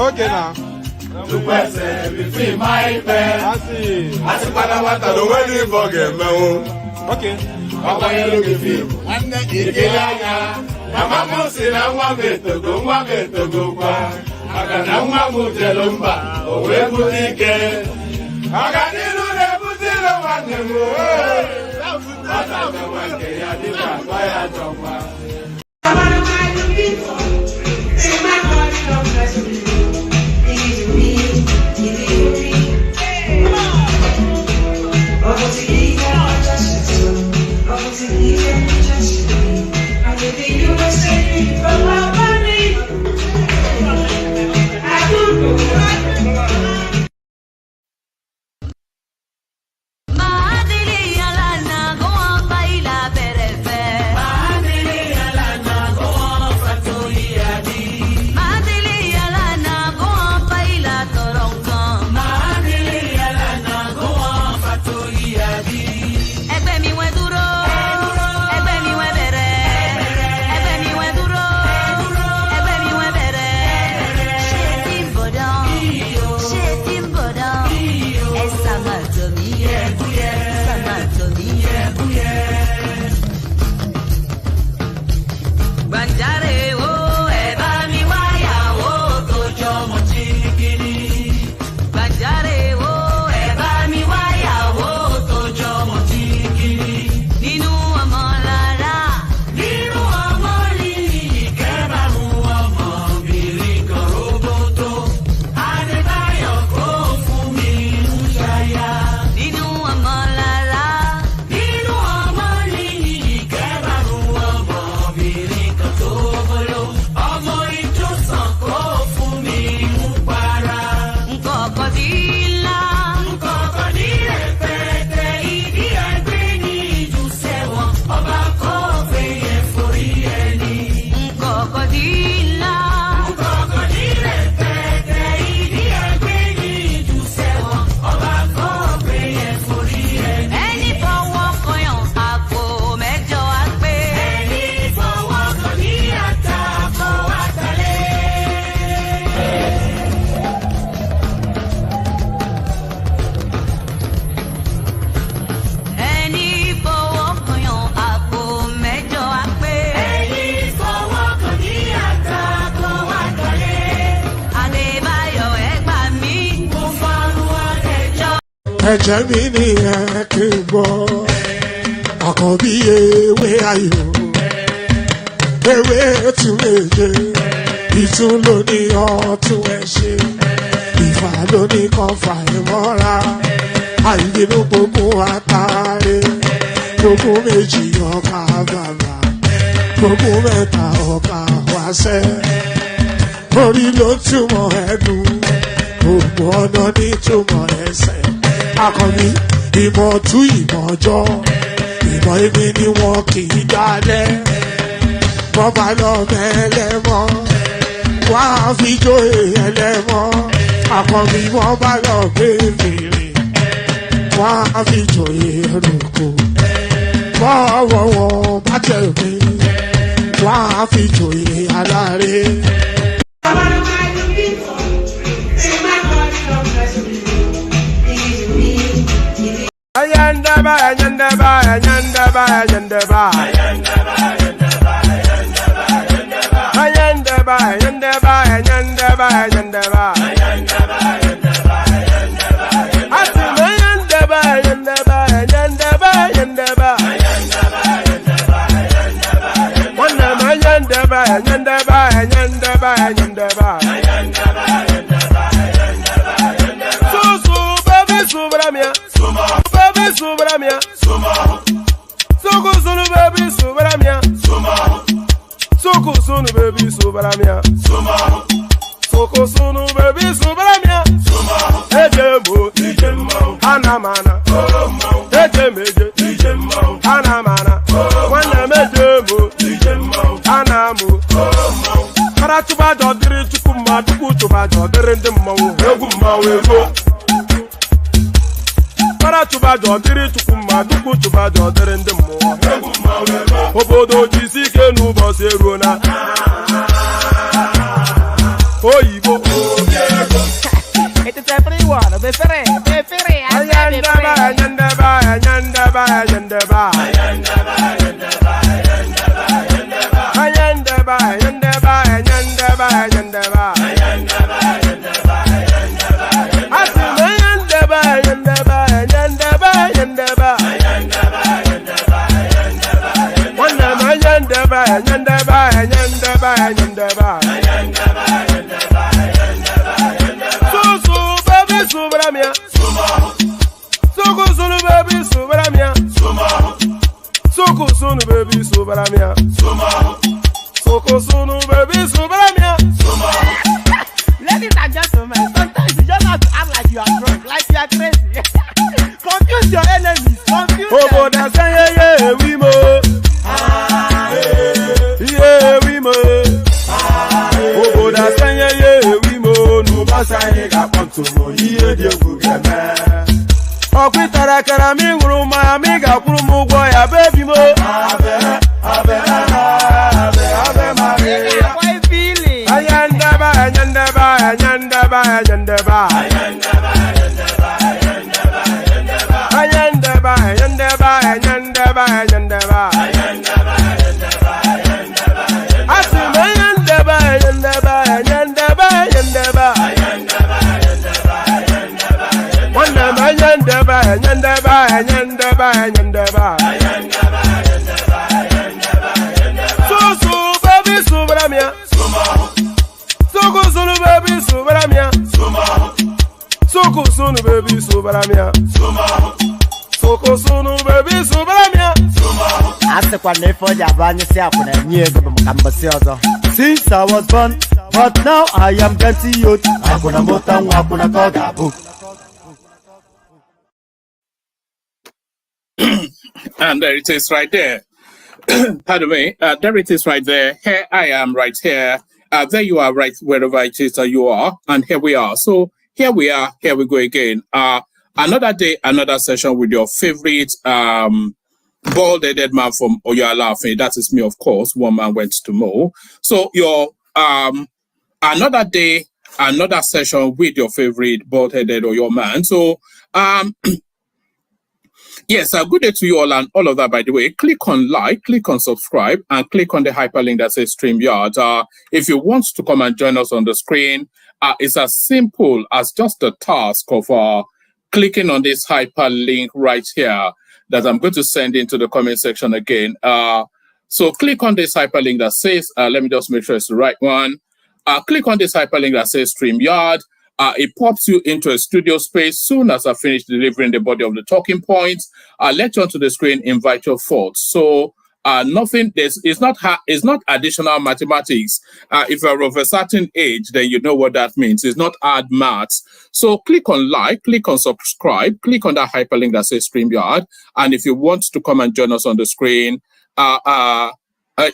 Okay now. To person between my bed. I see. I see Panamata the wedding forget me. Okay. Papa you look at you. I'm not getting Mama say I want me to go back. I got no one to Jelumba. Oh, where would he get? I got you to put it on the road. That's the one day I did not buy a job. Ẹ̀jẹ̀ mi ni ẹ kí n gbọ́, àkọ́bí ewé ayò, ewé tún méje, ìtún ló ní ọ̀tún ẹ̀ ṣe, ìfà ló ní kan fà ẹ̀ mọ́ra, àìbínú gbogbo àtàrẹ, gbogbo méjì ọkà bàbà, gbogbo mẹ́ta ọkà wáṣẹ́, orí ló túmọ̀ ẹnu, gbogbo ọ̀nà ní túmọ̀ ẹsẹ̀. Akọni ìmọ̀ tú ìmọ̀ ọjọ́, ìmọ̀ èmi ni wọn kì í dálẹ̀. Wọ́n bá lọ mẹ́lẹ́mọ́, wọ́n á fi jóye ẹlẹ́mọ́. Akọni wọ́n bá lọ bèbèrè, wọ́n á fi jóye ẹlòkò. Bọ́ọ̀wọ̀ wọn bá tẹ̀ mí, wọ́n á fi jóye aláre. Ayandaba, ayandaba, ayandaba, ayandaba. Ayandaba, ayandaba, ayandaba, ayandaba. Ati ayandaba, ayandaba, ayandaba, ayandaba. Wana ayandaba, ayandaba, ayandaba, ayandaba. Susu, baby, subramia. Baby, subramia. Suku sunu baby, subramia. Suku sunu baby, subramia. Suku sunu baby, subramia. Ejemo, anamana. Ejemeje, anamana. Wana mejemo, anamu. Karatuba jodiri chukuma, tukutuba jodiri ndimmawu. Egummawu ego. Karatuba jodiri chukuma, tukutuba jodiri ndimmawu. Obodo jisi ke n'ụbọchị eruo na Ladies and gentlemen, sometimes you just have to act like you are drunk, like you are crazy. Confuse your enemies, confuse them. Since I was born, but now I am getting youth. And there it is right there. Pardon me. There it is right there. Here I am right here. There you are right wherever it is that you are. And here we are. So here we are. Here we go again. Another day, another session with your favorite bald-headed man from Oyalafe. That is me, of course. One man went to mow. So your another day, another session with your favorite bald-headed or your man. So yes, good day to you all and all of that, by the way. Click on like, click on subscribe, and click on the hyperlink that says StreamYard. If you want to come and join us on the screen, it's as simple as just the task of clicking on this hyperlink right here that I'm going to send into the comment section again. So click on this hyperlink that says, let me just make sure it's the right one. Click on this hyperlink that says StreamYard. It pops you into a studio space. Soon as I finish delivering the body of the talking points, I'll let you onto the screen, invite your thoughts. So it's not additional mathematics. If you're of a certain age, then you know what that means. It's not hard maths. So click on like, click on subscribe, click on that hyperlink that says StreamYard. And if you want to come and join us on the screen,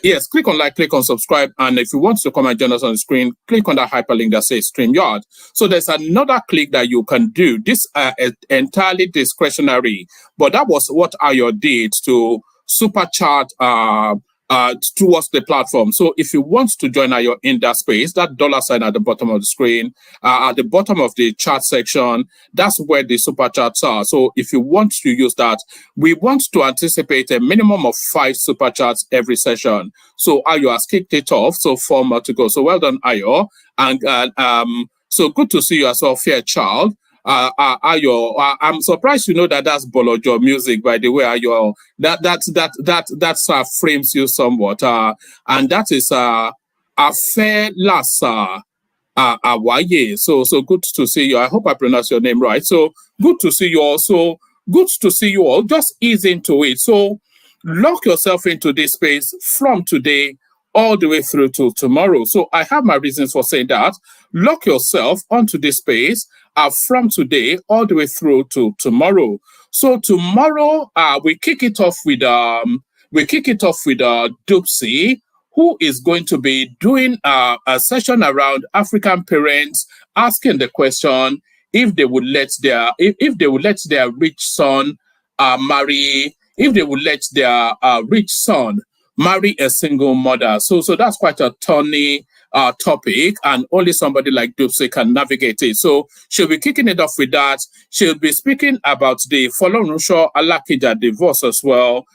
yes, click on like, click on subscribe, and if you want to come and join us on the screen, click on that hyperlink that says StreamYard. So there's another click that you can do. This is entirely discretionary, but that was what Ayo did to supercharge towards the platform. So if you want to join Ayo in that space, that $sign at the bottom of the screen, at the bottom of the chat section, that's where the super chats are. So if you want to use that, we want to anticipate a minimum of 5 super chats every session. So Ayo has kicked it off, so 4 more to go. So well done, Ayo. And so good to see you as well, fair child. Ayo, I'm surprised you know that that's Bolojo music, by the way, Ayo. That frames you somewhat, and that is a fair lassa Awaye. So good to see you. I hope I pronounce your name right. So good to see you all. So good to see you all. Just ease into it. So lock yourself into this space from today all the way through to tomorrow. So I have my reasons for saying that. Lock yourself onto this space from today all the way through to tomorrow. So tomorrow we kick it off with Dupsy, who is going to be doing a session around African parents asking the question if they would let their rich son marry, if they would let their rich son marry a single mother. So that's quite a thorny topic, and only somebody like Dupsy can navigate it. So she'll be kicking it off with that. She'll be speaking about the Folorunso Alakija divorce as well.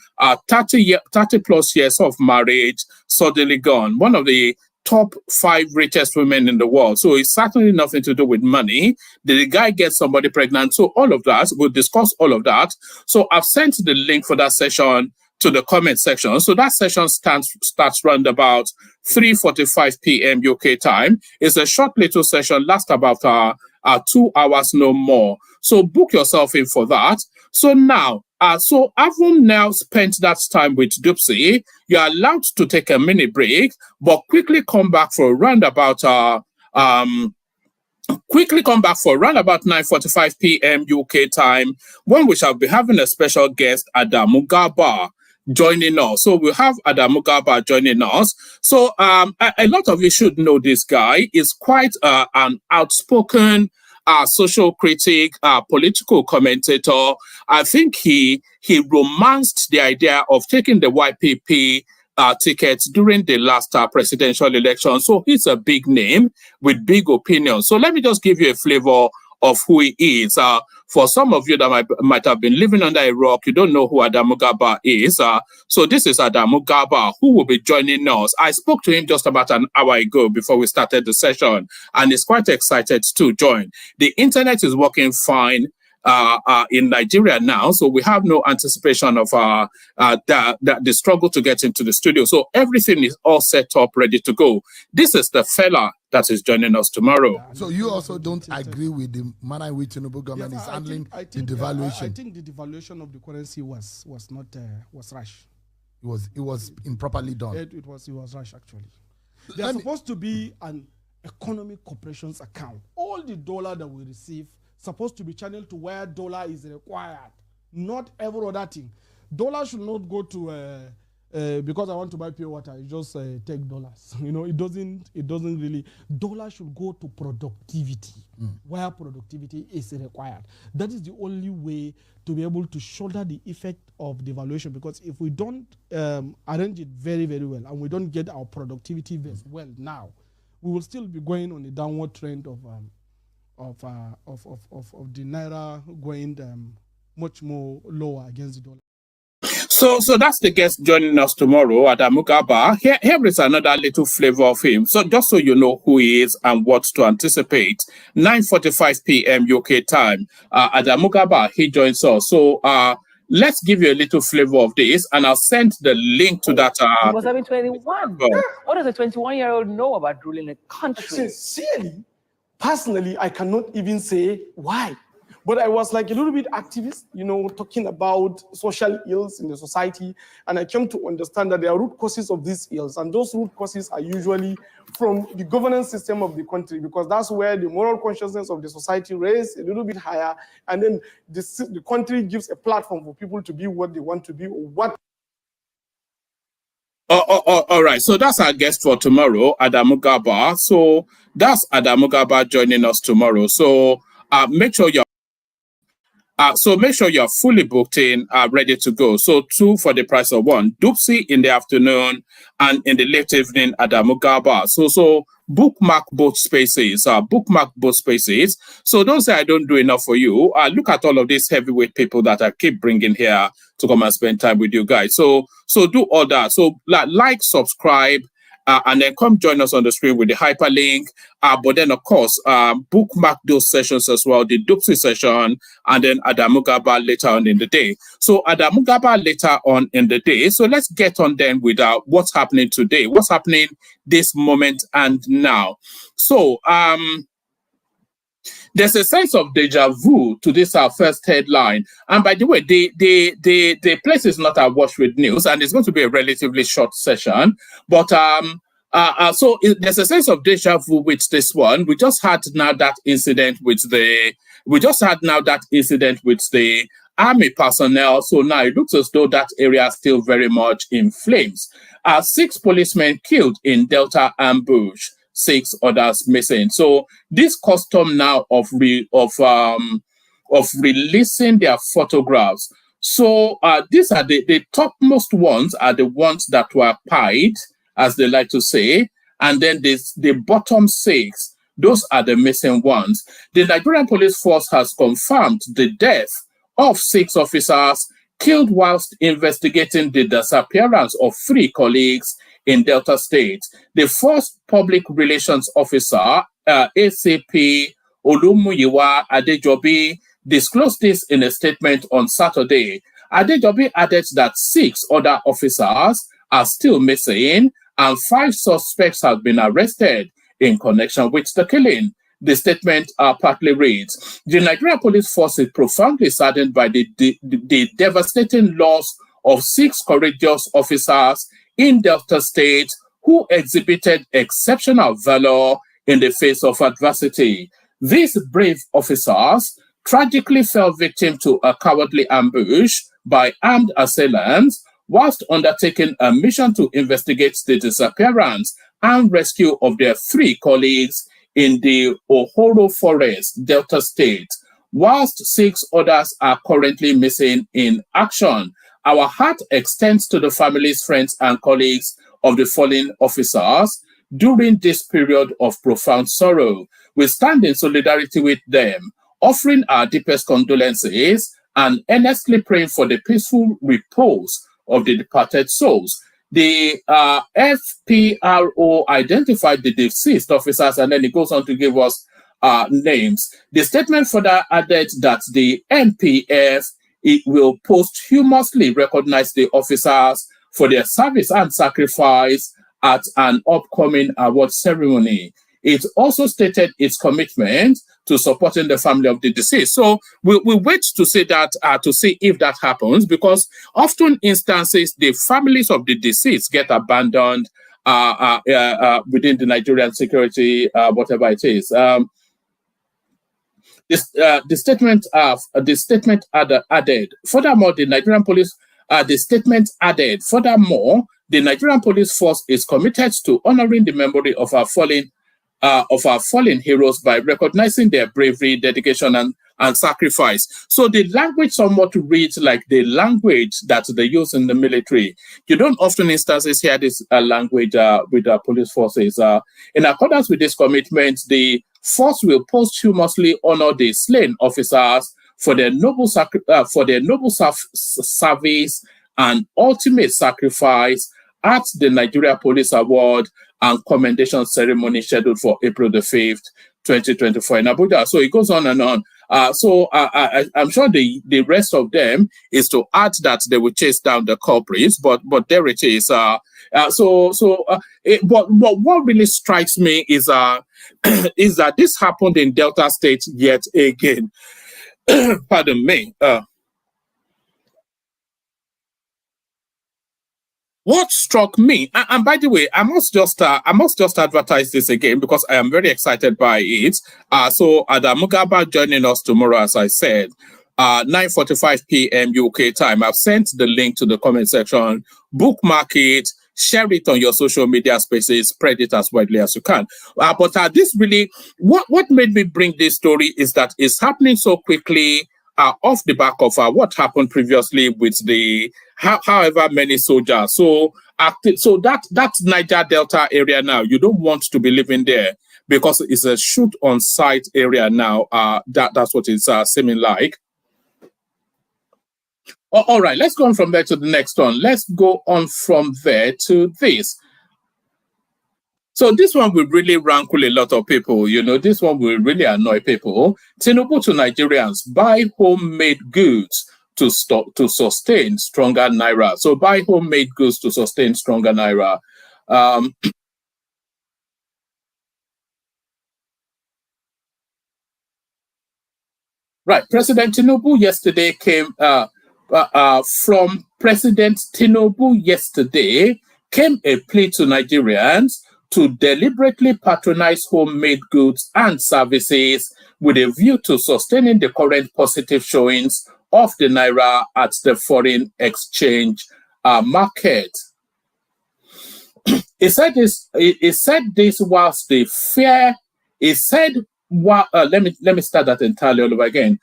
30 plus years of marriage suddenly gone. One of the top 5 richest women in the world. So it's certainly nothing to do with money. Did the guy get somebody pregnant? So all of that, we'll discuss all of that. So I've sent the link for that session to the comment section. So that session starts around about 3:45 p.m. UK time. It's a short little session, lasts about 2 hours, no more. So book yourself in for that. So now, so having now spent that time with Dupsy, you're allowed to take a mini break, but quickly come back for around about 9:45 p.m. UK time, when we shall be having a special guest, Adamu Garba, joining us. So we'll have Adamu Garba joining us. So a lot of you should know this guy. Is quite an outspoken social critic, political commentator. I think he romanced the idea of taking the YPP tickets during the last presidential election. So he's a big name with big opinions. So let me just give you a flavor of who he is. For some of you that might have been living under a rock, you don't know who Adamu Garba is. So this is Adamu Garba, who will be joining us. I spoke to him just about an hour ago before we started the session, and he's quite excited to join. The internet is working fine in Nigeria now, so we have no anticipation of the struggle to get into the studio. So everything is all set up, ready to go. This is the fella that is joining us tomorrow. So you also don't agree with the manner in which Tinubu government is handling the devaluation? I think the devaluation of the currency was not was rash. It was improperly done. It was rash actually. There's supposed to be an economic corporations account. All the dollar that we receive supposed to be channeled to where dollar is required, not every other thing. Dollar should not go to because I want to buy pure water, you just take dollars. You know, it doesn't really. Dollar should go to productivity, where productivity is required. That is the only way to be able to shoulder the effect of devaluation, because if we don't arrange it very, very well, and we don't get our productivity very well now, we will still be going on a downward trend of the naira going much more lower against the dollar. So that's the guest joining us tomorrow, Adamu Garba. Here is another little flavor of him. So just so you know who he is and what to anticipate, 9:45 p.m. UK time, Adamu Garba, he joins us. So let's give you a little flavor of this, and I'll send the link to that. He was having 21. What does a 21-year-old know about ruling a country? Sincerely, personally, I cannot even say why. But I was like a little bit activist, you know, talking about social ills in the society. And I came to understand that there are root causes of these ills. And those root causes are usually from the governance system of the country, because that's where the moral consciousness of the society raised a little bit higher. And then the country gives a platform for people to be what they want to be, or what. All right. So that's our guest for tomorrow, Adamu Garba. So that's Adamu Garba joining us tomorrow. So make sure you're fully booked in, ready to go. So 2 for the price of 1. Dupsy in the afternoon, and in the late evening, Adamu Garba. So bookmark both spaces. So don't say I don't do enough for you. Look at all of these heavyweight people that I keep bringing here to come and spend time with you guys. So do all that. So like, subscribe, and then come join us on the screen with the hyperlink. But then, of course, bookmark those sessions as well, the Dupsy session, and then Adamu Garba later on in the day. So Adamu Garba later on in the day. So let's get on then with what's happening today, what's happening this moment and now. So there's a sense of deja vu to this first headline. And by the way, the place is not awash with news, and it's going to be a relatively short session. But there's a sense of deja vu with this one. We just had now that incident with the army personnel. So now it looks as though that area is still very much in flames. 6 policemen killed in Delta ambush. 6 others missing. So this custom now of releasing their photographs. So these are the topmost ones are the ones that were pied, as they like to say, and then the bottom 6, those are the missing ones. The Nigerian police force has confirmed the death of 6 officers killed whilst investigating the disappearance of 3 colleagues in Delta State. The first public relations officer, ACP Olumuyiwa Adejobi, disclosed this in a statement on Saturday. Adejobi added that 6 other officers are still missing and 5 suspects have been arrested in connection with the killing. The statement partly reads, the Nigerian Police Force is profoundly saddened by the devastating loss of 6 courageous officers in Delta State who exhibited exceptional valor in the face of adversity. These brave officers tragically fell victim to a cowardly ambush by armed assailants whilst undertaking a mission to investigate the disappearance and rescue of their 3 colleagues in the Ohoro Forest, Delta State, whilst 6 others are currently missing in action. Our heart extends to the families, friends, and colleagues of the fallen officers during this period of profound sorrow. We stand in solidarity with them, offering our deepest condolences and earnestly praying for the peaceful repose of the departed souls. The FPRO identified the deceased officers, and then it goes on to give us names. The statement further added that the NPF will posthumously recognize the officers for their service and sacrifice at an upcoming award ceremony. It also stated its commitment to supporting the family of the deceased. So we wait to see that, to see if that happens, because often instances, the families of the deceased get abandoned within the Nigerian security, whatever it is. The statement added, furthermore, the Nigerian police, the statement added, furthermore, the Nigerian police force is committed to honoring the memory of our fallen heroes by recognizing their bravery, dedication, and sacrifice. So the language somewhat reads like the language that they use in the military. You don't often instances hear this language with the police forces. In accordance with this commitment, the force will posthumously honor the slain officers for their noble service and ultimate sacrifice at the Nigeria Police Award and commendation ceremony scheduled for April the 5th, 2024 in Abuja. So it goes on and on. I'm sure the rest of them is to add that they will chase down the culprits, but there it is. But what really strikes me is that this happened in Delta State yet again. Pardon me. What struck me, and by the way, I must just advertise this again because I am very excited by it. So Adamu Gaba joining us tomorrow, as I said, 9:45 p.m. UK time. I've sent the link to the comment section. Bookmark it, share it on your social media spaces, spread it as widely as you can. But this really, what made me bring this story is that it's happening so quickly. Off the back of what happened previously with the however many soldiers. So that Niger Delta area now, you don't want to be living there because it's a shoot on sight area now. That's what it's seeming like. All right, let's go on from there to the next one. Let's go on from there to this. So this one will really rankle a lot of people. You know, this one will really annoy people. Tinubu to Nigerians, buy homemade goods to sustain stronger Naira. So buy homemade goods to sustain stronger Naira. Right, President Tinubu yesterday came from President Tinubu yesterday came a plea to Nigerians to deliberately patronize homemade goods and services with a view to sustaining the current positive showings of the Naira at the foreign exchange market. He said this whilst the fair, let me start that entirely all over again.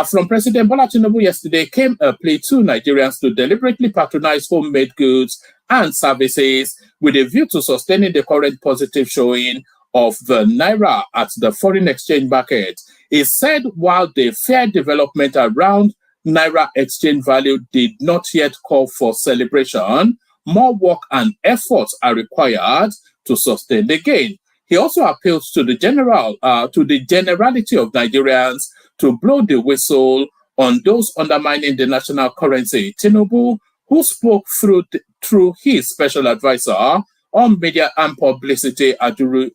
From President Bola Tinubu yesterday came a plea to Nigerians to deliberately patronize homemade goods and services with a view to sustaining the current positive showing of the Naira at the foreign exchange market. He said while the fair development around Naira exchange value did not yet call for celebration, more work and efforts are required to sustain the gain. He also appeals to the generality of Nigerians to blow the whistle on those undermining the national currency. Tinubu, who spoke through his special advisor on media and publicity, Ajuri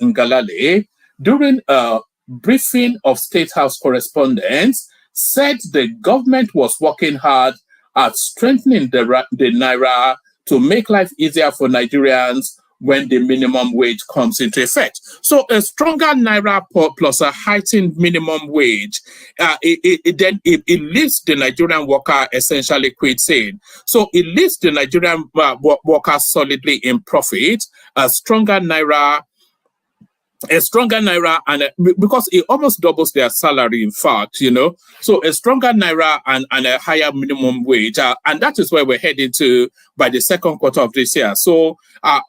Ngalale, during a briefing of State House correspondents, said the government was working hard at strengthening the naira to make life easier for Nigerians when the minimum wage comes into effect. So a stronger naira plus a heightened minimum wage, it leaves the Nigerian worker essentially quitting. So it leaves the Nigerian worker solidly in profit. A stronger naira, and because it almost doubles their salary, in fact, so a stronger naira and a higher minimum wage, and that is where we're heading to by the second quarter of this year. So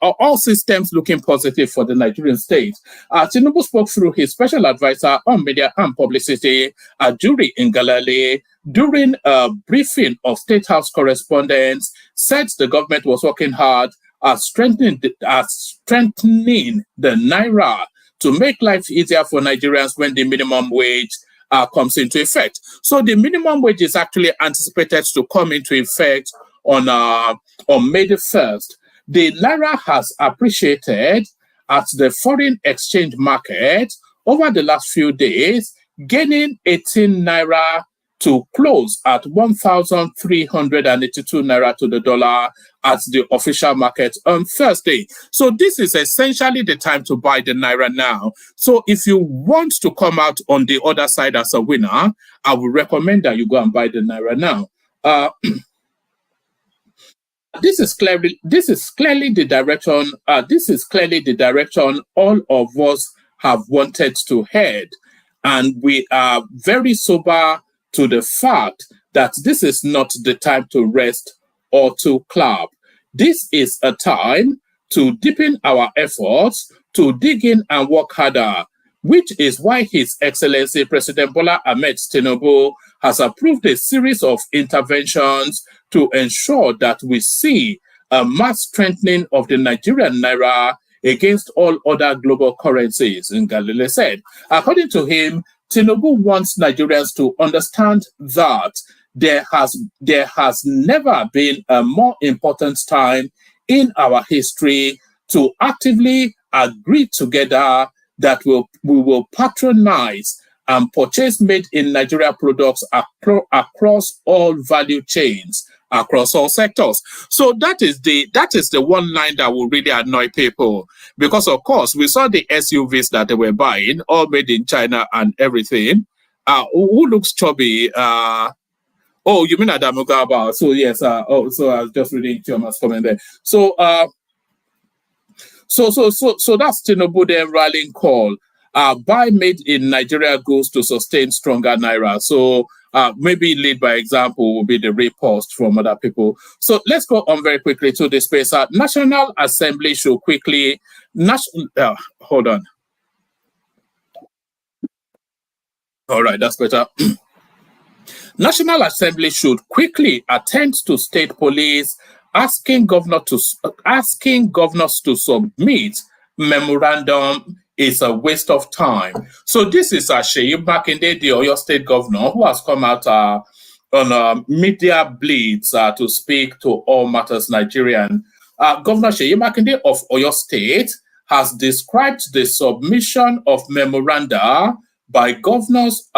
all systems looking positive for the Nigerian state. Tinubu spoke through his special advisor on media and publicity, Ajuri Ngalale, during a briefing of State House correspondents, said the government was working hard at strengthening the naira to make life easier for Nigerians when the minimum wage comes into effect. So the minimum wage is actually anticipated to come into effect on May the 1st. The naira has appreciated at the foreign exchange market over the last few days, gaining 18 naira to close at 1,382 naira to the dollar at the official market on Thursday. So this is essentially the time to buy the naira now. So if you want to come out on the other side as a winner, I would recommend that you go and buy the naira now. This is clearly the direction. This is clearly the direction all of us have wanted to head, and we are very sober to the fact that this is not the time to rest or to clap. This is a time to deepen our efforts, to dig in and work harder, which is why His Excellency President Bola Ahmed Tinubu has approved a series of interventions to ensure that we see a mass strengthening of the Nigerian naira against all other global currencies, Ngalale said. According to him, Tinubu wants Nigerians to understand that there has never been a more important time in our history to actively agree together that we will patronize and purchase made in Nigeria products across all value chains, across all sectors. So that is the one line that will really annoy people, because of course we saw the SUVs that they were buying, all made in China and everything. Who looks chubby? Oh, you mean Adamu Gaba? So yes. So I was just reading Chioma's comment there. So that's Tinubu then rallying call. Buy made in Nigeria goods to sustain stronger naira. So maybe lead by example will be the repost from other people. So let's go on very quickly to this space. National Assembly should quickly hold on. All right, that's better. National Assembly should quickly attend to state police asking governors to submit memorandum is a waste of time. So this is Seyi Makinde, the Oyo State Governor, who has come out on a media blitz to speak to All Matters Nigerian. Governor Seyi Makinde of Oyo State has described the submission of memoranda by governors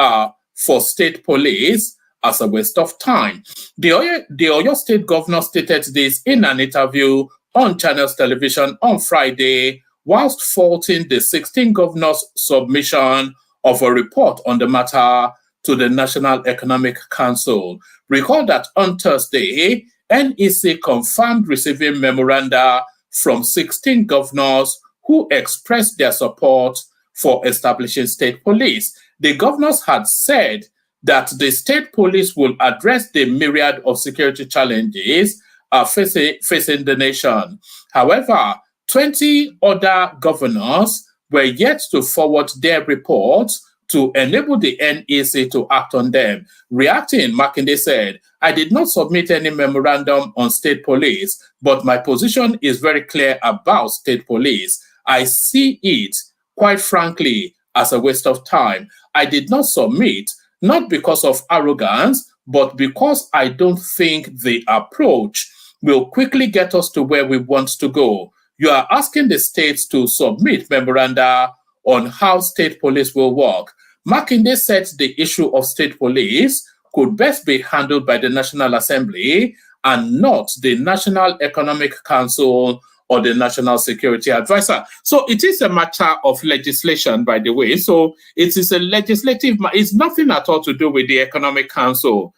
for state police as a waste of time. The Oyo State Governor stated this in an interview on Channels Television on Friday, whilst faulting the 16 governors' submission of a report on the matter to the National Economic Council. Recall that on Thursday, NEC confirmed receiving memoranda from 16 governors who expressed their support for establishing state police. The governors had said that the state police will address the myriad of security challenges facing the nation. However, 20 other governors were yet to forward their reports to enable the NEC to act on them. Reacting, Makinde said, I did not submit any memorandum on state police, but my position is very clear about state police. I see it, quite frankly, as a waste of time. I did not submit, not because of arrogance, but because I don't think the approach will quickly get us to where we want to go. You are asking the states to submit memoranda on how state police will work. Makinde said the issue of state police could best be handled by the National Assembly and not the National Economic Council or the National Security Advisor. So it is a matter of legislation, by the way. So it is a legislative, it's nothing at all to do with the Economic Council.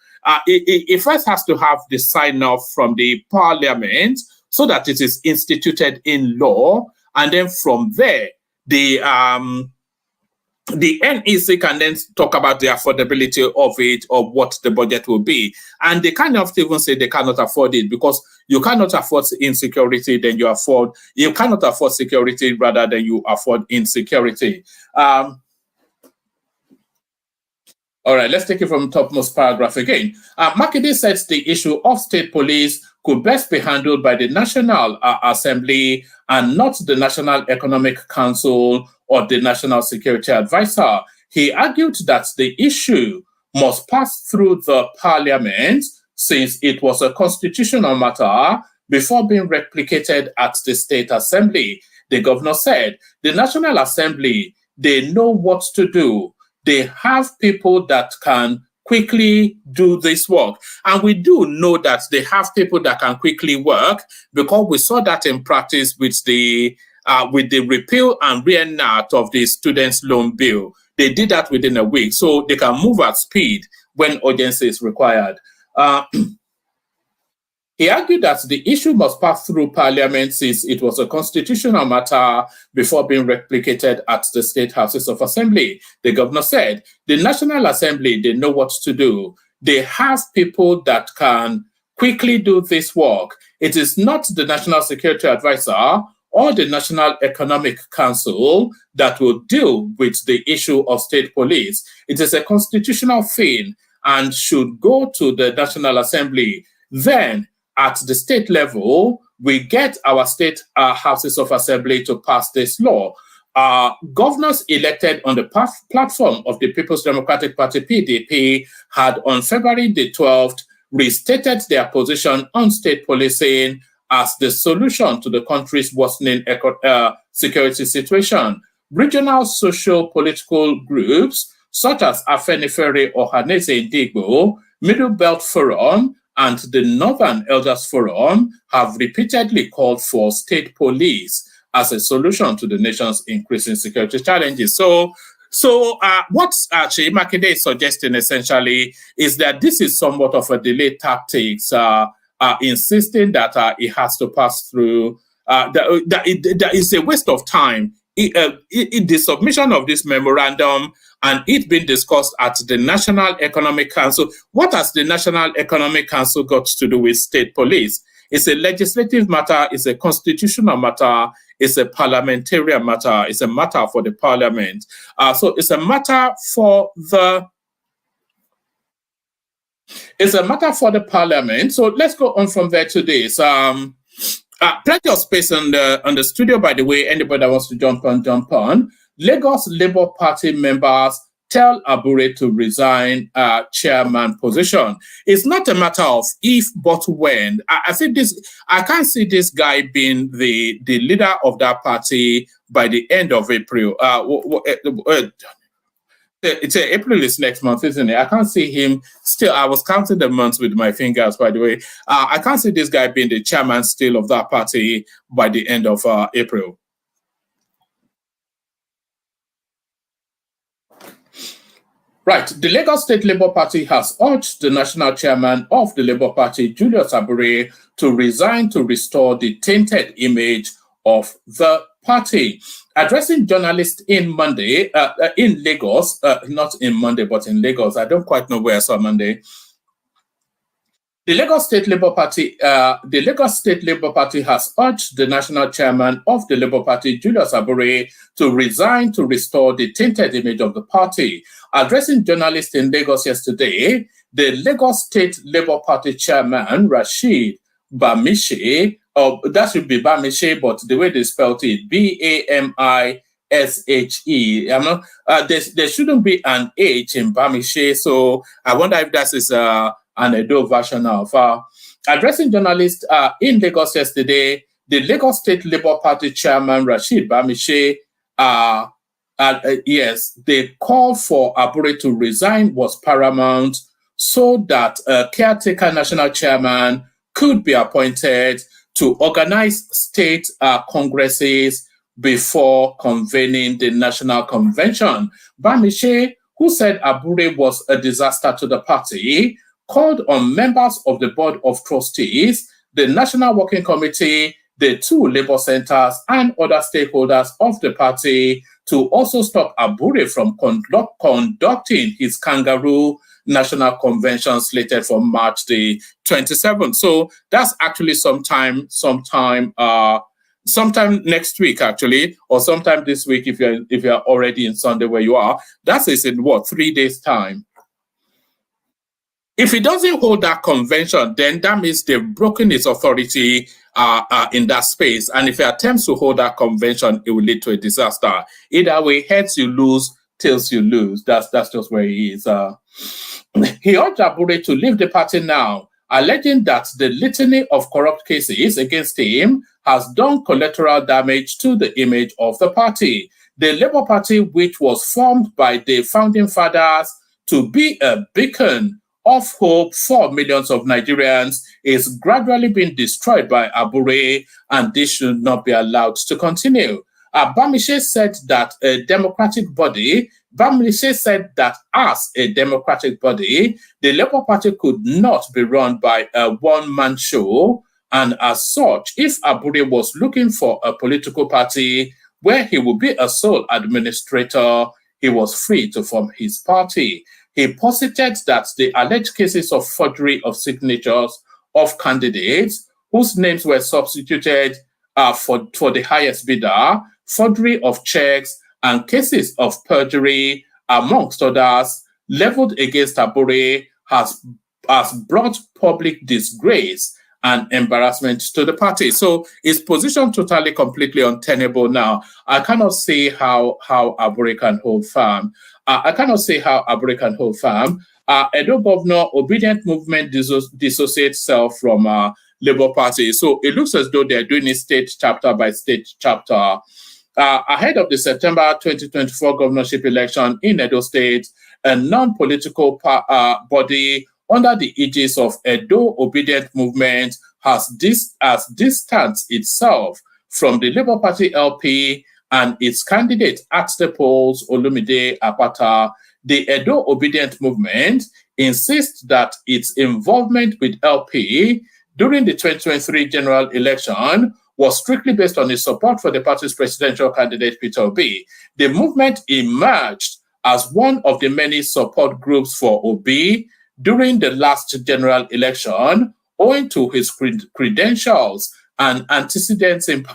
It first has to have the sign-off from the Parliament so that it is instituted in law, and then from there, the NEC can then talk about the affordability of it or what the budget will be. And they cannot even say they cannot afford it, because you cannot afford insecurity, then you cannot afford security rather than you afford insecurity. All right, let's take it from the topmost paragraph again. Makinde says the issue of state police could best be handled by the National Assembly and not the National Economic Council or the National Security Advisor. He argued that the issue must pass through the Parliament since it was a constitutional matter before being replicated at the State Assembly. The governor said the National Assembly, they know what to do. They have people that can quickly do this work. And we do know that they have people that can quickly work, because we saw that in practice with the repeal and reenact of the students' loan bill. They did that within a week, so they can move at speed when urgency is required. He argued that the issue must pass through Parliament since it was a constitutional matter before being replicated at the State Houses of Assembly. The governor said, the National Assembly, they know what to do. They have people that can quickly do this work. It is not the National Security Advisor or the National Economic Council that will deal with the issue of state police. It is a constitutional thing and should go to the National Assembly. Then, at the state level, we get our state houses of assembly to pass this law. Governors elected on the platform of the People's Democratic Party, PDP, had on February the 12th restated their position on state policing as the solution to the country's worsening security situation. Regional social political groups such as Afenifere Ohanese Ndigbo, Middle Belt Forum, and the Northern Elders Forum have repeatedly called for state police as a solution to the nation's increasing security challenges. So what Seyi Makinde is suggesting essentially is that this is somewhat of a delay tactics, insisting that it has to pass through, that is a waste of time. The submission of this memorandum and it being discussed at the National Economic Council. What has the National Economic Council got to do with state police? It's a legislative matter, it's a constitutional matter, it's a parliamentarian matter, it's a matter for the Parliament. So it's a matter for the Parliament. So let's go on from there to this. Plenty of space on the studio, by the way. Anybody that wants to jump on. Lagos Labour Party members tell Abure to resign chairman position. It's not a matter of if, but when. I think I can't see this guy being the leader of that party by the end of April. April is next month, isn't it? I can't see him still. I was counting the months with my fingers, by the way. I can't see this guy being the chairman still of that party by the end of April. Right. The Lagos State Labour Party has urged the national chairman of the Labour Party, Julius Abure, to resign to restore the tainted image of the party. Addressing journalists in Lagos, not in Monday, but in Lagos. I don't quite know where I saw Monday. The Lagos State Labour Party, has urged the national chairman of the Labour Party, Julius Abure, to resign to restore the tainted image of the party. Addressing journalists in Lagos yesterday, the Lagos State Labour Party chairman, Rashid Bamishe, that should be Bamishe, but the way they spelled it, Bamishe. There shouldn't be an H in Bamishe, so I wonder if that is an Edo version of. Addressing journalists in Lagos yesterday, the Lagos State Labour Party chairman, Rashid Bamishe, yes, the call for Abure to resign was paramount so that a caretaker national chairman could be appointed to organize state congresses before convening the national convention. Bamishe, who said Abure was a disaster to the party, called on members of the Board of Trustees, the National Working Committee, the 2 labor centers, and other stakeholders of the party to also stop Abure from conducting his kangaroo national convention slated for March the 27th. So that's actually sometime next week, actually, or sometime this week if you're already in Sunday where you are. That is in 3 days' time. If he doesn't hold that convention, then that means they've broken its authority in that space. And if he attempts to hold that convention, it will lead to a disaster. Either way, heads you lose, tails you lose. That's just where he is. He urged Abure to leave the party now, alleging that the litany of corrupt cases against him has done collateral damage to the image of the party. The Labour Party, which was formed by the founding fathers to be a beacon of hope for millions of Nigerians, is gradually being destroyed by Abure, and this should not be allowed to continue. Bamishe said that as a democratic body, the Labour Party could not be run by a one-man show, and as such, if Abure was looking for a political party where he would be a sole administrator, he was free to form his party. He posited that the alleged cases of forgery of signatures of candidates whose names were substituted for the highest bidder, forgery of checks, and cases of perjury, amongst others, leveled against Abure has brought public disgrace and embarrassment to the party. So his position totally, completely untenable now. I cannot see how Abure can hold firm. Edo Governor Obedient Movement dissociates itself from Labour Party. So it looks as though they're doing it state chapter by state chapter. Ahead of the September 2024 governorship election in Edo State, a non-political body under the aegis of Edo Obedient Movement has distanced itself from the Labour Party LP and its candidate at the polls, Olumide Apata. The Edo Obedient Movement insists that its involvement with LP during the 2023 general election was strictly based on its support for the party's presidential candidate, Peter Obi. The movement emerged as one of the many support groups for Obi during the last general election, owing to his credentials and antecedents in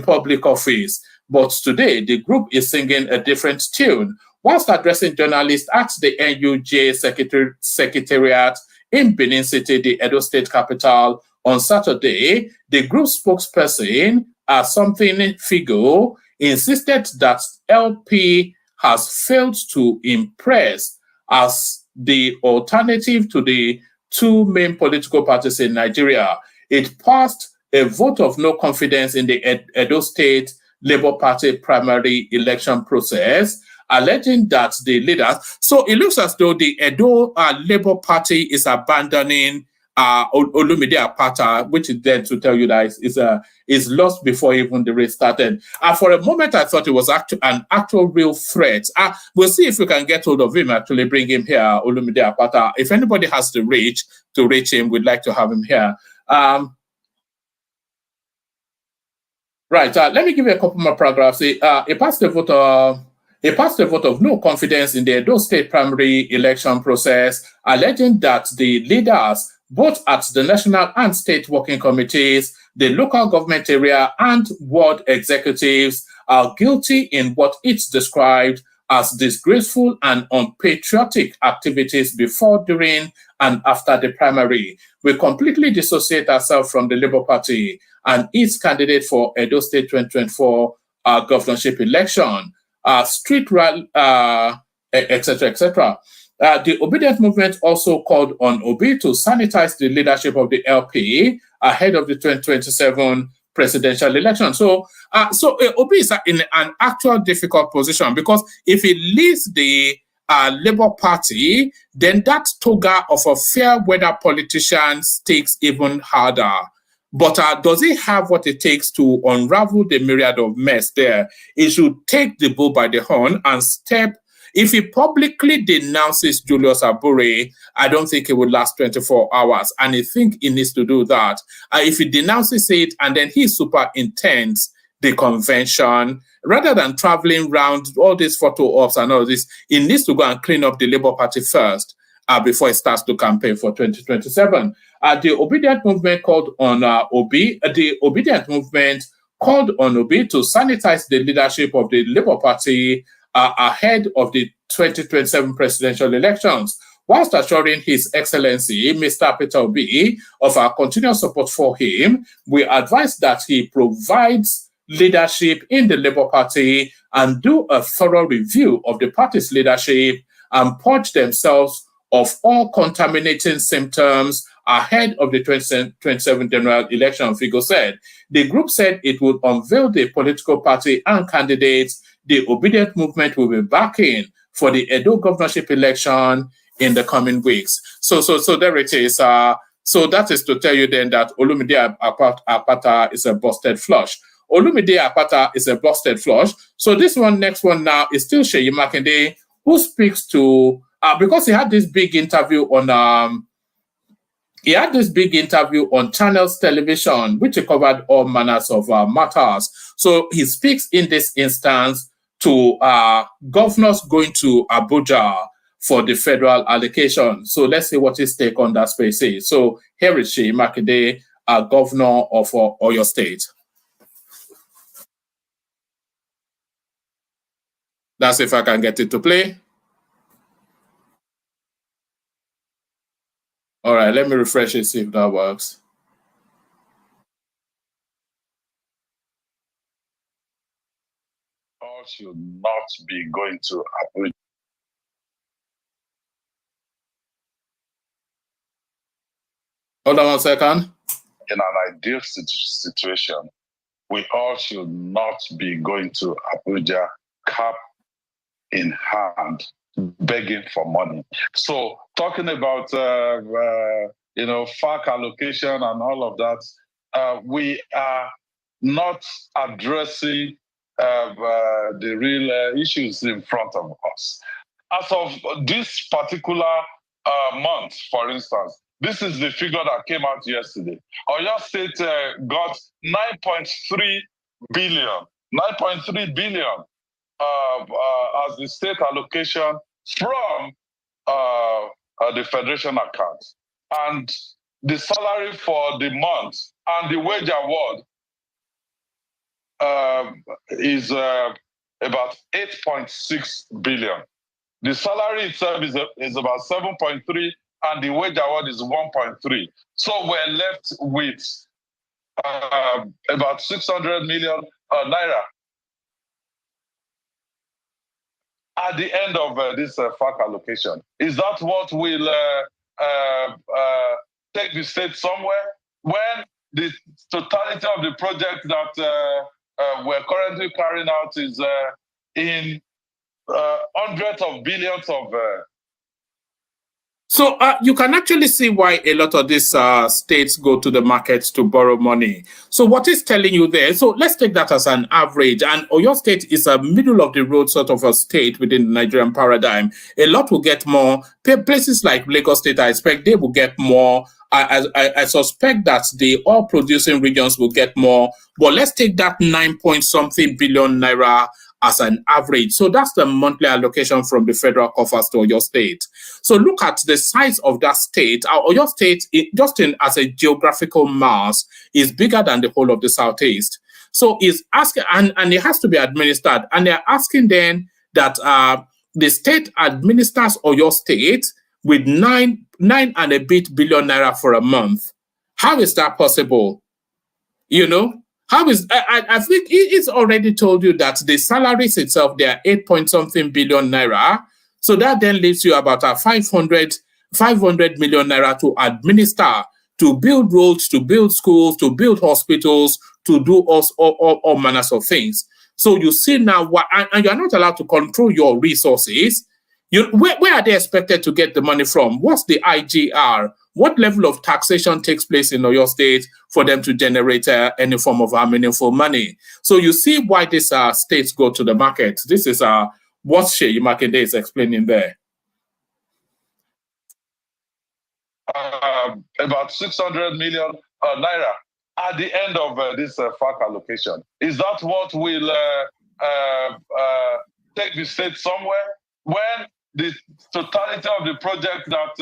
public office. But today, the group is singing a different tune. Whilst addressing journalists at the NUJ Secretariat in Benin City, the Edo State capital, on Saturday, the group spokesperson, something Figo, insisted that LP has failed to impress as the alternative to the 2 main political parties in Nigeria. It passed a vote of no confidence in the Edo State Labour Party primary election process, alleging that the leaders... So it looks as though the Edo Labour Party is abandoning Olumide Apata, which is then to tell you that is lost before even the race started. For a moment, I thought it was an actual real threat. We'll see if we can get hold of him, actually bring him here, Olumide Apata. If anybody has the reach to reach him, we'd like to have him here. Right, let me give you a couple more paragraphs. It passed a vote of no confidence in the Edo State primary election process, alleging that the leaders both at the national and state working committees, the local government area, and ward executives are guilty in what it's described as disgraceful and unpatriotic activities before, during, and after the primary. We completely dissociate ourselves from the Labour Party and its candidate for Edo State 2024 governorship election, street rally, etc., etc. The Obedient Movement also called on Obi to sanitize the leadership of the LP ahead of the 2027 presidential election. So Obi is in an actual difficult position, because if he leaves the Labour Party, then that toga of a fair weather politician stakes even harder. But does he have what it takes to unravel the myriad of mess there? He should take the bull by the horn and step. If he publicly denounces Julius Abure, I don't think it would last 24 hours. And I think he needs to do that. If he denounces it and then he superintends the convention, rather than traveling around all these photo ops and all this, he needs to go and clean up the Labour Party first before he starts to campaign for 2027. The Obedient Movement called on Obi. The Obedient Movement called on Obi to sanitize the leadership of the Labour Party ahead of the 2027 presidential elections, whilst assuring His Excellency, Mr. Peter Obi, of our continuous support for him. We advise that he provides leadership in the Labour Party and do a thorough review of the party's leadership and purge themselves of all contaminating symptoms ahead of the 2027 general election, Figo said. The group said it would unveil the political party and candidates the Obedient Movement will be backing for the Edo governorship election in the coming weeks. So there it is. So that is to tell you then that Olumide Apata is a busted flush. Olumide Apata is a busted flush. So this next one now is still Seyi Makinde, who speaks to, because he had this big interview on Channels Television, which covered all manners of matters. So he speaks in this instance to governors going to Abuja for the federal allocation. So let's see what his take on that space is. So here is Seyi Makinde, governor of Oyo State. That's if I can get it to play. All right, let me refresh it, see if that works. All should not be going to Abuja. Hold on 1 second. In an ideal situation, we all should not be going to Abuja cap in hand, begging for money. So talking about FAC allocation and all of that, we are not addressing the real issues in front of us. As of this particular month, for instance, this is the figure that came out yesterday. Oyo State got 9.3 billion as the state allocation from the federation account. And the salary for the month and the wage award is about 8.6 billion. The salary itself is about 7.3, and the wage award is 1.3. So we're left with about 600 million naira at the end of this FAC allocation. Is that what will take the state somewhere when the totality of the project that we're currently carrying out is in hundreds of billions of... So you can actually see why a lot of these states go to the markets to borrow money. So what is telling you there? So let's take that as an average. And Oyo State is a middle of the road sort of a state within the Nigerian paradigm. A lot will get more. Places like Lagos State, I expect they will get more. I suspect that the oil-producing regions will get more. But let's take that 9 point something billion naira as an average. So that's the monthly allocation from the federal coffers to your state. So look at the size of that state. Your state, as a geographical mass, is bigger than the whole of the Southeast. So it's asking, and it has to be administered. And they're asking then that the state administers Oyo State with 9 and a bit billion naira for a month. How is that possible? You know, how is I think it's already told you that the salaries itself, they are 8-point-something billion naira. So that then leaves you about 500 million naira to administer, to build roads, to build schools, to build hospitals, to do all manners of things. So you see now, and you're not allowed to control your resources. Where are they expected to get the money from? What's the IGR? What level of taxation takes place in Oyo State for them to generate any form of meaningful money? So you see why these states go to the market. This is what Seyi Makinde is explaining there. About 600 million naira at the end of this FAC allocation. Is that what will take the state somewhere when the totality of the project that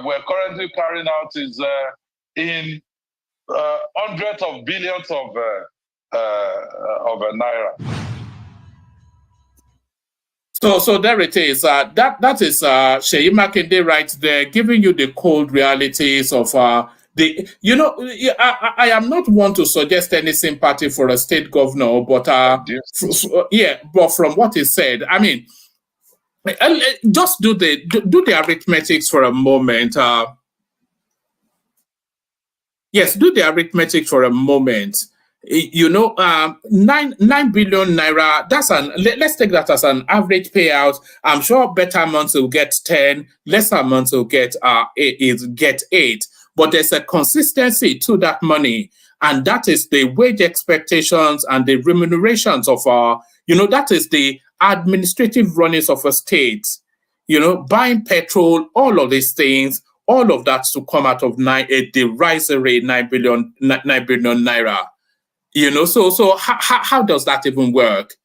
we're currently carrying out is in hundreds of billions of naira? So there it is. That is Seyi Makinde right there, giving you the cold realities of the. You know, I am not one to suggest any sympathy for a state governor, but but from what he said, I mean, just do the arithmetics for a moment. Yes, do the arithmetic for a moment. You know, 9 billion naira. Let's take that as an average payout. I'm sure better months will get 10, lesser months will get 8. But there's a consistency to that money, and that is the wage expectations and the remunerations of that is the administrative runnings of a state. You know, buying petrol, all of these things, all of that to come out of the derisory 9 billion naira. You know, so how does that even work?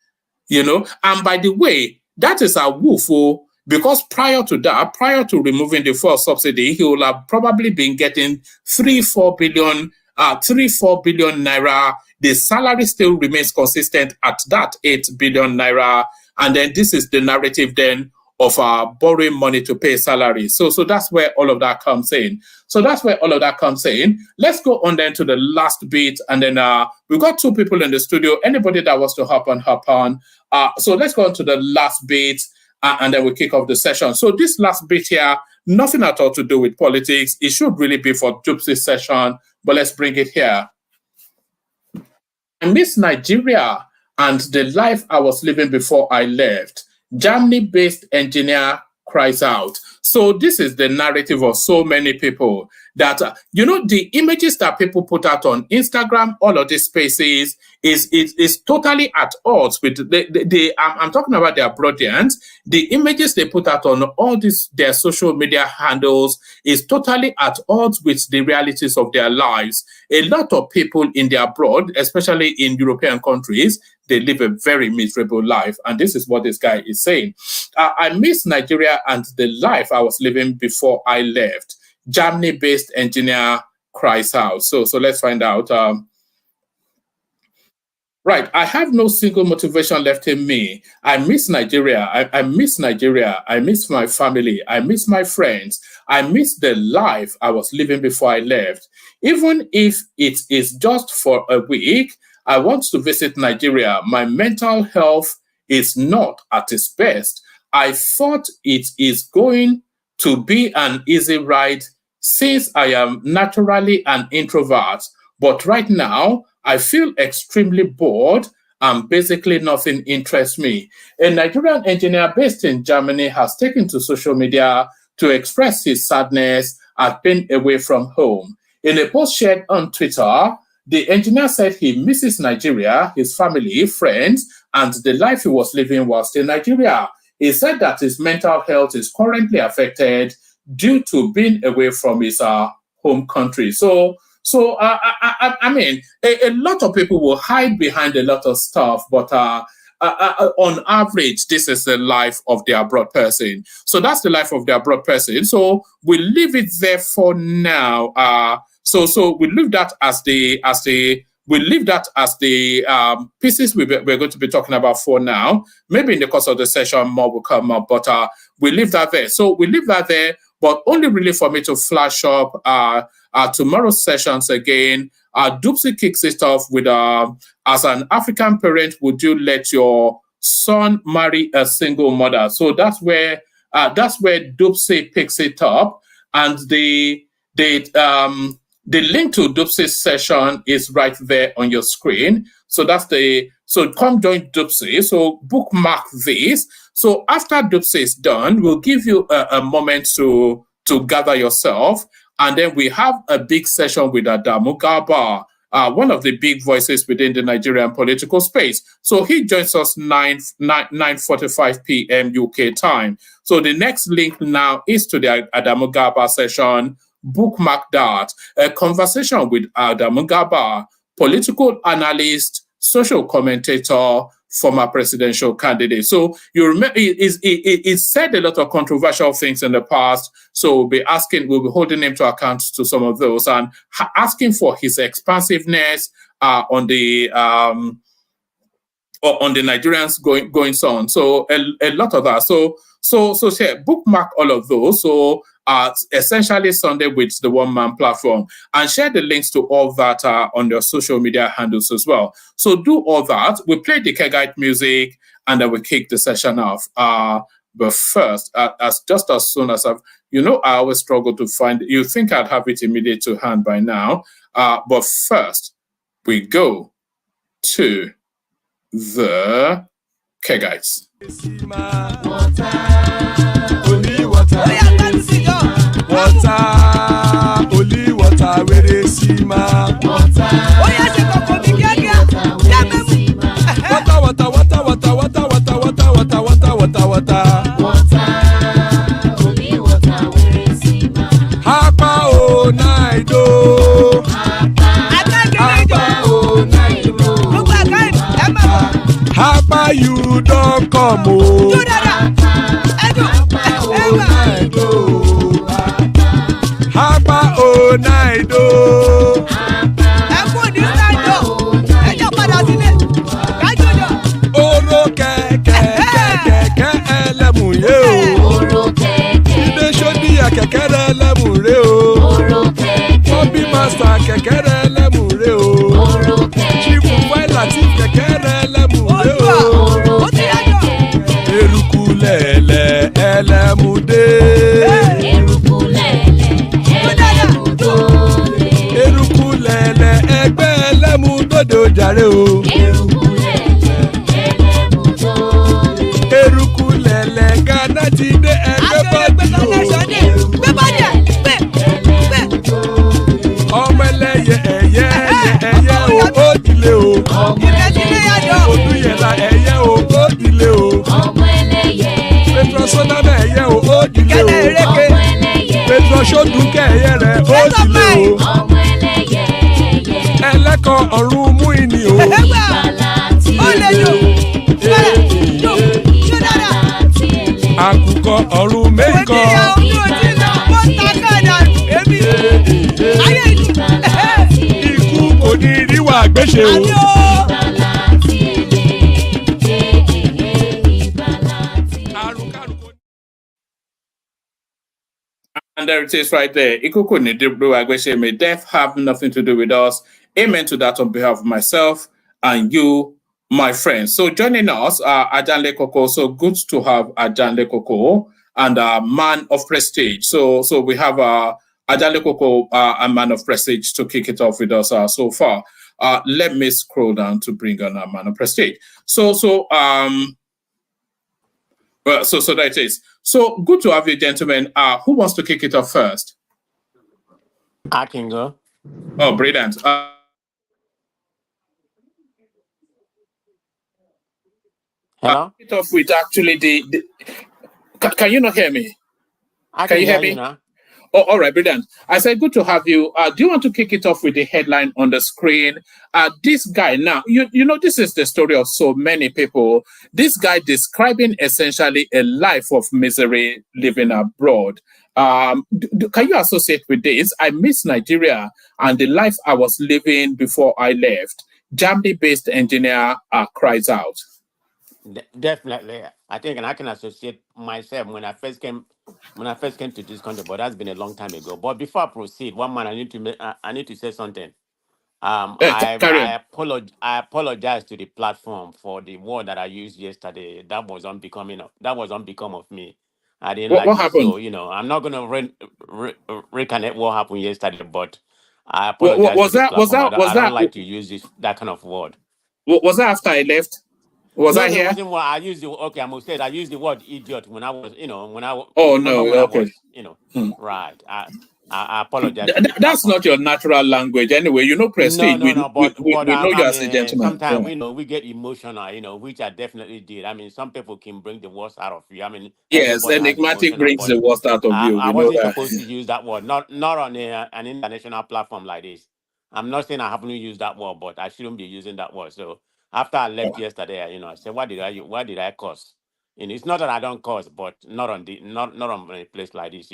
You know, and by the way, that is a woeful, because prior to removing the fuel subsidy, he will have probably been getting 3-4 billion naira. The salary still remains consistent at that 8 billion naira. And then this is the narrative then of borrowing money to pay salary. So that's where all of that comes in. Let's go on then to the last bit, and then we've got 2 people in the studio. Anybody that wants to hop on. So let's go on to the last bit, and then we kick off the session. So this last bit here, nothing at all to do with politics. It should really be for Jupsi's session, but let's bring it here. I miss Nigeria and the life I was living before I left. Germany-based engineer cries out. So this is the narrative of so many people that, the images that people put out on Instagram, all of these spaces is totally at odds with I'm talking about their Broadians. The images they put out on all their social media handles is totally at odds with the realities of their lives. A lot of people in the abroad, especially in European countries, they live a very miserable life. And this is what this guy is saying. I miss Nigeria and the life I was living before I left. Germany-based engineer cries out. So let's find out. Right. I have no single motivation left in me. I miss Nigeria. I miss Nigeria. I miss my family. I miss my friends. I miss the life I was living before I left. Even if it is just for a week, I want to visit Nigeria. My mental health is not at its best. I thought it is going to be an easy ride since I am naturally an introvert. But right now, I feel extremely bored and basically nothing interests me. A Nigerian engineer based in Germany has taken to social media to express his sadness at being away from home. In a post shared on Twitter, the engineer said he misses Nigeria, his family, friends, and the life he was living whilst in Nigeria. He said that his mental health is currently affected due to being away from his home country. So I mean, a lot of people will hide behind a lot of stuff, but on average, this is the life of the abroad person. So that's the life of the abroad person. So we leave it there for now. So we leave that as the pieces we're going to be talking about for now. Maybe in the course of the session, more will come up, but we leave that there. So we leave that there, but only really for me to flash up tomorrow's sessions again. Dupsy kicks it off with, as an African parent, would you let your son marry a single mother? So that's where Dupsy picks it up, and the link to Dupsy's session is right there on your screen. So so come join Dupsy. So bookmark this. So after Dupsy is done, we'll give you a moment to gather yourself. And then we have a big session with Adamu Garba, one of the big voices within the Nigerian political space. So he joins us 9:45 p.m. UK time. So the next link now is to the Adamu Garba session. Bookmark that. A conversation with Adamu Garba, political analyst, social commentator, former presidential candidate. So you remember, it said a lot of controversial things in the past. So we'll be holding him to account to some of those and asking for his expansiveness on the Nigerians going on. So a lot of that. So bookmark all of those. So essentially Sunday with the one-man platform, and share the links to all that on your social media handles as well. So do all that. We play the Kegite music and then we kick the session off. But first, as soon as I always struggle to find, you think I'd have it immediate to hand by now. But first, we go to the Kegites. Only water, where they see ma. Water, only water, where they see ma. Hapa o naido. Hapa you don't come o. Hapa o naido. Oro kẹ̀kẹ́ ẹlẹ́mù yé o. Ibe sodi kẹ̀kẹ́ ẹlẹ́mù rẹ o. Obi master kẹ̀kẹ́ ẹlẹ́mù rẹ o. Chifu Faila ti kẹ̀kẹ́ ẹlẹ́mù rẹ o. Eruku lẹ̀lẹ̀ ẹlẹ́mù dé. Eruku lẹ̀lẹ̀ ẹgbẹ́ ẹlẹ́mù dòde ojàre o. Eruku lẹ̀lẹ̀ Ghana ti dé ẹgbẹ́ bọ́ọ̀dì o. Ọmọ ẹlẹ́yẹ ẹ̀yẹ o ó dìle o. Odúyẹ̀lá ẹ̀yẹ o ó dìle o. Petrosonama ẹ̀yẹ o ó dìle o. Petrosodúnkẹ́ ẹ̀yẹ rẹ̀ ó dìle o. Ẹlẹ́kọ̀ ọ̀run mú ìní o. Àkùkọ ọ̀run mẹ́kọ̀. Ikú kò ní ríwà gbéṣe o. And there it is right there. Ikuku ni dibru agweshe. May death have nothing to do with us. Amen to that on behalf of myself and you, my friends. So joining us, Ajanle Koko. So good to have Ajanle Koko and a man of prestige. So we have Ajanle Koko, a man of prestige, to kick it off with us so far. Let me scroll down to bring on a man of prestige. So that it is. So good to have you, gentlemen. Who wants to kick it off first? I can go. Oh, brilliant. Hello? Kick it off with actually can you not hear me? Can you hear me? now. Oh, all right, brilliant. I said, good to have you. Do you want to kick it off with the headline on the screen? This guy now, you know, this is the story of so many people. This guy describing essentially a life of misery living abroad. Can you associate with this? I miss Nigeria and the life I was living before I left. Germany-based engineer cries out. Definitely, I think, and I can associate myself when I first came to this country, but that's been a long time ago. But before I proceed, one man, I need to say something. Carry on. I apologize to the platform for the word that I used yesterday. That was unbecome of me. I didn't What like it. happened? So, I'm not gonna reconnect what happened yesterday, but I Wa- wa- apologize to Was the that was platform. that was I don't that like to use that kind of word. was that after I left? Was No, I no, it here? wasn't what I used. Okay, I'm gonna say it. I used the word idiot when I was, Oh no. remember when I Okay. was, right. I apologize to the That's platform. not your natural language anyway. You know, No, Prestige. no, no. But We know I you as a mean, gentleman. sometimes Yeah. we get emotional, which I definitely did. I mean, some people can bring the worst out of you. I mean, Yes, everybody has enigmatic emotional, brings but the worst out of you. I We know wasn't that. supposed to use that word. Not on an international platform like this. I'm not saying I haven't used that word, but I shouldn't be using that word. So after I left yesterday, I said, why did I curse? It's not that I don't curse, but not on a place like this.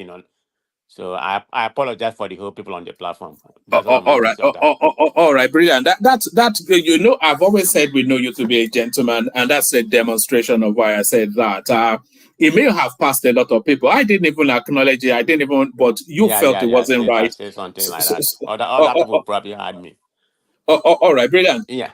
So I apologize for the whole people on the platform. That's all I'm All going to right. say on that. All right. Brilliant. That you know, I've always said we know you to be a gentleman, and that's a demonstration of why I said that. It may have passed a lot of people. I didn't even acknowledge it. I didn't even, but you Yeah, felt yeah, it yeah. wasn't If I right. say something like So, that, so, other people probably had me. all right, brilliant. Yeah.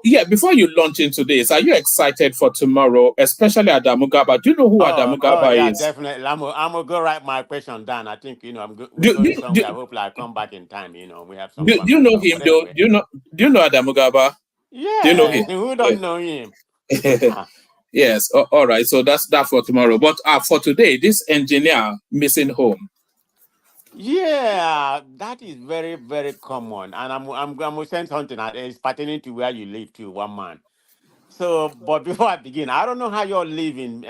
Yeah, before you launch into this, are you excited for tomorrow, especially Adamu Gaba? Do you know who Adamu Oh, Gaba yeah, is? definitely. I'm gonna go write my question down. I think we're Do, going do, do, somewhere. I hope I come back in time. We have some do fun you and know stuff. him But though? anyway, Do you know Adamu Gaba? Do you know yes. him? Who don't know him? Yes. All right. So that's that for tomorrow. But for today, this engineer missing home. Yeah, that is very, very common. And I'm gonna send something that is pertaining to where you live to, one man. So, but before I begin, I don't know how you all live in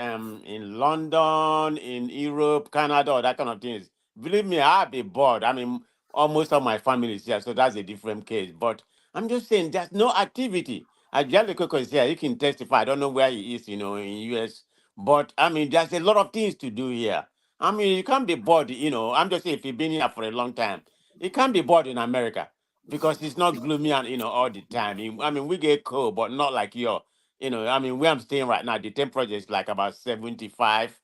London, in Europe, Canada, or that kind of things. Believe me, I'll be bored. I mean, almost all my family is here, so that's a different case. But I'm just saying, there's no activity. Ajali Koko is here. He can testify. I don't know where he is, in US. But I mean, there's a lot of things to do here. I mean, you can't be bored. I'm just saying, if you've been here for a long time, you can't be bored in America because it's not gloomy and all the time. I mean, we get cold, but not like you. I mean, where I'm staying right now, the temperature is like about 75,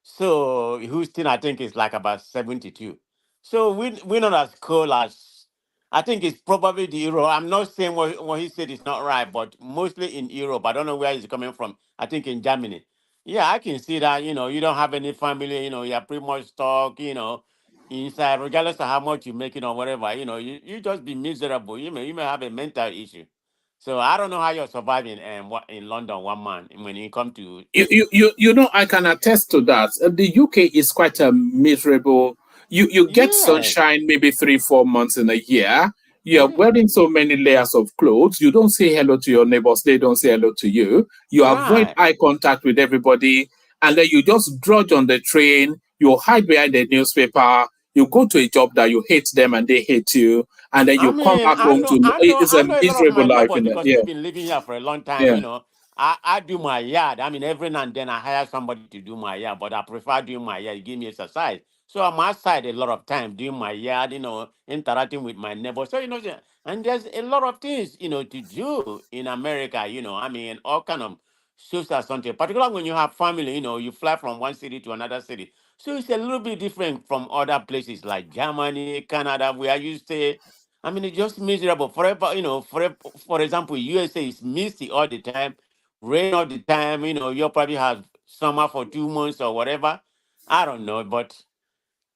So Houston, I think, is like about 72. So we're not as cold as, I think it's probably the Europe. I'm not saying what he said is not right, but mostly in Europe. I don't know where he's coming from. I think in Germany. Yeah, I can see that, you don't have any family, you're pretty much stuck, inside, regardless of how much you make it or whatever, you just be miserable. You may have a mental issue. So I don't know how you're surviving in London, one man, when you come to. You know, I can attest to that. The UK is quite a miserable. You get Yes. sunshine maybe 3 4 months in a year. You're Yeah. wearing so many layers of clothes. You don't say hello to your neighbors. They don't say hello to you. You avoid Right. eye contact with everybody, and then you just drudge on the train. You hide behind the newspaper. You go to a job that you hate them and they hate you, and then I you come mean, back home to. It's a I know a lot of my miserable life neighbors in it. because Yeah, we've been living here for a long time. yeah. I do my yard. I mean, every now and then I hire somebody to do my yard, but I prefer doing my yard. Give me exercise. So I'm outside a lot of time doing my yard, interacting with my neighbors. So, and there's a lot of things, to do in America, I mean, all kind of social something, particularly when you have family, you fly from one city to another city. So it's a little bit different from other places like Germany, Canada, where you stay. I mean, it's just miserable forever. For example, USA is misty all the time, rain all the time. You probably have summer for 2 months or whatever. I don't know, but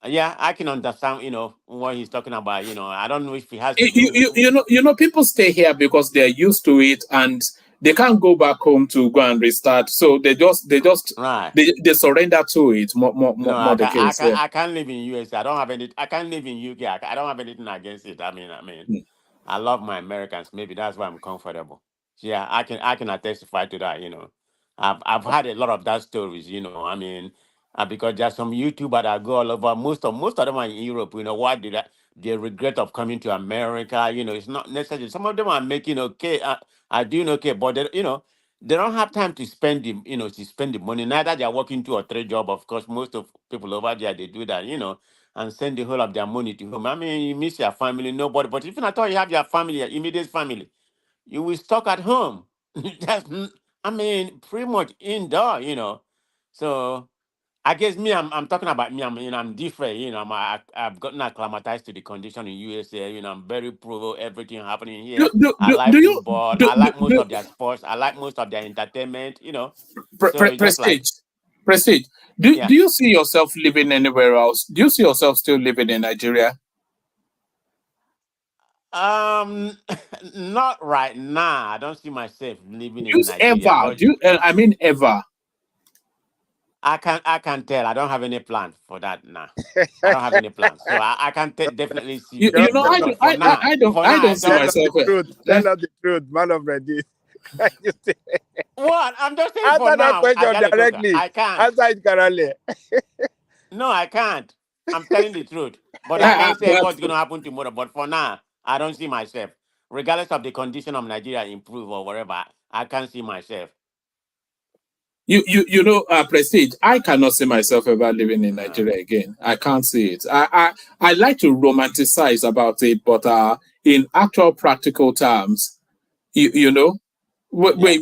yeah, I can understand. What he's talking about. I don't know if he has to do. People stay here because they're used to it and they can't go back home to go and restart. So Right. they surrender to it. No, More the case. Yeah. I can't live in US. I don't have any. I can't live in UK. I don't have anything against it. I mean, I love my Americans. Maybe that's why I'm comfortable. Yeah, I can testify to that. I've had a lot of that stories. I mean, Because there's some YouTuber that go all over. Most of them are in Europe. What did that? The regret of coming to America. It's not necessary. Some of them are making okay, are doing okay, but they don't have time to spend the money. Neither they are working 2 or 3 jobs. Of course, most of people over there they do that. And send the whole of their money to home. I mean, you miss your family, nobody. But if at all you have your family, your immediate family, you will stuck at home. I mean, pretty much indoor. So I guess me, I'm talking about me. I'm different. I've gotten acclimatized to the condition in USA. I'm very pro everything happening here. I like Do you football. do, I like most do, of their sports. I like most of their entertainment. So Pre- it's just like, Prestige, Prestige. Do yeah. you see yourself living anywhere else? Do you see yourself still living in Nigeria? Not right now. I don't see myself living in Use Nigeria, ever. but Do you? I mean ever. I can tell. I don't have any plan for that now. I don't have any plans, so I can definitely see You, me you know, there. I But don't. I don't see I Tell us don't. the myself. truth. Eh? Tell us the truth, man of ready. You say- What? I'm just saying for Answer that now. I question got to cook. directly. I can't. Answer it correctly. No, I can't. I'm telling the truth. But I I, I, can't say what's going to happen tomorrow. But for now, I don't see myself. Regardless of the condition of Nigeria improve or whatever, I can't see myself. Prestige. I cannot see myself ever living in Nigeria again. I can't see it. I like to romanticize about it, but in actual practical terms, you know, Yeah. when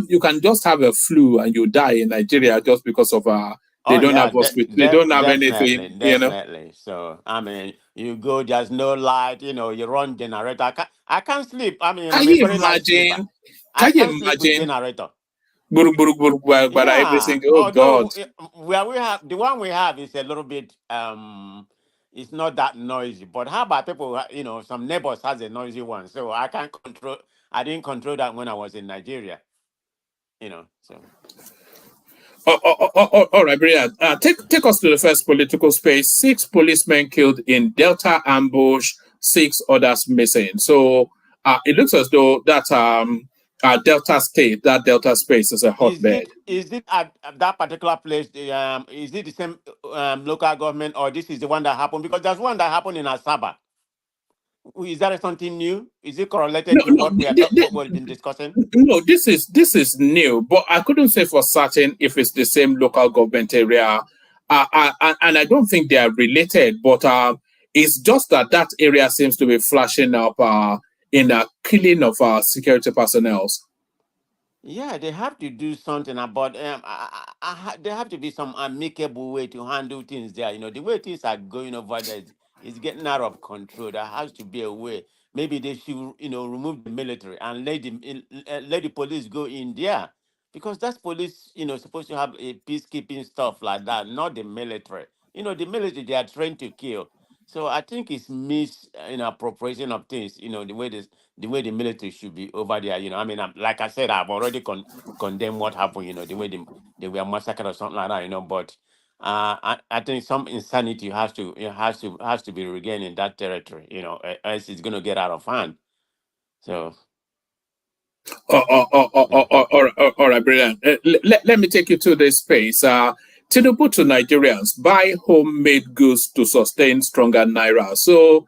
you can just have a flu and you die in Nigeria just because of they Oh don't have yeah, hospital, they don't have definitely, anything. definitely. So I mean, you go, there's no light. You run generator. I can't sleep. I mean, Can I'm a you very light sleeper. imagine? I Can can't you sleep with imagine? generator. Buruk, buruk, buruk, every Yeah, single, oh God. although where we have the one we have is a little bit it's not that noisy. But how about people? Some neighbors has a noisy one, so I can't control. I didn't control that when I was in Nigeria. So All right, brilliant. Take us to the first political space. 6 policemen killed in Delta ambush, 6 others missing. So it looks as though that Delta space is a is hotbed. it at that particular place? Is it the same local government, or this is the one that happened? Because there's one that happened in Asaba. Is that something new? Is it correlated No, to no, what what we've been discussing? no. This is new, but I couldn't say for certain if it's the same local government area. And I don't think they are related, but it's just that area seems to be flashing up in a killing of security personnel. Yeah, they have to do something about. There have to be some amicable way to handle things there. The way things are going over there is getting out of control. There has to be a way. Maybe they should, remove the military and let the police go in there, because that's police. Supposed to have a peacekeeping stuff like that, not the military. The military, they are trained to kill. So I think it's appropriation of things. The way the military should be over there. I mean, like I said, I've already condemned what happened. The way they were massacred or something like that. But I think some insanity has to be regained in that territory. Else it's going to get out of hand. So All right, brilliant. Let me take you to this space. Tinubu to Nigerians: buy homemade goods to sustain stronger naira. So,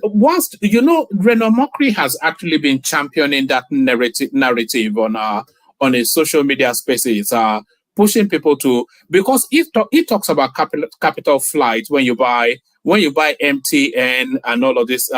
whilst Reno Mokri has actually been championing that narrative on his social media spaces, pushing people to, because he talks about capital flight when you buy MTN and all of this.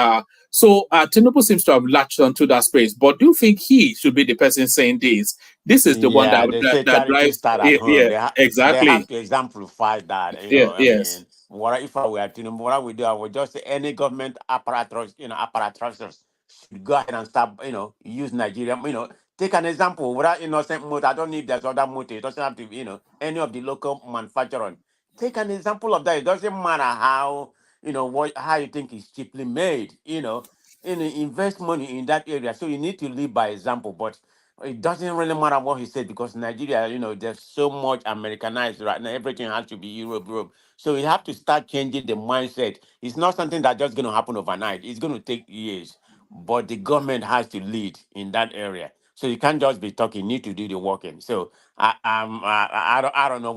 So Tinubu seems to have latched onto that space. But do you think he should be the person saying this? This is the one yeah, that they that, say that charity drives. start at Yeah, home. yeah, They have exactly. to exemplify that. Yeah, I yes. mean, what if I were to what I would do? I would just say any government apparatus should go ahead and start. Use Nigeria. Take an example. Without innocent motor, I don't need there's other motor. It doesn't have to. Any of the local manufacturer. Take an example of that. It doesn't matter how how you think it's cheaply made. Invest money in that area. So you need to lead by example, but it doesn't really matter what he said, because Nigeria, there's so much Americanized right now. Everything has to be Europe. So we have to start changing the mindset. It's not something that's just going to happen overnight. It's going to take years, but the government has to lead in that area. So you can't just be talking. You need to do the working. So I don't know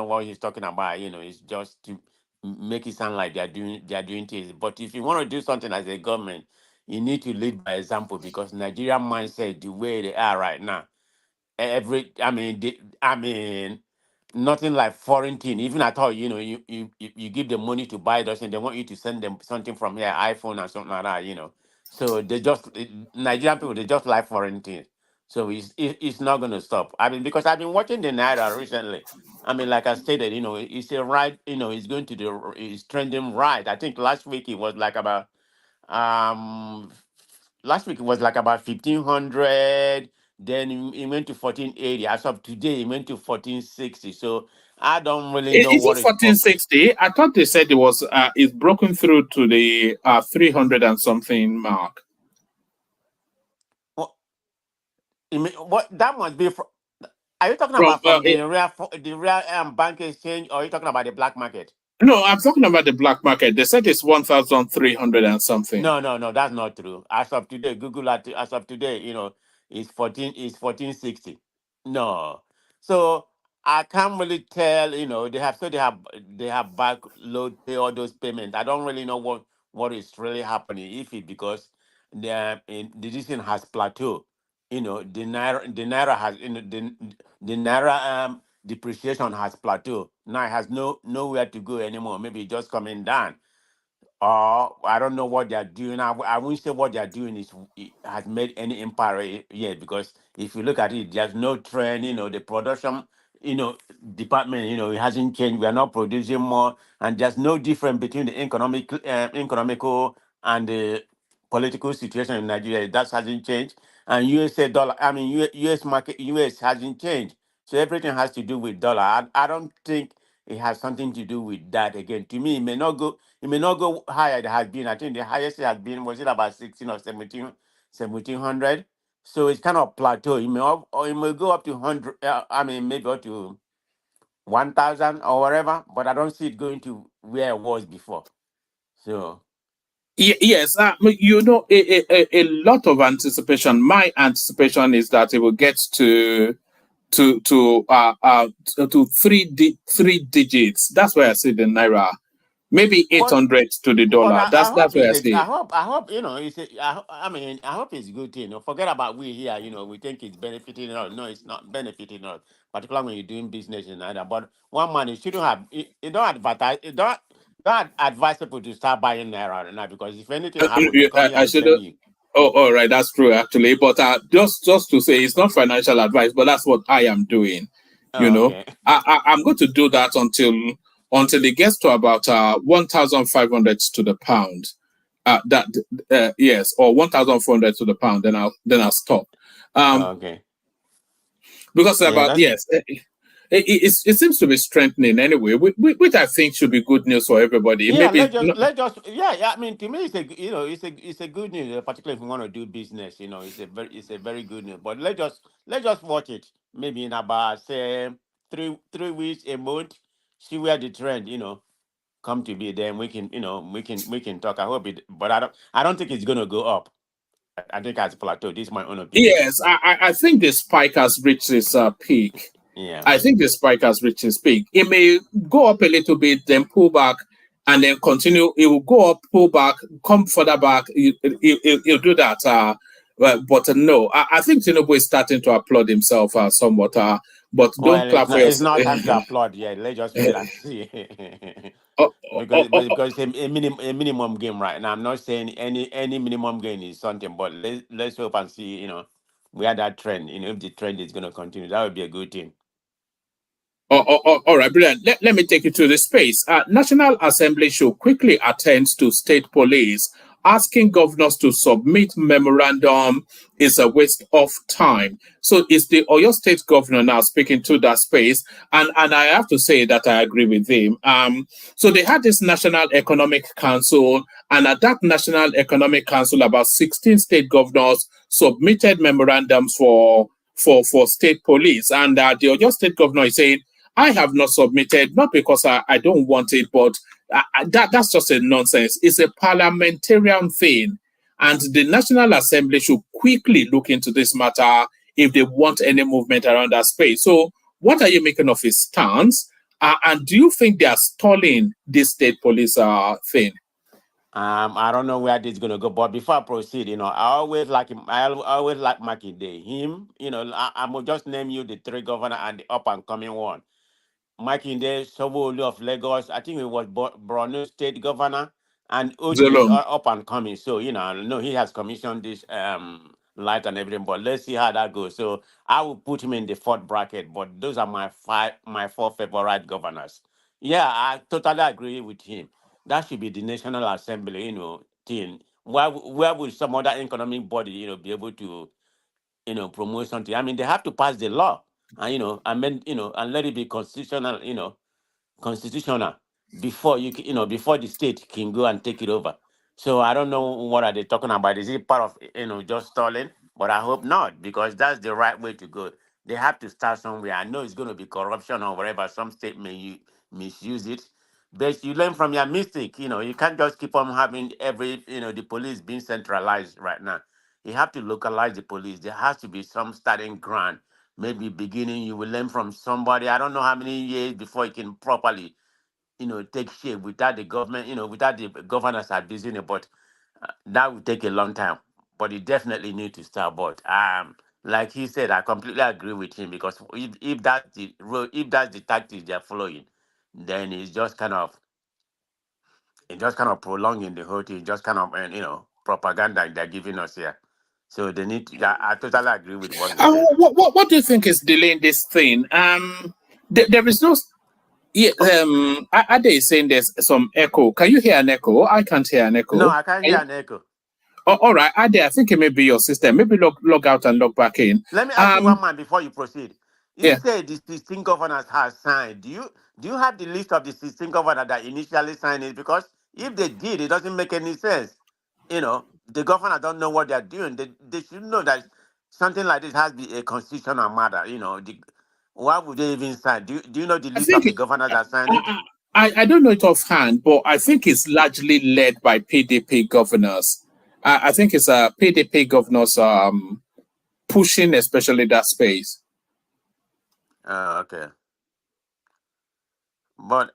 what he's talking about. You know, it's just to make it sound like they're doing things. But if you want to do something as a government, you need to lead by example, because Nigerian mindset, the way they are right now, nothing like foreign thing. Even at all, you know, you give them money to buy those, and they want you to send them something from here, iPhone or something like that, you know. So Nigerian people, they just like foreign things. So it's not going to stop. I mean, because I've been watching the Naira recently. I mean, like I stated, you know, it's a right, you know, it's trending right. I think last week it was like about um last week it was like about 1500, then it went to 1480. As of today, it went to 1460. So I don't really know Is what it is up. 1460? I thought they said it's broken through to the 300 and something mark. What that must be from? Are you talking From about from the real bank exchange, or are you talking about the black market? No, I'm talking about the black market. They said it's 1,300 and something. No, that's not true. As of today, as of today, you know, it's 1460. No. So I can't really tell, you know, they have backload pay all those payments. I don't really know what is really happening. If it because the decision has plateaued. You know, the naira has, you know, the naira depreciation has plateaued. Now it has nowhere to go anymore. Maybe it's just coming down. I don't know what they're doing. I wouldn't say what they're doing has made any impact yet, because if you look at it, there's no trend. You know, the production, you know, department, you know, it hasn't changed. We are not producing more, and there's no difference between the economical and the political situation in Nigeria. That hasn't changed, and USA dollar. I mean, US market, US hasn't changed. So everything has to do with dollar. I don't think it has something to do with that. Again, to me, it may not go higher. It has been. I think the highest it has been, was it about 16 or 1700. So it's kind of plateau. Or it may go up to 100. I mean, maybe up to 1,000 or whatever. But I don't see it going to where it was before. So Yes, you know, a lot of anticipation. My anticipation is that it will get to three digits. That's where I see the naira. Maybe But 800 to the but dollar. I hope That's where I it's a, see it. I hope you know it's a, I mean I hope it's a good thing. You know, forget about we here. You know, we think it's benefiting us. No, it's not benefiting us. Particularly when you're doing business in either. But one man, you shouldn't have. You don't advertise. You don't advise people to start buying naira now, because if anything happens, they come here I and should. claim you. Oh, all right, that's true actually. But just to say, it's not financial advice, but that's what I am doing. You Oh, know, okay. I'm going to do that until it gets to about 1,500 to the pound. Yes, or 1,400 to the pound. Then I'll stop. Oh, Um, okay. because Yeah, about that's yes, it seems to be strengthening anyway, which I think should be good news for everybody. yeah. Maybe Let just yeah. I mean, to me, it's a good news, particularly if you want to do business. You know, it's a very good news. But let's just watch it. Maybe in about say 3 weeks, a month, see where the trend come to be. Then we can talk. I hope it, but I don't think it's gonna go up. I think it's plateau. This is my own opinion. yes, I think the spike has reached its peak. Yeah. I think the spike has reached its peak. It may go up a little bit, then pull back, and then continue. It will go up, pull back, come further back. It'll do that. But no, I think Tinubu is starting to applaud himself somewhat. But don't Well, it's clap for not. It's yourself. not time to applaud yet. Let's just wait and see. Oh, oh, oh, Because it's a minimum game right now. I'm not saying any minimum game is something, but let's hope and see. Where that trend. If the trend is going to continue, that would be a good thing. all right, brilliant. Let me take you to the space. National Assembly should quickly attend to state police. Asking governors to submit memorandum is a waste of time. So it's the Oyo State governor now speaking to that space, and I have to say that I agree with him. So they had this National Economic Council, and at that National Economic Council, about 16 state governors submitted memorandums for state police, and the Oyo State governor is saying, I have not submitted, not because I don't want it, but that's just a nonsense. It's a parliamentarian thing. And the National Assembly should quickly look into this matter if they want any movement around that space. So, what are you making of his stance? And do you think they are stalling this state police thing? I don't know where this is gonna go, but before I proceed, I always like him. I always like Makinde. Him, I'm gonna just name you the three governor and the up and coming one. Makinde, Sobolu of Lagos. I think it was Borno State Governor, and Oji is Zolom. up and coming. So I know he has commissioned this light and everything. But let's see how that goes. So I will put him in the fourth bracket. But those are my four favorite governors. Yeah, I totally agree with him. That should be the National Assembly, thing. Where would some other economic body, be able to, promote something? I mean, they have to pass the law, and amend, and let it be constitutional, constitutional before before the state can go and take it over. So I don't know what are they talking about. Is it part of just stalling? But I hope not, because that's the right way to go. They have to start somewhere. I know it's going to be corruption or whatever. Some state may misuse it, but you learn from your mistake. You can't just keep on having every the police being centralized right now. You have to localize the police. There has to be some starting ground. Maybe beginning you will learn from somebody. I don't know how many years before you can properly take shape without the government, without the governors abusing it. But that will take a long time. But it definitely need to start. But like he said, I completely agree with him, because if that's the road, if that's the tactics they're following, then it's just kind of prolonging the whole thing, just kind of propaganda they're giving us here. So they need to. I totally agree with what he said. What do you think is delaying this thing? There is no. Yeah, Ade is saying there's some echo. Can you hear an echo? I can't hear an echo. No, I can't hear an echo. Oh, all right, Ade, I think it may be your system. Maybe log out and log back in. Let me ask you one man before you proceed. You Yeah. say the 16 governors have signed. Do you have the list of the 16 governors that initially signed it? Because if they did, it doesn't make any sense. The governor don't know what they're doing. They should know that something like this has to be a constitutional matter. Why would they even sign? Do you know the I list of think the governors that signed it? I don't know it offhand, but I think it's largely led by PDP governors. I think it's PDP governors pushing especially that space. Okay. But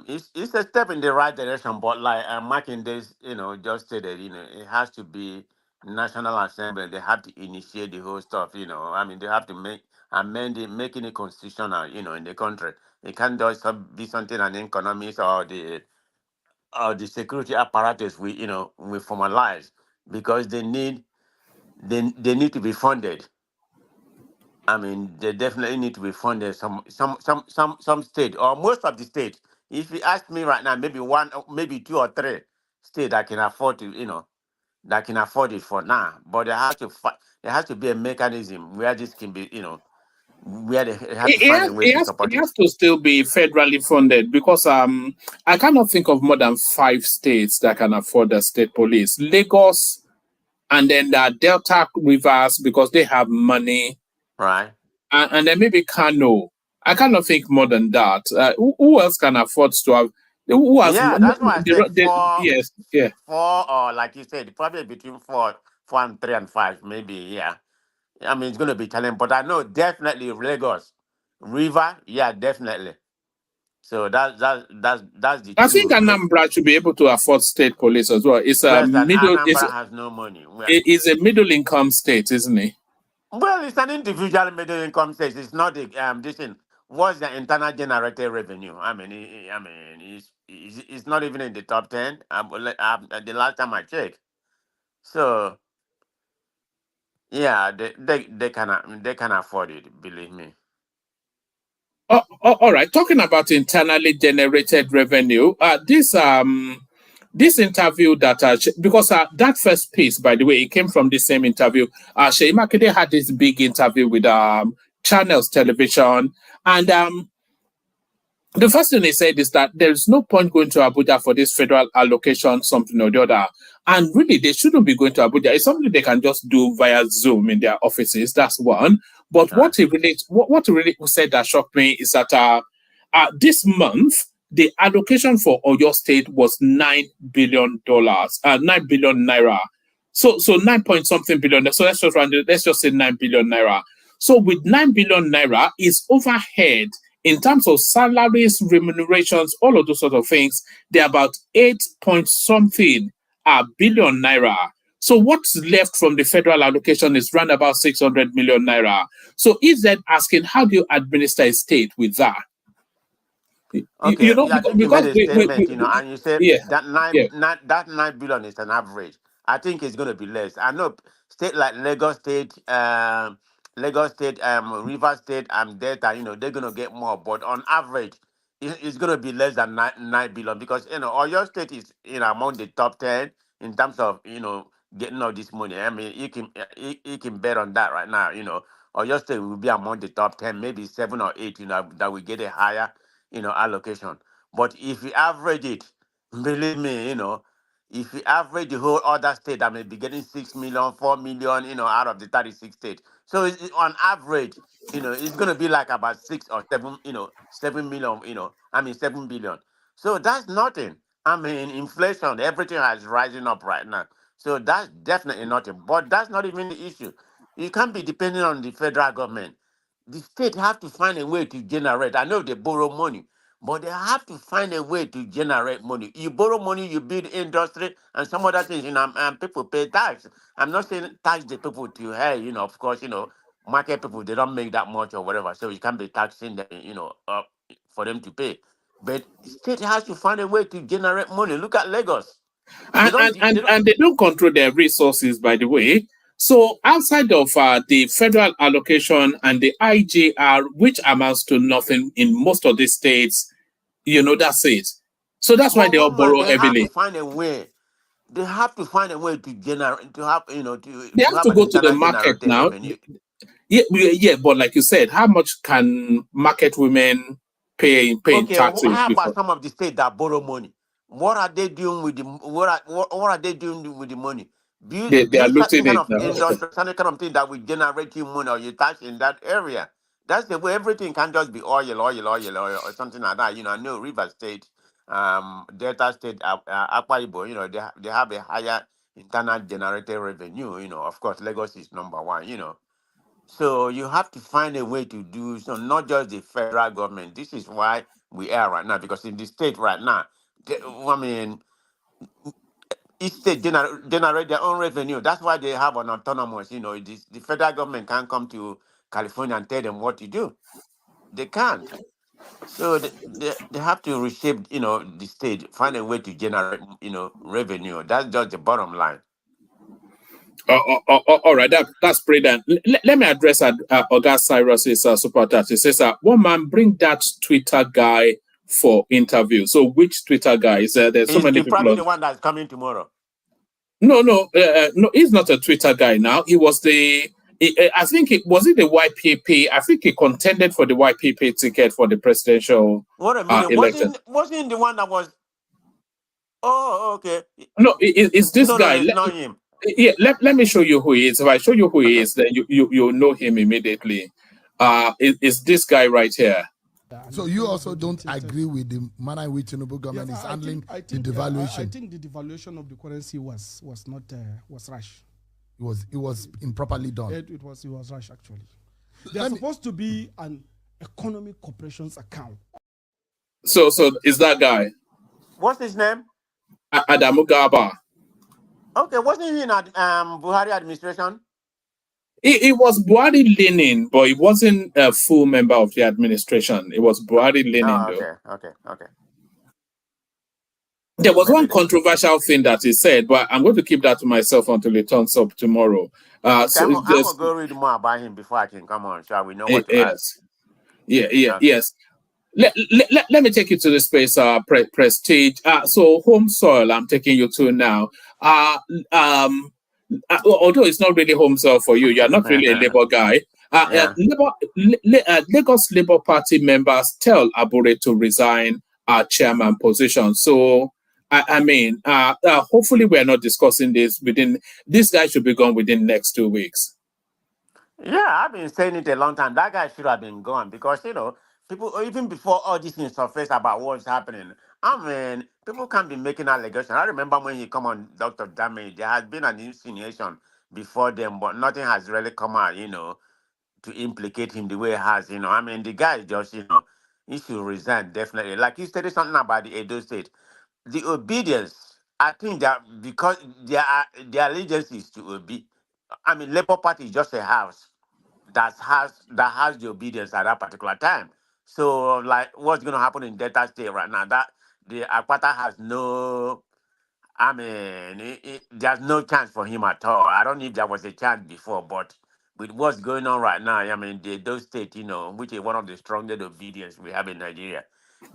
it's a step in the right direction. But like Marking this, just stated, it has to be National Assembly. They have to initiate the whole stuff. I mean, they have to amend it, making it constitutional. In the country, it can't just be something an economics or the security apparatus we formalize, because they need to be funded. I mean, they definitely need to be funded. Some state or most of the states. If you ask me right now, maybe one, maybe two or three states that can afford to, that can afford it for now. But there has to be a mechanism where this can be, where they have to find a way to support It it. has to still be federally funded because I cannot think of more than 5 states that can afford the state police. Lagos and then the Delta Rivers because they have money. Right. And then maybe Kano. I cannot think more than that. Who else can afford to have? Who has? Yeah, that's why I said four, Yes, yeah. or like you said, probably between four and three and five, maybe. Yeah. I mean, it's going to be challenging, but I know definitely Lagos, River, yeah, definitely. So that's the I think two. Anambra should be able to afford state police as well. It's a Whereas that middle. Anambra has no money. It's a middle income state, isn't it? Well, it's an individual middle income state. It's not the this thing. What's the internal generated revenue? I mean, it's not even in the top 10. The last time I checked. So yeah, they can afford it. Believe me. All right. Talking about internally generated revenue, this interview that because that first piece, by the way, it came from the same interview. Sheyi Makinde had this big interview with Channels Television, and the first thing they said is that there is no point going to Abuja for this federal allocation, something or the other. And really, they shouldn't be going to Abuja. It's something they can just do via Zoom in their offices. That's one. But what he really said that shocked me is that this month, the allocation for Oyo State was $9 billion, 9 billion naira. So 9 point something billion. So let's just round it. Let's just say 9 billion naira. So with 9 billion naira, is overhead in terms of salaries, remunerations, all of those sort of things. They're about 8 point something billion naira. So what's left from the federal allocation is around about 600 million naira. So is that asking, how do you administer a state with that? Okay, You know, yeah, I think you because made a statement, you know, and you said yeah, that yeah. that 9 billion is an average. I think it's going to be less. I know state like Lagos State, River State, and Delta, you know, they're going to get more, but on average, it's going to be less than 9 billion because you know, Oyo State is among the top 10 in terms of getting all this money. I mean, you can bet on that right now. You know, Oyo State will be among the top 10, maybe 7 or 8. You know, that will get a higher allocation. But if you average it, believe me, if you average the whole other state, that may be getting 6 million, 4 million, out of the 36 states. So on average, it's going to be like about 6 or 7, 7 million, 7 billion. So that's nothing. I mean, inflation, everything is rising up right now. So that's definitely nothing. But that's not even the issue. You can't be depending on the federal government. The state have to find a way to generate. I know they borrow money, but they have to find a way to generate money. You borrow money, you build industry, and some other things, and people pay tax. I'm not saying tax the people to, hey, of course, market people, they don't make that much or whatever, so you can't be taxing them, for them to pay. But state has to find a way to generate money. Look at Lagos. They don't, they don't, And they don't control their resources, by the way. So outside of the federal allocation and the IJR, which amounts to nothing in most of the states, that's it. So that's why but they all one man, borrow they have to heavily. find a way. They have to find a way to generate, to have, They to have have to an go to the internal market generated now. revenue. Yeah, but like you said, how much can market women pay in Okay, taxes how before? about some of the states that borrow money? What are they doing with the what are they doing with the money? They are Build certain looting kind it of now. industry, certain kind of thing that will generate you money or you tax in that area. That's the way. Everything can just be oil, or something like that. I know River State, Delta State, Akwa Ibom, they have a higher internal generated revenue. Of course, Lagos is number one. So you have to find a way to do so, not just the federal government. This is why we are right now, because in the state right now, I mean, each state generate their own revenue. That's why they have an autonomous. The federal government can't come to California and tell them what to do. They can't. So they have to reshape, the state, find a way to generate, revenue. That's just the bottom line. All right, that's brilliant. Let me address Oga Cyrus's super chat. He says, one man, bring that Twitter guy for interview. So which Twitter guy? Is there's so many He's people probably on. the one that's coming tomorrow. No, he's not a Twitter guy now. He was I think it was the YPP. I think he contended for the YPP ticket for the presidential What a minute. election. Wasn't the one that was? Oh, okay. No, it's this No, guy. it's not him. Yeah, let me show you who he is. If I show you who he is, then you know him immediately. It's this guy right here. So you also don't agree with the manner in which Tinubu government is handling the devaluation? I think the devaluation of the currency was not was rash. It was improperly done. It was rash actually. There's supposed to be an economic corporations account. So is that guy? What's his name? Adamu Gaba. Okay, wasn't he in Buhari administration? It was Buhari leaning, but it wasn't a full member of the administration. It was Buhari leaning, though. Okay. There was one controversial thing that he said, but I'm going to keep that to myself until it turns up tomorrow. I'm going to go read more about him before I can come on, so we know what to ask. Yes. Let me take you to the space, Prestige. So home soil, I'm taking you to now. Although it's not really home soil for you, you're not really a Labour guy. Lagos Labour Party members tell Abure to resign chairman position. So, I mean, hopefully we're not discussing this guy should be gone within the next 2 weeks. Yeah, I've been saying it a long time. That guy should have been gone because, people, even before all this things surfaced about what's happening, I mean, people can't be making allegations. I remember when he come on Dr. Damage, there has been an insinuation before them, but nothing has really come out, to implicate him the way it has, I mean, the guy is just, he should resign, definitely. Like you said something about the Edo State. The obedience, I think that because their allegiance is to obey. I mean, Labour Party is just a house that has the obedience at that particular time. So, like, what's going to happen in Delta State right now? That the Akpata has no. I mean, there's no chance for him at all. I don't know if there was a chance before, but with what's going on right now, I mean, those states, which is one of the strongest obedience we have in Nigeria,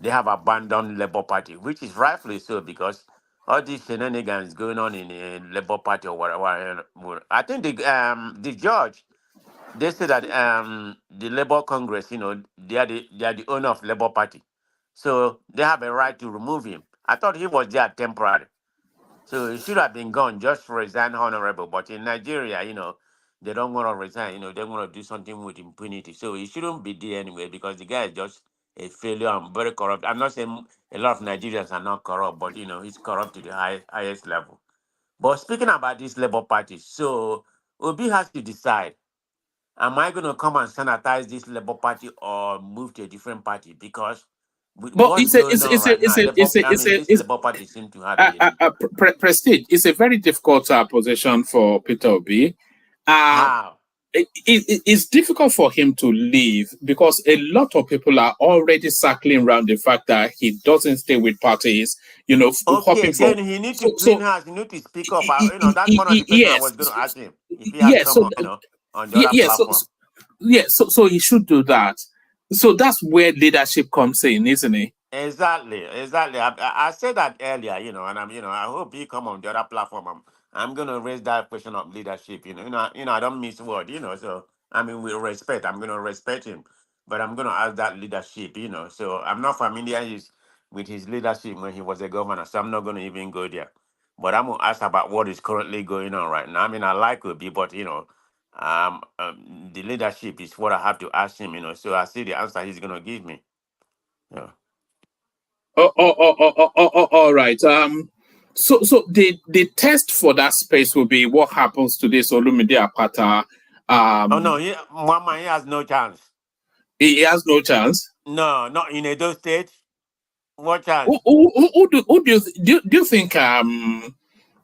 they have abandoned Labour Party, which is rightfully so because all these shenanigans going on in the Labour Party or whatever. I think the judge they say that the Labour Congress, they are the owner of Labour Party, so they have a right to remove him. I thought he was there temporary. So he should have been gone just to resign honorable. But in Nigeria, they don't want to resign, they want to do something with impunity. So he shouldn't be there anyway because the guy is just a failure and very corrupt. I'm not saying a lot of Nigerians are not corrupt, but he's corrupt to the highest level. But speaking about this Labour Party, so Obi has to decide. Am I going to come and sanitize this Labour Party or move to a different party? Because with But what's it's a going it's on it's a right it's now, a it's a it's a this it's Labour Party seems to have a Prestige. It's a very difficult position for Peter Obi. how. It's difficult for him to leave because a lot of people are already circling around the fact that he doesn't stay with parties, Okay, hoping for. then he need to So clean house. He need to speak up. That's one of the questions I yes, was going to ask him if he has yes. come So on, on the other yes, platform. so he should do that. So that's where leadership comes in, isn't it? Exactly. I said that earlier, and I hope he come on the other platform. I'm gonna raise that question of leadership. I don't miss word. So I mean, with respect, I'm gonna respect him, but I'm gonna ask that leadership. So I'm not familiar with his leadership when he was a governor, so I'm not gonna even go there. But I'm gonna ask about what is currently going on right now. I mean, I like Obi, but the leadership is what I have to ask him. So I see the answer he's gonna give me. Yeah. All right. So the test for that space will be what happens to this Olumide Apata. Oh no, Um, Mama, he has no chance. he has no chance. No, not in Edo State. What chance? Who do you think the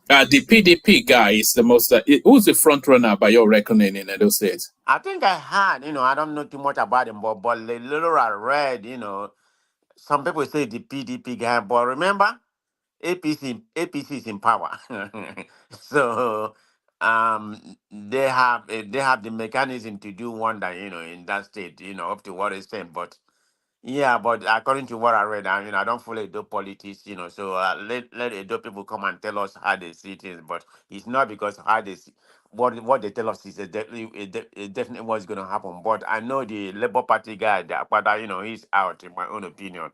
PDP guy is the most who's the front runner by your reckoning in Edo State? I think I had, I don't know too much about him, but the little I read, some people say the PDP guy, but remember, APC is in power. So they have the mechanism to do wonder, in that state, up to what extent. But yeah, but according to what I read, I don't follow Edo politics, so let Edo people come and tell us how they see things. But it's not because how they see what they tell us is definitely what's going to happen. But I know the Labour Party guy, the Akpata, he's out, in my own opinion.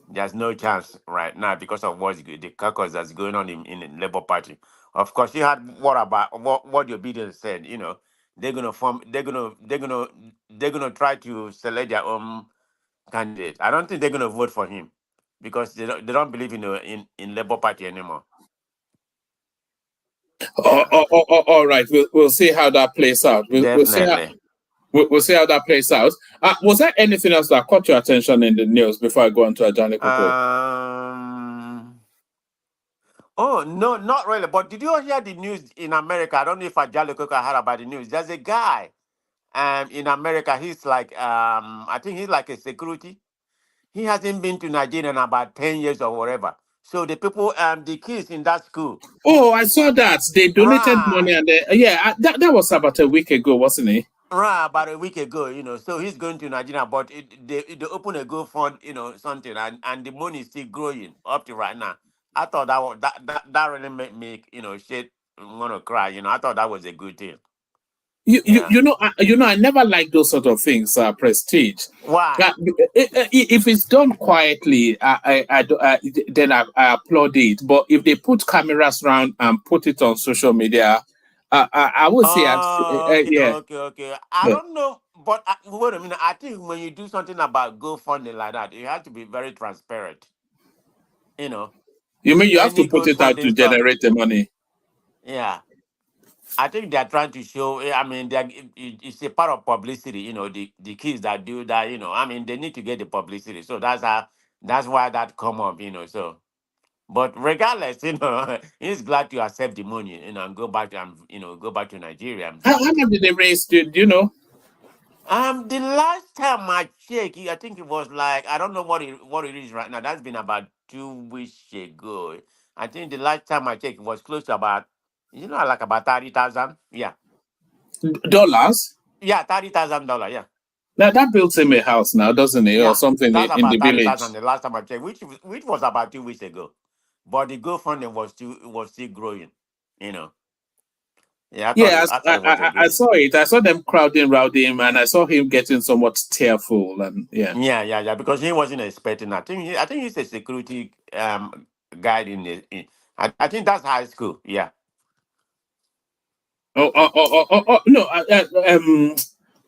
There's no chance right now because of the caucus that's going on in the Labour Party. Of course, you had what the obedience said, they're gonna form, they're gonna try to select their own candidate. I don't think they're going to vote for him because they don't believe in Labour Party anymore. Yeah, All right. We'll see how that plays out. We'll see how. definitely. We'll see how that plays out. Was there anything else that caught your attention in the news before I go on to Ajani Koko? Oh no, not really. But did you hear the news in America? I don't know if Ajalo Coca heard about the news. There's a guy, in America. He's like, I think he's like a security. He hasn't been to Nigeria in about 10 years or whatever. So the people, the kids in that school, Oh, I saw that they donated right? money, and that was about a week ago, wasn't it? Right, about a week ago, so he's going to Nigeria, but they open a GoFund, something, and the money is still growing up to right now. I thought that really made me, shit, want to cry. I thought that was a good thing. Yeah. I never like those sort of things. Prestige. Why? If it's done quietly, then I applaud it. But if they put cameras around and put it on social media, I would say, Oh, okay, yeah. okay. I don't know But wait a minute. I think when you do something about GoFundMe like that, you have to be very transparent. You know, You mean you have to any put it out GoFundMe to stuff. generate the money? Yeah. I think they're trying to show. I mean, it's a part of publicity. You know, the kids that do that. You know, I mean, they need to get the publicity. So that's why that come up. You know, so. But regardless, you know, he's glad to accept the money, you know, and go back and go back to Nigeria. How much did they raise? Do you know? The last time I checked, I think it was like, I don't know what it is right now. That's been about 2 weeks ago. I think the last time I checked, it was close to about, like about 30,000. Yeah, Dollars? yeah, $30,000. Yeah, Now that builds him a house now, doesn't it, or yeah, something that's in the about 30,000. village? The last time I checked, which was about 2 weeks ago, but the GoFundMe was still growing. You know. Yeah, Yeah, I thought it was a I good. saw it. I saw them crowding around him, and I saw him getting somewhat tearful. And yeah. Yeah, because he wasn't expecting. I think he's a security guide I think that's high school. Yeah. No,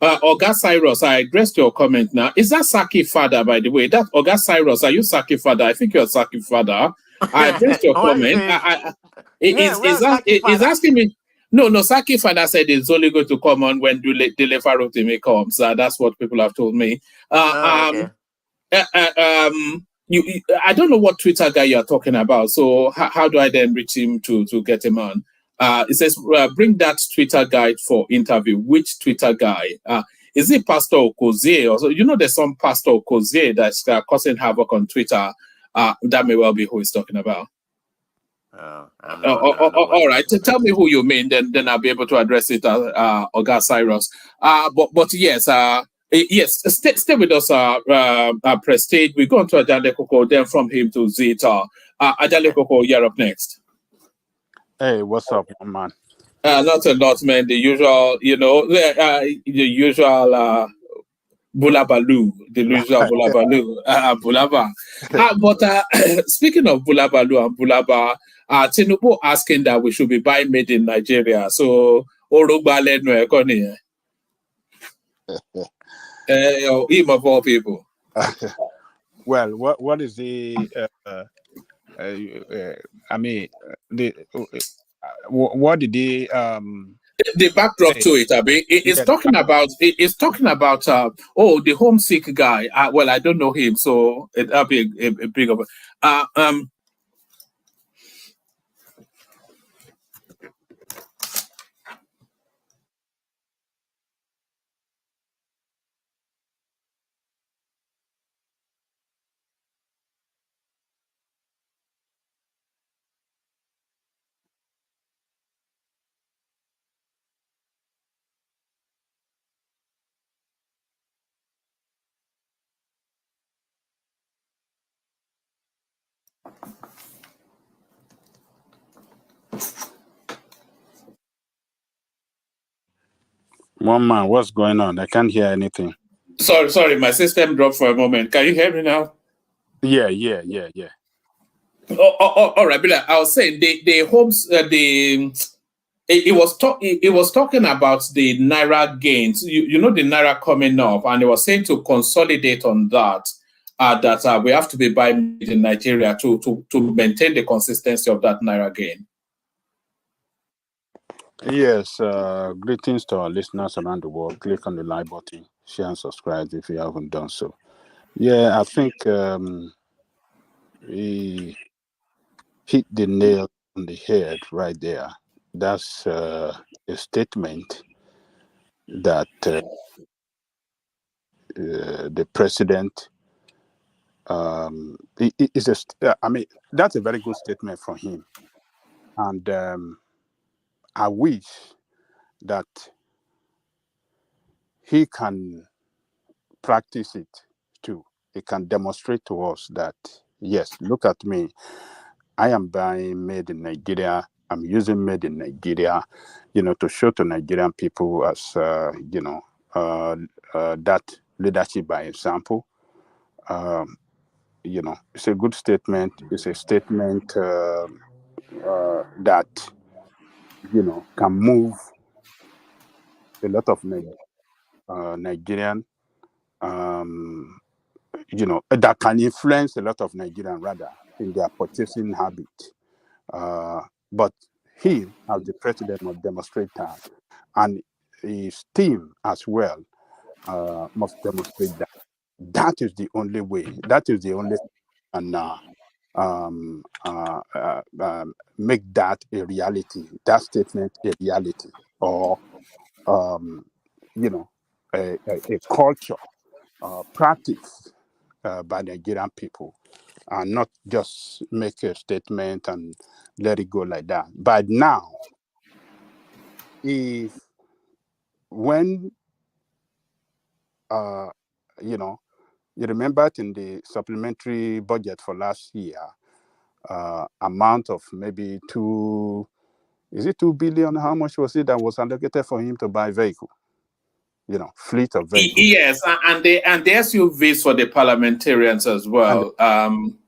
Oga Cyrus, I addressed your comment now. Is that Saki father, by the way? That Oga Cyrus, are you Saki father? I think you're Saki father. I addressed your Why you comment. say? Yeah, where's Saki Is father? asking me. No, Saki father said it's only going to come on when Deliver Rotimi comes. That's what people have told me. Oh, okay. I don't know what Twitter guy you're talking about. So how do I then reach him to get him on? It says, bring that Twitter guy for interview. Which Twitter guy? Is it Pastor Okozie? Or so, there's some Pastor Okozie that's causing havoc on Twitter. That may well be who he's talking about. All right. Tell me who you mean, then I'll be able to address it, Oga Cyrus. But yes, yes, stay with us, Prestige. We go on to Ajale Koko, then from him to Zita. Ajale Koko, you're up next. Hey, what's up, man? Not a lot, man. The usual, the usual Bulabalu, the usual Bulabalu, Bulaba. But speaking of Bulabalu and Bulaba, Tinubu asking that we should be buying made in Nigeria. So, Orugbale no ekoni. Him of all people. Well, what is the? I mean, what did they the backdrop to it, Abi, it's talking about the homesick guy. Well, I don't know him, so it'll be a big of One man, what's going on? I can't hear anything. Sorry, my system dropped for a moment. Can you hear me now? Yeah. All right, but I was saying the homes it was talking about the Naira gains. You know the Naira coming up, and it was saying to consolidate on that. That we have to be buying in Nigeria to maintain the consistency of that Naira gain. Yes, greetings to our listeners around the world. Click on the like button, share and subscribe if you haven't done so. Yeah, I think he hit the nail on the head right there. That's a statement that the president that's a very good statement from him. And I wish that he can practice it too. He can demonstrate to us that, yes, look at me. I am buying made in Nigeria. I'm using made in Nigeria, to show to Nigerian people as, that leadership by example. It's a good statement. It's a statement that, can move a lot of Nigerians Nigerian, that can influence a lot of Nigerians rather in their purchasing habit. But he, as the president, must demonstrate that, and his team as well must demonstrate that. That is the only way. That is the only, and make that a reality. That statement a reality, or a culture, practice by Nigerian people, and not just make a statement and let it go like that. But now, when you remember in the supplementary budget for last year, amount of maybe 2 billion? How much was it that was allocated for him to buy vehicle? Fleet of vehicles. Yes, and the SUVs for the parliamentarians as well.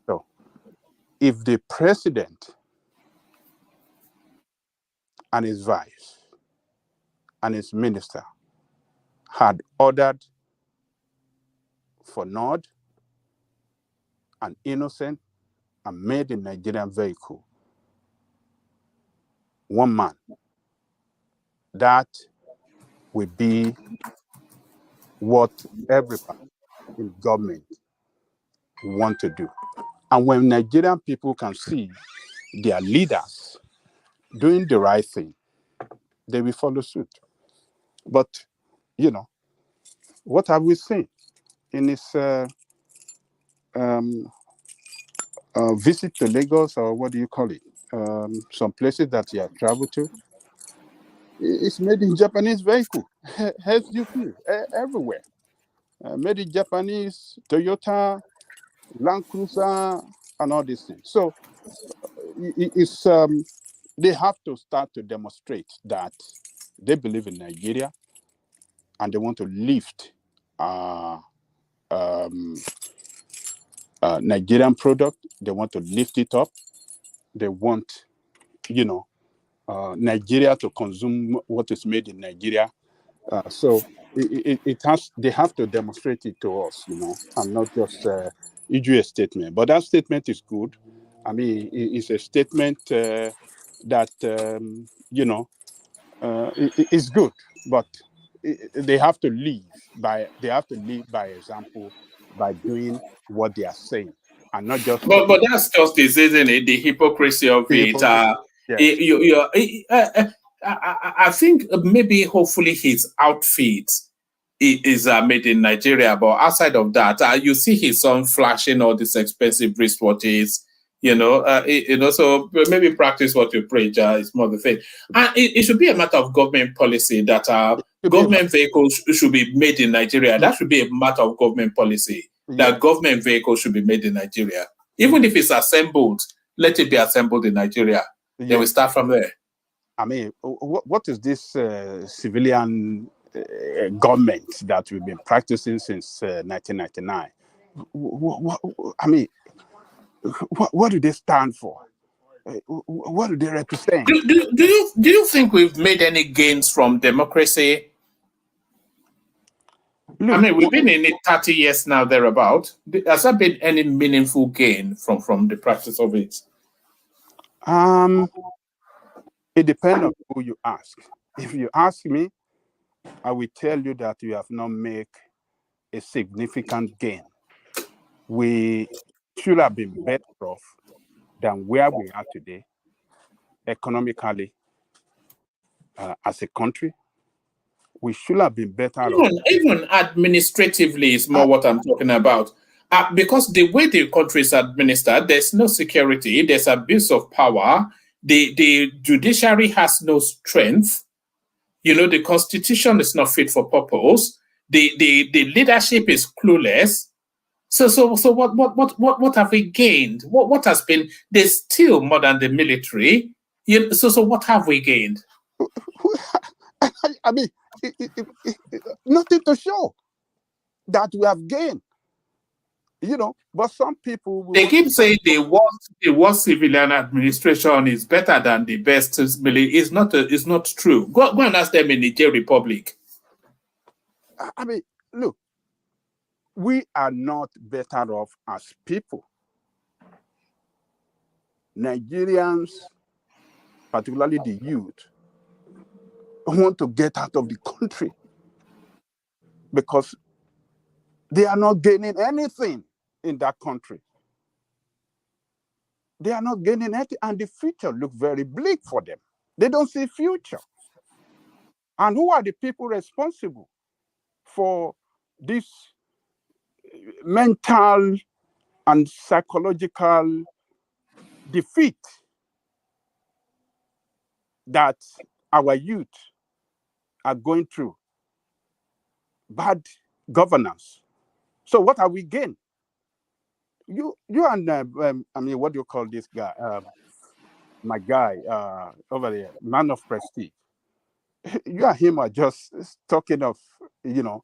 So, if the president and his vice and his minister had ordered for Nord an innocent and made in Nigerian vehicle, one man, that would be what everybody in government want to do. And when Nigerian people can see their leaders doing the right thing, they will follow suit. But, what have we seen in his visit to Lagos, or what do you call it? Some places that he had traveled to? It's made in Japanese vehicle, SUV, everywhere. Made in Japanese, Toyota, Land Cruiser, and all these things. So it's they have to start to demonstrate that they believe in Nigeria and they want to lift Nigerian product. They want to lift it up. They want, Nigeria to consume what is made in Nigeria. So they have to demonstrate it to us, and not just issue a statement. But that statement is good. I mean, it's a statement that it's good, but they have to lead by example, by doing what they are saying, and not just. But that's justice, isn't it? The hypocrisy of it. Yes. I think maybe hopefully his outfit is made in Nigeria, but outside of that, you see his son flashing all these expensive wristwatches. So maybe practice what you preach is more the thing. And it should be a matter of government policy that government vehicles should be made in Nigeria. That should be a matter of government policy, that government vehicles should be made in Nigeria. Even if it's assembled, let it be assembled in Nigeria. Then we start from there. I mean, what is this civilian government that we've been practicing since 1999? I mean, what do they stand for? What do they represent? Do you think we've made any gains from democracy? Look, I mean, we've been in it 30 years now, thereabout. Has there been any meaningful gain from the practice of it? It depends on who you ask. If you ask me, I will tell you that you have not made a significant gain. We should have been better off than where we are today, economically, as a country. We should have been better off. Even administratively is more what I'm talking about. Because the way the country is administered, there's no security, there's abuse of power, the judiciary has no strength, the constitution is not fit for purpose, the leadership is clueless. So what have we gained? What has been? There's still more than the military. So what have we gained? I mean, nothing to show that we have gained. But some people they keep saying the worst civilian administration is better than the best military. It's not true. Go and ask them in Niger Republic. I mean, look, we are not better off as people. Nigerians, particularly the youth, want to get out of the country because they are not gaining anything in that country. They are not gaining anything, and the future looks very bleak for them. They don't see future. And who are the people responsible for this mental and psychological defeat that our youth are going through? Bad governance. So what are we gain? You and I mean, what do you call this guy? My guy over there, man of prestige. You and him are just talking of, you know,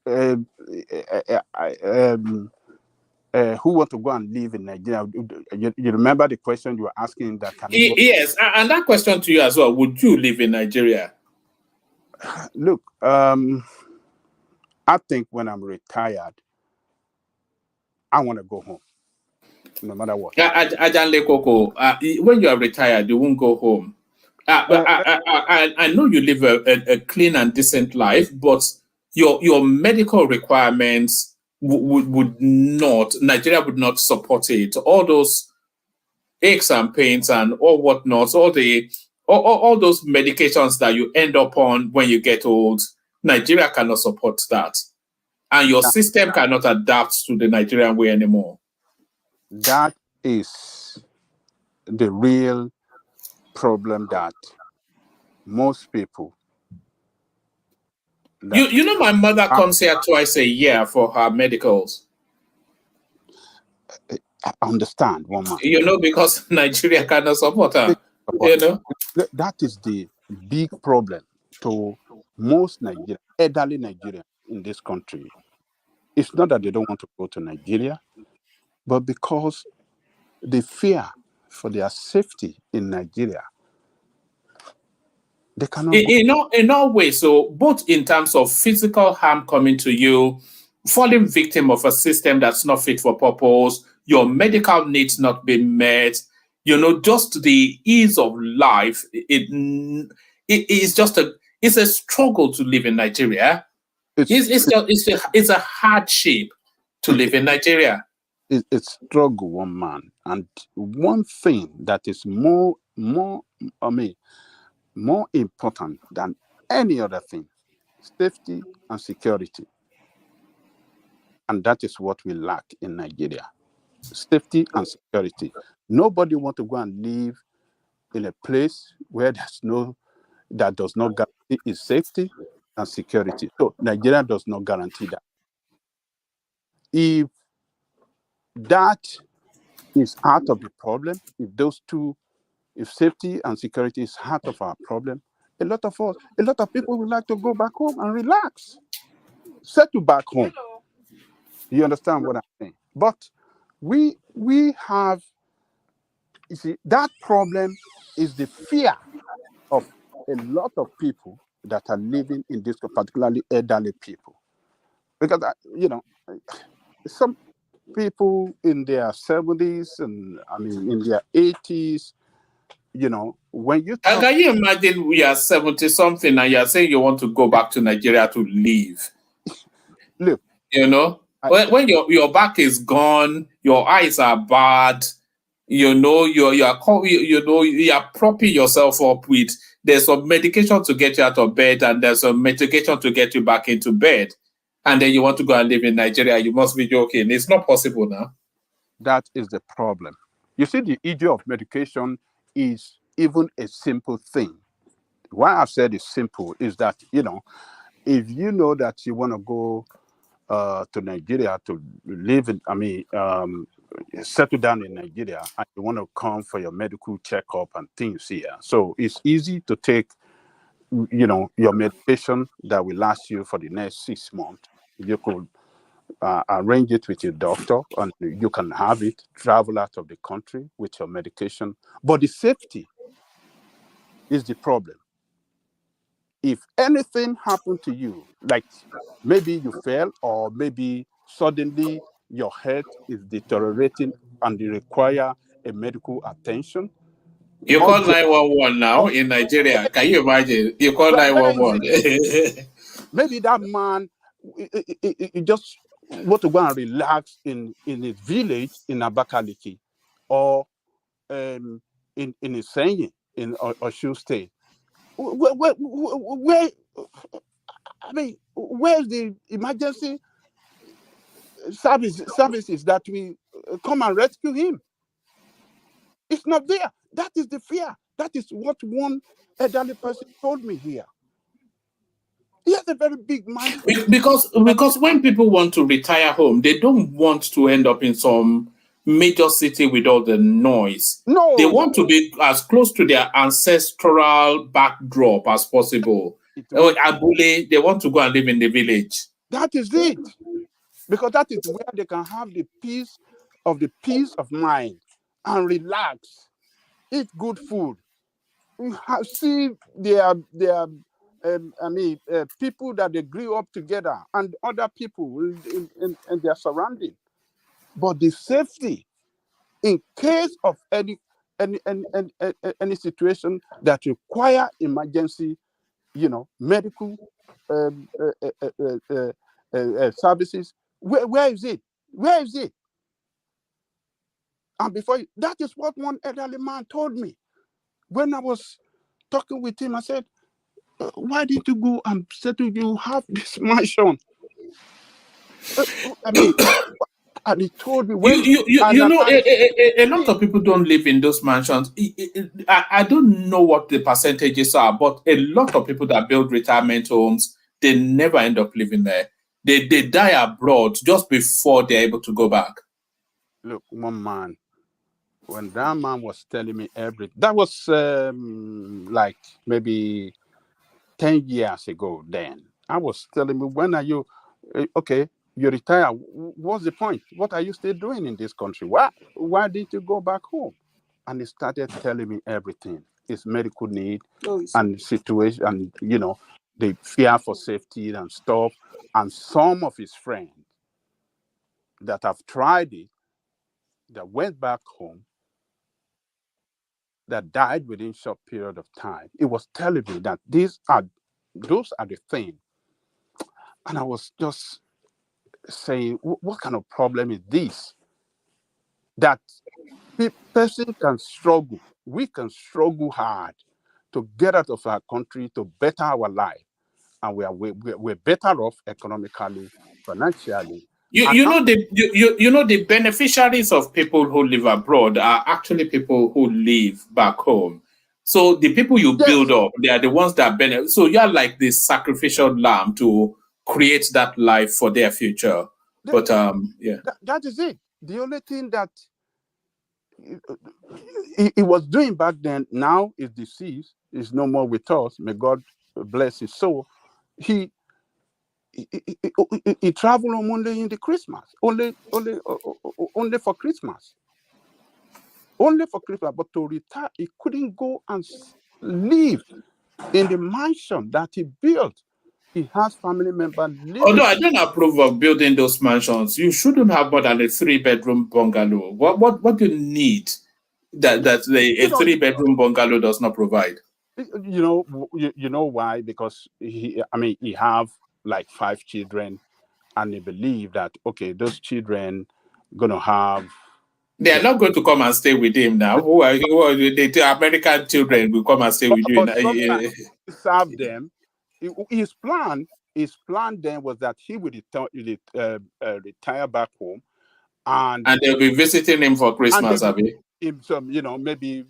who want to go and live in Nigeria. You remember the question you were asking that can you go? Yes, and that question to you as well. Would you live in Nigeria? Look, I think when I'm retired, I want to go home, no matter what. Ajanle Koko, when you are retired, you won't go home. But I know you live a clean and decent life, but your medical requirements would not, Nigeria would not support it. All those aches and pains and all whatnot, all those medications that you end up on when you get old, Nigeria cannot support that. And your system cannot adapt to the Nigerian way anymore. That is the real problem that most people. You know, my mother comes here twice a year for her medicals. I understand, woman. You know, because Nigeria cannot support her. You know, that is the big problem to most Nigerian, elderly Nigerians in this country. It's not that they don't want to go to Nigeria, but because they fear for their safety in Nigeria. They cannot. In all ways, so both in terms of physical harm coming to you, falling victim of a system that's not fit for purpose, your medical needs not being met, you know, just the ease of life. It is just it's a struggle to live in Nigeria. It's a hardship to live in Nigeria. It's struggle, one man, and one thing that is more important than any other thing: safety and security. And that is what we lack in Nigeria: safety and security. Nobody wants to go and live in a place where that does not guarantee its safety and security. So Nigeria does not guarantee that. If that is out of the problem, if safety and security is out of our problem, a lot of people would like to go back home and relax, settle back home. You understand what I'm saying? But we have, you see, that problem is the fear of a lot of people that are living in this, particularly elderly people. Because, you know, some people in their 70s and, I mean, in their 80s, you know, when you talk... Can you imagine we are 70-something and you're saying you want to go back to Nigeria to live? Look. You know, when your back is gone, your eyes are bad, you know, you are propping yourself up with, there's some medication to get you out of bed and there's some medication to get you back into bed. And then you want to go and live in Nigeria, you must be joking. It's not possible now. That is the problem. You see, the issue of medication is even a simple thing. Why I've said it's simple is that, you know, if you know that you want to go to Nigeria to live in, settle down in Nigeria, and you want to come for your medical checkup and things here. So it's easy to take, you know, your medication that will last you for the next 6 months. You could arrange it with your doctor and you can have it, travel out of the country with your medication. But the safety is the problem. if anything happened to you, like maybe you fell or maybe suddenly your health is deteriorating and you require a medical attention, You call 911 now in Nigeria. Can you imagine? You call 911. maybe that man he just want to go and relax in his village in Abakaliki or in Isenyi in Osun State. Where I mean, where's the emergency services that will come and rescue him? It's not there. That is the fear. That is what one elderly person told me here. He has a very big mind. Because when people want to retire home, they don't want to end up in some major city with all the noise. No, they want to be as close to their ancestral backdrop as possible. Abule, they want to go and live in the village. That is it. Because that is where they can have the peace of mind and relax, eat good food, see their people that they grew up together and other people in their surrounding. But the safety in case of any situation that require emergency, medical services. Where is it? Where is it? And that is what one elderly man told me. When I was talking with him, I said, why didn't you go and settle? You have this mansion. And he told me when a lot of people don't live in those mansions. I don't know what the percentages are, but a lot of people that build retirement homes, they never end up living there. They die abroad just before they're able to go back. Look, one man, when that man was telling me everything, that was like maybe 10 years ago then. I was telling me, when are you, okay, you retire, what's the point? What are you still doing in this country? Why did you go back home? And he started telling me everything, his medical need and situation, and, the fear for safety and stuff. And some of his friends that have tried it, that went back home, that died within a short period of time. It was telling me that those are the things. And I was just saying, what kind of problem is this? That person can struggle. We can struggle hard to get out of our country, to better our life. And we're better off economically, financially. You know the beneficiaries of people who live abroad are actually people who live back home. So the people you build up, they are the ones that benefit. So you are like the sacrificial lamb to create that life for their future. But that is it. The only thing that he was doing back then, now is deceased, is no more with us. May God bless his soul. He traveled only in the Christmas, only for Christmas. Only for Christmas, but to retire, he couldn't go and live in the mansion that he built. He has family members living. Although I don't approve of building those mansions, you shouldn't have more than a 3-bedroom bungalow. What do you need that a 3-bedroom bungalow does not provide? You know why? Because he have like 5 children, and they believe that those children gonna have. They are not going to come and stay with him now. Who are the American children will come and stay with you? Serve them. His plan then was that he would retire back home, and they'll be visiting him for Christmas, maybe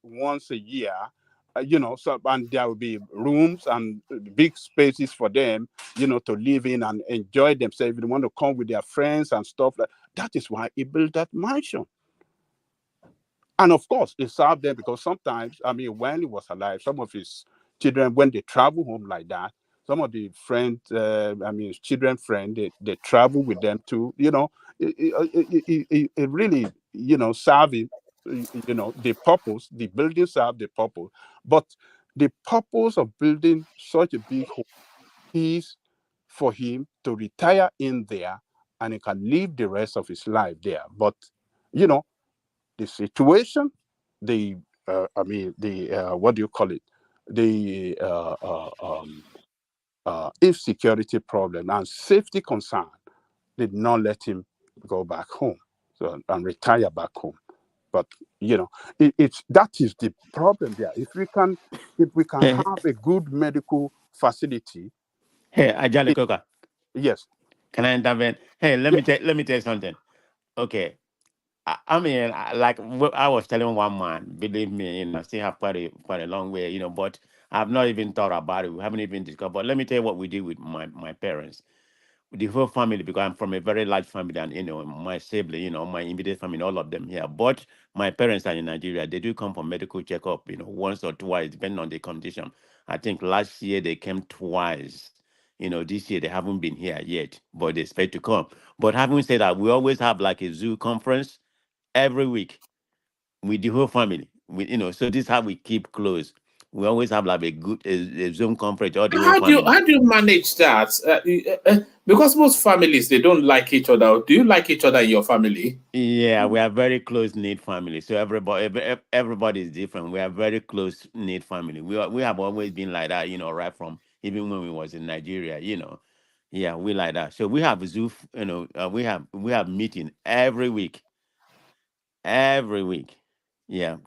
once a year. And there will be rooms and big spaces for them, to live in and enjoy themselves. If they want to come with their friends and stuff that is why he built that mansion. And of course, it served them because sometimes, when he was alive, some of his children, when they travel home like that, some of the friends, his children friend, they travel with them too. It really, serve him. The purpose, the building served the purpose. But The purpose of building such a big home is for him to retire in there and he can live the rest of his life there. But, you know, the situation, the, what do you call it? The insecurity problem and safety concern did not let him go back home and retire back home. But you know, that is the problem there. If we can have a good medical facility. Hey, Ajali Koka. Yes. Can I intervene? Hey, let me tell you something. Okay. I mean, like I was telling one man, believe me, I still have quite a long way, but I've not even thought about it. We haven't even discussed. But let me tell you what we did with my parents, the whole family, because I'm from a very large family, and my sibling, my immediate family, all of them here. But my parents are in Nigeria. They do come for medical checkup, once or twice, depending on the condition. I think last year they came twice. This year they haven't been here yet, but they expect to come. But having said that, we always have like a zoo conference every week with the whole family. So this is how we keep close. We always have like a Zoom conference, all the whole family. How do you manage that? Because most families, they don't like each other. Do you like each other in your family? Yeah, we are very close knit family. So everybody is different. We are very close knit family. We have always been like that, right from even when we was in Nigeria, Yeah, we like that. So we have Zoom, we have meeting every week. Every week. Yeah.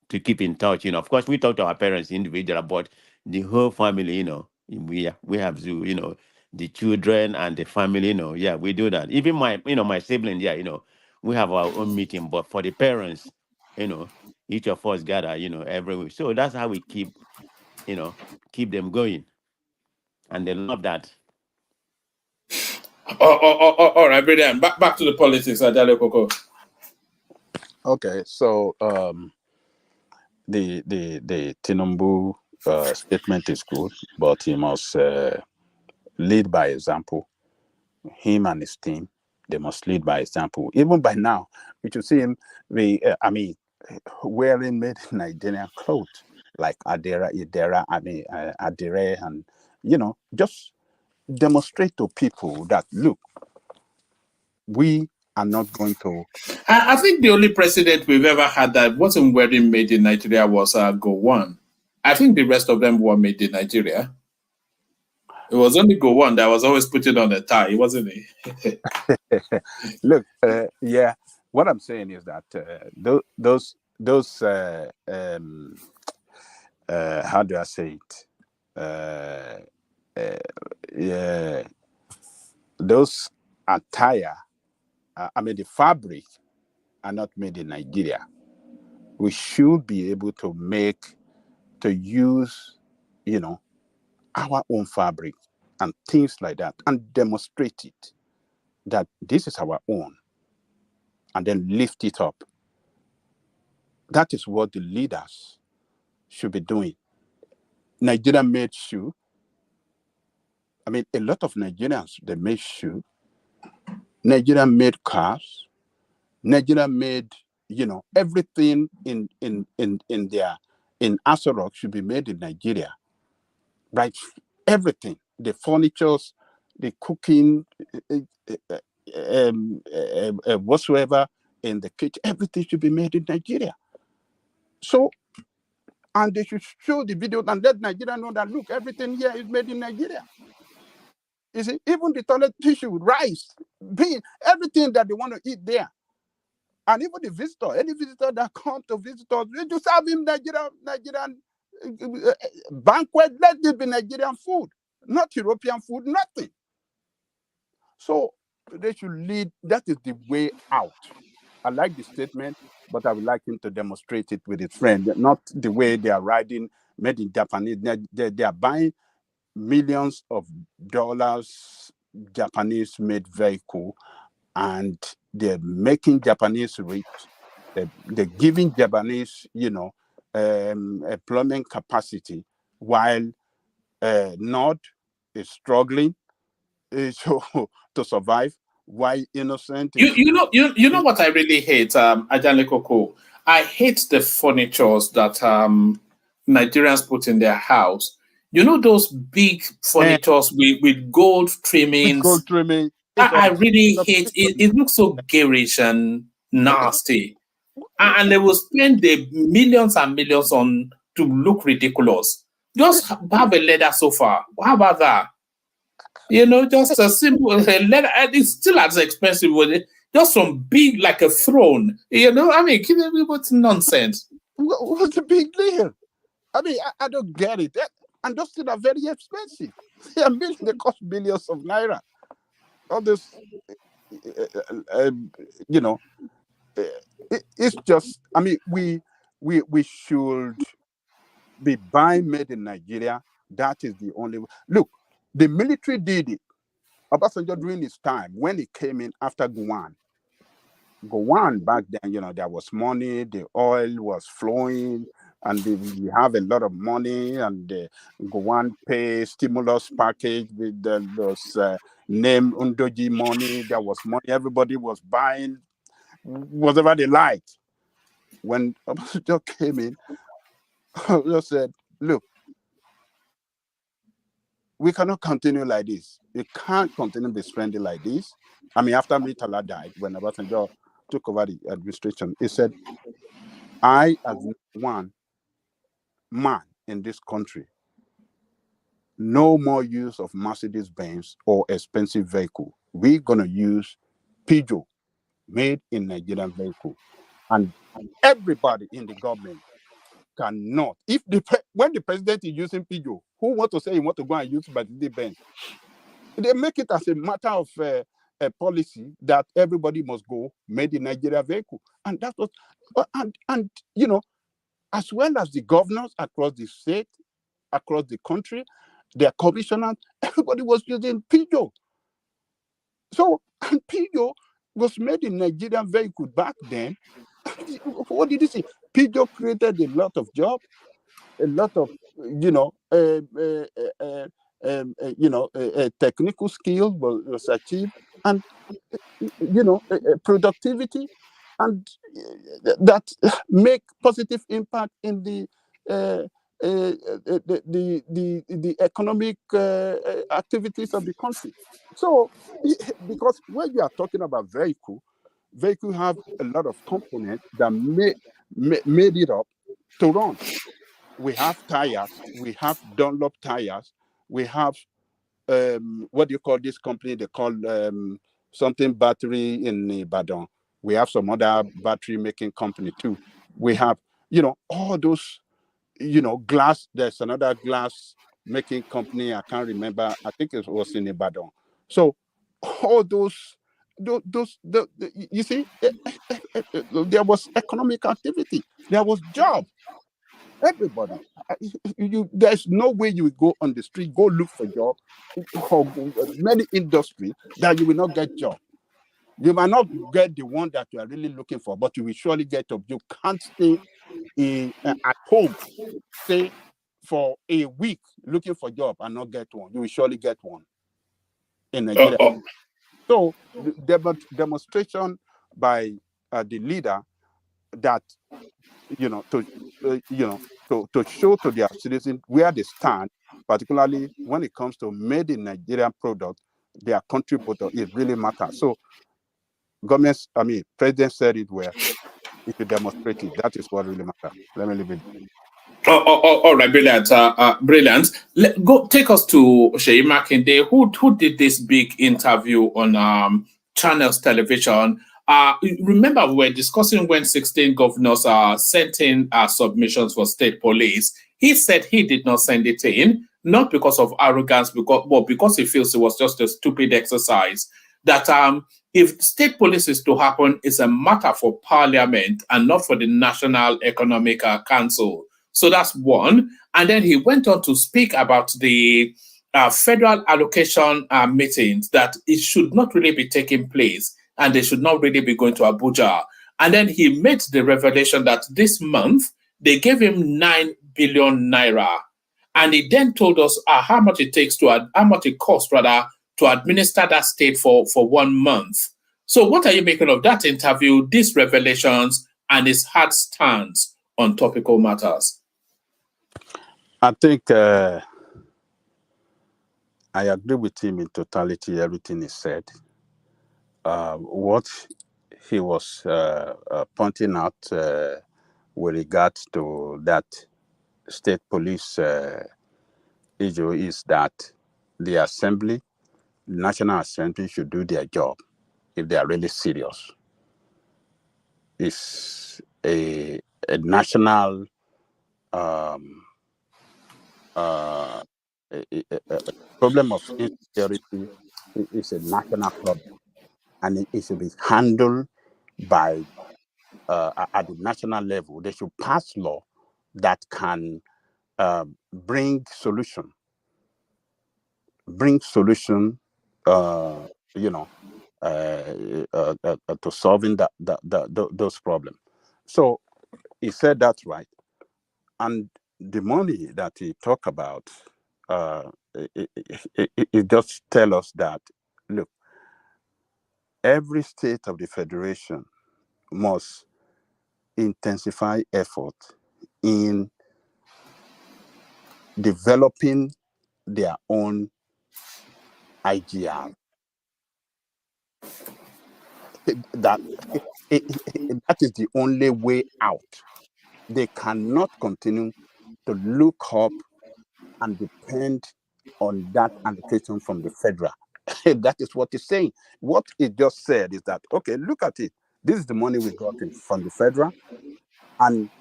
To keep in touch. Of course we talk to our parents individually, but the whole family, we have Zoom, the children and the family, yeah, we do that. Even my sibling, yeah, we have our own meeting, but for the parents, each of us gather, every week. So that's how we keep them going. And they love that. All right, brilliant. Back to the politics, Ajale Koko. Okay, so the Tinubu statement is good, but he must lead by example. Him and his team, they must lead by example. Even by now, we should see him. Wearing made in Nigerian clothes like Adire, and just demonstrate to people that look, we are not going to. I think the only president we've ever had that wasn't wearing made in Nigeria was Gowon. I think the rest of them were made in Nigeria. It was only Gowon that was always putting on a tie, wasn't he? Look, yeah. What I'm saying is that those how do I say it? Yeah, those attire. The fabric are not made in Nigeria. We should be able to use, our own fabric and things like that, and demonstrate it that this is our own, and then lift it up. That is what the leaders should be doing. Nigeria made shoe. A lot of Nigerians, they made shoe. Nigeria made cars. Nigeria made, everything in Aso Rock should be made in Nigeria. Right? Everything, the furnitures, the cooking, whatsoever in the kitchen, everything should be made in Nigeria. So, and they should show the video and let Nigeria know that, look, everything here is made in Nigeria. You see, even the toilet tissue, rice, bean, everything that they want to eat there. And even the visitor, any visitor that comes to visit us, we just have him Nigerian banquet. Let it be Nigerian food, not European food, nothing. So they should lead. That is the way out. I like the statement, but I would like him to demonstrate it with his friend, not the way they are riding made in Japanese. They are buying millions of dollars Japanese made vehicle, and they're making Japanese rich. They're giving Japanese, employment capacity, while North is struggling to survive. Why innocent? You know what I really hate, Ajale Koko? I hate the furnitures that Nigerians put in their house. You know those big furnitures with gold trimmings? With gold trimming. I really hate it. It looks so garish and nasty. And they will spend the millions and millions on to look ridiculous. Just have a leather sofa. How about that? You know, just a simple leather. And it's still as expensive with it. Just some big, like a throne. You know, I mean, what's nonsense? What's the big deal? I mean, I don't get it. And those things are very expensive. They cost billions of naira. All this, you know, it's just. I mean, we should be buying made in Nigeria. That is the only way. Look, the military did it. Obasanjo during his time when he came in after Gowon. Gowon back then, you know, there was money, the oil was flowing, and we have a lot of money, and the Gowon pay stimulus package with those name Undoji money. There was money. Everybody was buying whatever they liked. When Obasanjo came in, Obasanjo said, look, we cannot continue like this. We can't continue be spending like this. I mean, after Murtala died, when Obasanjo took over the administration, he said, I, as one man in this country, no more use of Mercedes-Benz or expensive vehicle. We're going to use Peugeot, made in Nigerian vehicle. And everybody in the government cannot. When the president is using Peugeot, who want to say he want to go and use Mercedes-Benz? They make it as a matter of a policy that everybody must go made in Nigeria vehicle. And that was, and you know, as well as the governors across the state, across the country, their commissioners, everybody was using Peugeot. So, and Peugeot was made in Nigerian vehicle back then. What did you see? Peugeot created a lot of jobs, a lot of, you know, technical skill was achieved, and you know, productivity, and that make positive impact in the economic activities of the country. So, because when you are talking about vehicle have a lot of components that made it up to run. We have tires, we have Dunlop tires, we have what do you call this company? They call something battery in Ibadan. We have some other battery making company too. We have, you know, all those, you know, glass. There's another glass making company. I can't remember. I think it was in Ibadan. So all those you see, there was economic activity. There was job. Everybody, there's no way you will go on the street, go look for job, or many industry that you will not get job. You might not get the one that you are really looking for, but you will surely get job. You can't stay at home, stay for a week looking for job and not get one. You will surely get one in Nigeria. So the demonstration by the leader that, you know, to show to their citizens where they stand, particularly when it comes to made in Nigerian product, their country product, it really matters. So governments, I mean, president said it well. If you demonstrate it, that is what really matters. Let me leave it. All right, brilliant, brilliant. Go take us to Seyi Makinde, who did this big interview on Channels Television. Remember, we were discussing when 16 governors sent in submissions for state police. He said he did not send it in, not because of arrogance, because he feels it was just a stupid exercise. That if state police is to happen, it's a matter for parliament and not for the National Economic Council. So that's one. And then he went on to speak about the federal allocation meetings, that it should not really be taking place and they should not really be going to Abuja. And then he made the revelation that this month they gave him 9 billion naira. And he then told us how much it costs to administer that state for 1 month. So what are you making of that interview, these revelations, and his hard stance on topical matters? I think I agree with him in totality. Everything is said. What he was pointing out with regard to that state police issue is that the assembly, National Assembly, should do their job if they are really serious. It's a national a problem of insecurity is a national problem, and it should be handled by at the national level. They should pass law that can bring solution, you know, to solving those problems. So he said that's right, and the money that he talked about, it just tell us that look, every state of the federation must intensify effort in developing their own IGR. That is the only way out. They cannot continue to look up and depend on that allocation from the federal. That is what he's saying. What he just said is that, okay, look at it. This is the money we got from the federal, and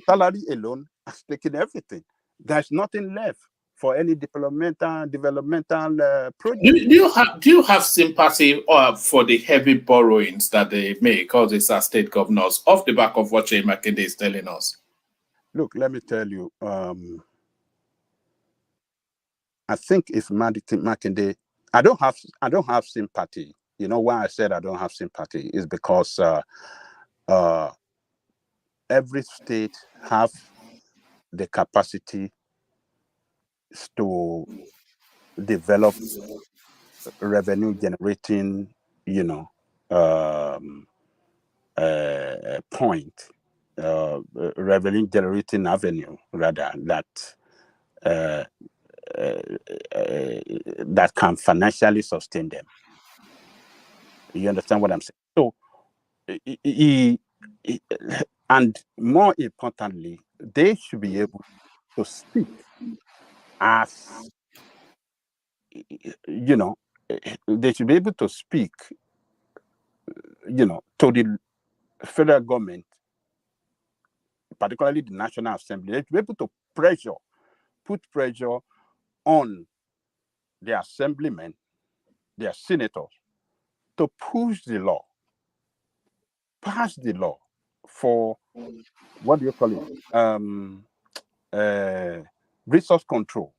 salary alone has taken everything. There's nothing left for any developmental project. Do you have sympathy for the heavy borrowings that they make, all these state governors, off the back of what Jay Makinde is telling us? Look, let me tell you. I think if Makinde, I don't have sympathy. You know why I said I don't have sympathy is because every state have the capacity to develop revenue generating, point, revenue generating avenue rather that can financially sustain them. You understand what I'm saying? So, and more importantly, they should be able to speak as, they should be able to speak, to the federal government, particularly the National Assembly. They should be able to put pressure on the assemblymen, their senators, to push the law, pass the law for, what do you call it? Resource control.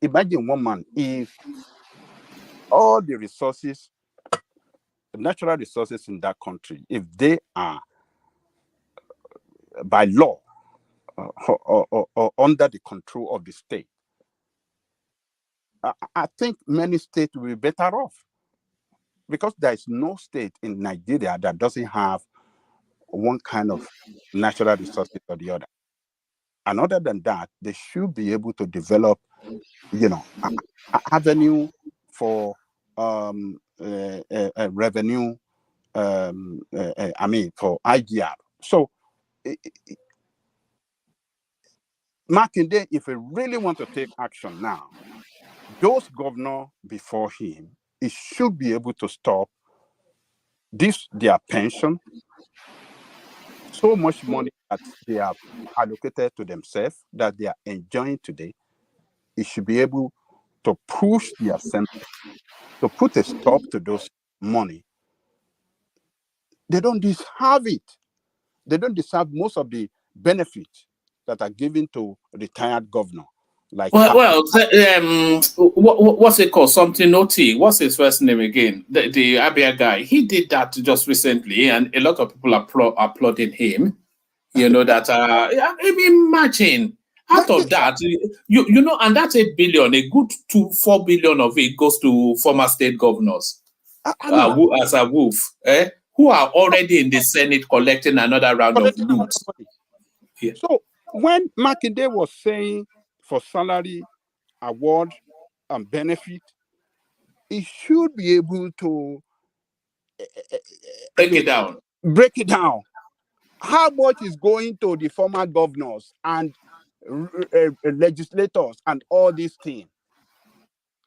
Imagine one man, if all the resources, the natural resources in that country, if they are by law or under the control of the state, I think many states will be better off, because there is no state in Nigeria that doesn't have one kind of natural resources or the other. And other than that, they should be able to develop, avenue for revenue. For IGR. So, Makinde, if we really want to take action now, those governors before him, he should be able to stop their pension, so much money that they have allocated to themselves that they are enjoying today. He should be able to push the assembly to put a stop to those money. They don't deserve it. They don't deserve most of the benefits that are given to retired governor. Like what's it called? Something Oti. What's his first name again? The Abia guy. He did that just recently, and a lot of people are applauding him. Imagine out of that, and that's 8 billion. A good 4 billion of it goes to former state governors as a wolf, who are already in the Senate collecting another round of loot. Yeah. So when Makinde was saying for salary, award, and benefit, he should be able to Break it down. break it down. How much is going to the former governors and legislators and all these things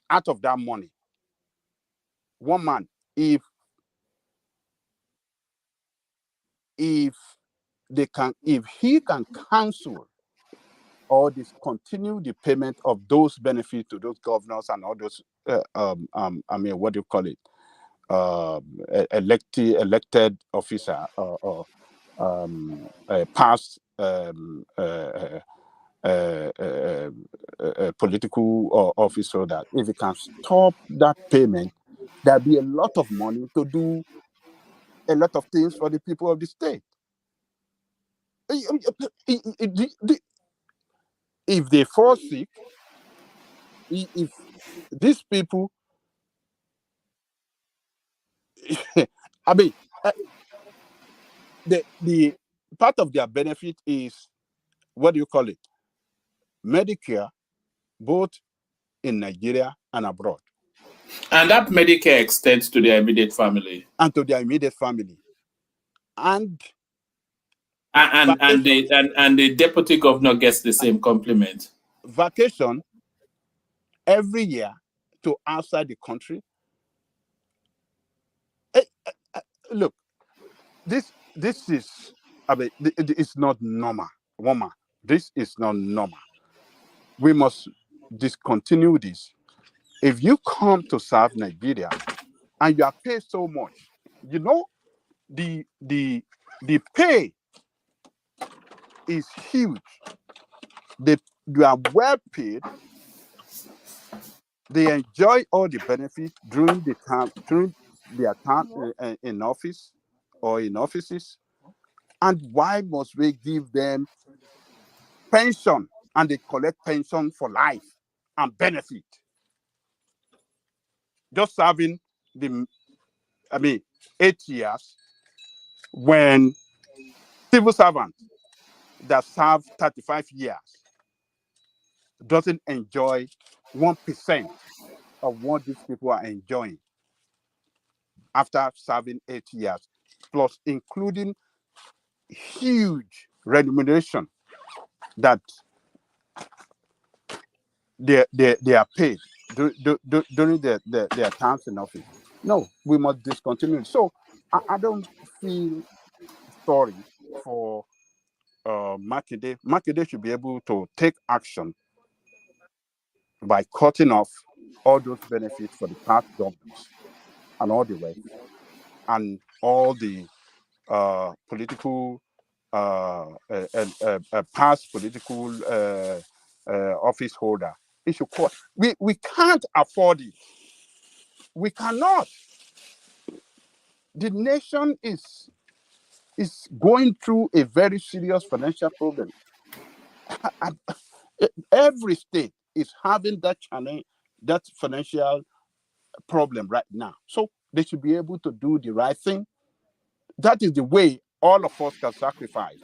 out of that money? One man, if if he can cancel or discontinue the payment of those benefits to those governors and all those what do you call it, elected officer or past political officer, that if he can stop that payment, there'll be a lot of money to do a lot of things for the people of the state. If they fall sick, if these people, I mean, the part of their benefit is, what do you call it, Medicare, both in Nigeria and abroad. And that Medicare extends to their immediate family. And to their immediate family. And the deputy governor gets the same compliment. Vacation every year to outside the country. Look, this is, I mean, it's not normal, woman. This is not normal. We must discontinue this. If you come to serve Nigeria and you are paid so much, you know, the pay is huge. You are well paid. They enjoy all the benefits during their time in office or in offices. And why must we give them pension, and they collect pension for life and benefit? Just serving 8 years, when civil servants that serve 35 years doesn't enjoy 1% of what these people are enjoying after serving 8 years, plus including huge remuneration that they are paid during their times in office. No, we must discontinue. So I don't feel sorry for Makinde. Makinde should be able to take action by cutting off all those benefits for the past governors and all the rest, and all the political past political office holder. It should cut. We can't afford it. We cannot. The nation is going through a very serious financial problem. Every state is having that challenge, that financial problem right now. So they should be able to do the right thing. That is the way all of us can sacrifice.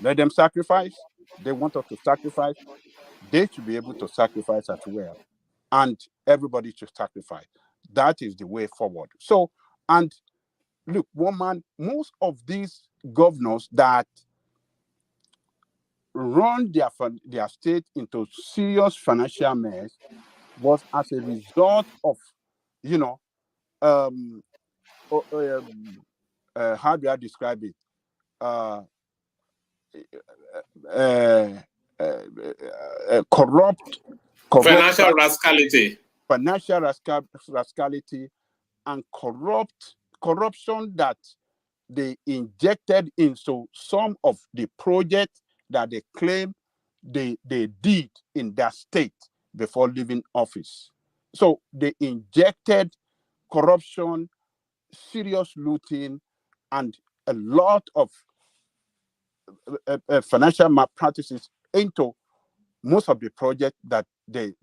Let them sacrifice. They want us to sacrifice. They should be able to sacrifice as well. And everybody should sacrifice. That is the way forward. So, and look, woman, most of these governors that run their state into serious financial mess was as a result of, how do I describe it? Corrupt Financial rascality. Financial rascality and corruption that they injected into some of the projects that they claim they did in their state before leaving office. So they injected corruption, serious looting, and a lot of financial malpractices into most of the projects that they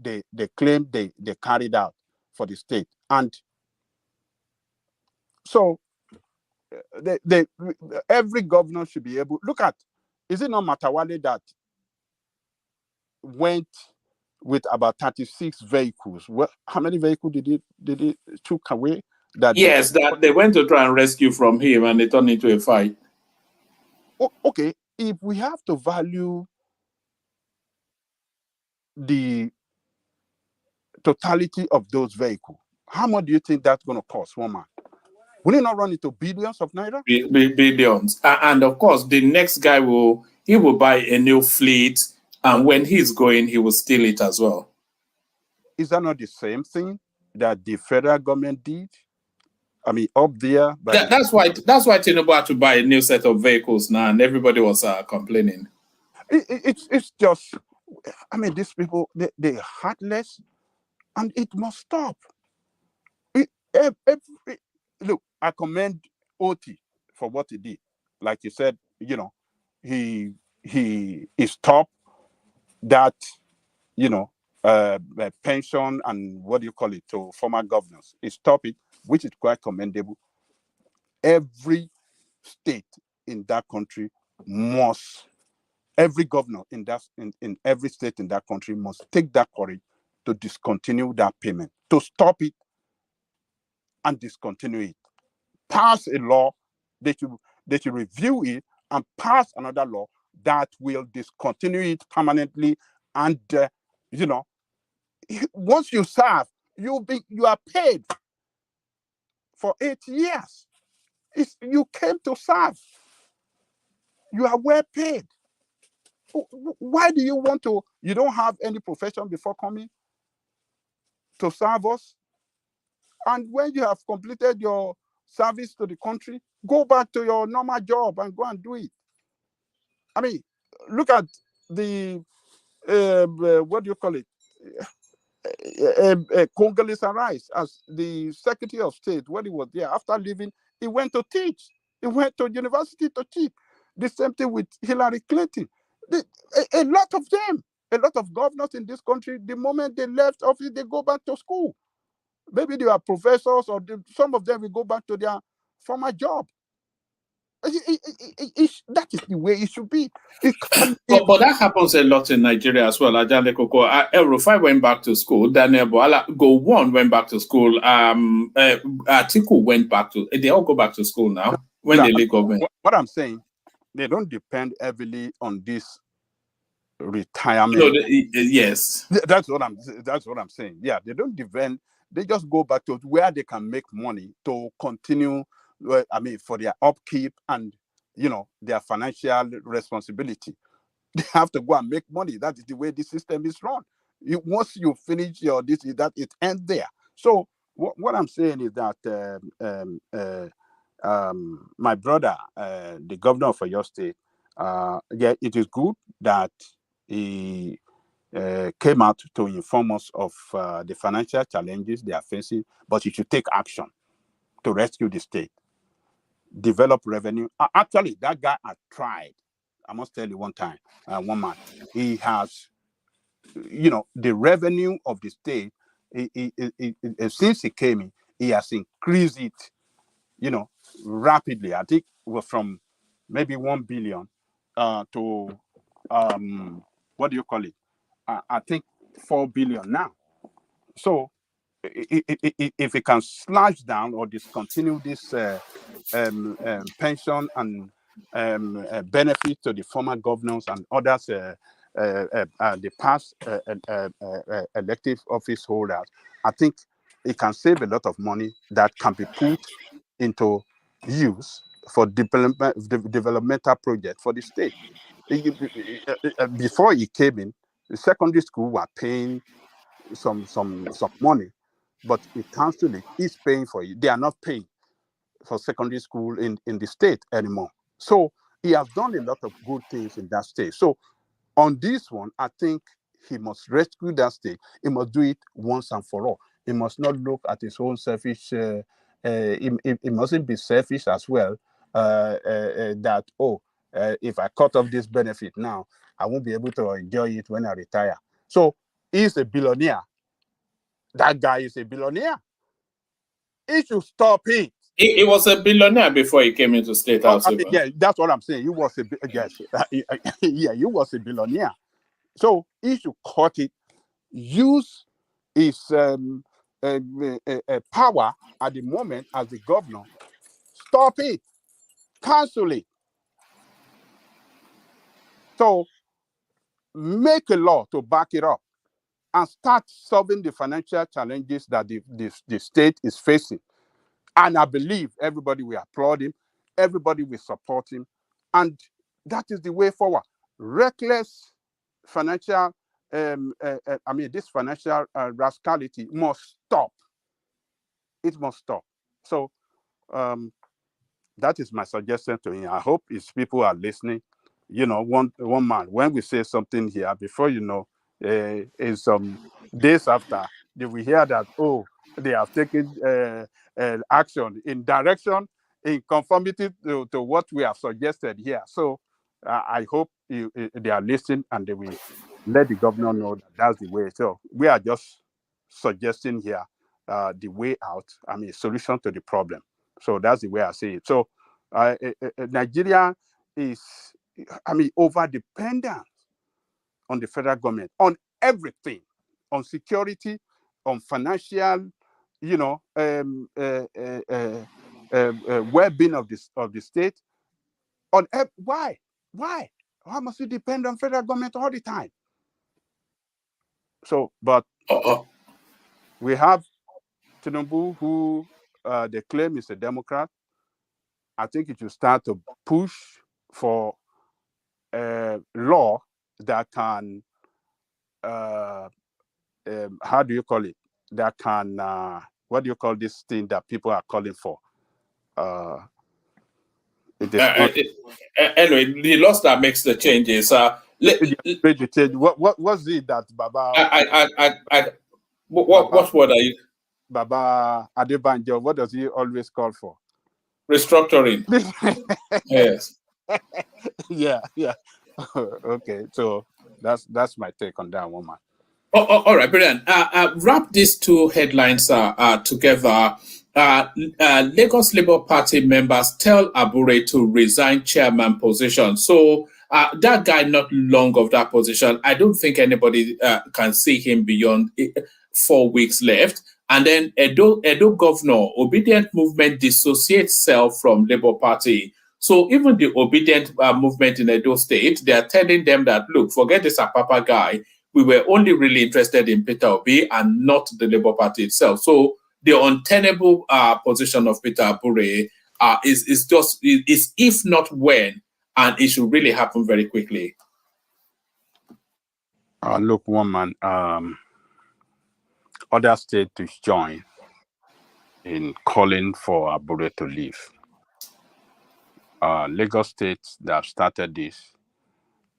claim they carried out for the state. And so every governor should be able, look at Is it not Matawale that went with about 36 vehicles? Well, how many vehicles did it took away? Yes, that they went to try and rescue from him, and it turned into a fight. Okay, if we have to value the totality of those vehicles, how much do you think that's going to cost one man? Will it not run into billions of naira? Billions. And of course, the next guy will buy a new fleet, and when he's going, he will steal it as well. Is that not the same thing that the federal government did? I mean, up there. That's why Tinubu had to buy a new set of vehicles now, and everybody was complaining. It's just, I mean, these people, they're heartless, and it must stop. Look, I commend Oti for what he did. Like you said, he stopped that, pension and what do you call it to former governors. He stopped it, which is quite commendable. Every state in that country every governor in every state in that country must take that courage to discontinue that payment, to stop it and discontinue it. Pass a law, they should review it and pass another law that will discontinue it permanently. And once you serve, you are paid for 8 years. You came to serve. You are well paid. Why do you want to? You don't have any profession before coming to serve us? And when you have completed your service to the country, go back to your normal job and go and do it. I mean, look at the what do you call it? Congolese Rice as the Secretary of State. When he was there, after leaving, he went to teach. He went to university to teach. The same thing with Hillary Clinton. A lot of them, a lot of governors in this country, the moment they left office, they go back to school. Maybe they are professors, or some of them will go back to their former job. That is the way it should be. But that happens a lot in Nigeria as well. Ajale Koko, El Rufai went back to school. Daniel Boala, Gowon went back to school. Atiku went back to. They all go back to school now when they leave government. What I'm saying, they don't depend heavily on this retirement. No, yes, that's what I'm saying. Yeah, they don't depend. They just go back to where they can make money to continue. I mean, for their upkeep and their financial responsibility. They have to go and make money. That is the way the system is run. Once you finish your it ends there. So what I'm saying is that my brother, the governor of your state, it is good that he came out to inform us of the financial challenges they are facing, but he should take action to rescue the state, develop revenue. Actually, that guy has tried. I must tell you one man, he has, the revenue of the state, since he came in, he has increased it, rapidly. I think we're from maybe 1 billion to, what do you call it? I think 4 billion now. So if it can slash down or discontinue this pension and benefit to the former governors and others, the past elective office holders, I think it can save a lot of money that can be put into use for developmental projects for the state. Before he came in, the secondary school were paying some money, but the council is paying for it. They are not paying for secondary school in the state anymore. So he has done a lot of good things in that state. So on this one, I think he must rescue that state. He must do it once and for all. He must not look at his own selfish. He mustn't be selfish as well. That if I cut off this benefit now, I won't be able to enjoy it when I retire. So he's a billionaire. That guy is a billionaire. He should stop it. He was a billionaire before he came into State House. Yeah, that's what I'm saying. He was yes, yeah, he was a billionaire. So he should cut it, use his power at the moment as the governor, stop it, cancel it. So make a law to back it up and start solving the financial challenges that the state is facing. And I believe everybody will applaud him, everybody will support him, and that is the way forward. Reckless financial, this financial rascality must stop. It must stop. So that is my suggestion to him. I hope his people are listening. One man, when we say something here, before you know, is some days after, they will hear that, they have taken action in direction, in conformity to what we have suggested here. So I hope they are listening and they will let the governor know that that's the way. So we are just suggesting here the way out, solution to the problem. So that's the way I see it. So Nigeria is, over dependent on the federal government, on everything, on security, on financial, well-being of the state. Why? Why must we depend on federal government all the time? So, but we have Tinubu, who they claim is a Democrat. I think it should start to push for a law that can, how do you call it? That can, what do you call this thing that people are calling for? Anyway, the laws that makes the changes. What's it that Baba? What word are you? Baba Adebanjo, what does he always call for? Restructuring. Yes. Yeah. Okay, so that's my take on that one, man. All right, brilliant. Wrap these two headlines together. Lagos Labour Party members tell Abure to resign chairman position. So that guy not long of that position. I don't think anybody can see him beyond 4 weeks left. And then Edo governor, Obedient Movement dissociates self from Labour Party. So even the Obedient movement in Edo State, they are telling them that, look, forget this Apapa guy. We were only really interested in Peter Obi and not the Labour Party itself. So the untenable position of Peter Abure is if not when, and it should really happen very quickly. Look, woman, other states to join in calling for Abure to leave. Lagos State, they have started this.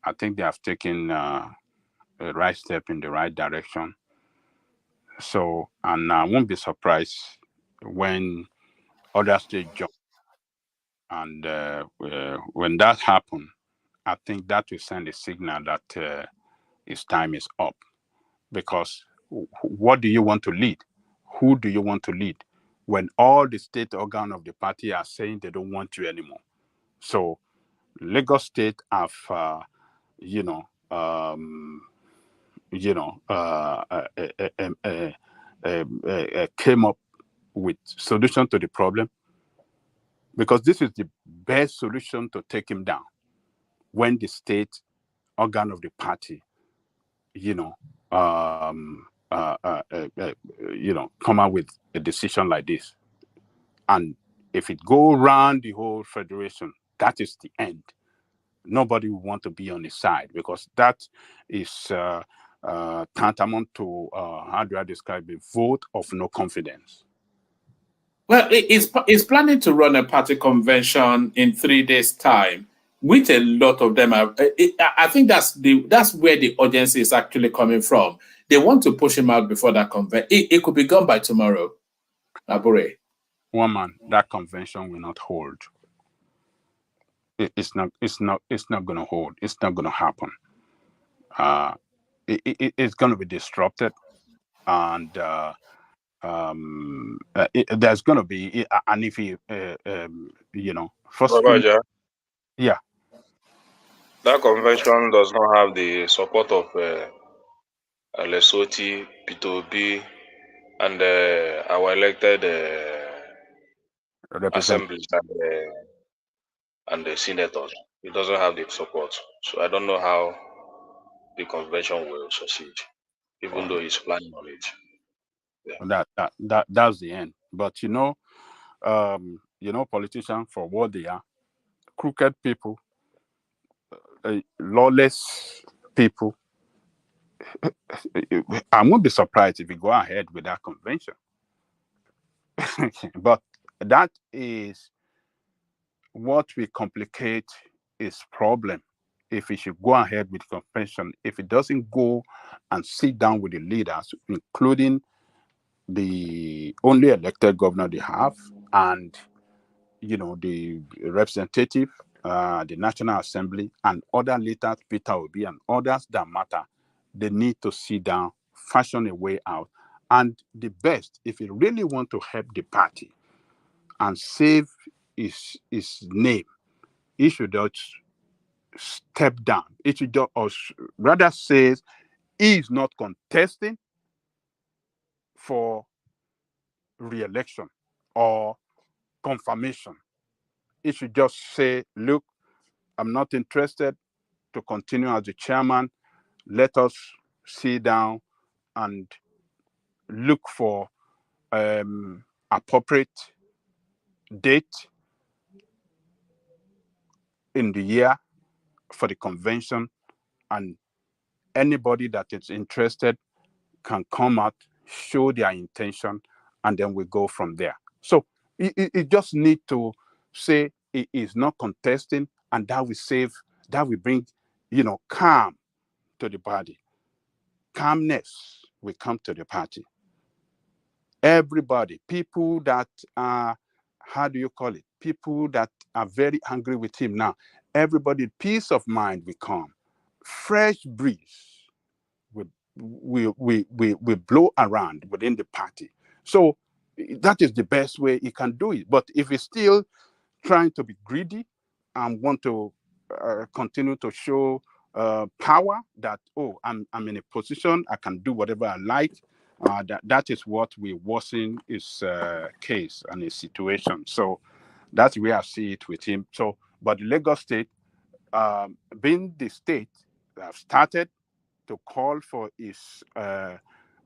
I think they have taken a right step in the right direction. So, and I won't be surprised when other states join. And when that happens, I think that will send a signal that its time is up. Because what do you want to lead? Who do you want to lead? When all the state organs of the party are saying they don't want you anymore. So Lagos State have, came up with solution to the problem, because this is the best solution to take him down. When the state organ of the party, come out with a decision like this, and if it go around the whole federation, that is the end. Nobody will want to be on his side, because that is tantamount to, how do I describe it, vote of no confidence. Well, it's planning to run a party convention in 3 days' time, with a lot of them. I think that's where the audience is actually coming from. They want to push him out before that convention. It could be gone by tomorrow, Abure. One man, that convention will not hold. It's not going to hold. It's not going to happen. It's going to be disrupted, and there's going to be, and if he, first, Babaja, yeah, that convention does not have the support of Lesotho, P2B, and our elected assemblies and the senators. It doesn't have the support. So I don't know how the convention will succeed, even though he's planning on it. Yeah. That's the end. But politicians, for what they are, crooked people, lawless people. I won't be surprised if we go ahead with that convention. But that is what will complicate his problem. If he should go ahead with the convention, if it doesn't go and sit down with the leaders, including the only elected governor they have, and the representative, the National Assembly, and other leaders, Peter Obi and others that matter, they need to sit down, fashion a way out. And the best, if you really want to help the party and save his name, he should just step down. It should just, or rather says he is not contesting for re-election or confirmation. It should just say, look, I'm not interested to continue as the chairman. Let us sit down and look for appropriate date in the year for the convention, and anybody that is interested can come out, show their intention, and then we go from there. So it just need to say it is not contesting, and that will bring calm to the party. Calmness will come to the party. Everybody, people that are, how do you call it? People that are very angry with him now, everybody, peace of mind will come. Fresh breeze will blow around within the party. So that is the best way he can do it. But if he's still trying to be greedy and want to continue to show power that, I'm in a position, I can do whatever I like, that is what will worsen his case and his situation. So that's where I see it with him. So, but the Lagos State, being the state that have started to call for his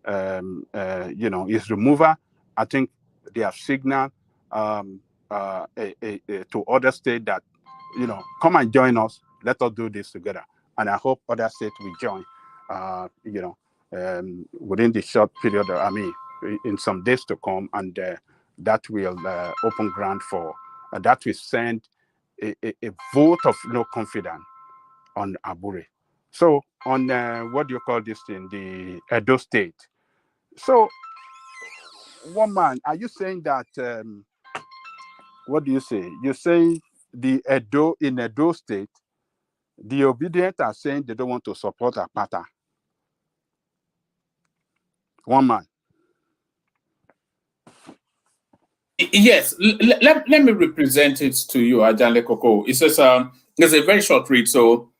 his removal, I think they have signaled to other states that, come and join us. Let us do this together. And I hope other states will join, within the short period, in some days to come. And that will open ground for, that will send a vote of no confidence on Abure. So on, what do you call this thing? The Edo State. So, one man, are you saying that, what do you say? You're saying in Edo State, the obedient are saying they don't want to support Apata. One man. Yes, let me represent it to you, Ajanle Koko. It says, it's a very short read. So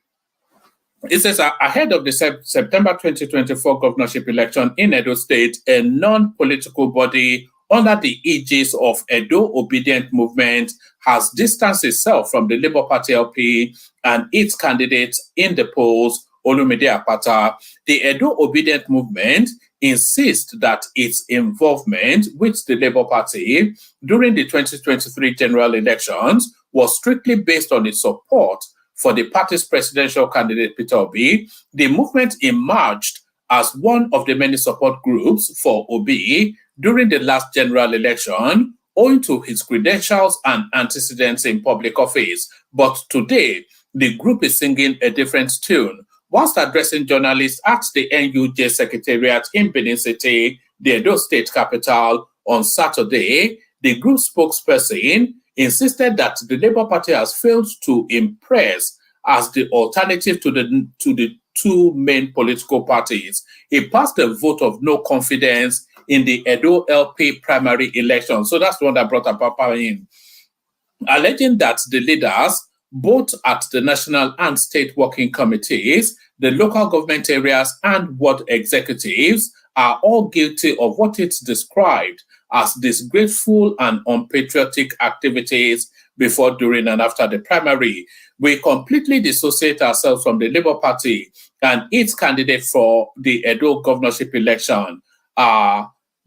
it says, ahead of the September 2024 governorship election in Edo State, a non-political body under the aegis of Edo Obedient Movement has distanced itself from the Labour Party LP and its candidate in the polls, Olumide Apata. The Edo Obedient Movement insists that its involvement with the Labour Party during the 2023 general elections was strictly based on its support for the party's presidential candidate, Peter Obi. The movement emerged as one of the many support groups for Obi during the last general election, owing to his credentials and antecedents in public office. But today, the group is singing a different tune. Whilst addressing journalists at the NUJ Secretariat in Benin City, the Edo State capital, on Saturday, the group spokesperson insisted that the Labour Party has failed to impress as the alternative to the two main political parties. He passed a vote of no confidence in the Edo LP primary election. So that's the one that brought Papa in, alleging that the leaders, both at the national and state working committees, the local government areas, and ward executives are all guilty of what it's described as disgraceful and unpatriotic activities before, during, and after the primary. We completely dissociate ourselves from the Labour Party and its candidate for the Edo governorship election.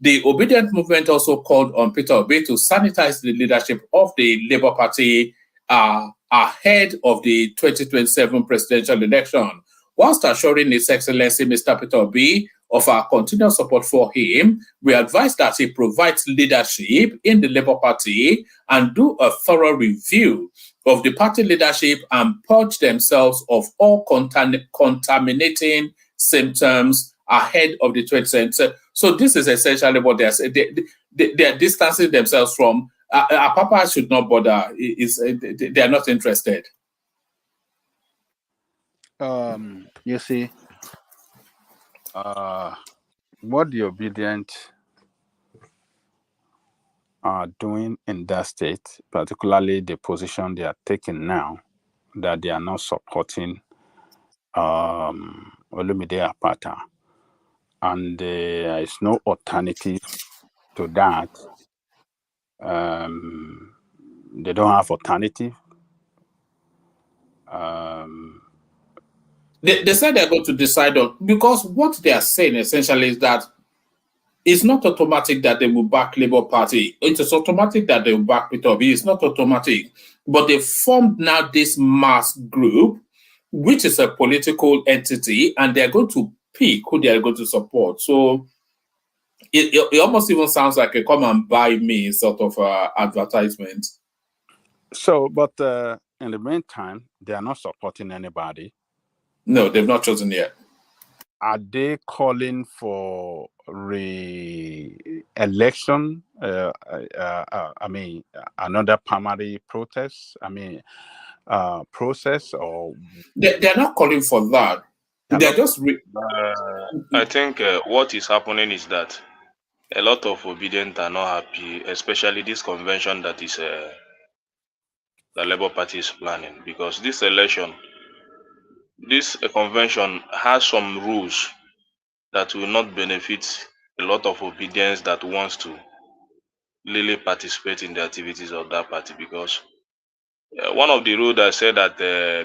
The Obedient Movement also called on Peter Obi to sanitize the leadership of the Labour Party ahead of the 2027 presidential election, whilst assuring His Excellency Mr. Peter Obi of our continued support for him. We advise that he provides leadership in the Labour Party and do a thorough review of the party leadership and purge themselves of all contaminating symptoms ahead of the 2027. So this is essentially what they are saying. They are distancing themselves from. Papa should not bother. They are not interested. You see, what the Obedient are doing in that state, particularly the position they are taking now, that they are not supporting Olumide Apata, and there is no alternative to that. They don't have alternative. They said they're going to decide on, because what they are saying essentially is that it's not automatic that they will back Labour Party. It is automatic that they will back Peter Obi. It's not automatic. But they formed now this mass group, which is a political entity, and they're going to pick who they are going to support. So it almost even sounds like a come and buy me sort of advertisement. So, but in the meantime, they are not supporting anybody. No, they've not chosen yet. Are they calling for re-election? I mean, another primary protest? I mean, process, or they're not calling for that. They're just. I think what is happening is that a lot of Obedient are not happy, especially this convention that is the Labour Party is planning, because this election, this convention has some rules that will not benefit a lot of Obedience that wants to really participate in the activities of that party, because one of the rules that said that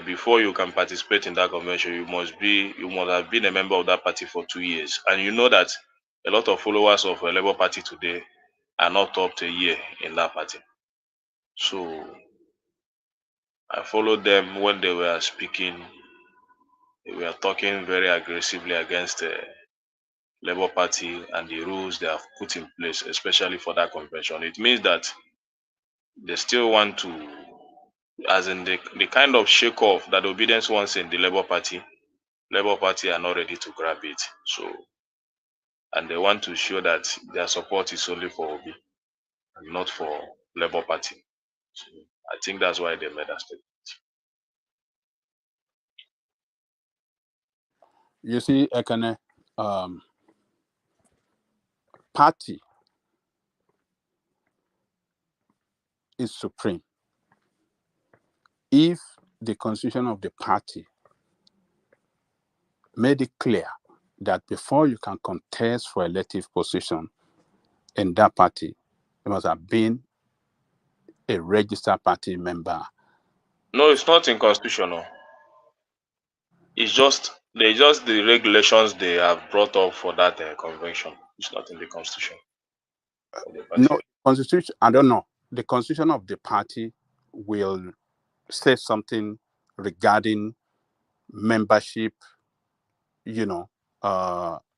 before you can participate in that convention, you must have been a member of that party for 2 years, and you know that a lot of followers of a Labour Party today are not up to a year in that party. So I followed them when they were speaking. They were talking very aggressively against the Labour Party and the rules they have put in place, especially for that convention. It means that they still want to, as in the kind of shake-off that Obedience wants in the Labour Party are not ready to grab it. So, and they want to show that their support is only for Obi and not for Labour Party. So I think that's why they made that statement. you see, Ekene, party is supreme. If the constitution of the party made it clear that before you can contest for elective position in that party, you must have been a registered party member. No, it's not in constitutional. It's just the regulations they have brought up for that convention. It's not in the constitution. No, constitution. I don't know. The constitution of the party will say something regarding membership.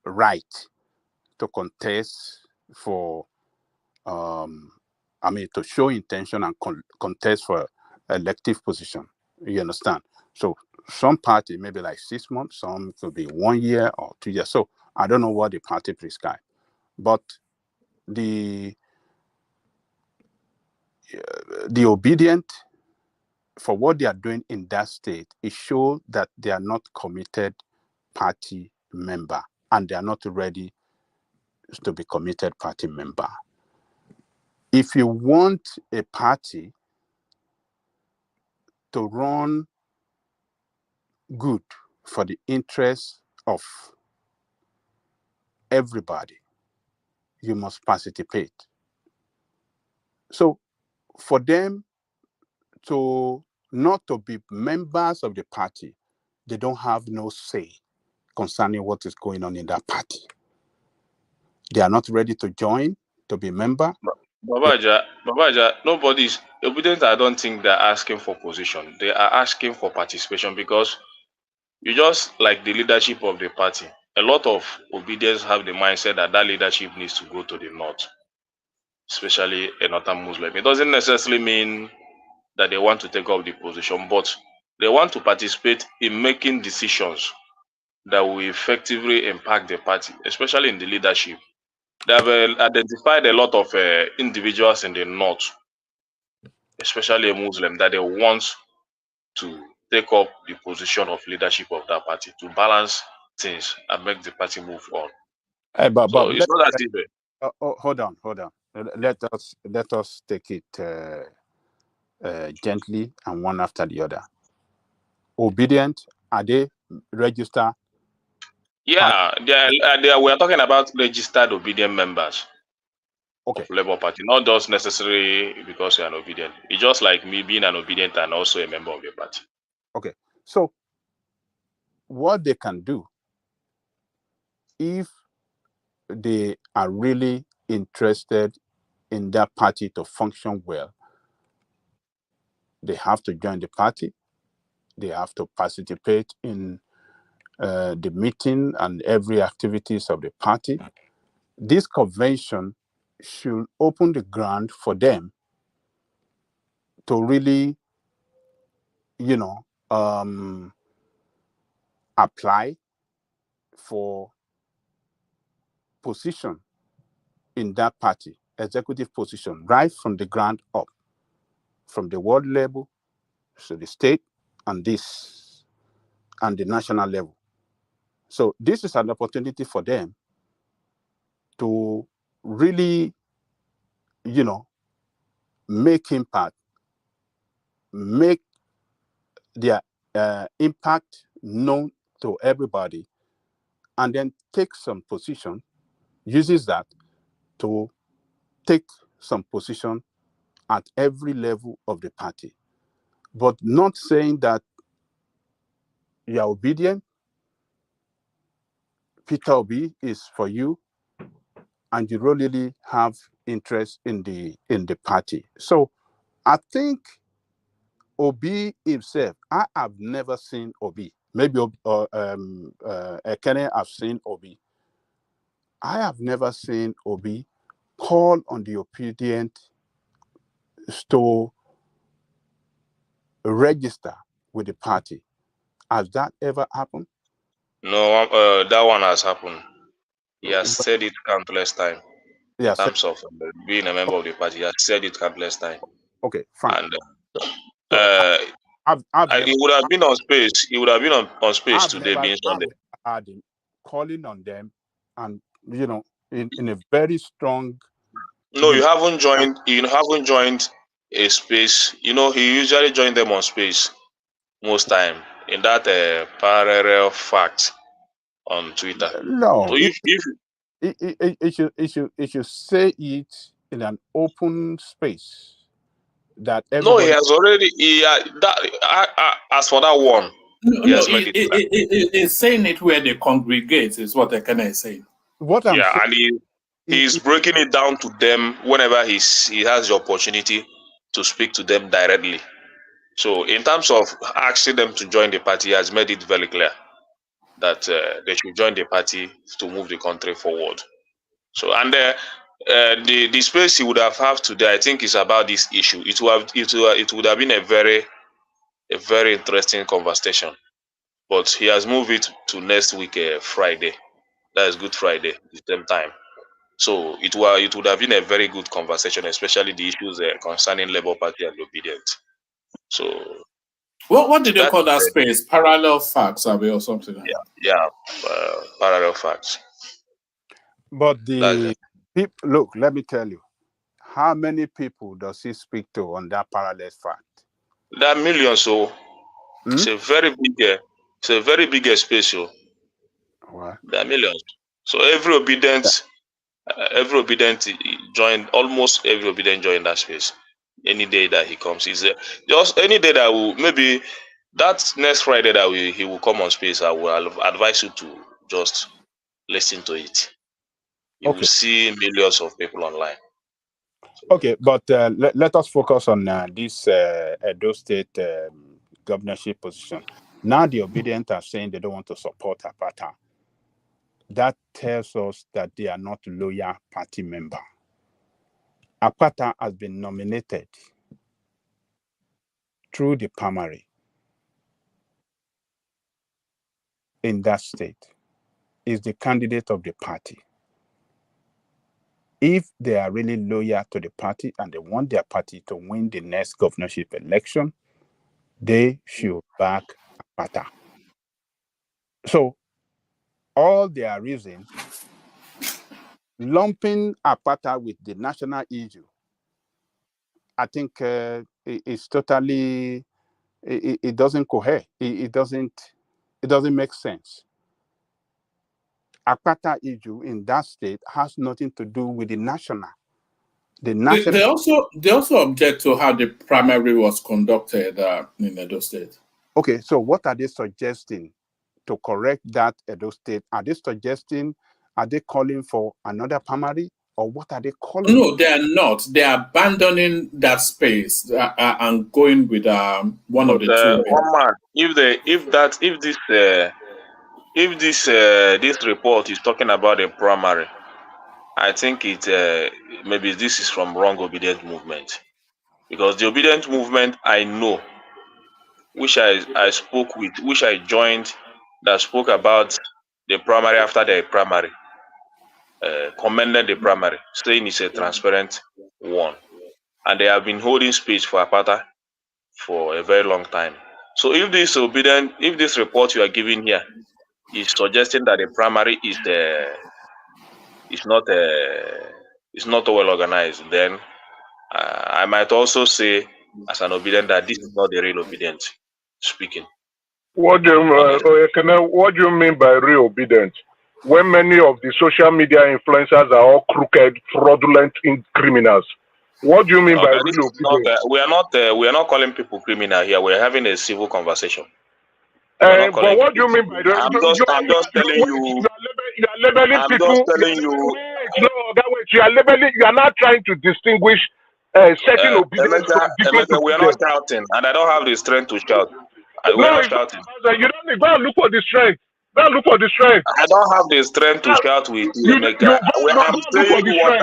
Right to contest for. To show intention and contest for elective position. You understand? So some party maybe like 6 months, some could be 1 year or 2 years. So I don't know what the party prescribe, but the Obedient, for what they are doing in that state, it shows that they are not committed party member and they are not ready to be committed party member. If you want a party to run good for the interest of everybody, you must participate. So for them to not to be members of the party, they don't have no say concerning what is going on in that party. They are not ready to join, to be member. Babaja, nobody's obedient. I don't think they're asking for position. They are asking for participation because you just like the leadership of the party. A lot of obedience have the mindset that that leadership needs to go to the north, especially a northern Muslim. It doesn't necessarily mean that they want to take up the position, but they want to participate in making decisions that will effectively impact the party, especially in the leadership. They have identified a lot of individuals in the north, especially a Muslim, that they want to take up the position of leadership of that party to balance things and make the party move on. But So it's not as if hold on. Let us take it gently and one after the other. Obedient, are they registered? yeah, we're talking about registered obedient members of Labour Party, not just necessarily because you're an obedient. It's just like me being an obedient and also a member of the party. Okay, so what they can do if they are really interested in that party to function well, they have to join the party. They have to participate in the meeting and every activities of the party. This convention should open the ground for them to really, apply for position in that party, executive position, right from the ground up, from the world level to the state and the national level. So this is an opportunity for them to really, make impact, make their impact known to everybody, and then take some position, uses that to take some position at every level of the party. But not saying that you are obedient, Peter Obi is for you, and you really have interest in the party. So I think Obi himself, I have never seen Obi. Maybe Ekene have seen Obi. I have never seen Obi call on the obedient to register with the party. Has that ever happened? No, that one has happened. He has said it countless times. In terms of being a member of the party, he has said it countless times. Okay, fine. And he would have been on space. He would have been on space today, being Sunday. Had him calling on them, and in a very strong. No, you haven't joined. You haven't joined a space. He usually join them on space most time in that parallel fact on Twitter. No, so it should say it in an open space. That everybody... No, he has already. As for that one, he has made it. It's saying it where they congregate is what Ekene is saying. What I'm saying, and he's breaking it down to them whenever he has the opportunity to speak to them directly. So in terms of asking them to join the party, he has made it very clear that they should join the party to move the country forward. So and the space he would have today, I think, is about this issue. It would have been a very interesting conversation, but he has moved it to next week, Friday. That is Good Friday, the same time. So it would have been a very good conversation, especially the issues concerning Labour Party and obedience. So, what did they call that space? Parallel facts, or something? Yeah, parallel facts. But That's the it. people, look, let me tell you, how many people does he speak to on that parallel fact? There are millions, so Hmm? it's a very big space, so What? there are millions. So every obedient joined, almost every obedient joined that space. Any day that he comes, is just any day that will maybe that next Friday that he will come on space. I will advise you to just listen to it. You will Okay. see millions of people online. Okay, but let us focus on this Edo State governorship position. Now the obedient are saying they don't want to support Apata. That tells us that they are not loyal party member. Apata has been nominated through the primary in that state. Is the candidate of the party. If they are really loyal to the party and they want their party to win the next governorship election, they should back Apata. So all their reason lumping Apata with the national issue, I think it's totally it doesn't cohere. It doesn't make sense. Apata issue in that state has nothing to do with the national. The national. They also object to how the primary was conducted in Edo State. Okay, so what are they suggesting to correct that Edo State? Are they calling for another primary, or what are they calling? No, they are not. They are abandoning that space and going with one of the two. One man, if this report is talking about a primary, I think it maybe this is from wrong obedient movement, because the obedient movement I know, which I spoke with, which I joined, that spoke about the primary after the primary, commended the primary, saying it's a transparent one, and they have been holding speech for Apata for a very long time. So if this report you are giving here is suggesting that the primary is not well organized, then I might also say, as an obedient, that this is not the real obedient speaking. What do you mean by real obedience? When many of the social media influencers are all crooked, fraudulent criminals. What do you mean by real obedience? We are not calling people criminal here. We are having a civil conversation. But what do you mean by that? I'm just telling you. You are labeling I'm people. just telling you. Wait, you are labeling. You are not trying to distinguish certain obedience from different Emeka, we are not shouting, and I don't have the strength to shout. We are not shouting. You don't need. Go and look for the strength. Go and look for the strength. I don't have the strength to shout with you, Emeka. I'm saying what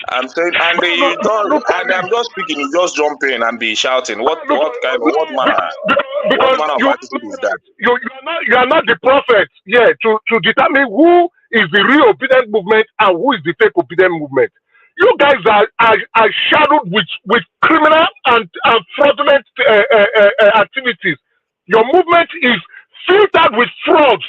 I'm saying, and you don't. And I'm just speaking. You just jump in and be shouting. What manner of attitude is that? You are not the prophet here to determine who is the real obedient movement and who is the fake obedient movement. You guys are shadowed with criminal and fraudulent activities. Your movement is filtered with frauds.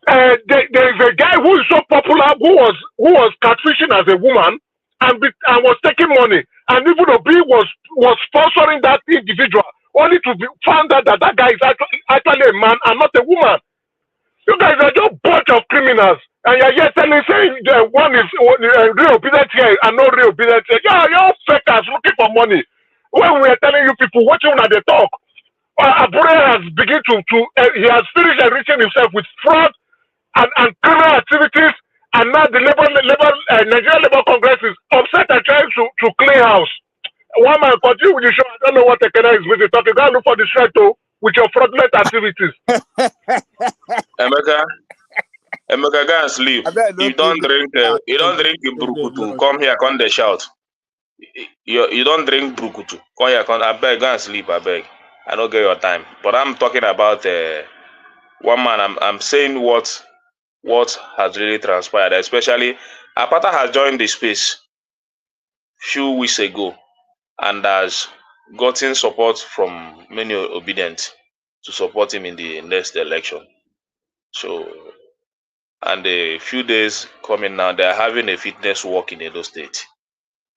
There is a guy who is so popular who was catfishing as a woman and was taking money, and even Obi was sponsoring that individual, only to be found out that guy is actually a man and not a woman. You guys are just a bunch of criminals, and you're yet saying one is real obedient here and not real obedient here. You're fakers looking for money. When we are telling you people, watching when they talk, Abure has begun he has finished enriching himself with fraud and criminal activities, and now the Nigerian Labour Congress is upset and trying to clean house. One man continue with the show. I don't know what Ekene is busy talking. Go and look for the strength with your fraudulent activities. Emeka, go and sleep. You don't drink brukutu. Come here, come and shout. You don't drink brukutu. Come here, I beg, go and sleep. I beg. I don't get your time. But I'm talking about one man. I'm saying what has really transpired. Especially, Apata has joined the space few weeks ago and has gotten support from many obedient to support him in the next election. So and a few days coming now, they are having a fitness walk in Edo State.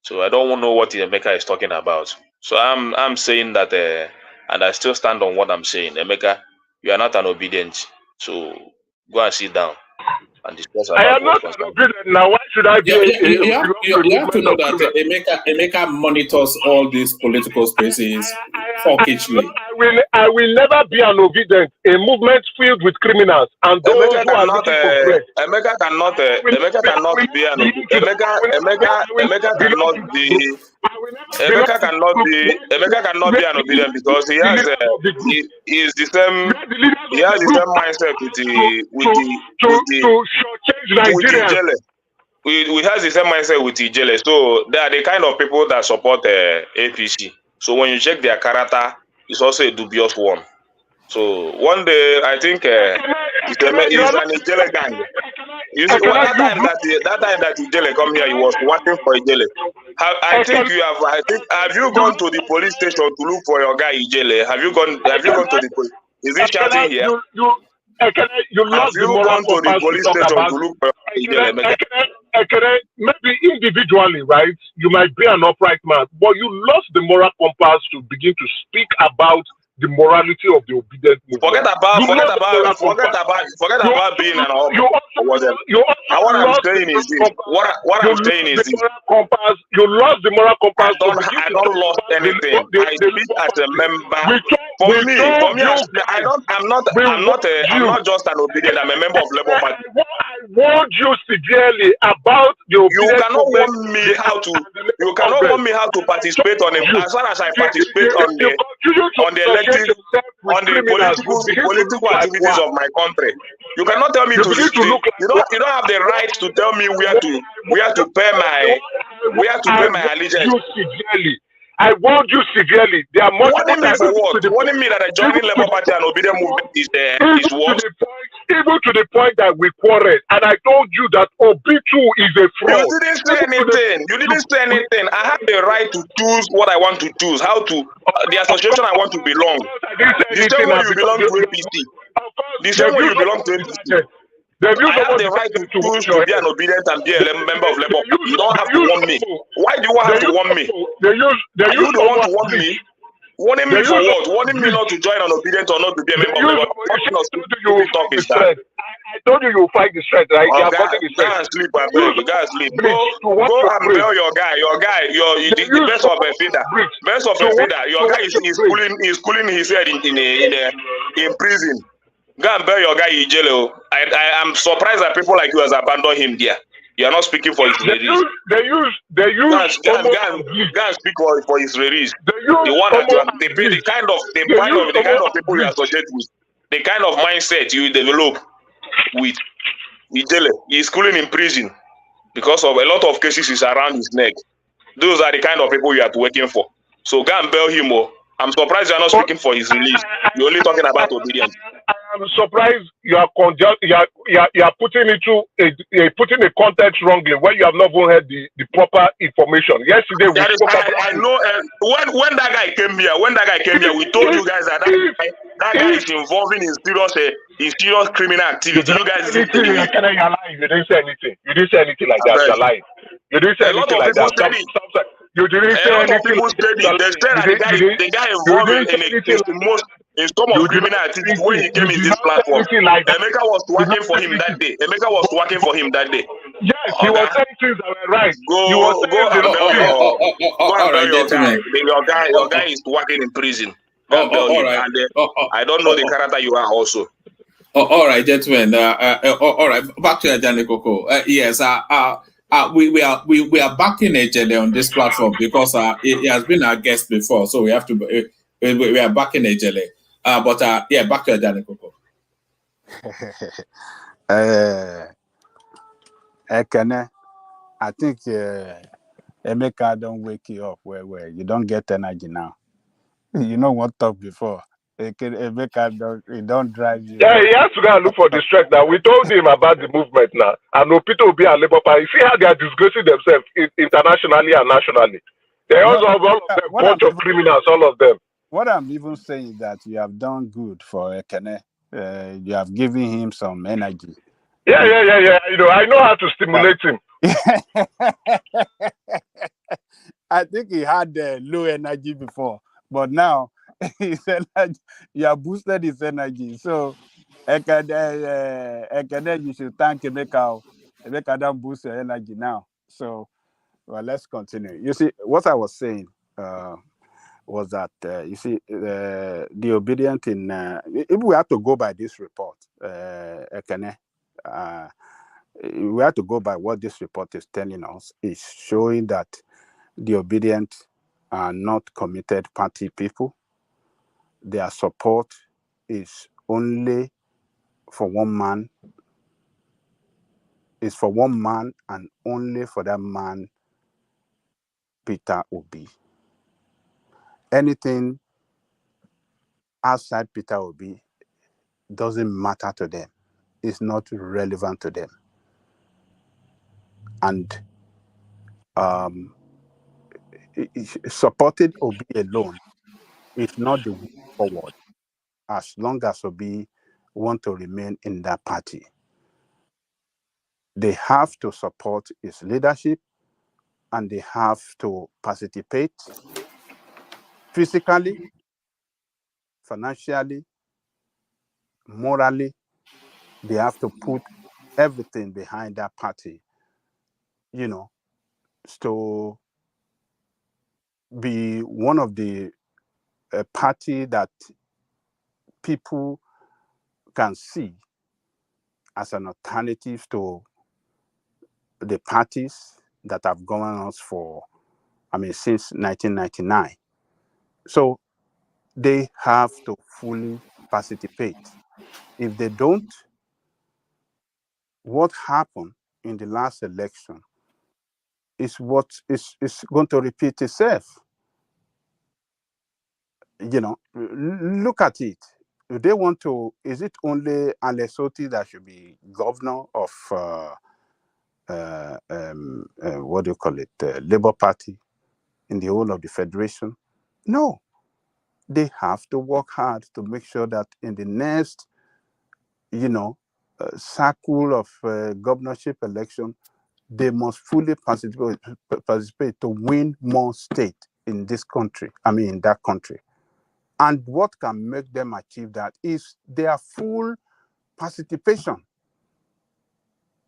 So I don't know what Emeka is talking about. So I'm saying that, and I still stand on what I'm saying. Emeka, you are not an obedient. So go and sit down and discuss I about am what not an concerns. obedient. Now, why should I be You have to know that Emeka monitors all these political spaces hawkishly. I will never be an obedient. A movement filled with criminals and those Emeka who are looking for bread. Emeka cannot be an Emeka cannot be an obedient because he has he is the same mindset with Ijele. We has the same mindset with Ijele. So they are the kind of people that support APC. So when you check their character, it's also a dubious one. So one day I think he's an Ijele gang. You see, that time that Ijele come here, he was working for Ijele. Have you gone to the police station to look for your guy Ijele? Have you gone to the police? Is he shouting here? You lost the moral compass to talk about. To look for Ijele? Maybe individually, right? You might be an upright man, but you lost the moral compass to begin to speak about the morality of the obedient movement. Forget about being an upright. What I'm saying is this. You lost the moral compass. I don't lost anything. I speak as a member. I'm not just an obedient. I'm a member of Labour Party. I warned you severely about the obedient. You cannot warn me how to participate on it. As far as I participate on the political activities of my country. You cannot tell me you don't have the right to tell me where to pay my allegiance. I warned you severely. There are warning me for what? Warning me that a joining Labour Party and obedient movement is what? Even to the point that we quarreled, and I told you that OB2 is a fraud. You didn't say anything. I have the right to choose what I want to choose. The association I want to belong. The same way you belong to APC. The same way you belong to APC. I have the right to choose to be an obedient and be a member of Labour Party. You don't have to warn me. Why do you have to warn me? Are you the one to warn me? Warning me for what? Warning me not to join an obedient or not to be a member of Labour Party. I told you you'll fight the strength, right? Go and sleep, I beg. You guys sleep. Go and bail your guy. The best of a feeder. Best of a feeder. Your guy is cooling his head in prison. Go and bail your guy in jail. I am surprised that people like you has abandoned him there. You are not speaking for his release. They use. Go and speak for his release. The kind of people you associate with, the kind of mindset you develop with Ijele. He is schooling in prison because of a lot of cases is around his neck. Those are the kind of people you are working for. So go and bail him. I'm surprised you are not speaking for his release. You're only talking about obedience. I'm surprised you are putting putting the context wrongly when you have not even heard the proper information. Yesterday I know when that guy came here, we told you guys that guy is involved in serious criminal activity. You guys you're lying. You didn't say anything. You didn't say anything like that. You're lying. You didn't say anything like that. You didn't say anything like that. They said that the guy involved in some of criminal activity when he came in this platform. Emeka was working for him that day. Yes, he was saying things that were right. Go and tell your guy. Your guy is working in prison. I don't know the character you are also. All right, gentlemen. All right, back to Ajani Koko. Yes, we are backing Ejele on this platform because he has been our guest before, so we have to. We are backing Ejele. Back to Ajani Koko. Ekene, I think Emeka don't wake you up where you don't get energy now. You know what talk before. Emeka don't drive you. Yeah, he has to go and look for the strength now. We told him about the movement now. And Opito will be a Labour Party. See how they are disgracing themselves internationally and nationally. They also have all of them, bunch of criminals, all of them. What I'm even saying is that you have done good for Ekene. You have given him some energy. Yeah. You know, I know how to stimulate him. I think he had low energy before, but now his energy, you have boosted his energy. So, Ekene, you should thank Emeka. Emeka don't boost your energy now. So, well, let's continue. You see, what I was saying was that, you see, the obedient in, if we have to go by this report, Ekene, we have to go by what this report is telling us. It's showing that the obedient are not committed party people. Their support is only for one man. It's for one man and only for that man, Peter Obi. Anything outside Peter Obi doesn't matter to them. It's not relevant to them. And supporting Obi alone is not the way forward, as long as Obi want to remain in that party. They have to support his leadership, and they have to participate physically, financially, morally. They have to put everything behind that party, you know, to be one of the party that people can see as an alternative to the parties that have governed us for, since 1999. So they have to fully participate. If they don't, what happened in the last election is what is going to repeat itself. You know, look at it. If they want to, is it only Alex Otti that should be governor of what do you call it, Labour Party in the whole of the federation? No, they have to work hard to make sure that in the next, cycle of governorship election, they must fully participate to win more states in this country. In that country. And what can make them achieve that is their full participation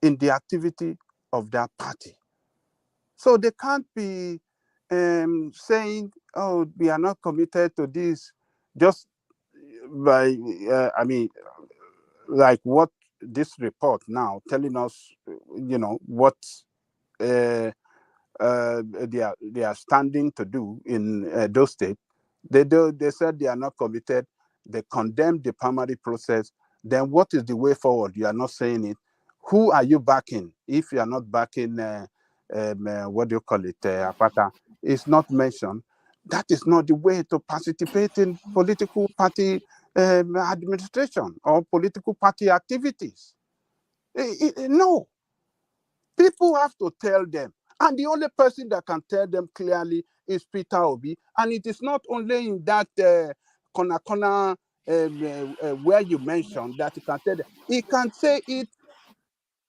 in the activity of that party. So they can't be saying, "Oh, we are not committed to this," just by, like what this report now telling us, what they are standing to do in those states. They said they are not committed. They condemned the primary process. Then what is the way forward? You are not saying it. Who are you backing? If you are not backing, what do you call it, Apata, it's not mentioned. That is not the way to participate in political party administration or political party activities. No. People have to tell them. And the only person that can tell them clearly is Peter Obi. And it is not only in that corner where you mentioned that he can tell them. He can say it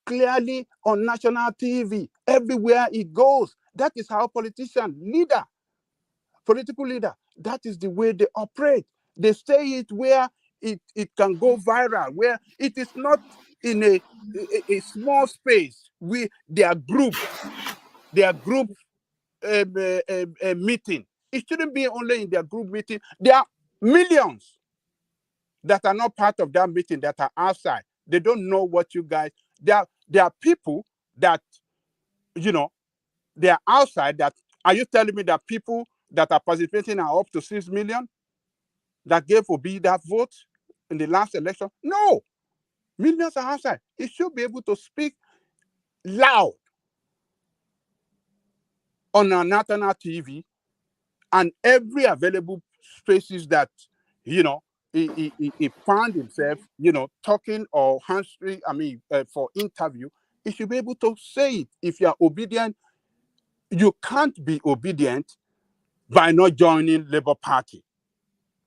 clearly on national TV, everywhere he goes. That is how political leader, that is the way they operate. They say it where it can go viral, where it is not in a small space. Their group meeting. It shouldn't be only in their group meeting. There are millions that are not part of that meeting that are outside. They don't know what you guys. There are people that, they are outside. That are you telling me that people that are participating are up to 6 million that gave Obi that vote in the last election? No, millions are outside. He should be able to speak loud on a national TV and every available spaces that, he found himself, talking or answering, for interview. He should be able to say it. If you are obedient, you can't be obedient by not joining Labour Party.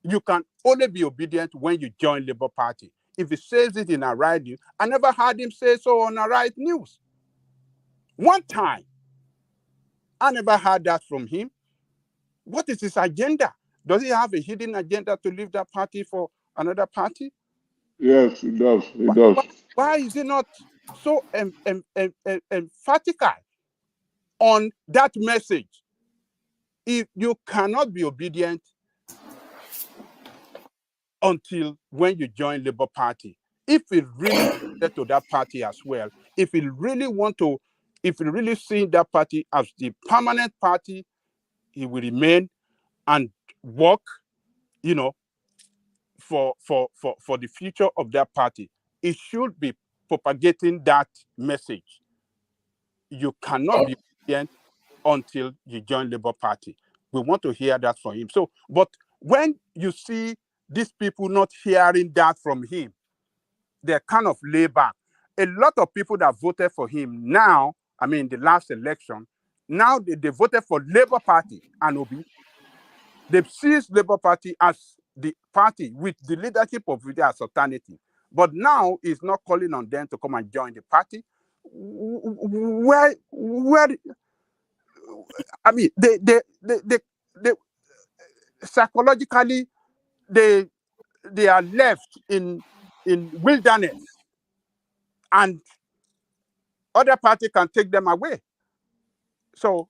You can only be obedient when you join Labour Party. if he says it in a right news. I never heard him say so on a right news. One time, I never heard that from him. What is his agenda? Does he have a hidden agenda to leave that party for another party? Yes, it does. It does. Why is he not so emphatic on that message? If you cannot be obedient until when you join Labour Party, if he really get to that party as well, if he really see that party as the permanent party, he will remain and work, for the future of that party. It should be propagating that message. You cannot be obedient until you join Labour Party. We want to hear that from him. So, but when you see these people not hearing that from him, they're kind of laid back. A lot of people that voted for him now, the last election, now they voted for Labour Party and Obi. They've seized Labour Party as the party with the leadership of it as alternative. But now he's not calling on them to come and join the party. Where they psychologically they are left in wilderness, and other party can take them away. So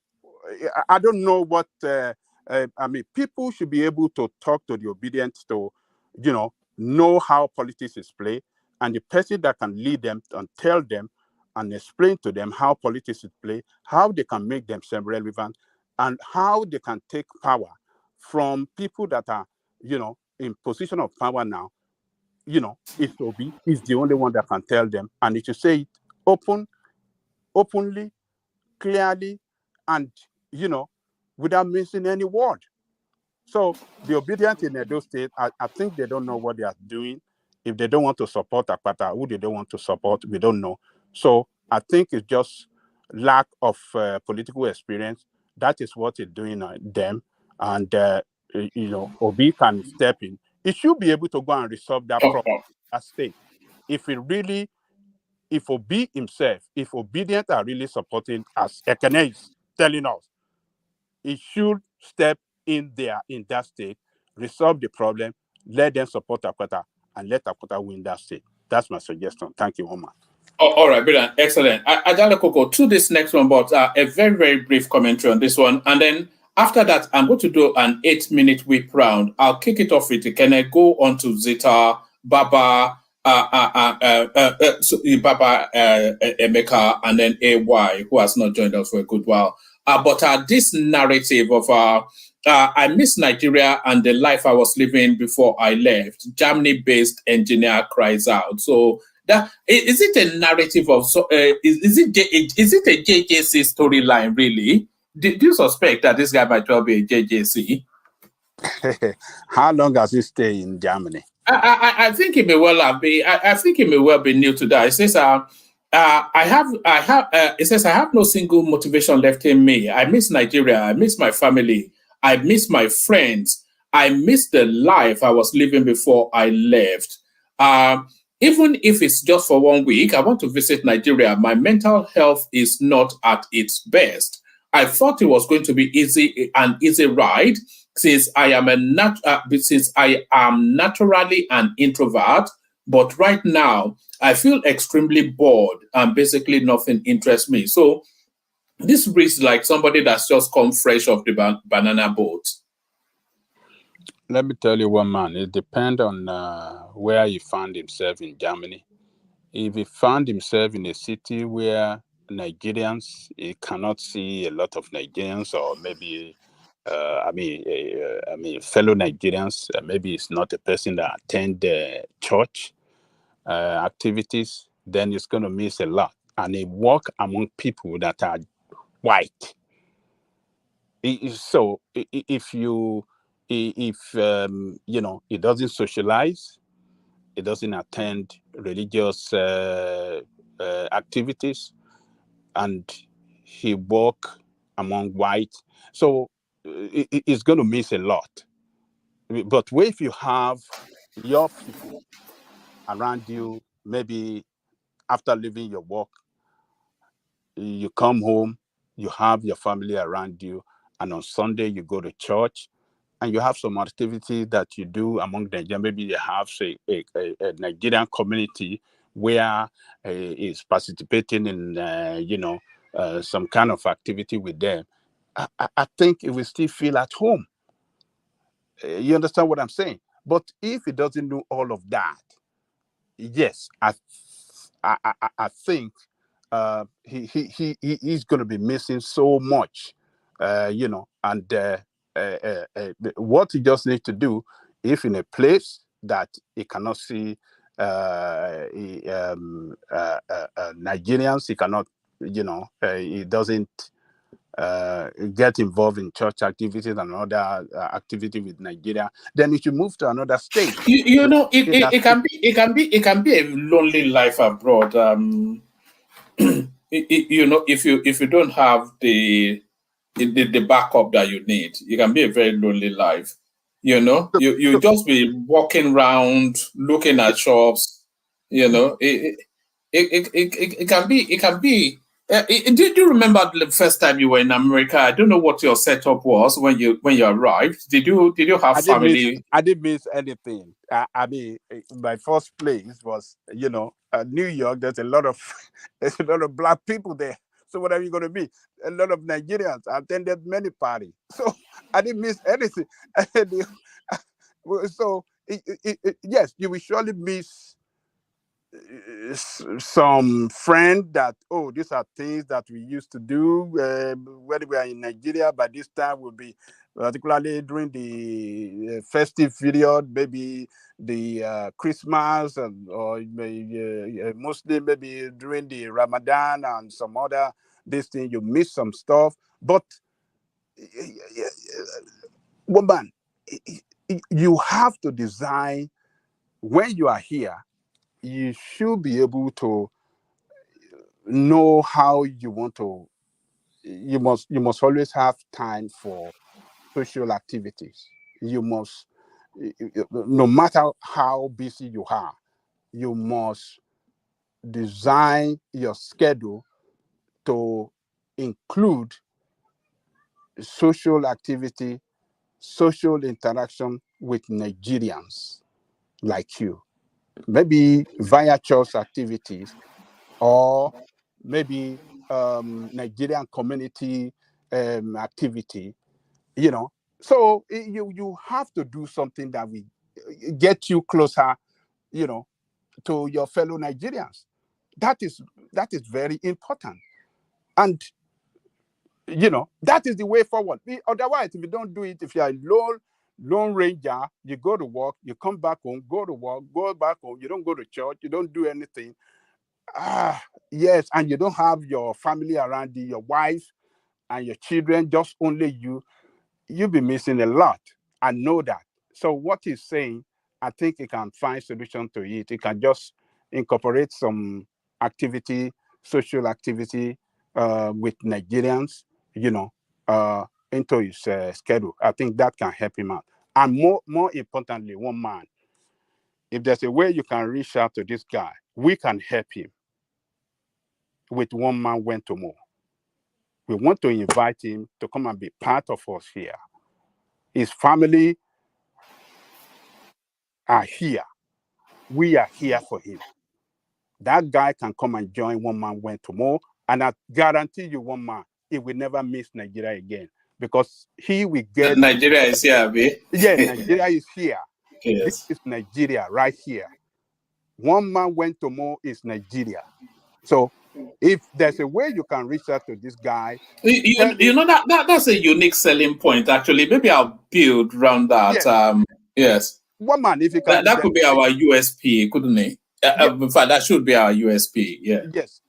I don't know what people should be able to talk to the obedient to, know how politics is played, and the person that can lead them and tell them and explain to them how politics is played, how they can make themselves relevant, and how they can take power from people that are, in position of power now. It's Obi is the only one that can tell them, and it should say it openly, clearly, and without missing any word. So the obedient in Edo State, I think they don't know what they are doing. If they don't want to support Akpata, who they don't want to support, we don't know. So I think it's just lack of political experience. That is what is doing them. And Obi can step in. He should be able to go and resolve that problem at state. If Obi himself, if obedient are really supporting, as Ekene is telling us, he should step in there in that state, resolve the problem, let them support Akpata, and let Akpata win that state. That's my suggestion. Thank you, Omar. All right, brilliant, excellent. Ajala Koko, to this next one, but a very, very brief commentary on this one. And then after that, I'm going to do an 8-minute whip round. I'll kick it off with, can I go on to Zita, Baba, Emeka, and then AY, who has not joined us for a good while. But this narrative of I miss Nigeria and the life I was living before I left. Germany-based engineer cries out. So that is it a narrative of is it a JJC storyline really? Do you suspect that this guy might well be a JJC? How long has he stayed in Germany? I think he may well be. I think he may well be new to that. It says, it says, I have no single motivation left in me. I miss Nigeria. I miss my family. I miss my friends. I miss the life I was living before I left. Even if it's just for 1 week, I want to visit Nigeria. My mental health is not at its best. I thought it was going to be an easy ride, since I am naturally an introvert, but right now I feel extremely bored and basically nothing interests me. So this reads like somebody that's just come fresh off the banana boat. Let me tell you one man. It depends on where he found himself in Germany. If he found himself in a city where Nigerians, he cannot see a lot of Nigerians, or maybe fellow Nigerians, maybe it's not a person that attend church activities, then it's going to miss a lot. And he walk among people that are white. So if he doesn't socialize, he doesn't attend religious activities, and he walk among white, so it's going to miss a lot. But if you have your people around you. Maybe after leaving your work, you come home, you have your family around you, and on Sunday you go to church, and you have some activity that you do among Nigerians. Maybe you have, say, a Nigerian community where is participating in, some kind of activity with them. I think it will still feel at home. You understand what I'm saying? But if he doesn't do all of that, yes, I think he's going to be missing so much, and what he just needs to do, if in a place that he cannot see Nigerians, he cannot, he doesn't get involved in church activities and other activity with Nigeria, then he should move to another state. You know, it can be a lonely life abroad. If you don't have the backup that you need, it can be a very lonely life. You just be walking around looking at shops. It can be. Did you remember the first time you were in America? I don't know what your setup was when you arrived. Did you have family? I didn't miss anything. I mean, my first place was, New York. There's a lot of black people there. So what are you going to be? A lot of Nigerians. I attended many parties, so I didn't miss anything. So yes, you will surely miss some friend that, oh, these are things that we used to do when we are in Nigeria. By this time will be particularly during the festive period, maybe the Christmas, or mostly maybe during the Ramadan and some other this thing. You miss some stuff, but woman, you have to design when you are here. You should be able to know how you want to. You must always have time for social activities. You must, no matter how busy you are, you must design your schedule to include social activity, social interaction with Nigerians like you. Maybe via church activities, or maybe Nigerian community activity, So you have to do something that will get you closer, to your fellow Nigerians. That is very important, and that is the way forward. Otherwise, if you don't do it, if you are a lone ranger, you go to work, you come back home, go to work, go back home, you don't go to church, you don't do anything. Yes, and you don't have your family around you, your wife and your children, just only you'll be missing a lot. I know that. So what he's saying, I think he can find solution to it. He can just incorporate some activity, social activity with Nigerians, into his schedule. I think that can help him out. And more importantly, one man, if there's a way you can reach out to this guy, we can help him with One Man Went to More. We want to invite him to come and be part of us here. His family are here. We are here for him. That guy can come and join One Man Went to More, and I guarantee you, one man, he will never miss Nigeria again, because he will get. Nigeria is here, Abi. Yeah, Nigeria is here. Yes. This is Nigeria right here. One Man Went to More is Nigeria. So if there's a way you can reach out to this guy, that's a unique selling point. Actually, maybe I'll build around that. Yes. One man, if you can, that could be our USP, couldn't it? In fact, that should be our USP. Yeah. Yes.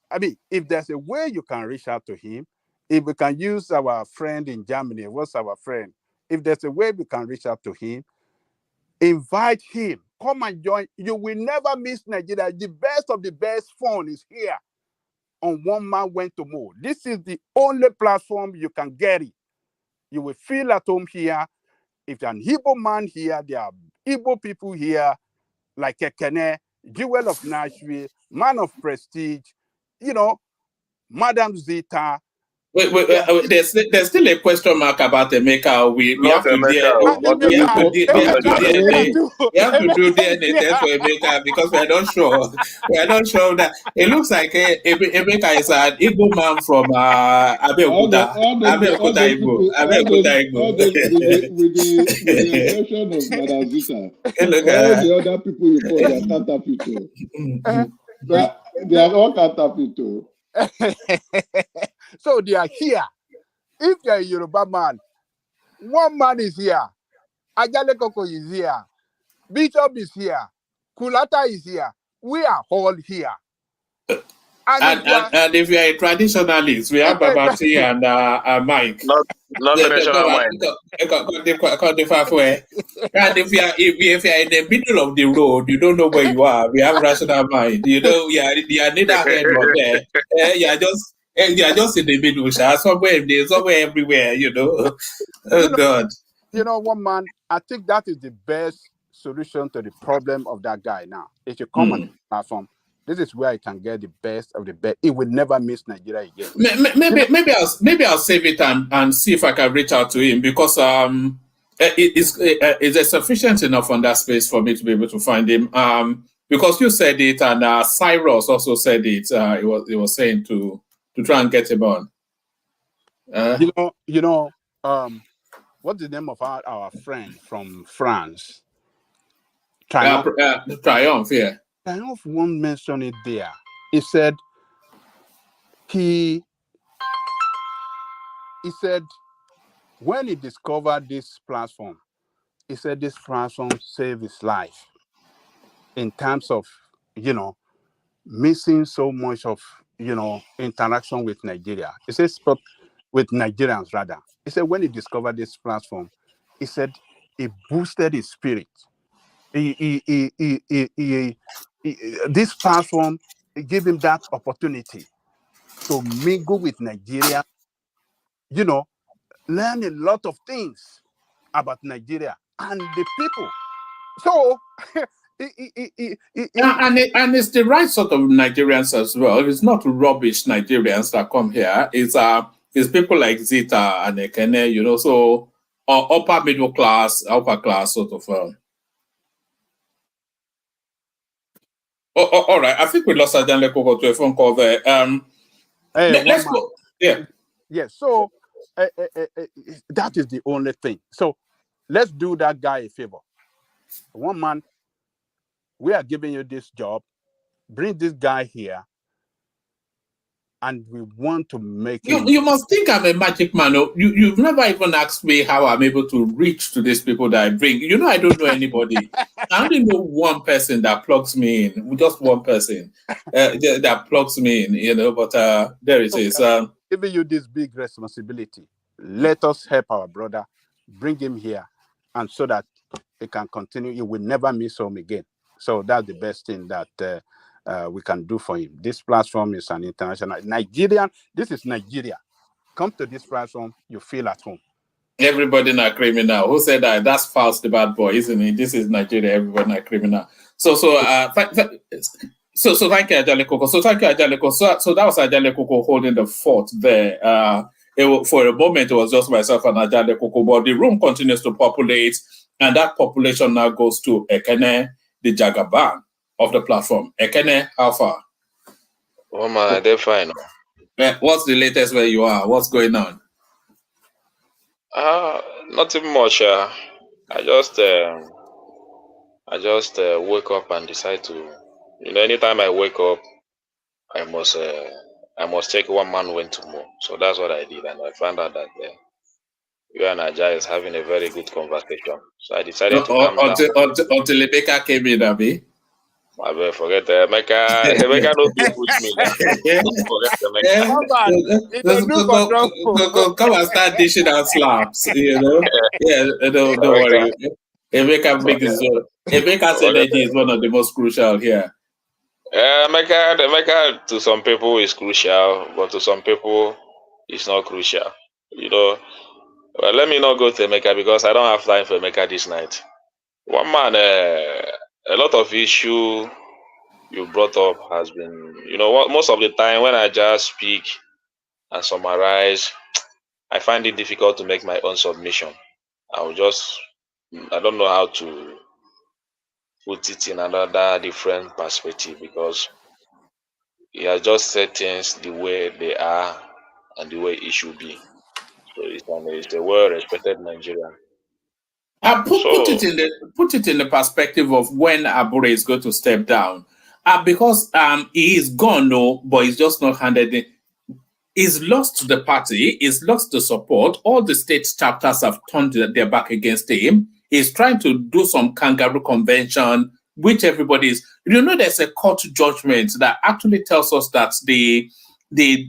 I mean, if there's a way you can reach out to him, if we can use our friend in Germany, what's our friend? If there's a way we can reach out to him, invite him. Come and join. You will never miss Nigeria. The best of the best fun is here on One Man Went to More. This is the only platform you can get it. You will feel at home here. If you're an Igbo man here, there are Igbo people here, like Ekene, Jewel of Nashville, man of prestige, you know, Madam Zita. Wait, there's still a question mark about Emeka. We have Not to Emeka. we have to do DNA Yeah. test for Emeka because we are not sure. We are not sure that it looks like Emeka is an Igbo man from Abeokuta. Abeokuta Igbo. Abeokuta All Igbo. those with the exception of Madam Zita, Look all at the other people you call, they are counterfeit. They are all counterfeit. So they are here. If you're a Yoruba man, one man is here. Ajale Koko is here. Bishop is here. Kulata is here. We are all here. And if you are a traditionalist, we have Babati and Mike. Not traditional mind. And if you are in the middle of the road, you don't know where you are. We have rational mind. You know, you are neither here nor there. You are just in the middle, somewhere everywhere. You know. Oh God. You know, one man. I think that is the best solution to the problem of that guy. Now, if you come on the platform, this is where I can get the best of the best. It will never miss Nigeria again. Maybe I'll save it and see if I can reach out to him because it's sufficient enough on that space for me to be able to find him. Because you said it and Cyrus also said it. He was saying to try and get him on. What's the name of our friend from France? Triumph, yeah. Triumph won't mention it there. He said when he discovered this platform, he said this platform saved his life in terms of, missing so much of, interaction with Nigeria. He says, with Nigerians rather. He said when he discovered this platform, he said it boosted his spirit. This platform gave him that opportunity to mingle with Nigeria, learn a lot of things about Nigeria and the people. So, and it's the right sort of Nigerians as well. It's not rubbish Nigerians that come here. It's people like Zita and Ekene, so upper class sort of. All right. I think we lost Ajanle Koko to a phone call there. Let's go. Yeah. Yeah. So that is the only thing. So let's do that guy a favor. One man, we are giving you this job. Bring this guy here. And we want to make you must think I'm a magic man. You've never even asked me how I'm able to reach to these people that I bring. I don't know anybody. I only know one person that plugs me in. Just one person that plugs me in, but there it is. Giving you this big responsibility. Let us help our brother. Bring him here. And so that it can continue. You will never miss him again. So that's the best thing that we can do for him. This platform is an international Nigerian. This is Nigeria. Come to this platform, you feel at home. Everybody not criminal. Who said that? That's Faust the bad boy, isn't it? This is Nigeria. Everybody not criminal. So thank you, Ajale Koko. So thank you, Ajale Koko. So that was Ajale Koko holding the fort there. For a moment, it was just myself and Ajale Koko, but the room continues to populate, and that population now goes to Ekene, the Jagaban of the platform. Ekene, how far? Oh man, they're fine. What's the latest where you are? What's going on? Nothing much. I just wake up and decide to, anytime I wake up, I must check one man went to more. So that's what I did, and I found out that you and Ajay is having a very good conversation. So I decided to come down. Until Emeka came in, Abi. I will forget Emeka. Emeka no fit push me. Forget Emeka. Come and start dishing out slaps. Yeah, don't worry. Emeka's energy is one of the most crucial here. Emeka to some people is crucial, but to some people it's not crucial. Well, let me not go to Emeka because I don't have time for Emeka this night. One man, a lot of issue you brought up has been, most of the time when I just speak and summarize, I find it difficult to make my own submission. I don't know how to put it in another different perspective because he has just said things the way they are and the way it should be. So it's a well-respected Nigerian. Put it in the perspective of when Abure is going to step down. Because he is gone, no, but he's just not handed in. He's lost the party, he's lost the support. All the state chapters have turned their back against him. He's trying to do some kangaroo convention, which everybody is. There's a court judgment that actually tells us that the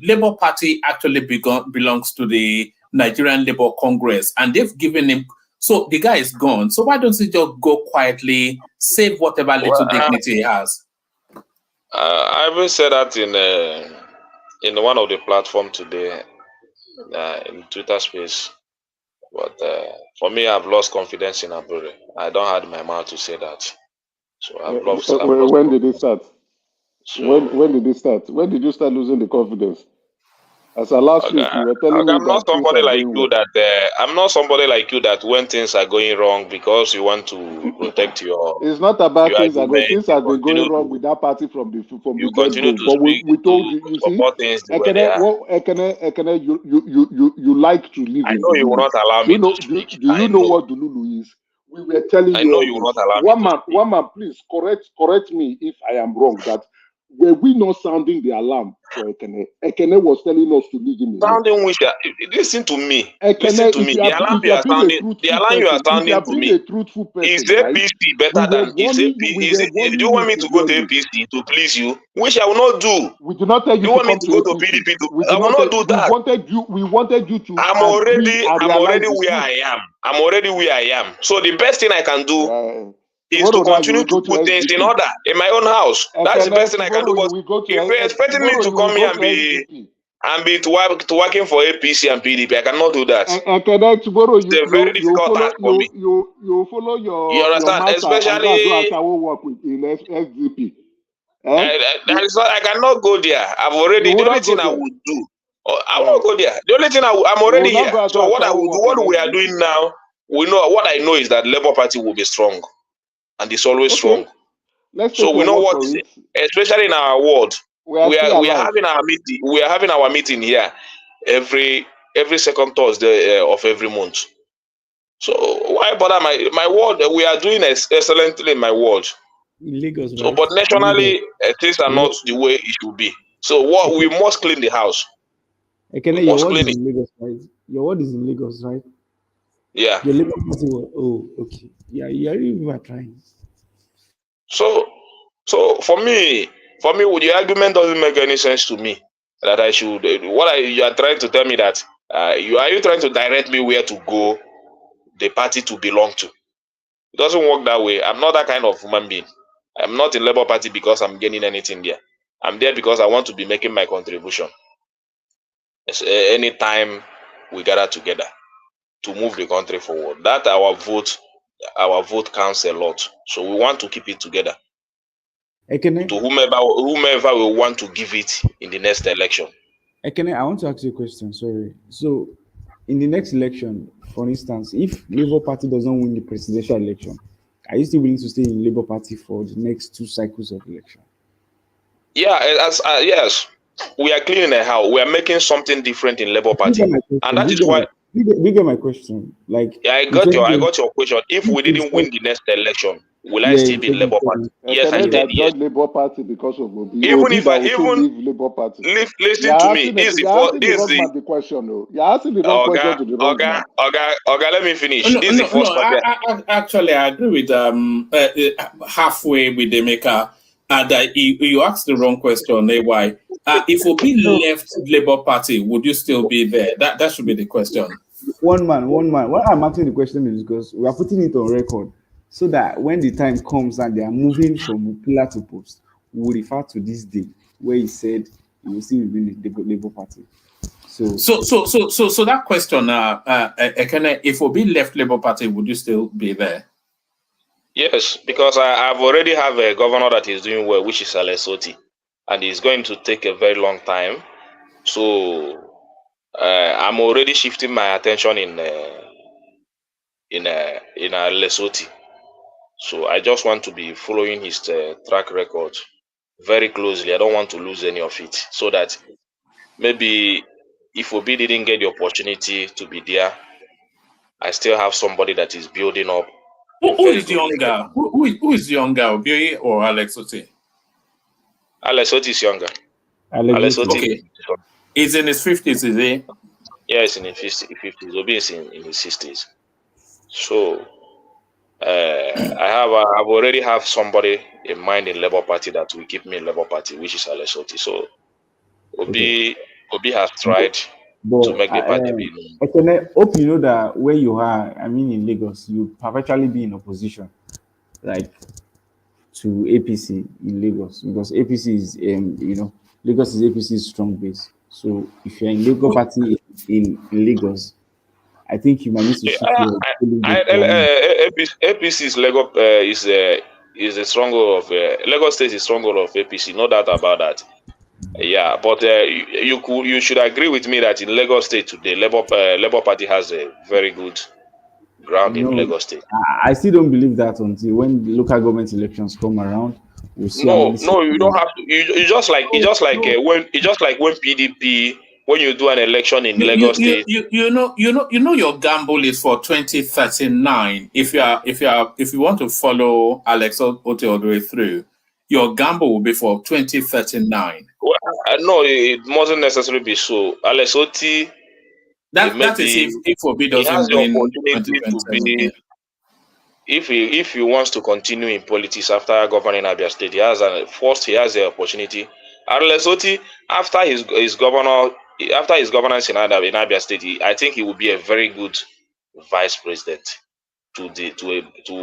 Labour Party actually belongs to the Nigerian Labour Congress, and they've given him. So the guy is gone. So why doesn't he just go quietly, save whatever little dignity he has? I even said that in one of the platforms today, in Twitter space. But for me, I've lost confidence in Abure. I don't have my mouth to say that. So I've lost. When did it start? When did it start? When did you start losing the confidence? As a last week, you were telling me I'm not somebody like you that I'm not somebody like you that when things are going wrong because you want to protect your. It's not about things are going. Things have been going wrong to, with that party from the you continue get-go. to speak. We told you. You see, Ekene, you like to live. I know you will not allow me to speak. Do you know what Dululu is? We were telling you. I know you will not allow me to speak. One man, please correct me if I am wrong. That were we not sounding the alarm for Ekene? Ekene was telling us to leave him. Sounding which? Listen to me. Listen to me. The alarm you are sounding. The alarm you are sounding to me. Is APC better than? Is APC? Do you want me to go to APC to please you? Which I will not do. We do not tell you. You want me to go to PDP? I will not do that. We wanted you to. I'm already where I am. I'm already where I am. So the best thing I can do. Is to continue to put things in order in my own house. That's the best thing I can do. But if you're expecting me to come here and be to working for APC and PDP, I cannot do that. And tomorrow it's a very difficult task for me. You follow your. You understand? Especially work with in SDP. I cannot go there. I've already. The only thing I would do. I won't go there. The only thing I'm already here. So what we are doing now, we know. What I know is that Labour Party will be strong. And it's always strong. So we know what, especially in our ward, we are having our meeting. We are having our meeting here every second Thursday of every month. So why bother my ward? We are doing excellently in my ward. In Lagos, right? So, but nationally, things are not the way it should be. So what we must clean the house. Ekene, your ward is in Lagos, right? Your ward is in Lagos, right? Yeah. Your Labour Party. Oh, okay. Yeah, you are trying. So for me, the argument doesn't make any sense to me. That I should. You are trying to tell me that are you trying to direct me where to go, the party to belong to? It doesn't work that way. I'm not that kind of human being. I'm not in Labour Party because I'm gaining anything there. I'm there because I want to be making my contribution. Anytime we gather together to move the country forward, that our vote counts a lot. So we want to keep it together. Ekene, to whomever we want to give it in the next election. Ekene, I want to ask you a question. Sorry. So, in the next election, for instance, if Labour Party doesn't win the presidential election, are you still willing to stay in Labour Party for the next 2 cycles of election? Yeah, yes. We are cleaning the house. We are making something different in Labour Party, and that is why. You get my question. Like, yeah, I got your question. If we didn't win the next election, will I still be in Labour Party? Yes, I did. Yes. Labour Party because of Obi. Even if I leave Labour Party. Listen to me. This is the question. You're asking the wrong question to the wrong man. Okay, let me finish. This is the first actually, I agree with halfway with Emeka. That you asked the wrong question. Why? If Obi left Labour Party, would you still be there? That should be the question. One man. What I'm asking the question is because we are putting it on record so that when the time comes and they are moving from pillar to post, we will refer to this day where he said he will still be in the Labour Party. So that question, Ekene, if Obi left Labour Party, would you still be there? Yes, because I've already have a governor that is doing well, which is Alessoti, and it's going to take a very long time. So I'm already shifting my attention in Lesotho. So I just want to be following his track record very closely. I don't want to lose any of it, so that maybe if Obi didn't get the opportunity to be there, I still have somebody that is building up. Who is younger? Who is younger, Obi or Alex Otti? Alex Otti is younger. Alex Otti. Okay. He's in his 50s, is he? Yeah, he's in his 50s. Obi is in his 60s. So I've already have somebody in mind in Labour Party that will keep me in Labour Party, which is Alex Otti. So Obi has tried to make the party be known. I hope you know that where you are, I mean in Lagos, you perpetually be in opposition, like to APC in Lagos, because APC is, Lagos is APC's strong base. So if you're in Labour Party in Lagos, I think you might need to shift your APC's Lagos is a stronghold of Lagos State is stronghold of APC, no doubt about that. Yeah, but you should agree with me that in Lagos State today, Labour Party has a very good ground in Lagos State. I still don't believe that until when the local government elections come around. We'll see. No, you don't have to. It's just like when PDP, when you do an election in Lagos State. You know your gamble is for 2039. If you want to follow Alex Otti all the way through, your gamble will be for 2039. Well, no, it mustn't necessarily be so. Alex Otti, that is if Obi doesn't win 2027. If he wants to continue in politics after governing Abia State, he has the opportunity. Alex Otti, after his governance in Abia State, I think he will be a very good vice president to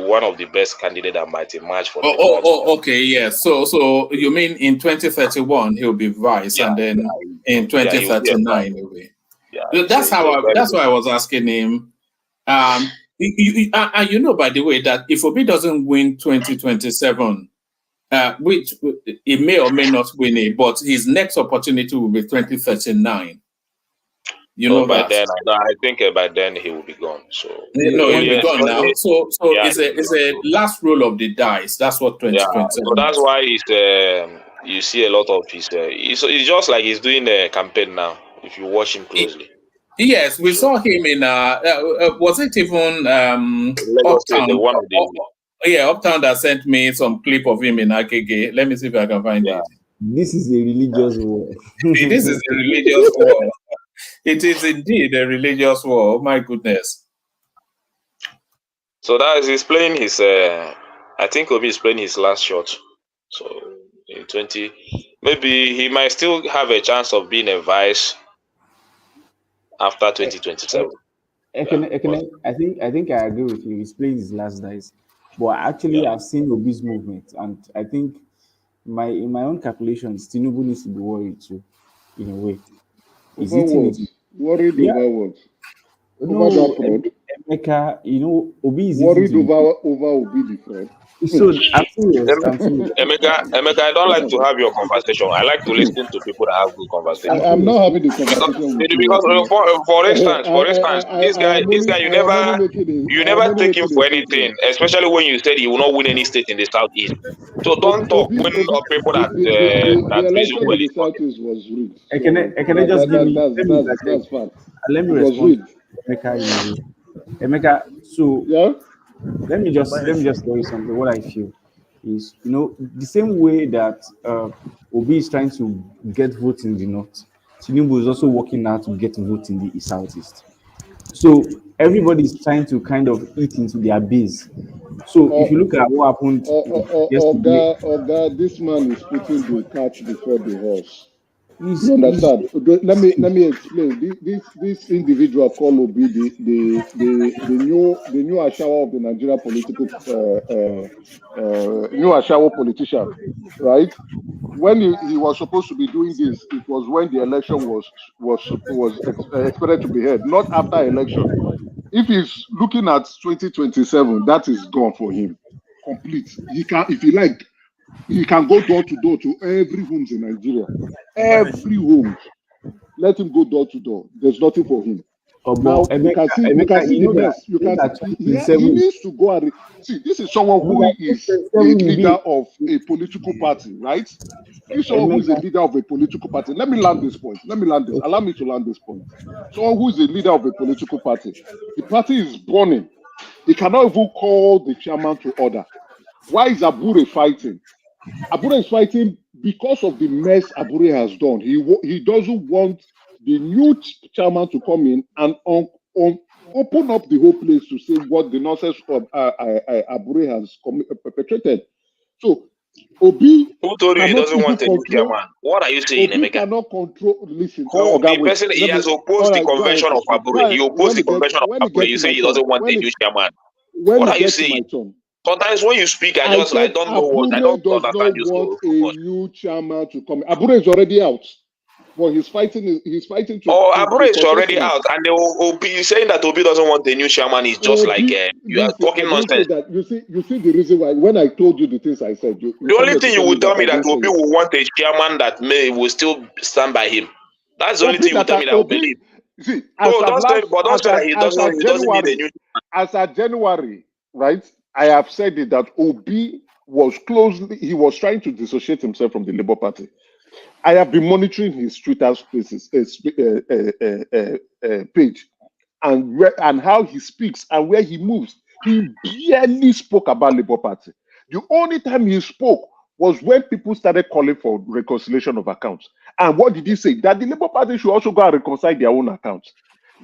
one of the best candidates that might emerge for. Okay, yeah. So you mean in 2031 he'll be vice, and then in 2039 he'll be. Yeah, that's why I was asking him. You know, by the way, that if Obi doesn't win 2027, which he may or may not win it, but his next opportunity will be 2039. You know by that. Then, I think by then he will be gone. So no, he'll be gone now. So it's a last roll of the dice. That's what 2027. So that's why you see a lot of his. It's just like he's doing a campaign now. If you watch him closely. Yes, we saw him in was it even Uptown? Uptown that sent me some clip of him in Akege. Let me see if I can find it. This is a religious war. This is a religious war. It is indeed a religious war. Oh my goodness. So that is he's playing his I think Obi is playing his last shot. So in 20, maybe he might still have a chance of being a vice after 2027. I think I agree with you. He's playing his last dice. But actually I've seen Obi's movement, and I think in my own calculations, Tinubu needs to be worried too, in a way. Is it worried over what? Over that fraud? Emeka, Obi is worried over Obi the fraud. So I'm serious. Emeka, I don't like to have your conversation. I like to listen to people that have good conversation. I'm not having the conversation with you. Because for instance, this guy, you never take him for anything, especially when you said he will not win any state in the southeast. So don't talk when people that the election in the southeast was rigged. Can I just give me? That's fact. Let me respond, Emeka. So yeah. Let me just tell you something. What I feel is, the same way that Obi is trying to get votes in the north, Tinubu is also working now to get votes in the southeast. So everybody is trying to kind of eat into their base. So if you look at what happened yesterday, this man is putting the cart before the horse. You understand? Let me explain. This individual called Obi the new Ashawo of the Nigerian political new Ashawo politician, right? When he was supposed to be doing this, it was when the election was expected to be held, not after election. If he's looking at 2027, that is gone for him. complete. He can, if he like, he can go door to door to every homes in Nigeria. Every home. Let him go door to door. There's nothing for him. Now you can see the mess. You can see he needs to go and see. This is someone who is a leader of a political party, right? This is someone who is a leader of a political party. Let me land this point. Allow me to land this point. Someone who is a leader of a political party. The party is burning. He cannot even call the chairman to order. Why is Abure fighting? Abure is fighting because of the mess Abure has done. He doesn't want the new chairman to come in and open up the whole place to say what the nonsense of Abure has perpetrated. So Obi, who told you he doesn't want a new chairman? What are you saying, Obi Emeka? Cannot control. Listen, the person he has opposed the convention of Abure. He opposed the convention of Abure. You say he doesn't want a new chairman. What are you saying? Sometimes when you speak, I don't know what I don't understand you. Want a new chairman to come. Abure is already out. Well, he's fighting to. Abure is already out, and Obi saying that Obi doesn't want a new chairman is just like you are talking nonsense. You see the reason why when I told you the things I said. The only thing you would tell me that Obi will want a chairman that will still stand by him. That's the only thing you would tell me that I will believe. See, don't say that he doesn't need a new. As of January, right? I have said it that Obi was he was trying to dissociate himself from the Labour Party. I have been monitoring his Twitter spaces, page and how he speaks and where he moves. He barely spoke about Labour Party. The only time he spoke was when people started calling for reconciliation of accounts. And what did he say? That the Labour Party should also go and reconcile their own accounts.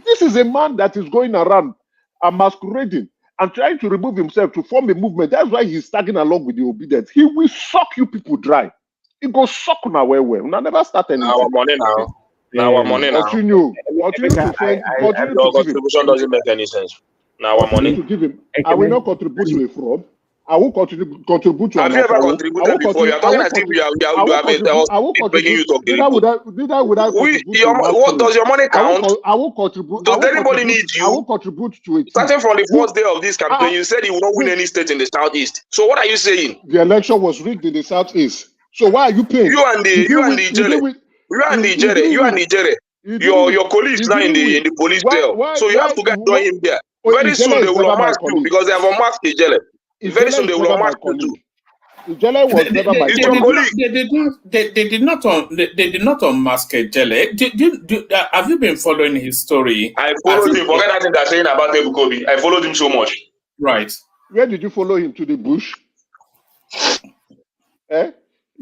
This is a man that is going around and masquerading and trying to remove himself to form a movement. That's why he's tagging along with the obedience. He will suck you people dry. It goes suck now well. Now never start anything. Now our money now. Now our money now. Continue your contribution doesn't make any sense. Now our money. To give him. I will not contribute to a fraud. I will contribute to. Have you ever contributed before? You are talking as if you have making you talk. What does your money count? I will contribute. Does anybody need you? I will contribute to it. Starting from the first day of this campaign, you said you will not win any state in the southeast. So what are you saying? The election was rigged in the southeast. So why are you paying? You and the your colleagues now in the police jail. So you have to join him there. Very soon they will unmask you because they have unmasked Ijele. Very soon they will unmask you too. Ijele was never my colleague. They did not unmask Ijele. Have you been following his story? I followed him. Forget that thing they're saying about Ebukobi. I followed him so much. Right. Where did you follow him? To the bush?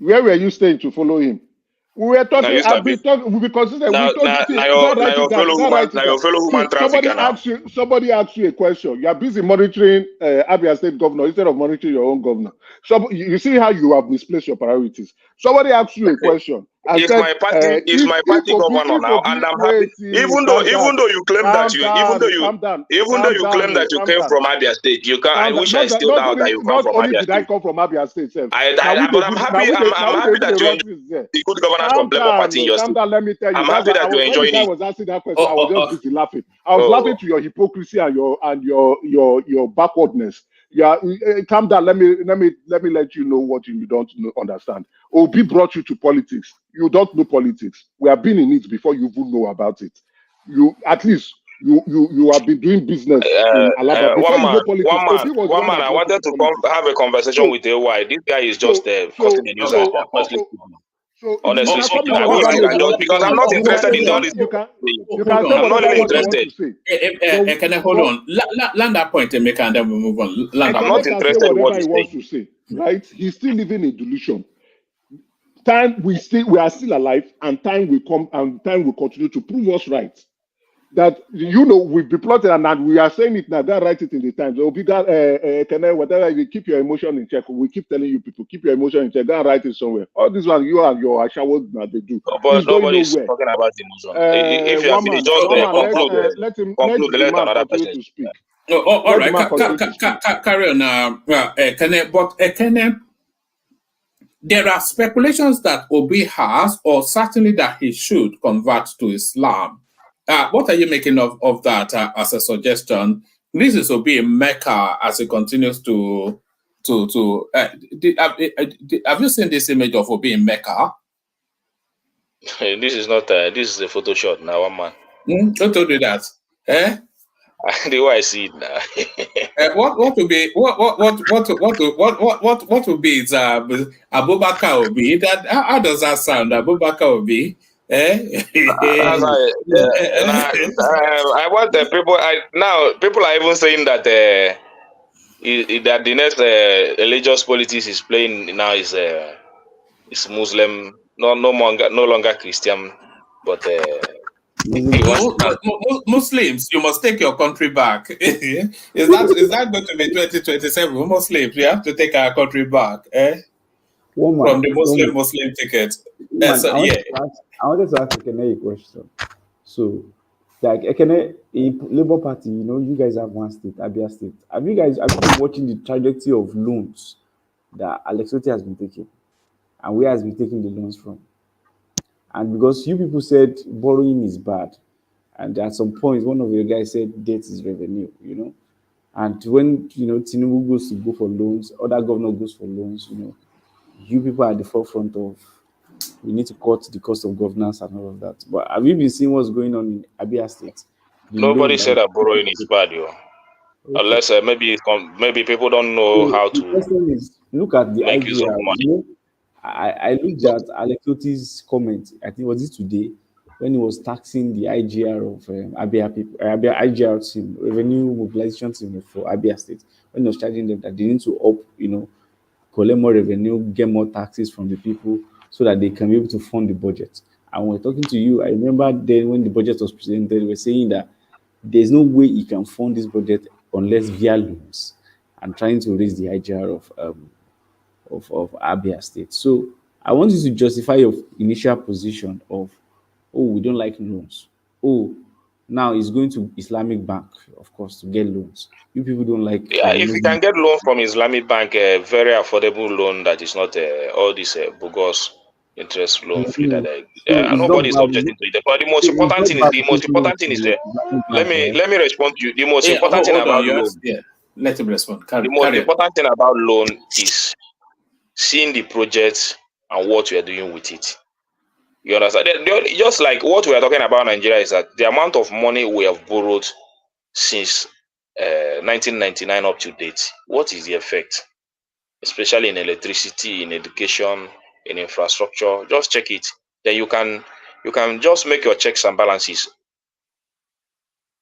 Where were you staying to follow him? We were talking. We be consistent. Somebody asked you a question. You are busy monitoring Abia State governor instead of monitoring your own governor. So you see how you have misplaced your priorities. Somebody asked you a question. It's my party governor now, and I'm happy. Even though you claim that you claim that you came from Abia State, you can. I wish I still know that you come from Abia State. I come from Abia State. But I'm happy. I'm happy that you enjoy the good governance from Labour Party in your state. Let me tell you. I'm happy that you're enjoying it. I was asking that question. I was just busy laughing. I was laughing to your hypocrisy and your backwardness. Yeah, calm down. Let me let you know what you don't understand. Obi brought you to politics. You don't know politics. We have been in it before you even know about it. You at least you have been doing business in Alaba. One man. I wanted to have a conversation with AY. This guy is just costing the news. Honestly speaking, I wish you can just because I'm not interested in all this. I'm not really interested. Can I hold on? Land that point and make and then we move on. I'm not interested in what he wants to say. Right? He's still living in delusion. We are still alive, and time will come, and time will continue to prove us right. That we've been plotted, and we are saying it now. Don't write it in the Times. It'll be that whatever you keep your emotion in check. We keep telling you people keep your emotion in check. Don't write it somewhere. All this one you and your Ashawo they do. But nobody's talking about emotion. If you have finished, just conclude. Let another person speak. All right. Carry on. Kene, there are speculations that Obi has, or certainly that he should convert to Islam. What are you making of that as a suggestion? This is Obi in Mecca as he continues to Have you seen this image of Obi in Mecca? This is not. This is a photo shot now, one man. Who told you that? Eh? The way I see it now. What would be what would be Abubakar Obi? That how does that sound? Abubakar Obi? Eh? That's how I want the people. Now people are even saying that that the next religious politics is playing now is Muslim, no longer Christian, but Muslims, you must take your country back. Is that going to be 2027? Muslims, we have to take our country back, from the Muslim ticket. I wanted to ask Ekene a question. So, like Ekene, in Labour Party, you guys have one state, Abia State. Have you been watching the trajectory of loans that Alex Otti has been taking, and where has been taking the loans from? And because you people said borrowing is bad, and at some point one of your guys said debt is revenue, and when Tinubu goes to go for loans, other governor goes for loans, you people are at the forefront of we need to cut the cost of governance and all of that. But have you been seeing what's going on in Abia State? Nobody said that borrowing is bad, yo. Okay. Unless maybe people don't know how to. The question is, look at the IGR. I looked at Alex Otti's comment. I think was it today when he was taxing the IGR of Abia people, Abia IGR team, revenue mobilization team for Abia State. When he was charging them that they need to collect more revenue, get more taxes from the people, so that they can be able to fund the budget. And when we're talking to you, I remember then when the budget was presented, they were saying that there's no way you can fund this budget unless via loans, and trying to raise the IGR of Abia State. So I want you to justify your initial position of, we don't like loans. Now it's going to Islamic Bank, of course, to get loans. You people don't like. Yeah, if you can get loan from Islamic Bank, a very affordable loan that is not all this bogus interest loan free that nobody is objecting to it. But the most important thing is let me respond to you. The most important thing about loan. Let him respond. The most important thing about loan is seeing the project and what we are doing with it. You understand? Just like what we are talking about in Nigeria is that the amount of money we have borrowed since 1999 up to date, what is the effect? Especially in electricity, in education, in infrastructure. Just check it. Then you can just make your checks and balances.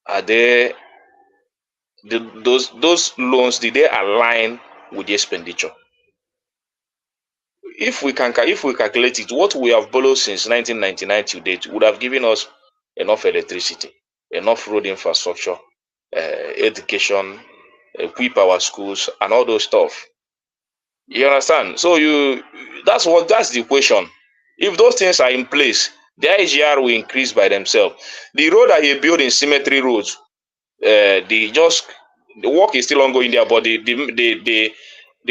Are they those loans, did they align with the expenditure? If we calculate it, what we have borrowed since 1999 to date would have given us enough electricity, enough road infrastructure, education, equip our schools, and all those stuff. You understand? So that's the equation. If those things are in place, the IGR will increase by themselves. The road that he built in Cemetery Road, the work is still ongoing there, but the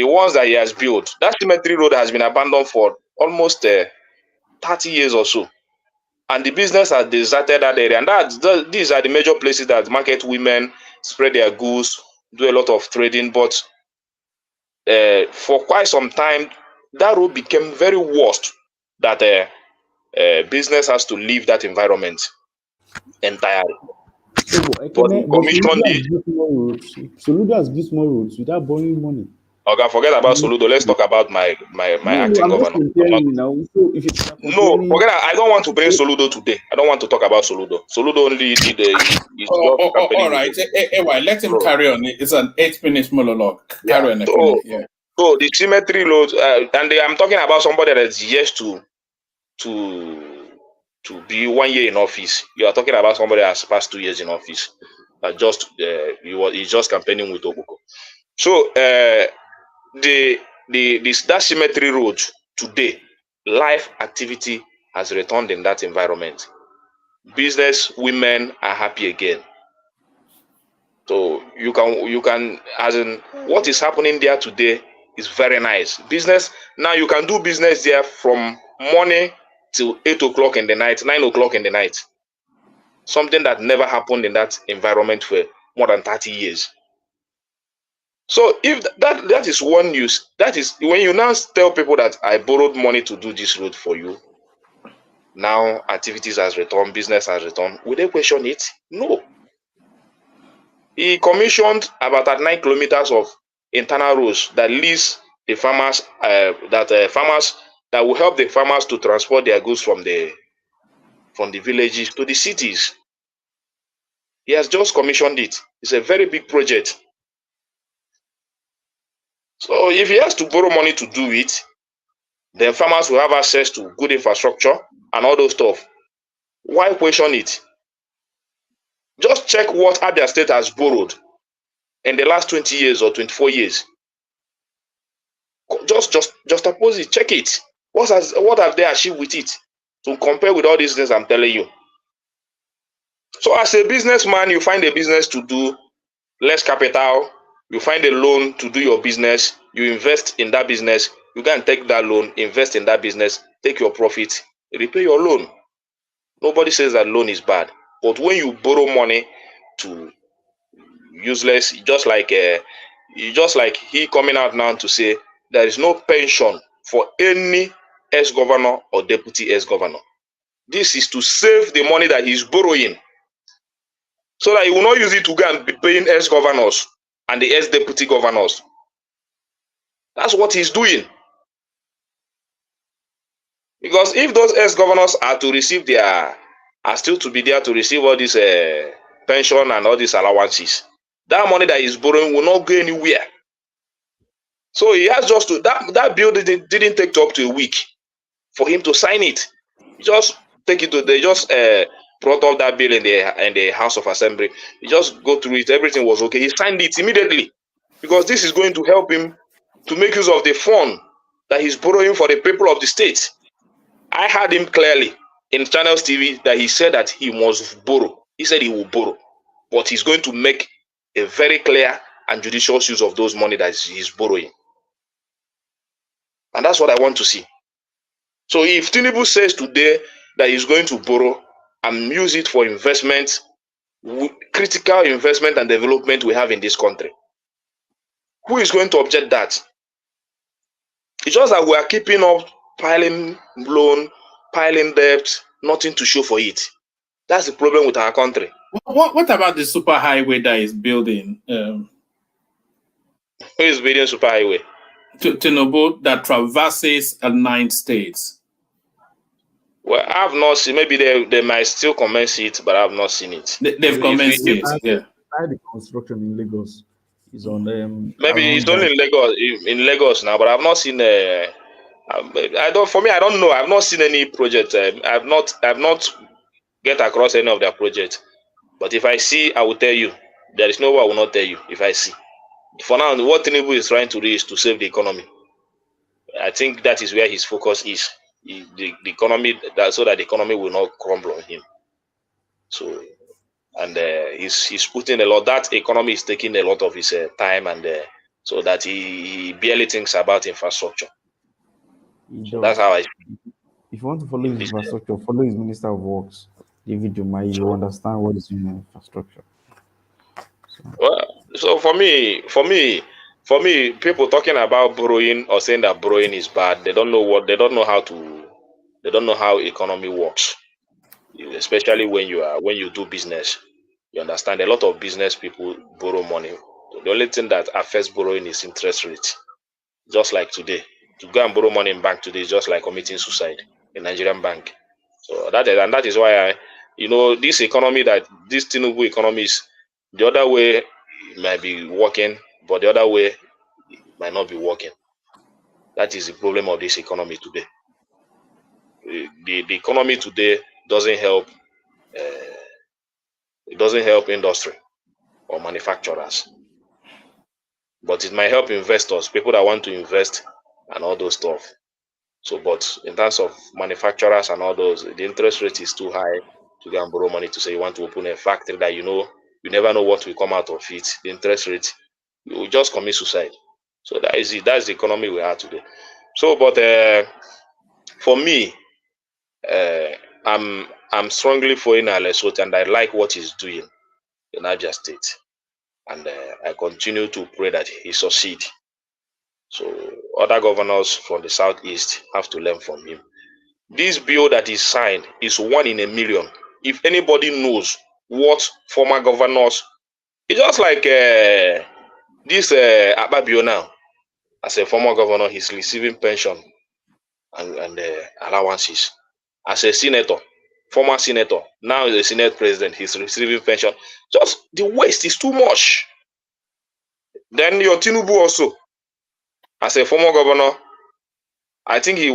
ones that he has built, that Cemetery Road has been abandoned for almost 30 years or so. And the business has deserted that area. And these are the major places that market women, spread their goods, do a lot of trading. But for quite some time, that road became very worst that business has to leave that environment entirely. Soludo has built more roads without borrowing money. Okay, forget about Soludo. Let's talk about my acting governor. Forget. I don't want to bring Soludo today. I don't want to talk about Soludo. Soludo only did all right. Anyway, let him carry on. It's an 8-minute monologue. Carry on. So the Cemetery Road, and I'm talking about somebody that is yet to be 1 year in office. You are talking about somebody that has passed 2 years in office. He's just campaigning with Obuko. So that Cemetery Road today, life activity has returned in that environment. Business women are happy again. So you can as in what is happening there today is very nice. Business now, you can do business there from morning till 8 o'clock in the night, 9 o'clock in the night. Something that never happened in that environment for more than 30 years. So if that is one use, that is when you now tell people that I borrowed money to do this road for you, now activities has returned, business has returned, will they question it? No. He commissioned about 39 kilometers of internal roads that leads the farmers, farmers that will help the farmers to transport their goods from the villages to the cities. He has just commissioned it. It's a very big project. So if he has to borrow money to do it, then farmers will have access to good infrastructure and all those stuff. Why question it? Just check what Abia State has borrowed in the last 20 years or 24 years. Just oppose it, check it. What have they achieved with it? To compare with all these things I'm telling you. So as a businessman, you find a business to do, less capital, you find a loan to do your business, you invest in that business, you go and take that loan, invest in that business, take your profit, repay your loan. Nobody says that loan is bad. But when you borrow money to useless, just like he coming out now to say there is no pension for any ex-governor or deputy ex-governor. This is to save the money that he's borrowing, so that he will not use it to go and be paying ex-governors and the ex-deputy governors. That's what he's doing. Because if those ex-governors are still to be there to receive all this pension and all these allowances, that money that he's borrowing will not go anywhere. So he has just to, that bill didn't take up to a week for him to sign it. He just take it to, they just brought up that bill in the House of Assembly. He just go through it, everything was okay. He signed it immediately, because this is going to help him to make use of the fund that he's borrowing for the people of the state. I heard him clearly in Channels TV that he said that he must borrow. He said he will borrow, but he's going to make a very clear and judicious use of those money that he's borrowing. And that's what I want to see. So if Tinubu says today that he's going to borrow and use it for investment, critical investment and development we have in this country, who is going to object that? It's just that we are keeping up, piling loan, piling debt, nothing to show for it. That's the problem with our country. What about the super highway that is building? Who is building super highway? Tinubu, that traverses 9 states. Well, I have not seen. Maybe they might still commence it, but I have not seen it. They've commenced it. Yeah. The construction in Lagos is on them. Maybe it's only in Lagos now, but I've not seen. I don't. For me, I don't know. I've not seen any project. I've not get across any of their projects. But if I see, I will tell you. There is no way I will not tell you if I see. For now, what Tinubu is trying to do is to save the economy. I think that is where his focus is. The economy, so that the economy will not crumble on him. So, and he's putting a lot. That economy is taking a lot of his time, and so that he barely thinks about infrastructure. So that's how I. If you want to follow his infrastructure, follow his Minister of Works, David Jumai. You understand what is in infrastructure. Well, so for me, people talking about borrowing or saying that borrowing is bad, they don't know how economy works. Especially when you do business, you understand. A lot of business people borrow money. The only thing that affects borrowing is interest rate. Just like today, to go and borrow money in bank today is just like committing suicide in Nigerian bank. So that is why this economy, that this Tinubu economy is the other way. It might be working, but the other way it might not be working. That is the problem of this economy today. The economy today doesn't help. It doesn't help industry or manufacturers, but it might help investors, people that want to invest and all those stuff. So, but in terms of manufacturers and all those, the interest rate is too high to go and borrow money to say you want to open a factory that you never know what will come out of it. The interest rate, you will just commit suicide. So that is it. That's the economy we are today. So, but for me, I'm strongly for Alex Otti, and I like what he's doing in Abia State. and I continue to pray that he succeed. So other governors from the southeast have to learn from him. This bill that is signed is 1 in a million. If anybody knows what former governors, it's just like this Akpabio now, as a former governor, he's receiving pension and allowances. As a senator, former senator, now is a senate president, he's receiving pension. Just the waste is too much. Then your Tinubu also, as a former governor, I think he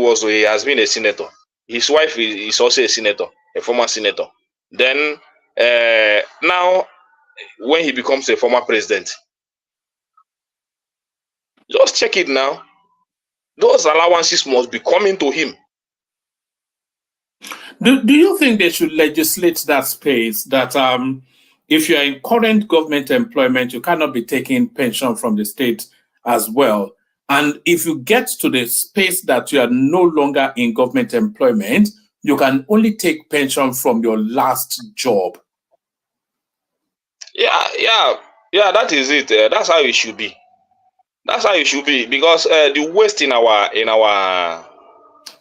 has been a senator. His wife is also a senator, a former senator. Then now, when he becomes a former president, just check it now. Those allowances must be coming to him. Do you think they should legislate that space that if you're in current government employment, you cannot be taking pension from the state as well? And if you get to the space that you are no longer in government employment, you can only take pension from your last job. Yeah, that is it. That's how it should be. That's how it should be, because the waste in our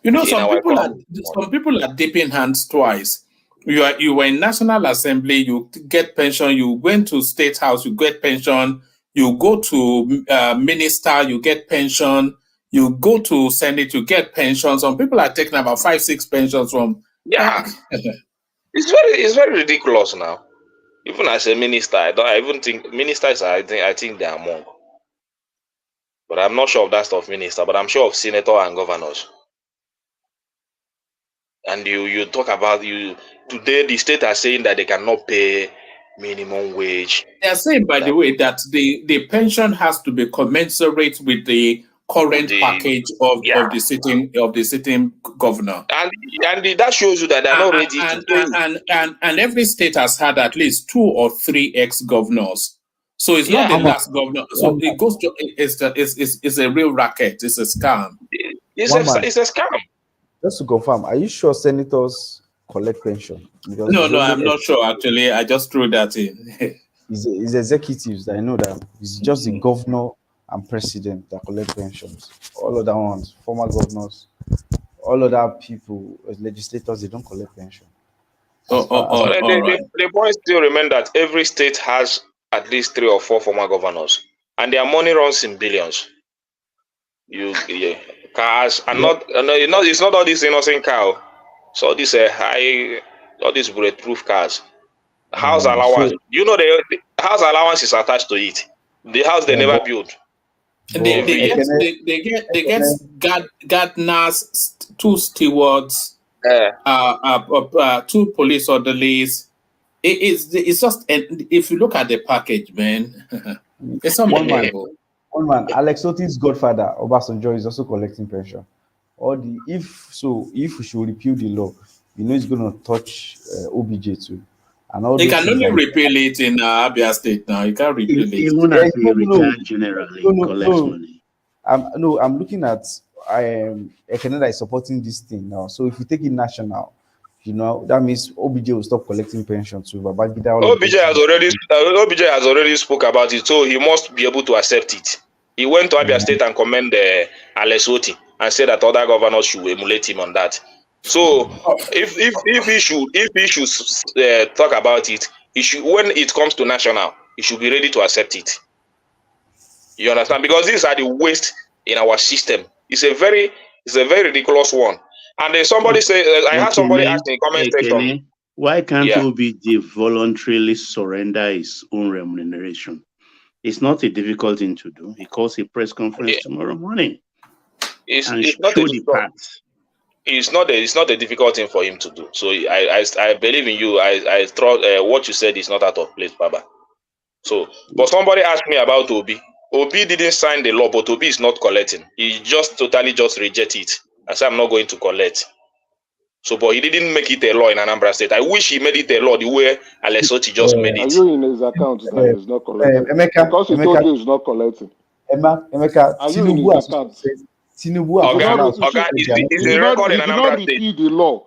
some people are dipping hands twice. You were in National Assembly, you get pension. You went to State House, you get pension. You go to minister, you get pension. You go to Senate, you get pension. Some people are taking about 5-6 pensions from. Yeah, it's very ridiculous now. Even as a minister, I even think ministers. I think they are monk. But I'm not sure of that stuff, minister. But I'm sure of senator and governors. And you talk about today. The state are saying that they cannot pay minimum wage. They are saying, by the way, that the pension has to be commensurate with the current package of the sitting governor. And that shows you that they're not ready to pay. And every state has had at least 2 or 3 ex-governors. So it's not the last governor. So it goes to it's a real racket. It's a scam. It's a scam. Just to confirm, are you sure senators collect pension? Because no, I'm not sure actually. I just threw that in. It's executives that I know that it's just the governor and president that collect pensions. All other ones, former governors, all other people, legislators, they don't collect pension. The point still remain that every state has at least 3 or 4 former governors, and their money runs in billions. Cars and it's not all these innocent cars. So this all these bulletproof cars. House allowance. The house allowance is attached to it. The house they never built. They get gardeners, 2 stewards, 2 police orderlies. It's just, if you look at the package, man, it's unbelievable. One man, Alex Oti's godfather, Obasanjo, is also collecting pension. If we should repeal the law, it's going to touch OBJ too. And they can only repeal it in Abia State now. You can't repeal it. Even as a retired general, collects money. I'm looking at Canada is supporting this thing now. So if you take it national, that means OBJ will stop collecting pension too. OBJ has already spoke about it, so he must be able to accept it. He went to Abia State and commended Alex Oti and said that other governors should emulate him on that. So if he should talk about it, when it comes to national, he should be ready to accept it. You understand? Because these are the waste in our system. It's a very ridiculous one. And then somebody say, I had somebody ask in the comment section. Why can't OBJ voluntarily surrender his own remuneration? It's not a difficult thing to do. He calls a press conference tomorrow morning. It's not a difficult thing for him to do. So I believe in you. I thought what you said is not out of place, Baba. So, but somebody asked me about Obi. Obi didn't sign the law, but Obi is not collecting. He just reject it. I said, I'm not going to collect. So, but he didn't make it a law in Anambra State. I wish he made it a law the way Alex Oti just made it. Are you in his account that he's not collecting? Because he told you he's not collecting. Emeka, are you in his account? Tinubu is a record in Anambra State. The law.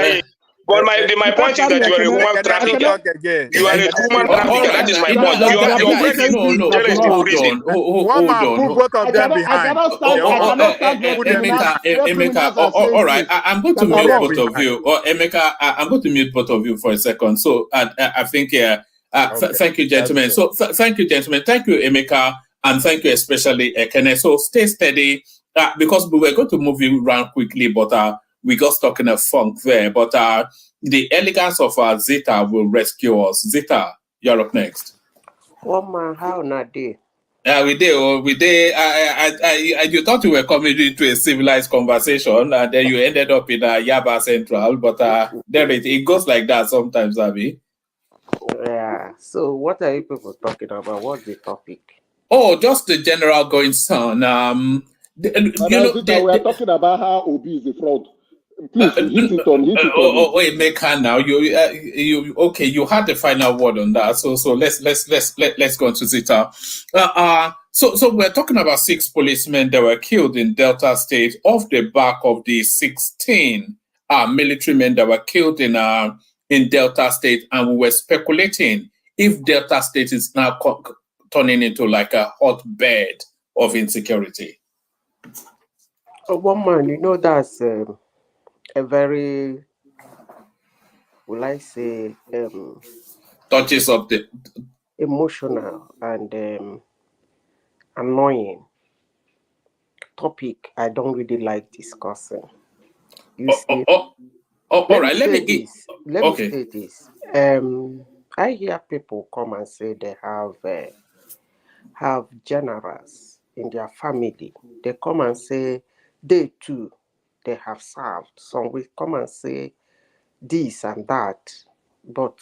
But my point is that you are a woman trafficker. You are a woman trafficker. That is my point. Your friend is Hold on. Both of them behind. Emeka, all right. I'm going to mute both of you. Emeka, I'm going to mute both of you for a second. So I think, thank you, gentlemen. So thank you, gentlemen. Thank you, Emeka, and thank you especially, Kenneth. So stay steady because we were going to move you around quickly, but we got stuck in a funk there. But the elegance of Zita will rescue us. Zita, you're up next. One man, how not day? We did. You thought you were coming into a civilized conversation, and then you ended up in Yaba Central. But there it goes like that sometimes, Abby. Yeah. So, what are you people talking about? What's the topic? Oh, just the general going on. We are talking about how Obi is a fraud. Please hit it on. Wait, Mecca. Now you okay? You had the final word on that. So let's go into Zita. So we're talking about 6 policemen that were killed in Delta State off the back of the 16 military men that were killed in Delta State, and we were speculating if Delta State is now turning into like a hotbed of insecurity. One man, you know, that's a very, will I say, touches of the emotional and annoying topic I don't really like discussing. You see, all right, let me get this. Let me say this. I hear people come and say they have generals in their family. They come and say they too, they have served. Some will come and say this and that. But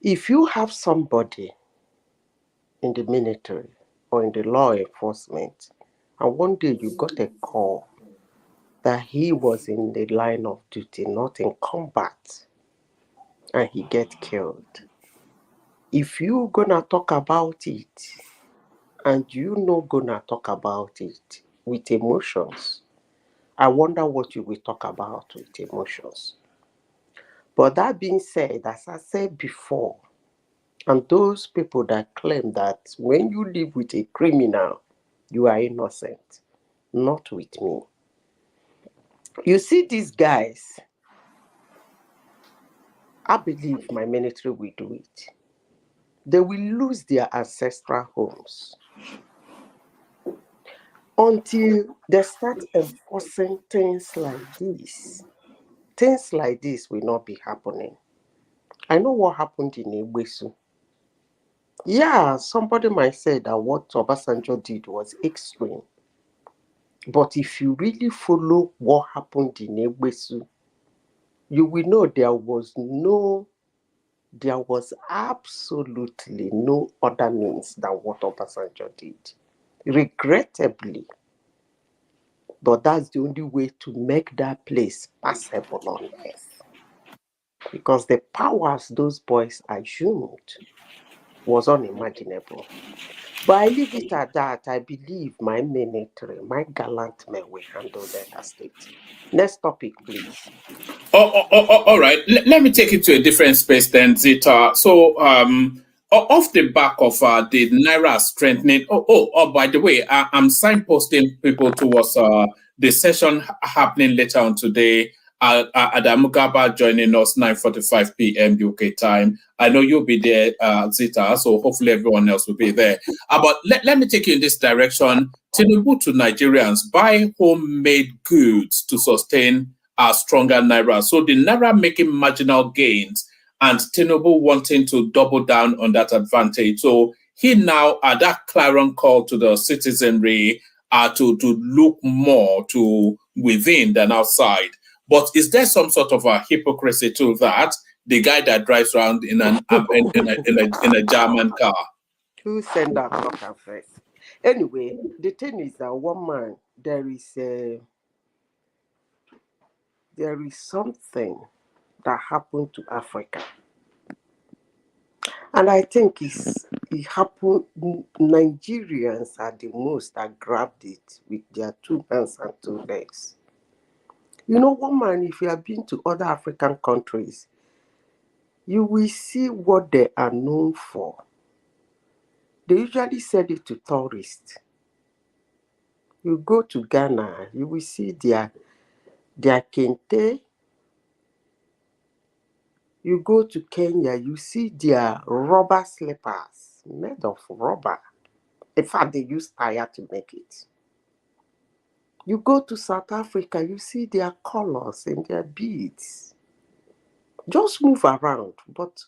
if you have somebody in the military or in the law enforcement, and one day you got a call that he was in the line of duty, not in combat, and he get killed. If you gonna talk about it, and you not gonna talk about it with emotions, I wonder what you will talk about with emotions. But that being said, as I said before, and those people that claim that when you live with a criminal, you are innocent, not with me. You see these guys, I believe my military will do it. They will lose their ancestral homes until they start enforcing things like this. Things like this will not be happening. I know what happened in Egbesu. Yeah, somebody might say that what Obasanjo did was extreme. But if you really follow what happened in Egbesu, you will know there was absolutely no other means than what Obasanjo did. Regrettably, but that's the only way to make that place passable on earth. Because the powers those boys assumed was unimaginable. But I leave it at that. I believe my military, my gallant men will handle Delta State. Next topic, please. All right. Let me take it to a different space then, Zita. So, off the back of the Naira strengthening. By the way, I'm signposting people towards the session happening later on today. Adamu Gaba joining us 9:45 p.m. UK time. I know you'll be there, Zita, so hopefully everyone else will be there. But let me take you in this direction. Tinubu to Nigerians, buy homemade goods to sustain a stronger Naira. So the Naira making marginal gains and Tinubu wanting to double down on that advantage. So he now, that clarion call to the citizenry to look more to within than outside. But is there some sort of a hypocrisy to that? The guy that drives around in a German car. Who send that talker first? Anyway, the thing is that one man, there is something that happened to Africa. And I think it happened, Nigerians are the most that grabbed it with their 2 hands and 2 legs. You know, one man, if you have been to other African countries, you will see what they are known for. They usually sell it to tourists. You go to Ghana, you will see their kente. You go to Kenya, you see their rubber slippers made of rubber. In fact, they use tire to make it. You go to South Africa, you see their colors and their beads. Just move around. But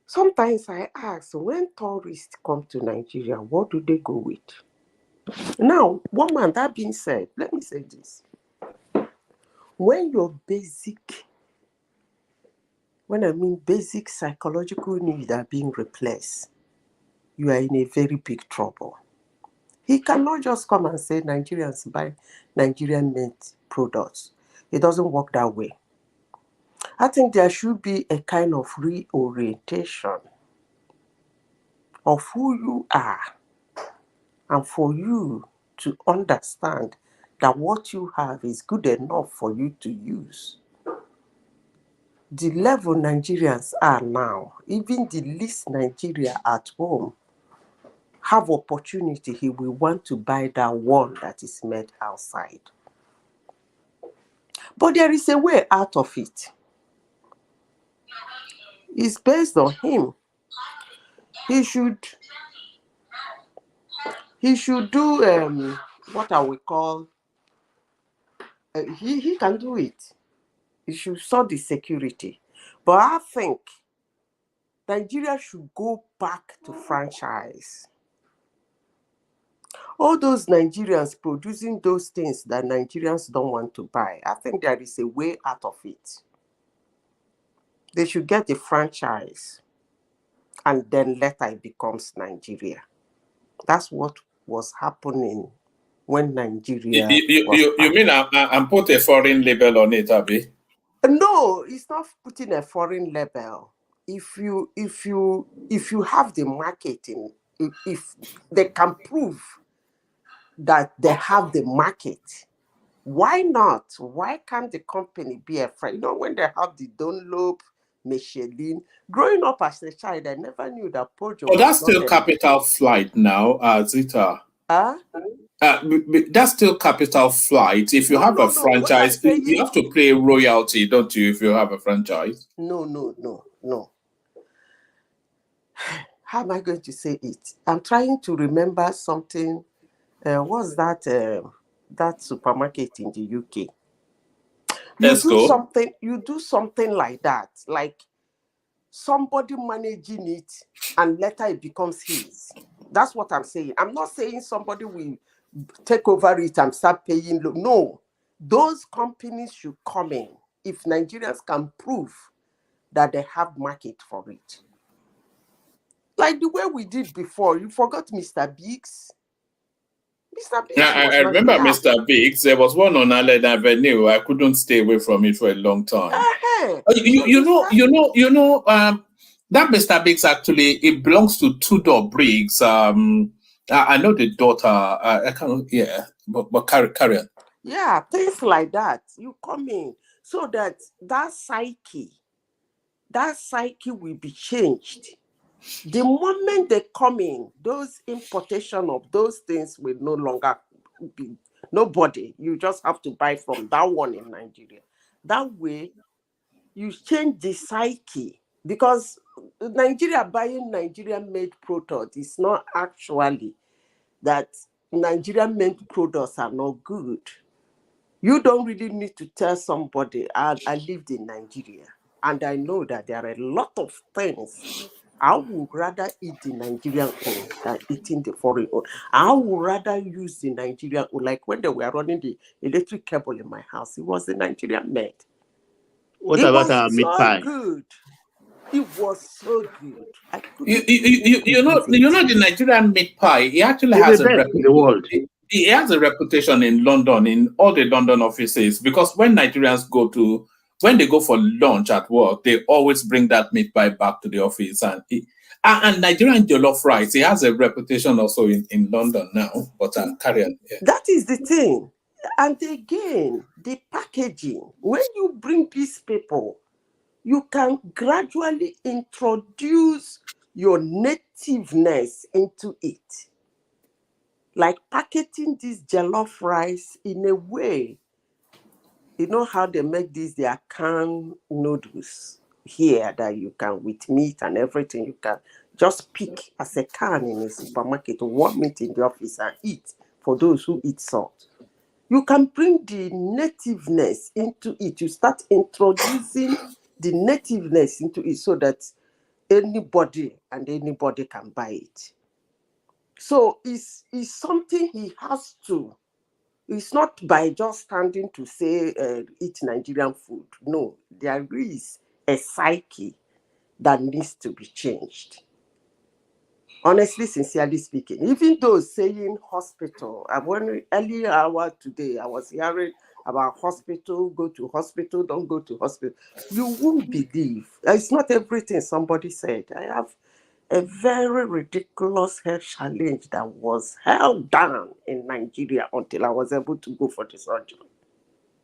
sometimes I ask, when tourists come to Nigeria, what do they go with? Now, one man, that being said, let me say this. When I mean basic psychological needs are being replaced, you are in a very big trouble. He cannot just come and say Nigerians buy Nigerian-made products. It doesn't work that way. I think there should be a kind of reorientation of who you are, and for you to understand that what you have is good enough for you to use. The level Nigerians are now, even the least Nigeria at home, have opportunity, he will want to buy that one that is made outside. But there is a way out of it. It's based on him. He should do what I will call, he can do it. He should sort the security. But I think Nigeria should go back to franchise. All those Nigerians producing those things that Nigerians don't want to buy, I think there is a way out of it. They should get the franchise, and then later it becomes Nigeria. That's what was happening when Nigeria You mean I'm put a foreign label on it, Abi? No, it's not putting a foreign label. If you have the marketing, if they can prove that they have the market, why not? Why can't the company be a friend? You know, when they have the Dunlop, Michelin, growing up as a child, I never knew that Pojo Oh, that's was still not Capital Flight now, Zita. Huh? That's still Capital Flight. If you have a franchise, you have to pay royalty, don't you, if you have a franchise? No. How am I going to say it? I'm trying to remember something. What's that that supermarket in the UK? You do something like that, like somebody managing it and later it becomes his. That's what I'm saying. I'm not saying somebody will take over it and start paying. No, those companies should come in if Nigerians can prove that they have market for it. Like the way we did before. You forgot Mr. Biggs? Mr. Biggs I remember Mr. Biggs. There was one on Allen Avenue. I couldn't stay away from it for a long time. You know, that Mr. Biggs actually, it belongs to Tudor Briggs. I know the daughter. I can't. Yeah, but carry on. Yeah, things like that. You come in so that psyche will be changed. The moment they come in, those importation of those things will no longer be nobody. You just have to buy from that one in Nigeria. That way, you change the psyche, because Nigeria buying Nigerian-made product is not actually that Nigerian-made products are not good. You don't really need to tell somebody, I lived in Nigeria, and I know that there are a lot of things I would rather eat the Nigerian own than eating the foreign own. I would rather use the Nigerian own. Like when they were running the electric cable in my house, it was the Nigerian made. What about our meat pie? Good. It was so good. You know the Nigerian meat pie. It actually has a reputation. The world. It has a reputation in London, in all the London offices, because when Nigerians when they go for lunch at work, they always bring that meat pie back to the office. And Nigerian jollof rice, it has a reputation also in London now. But carry on. Yeah. That is the thing. And again, the packaging. When you bring these people, you can gradually introduce your nativeness into it. Like packaging this jollof rice in a way. You know how they make their canned noodles here that you can, with meat and everything, you can just pick as a can in a supermarket, warm it in the office and eat for those who eat salt. You can bring the nativeness into it. You start introducing the nativeness into it so that anybody can buy it. So it's something he has to. It's not by just standing to say eat Nigerian food. No, there is a psyche that needs to be changed. Honestly, sincerely speaking, even though saying hospital, earlier hour today, I was hearing about hospital, go to hospital, don't go to hospital. You won't believe. It's not everything somebody said. I have a very ridiculous health challenge that was held down in Nigeria until I was able to go for the surgery.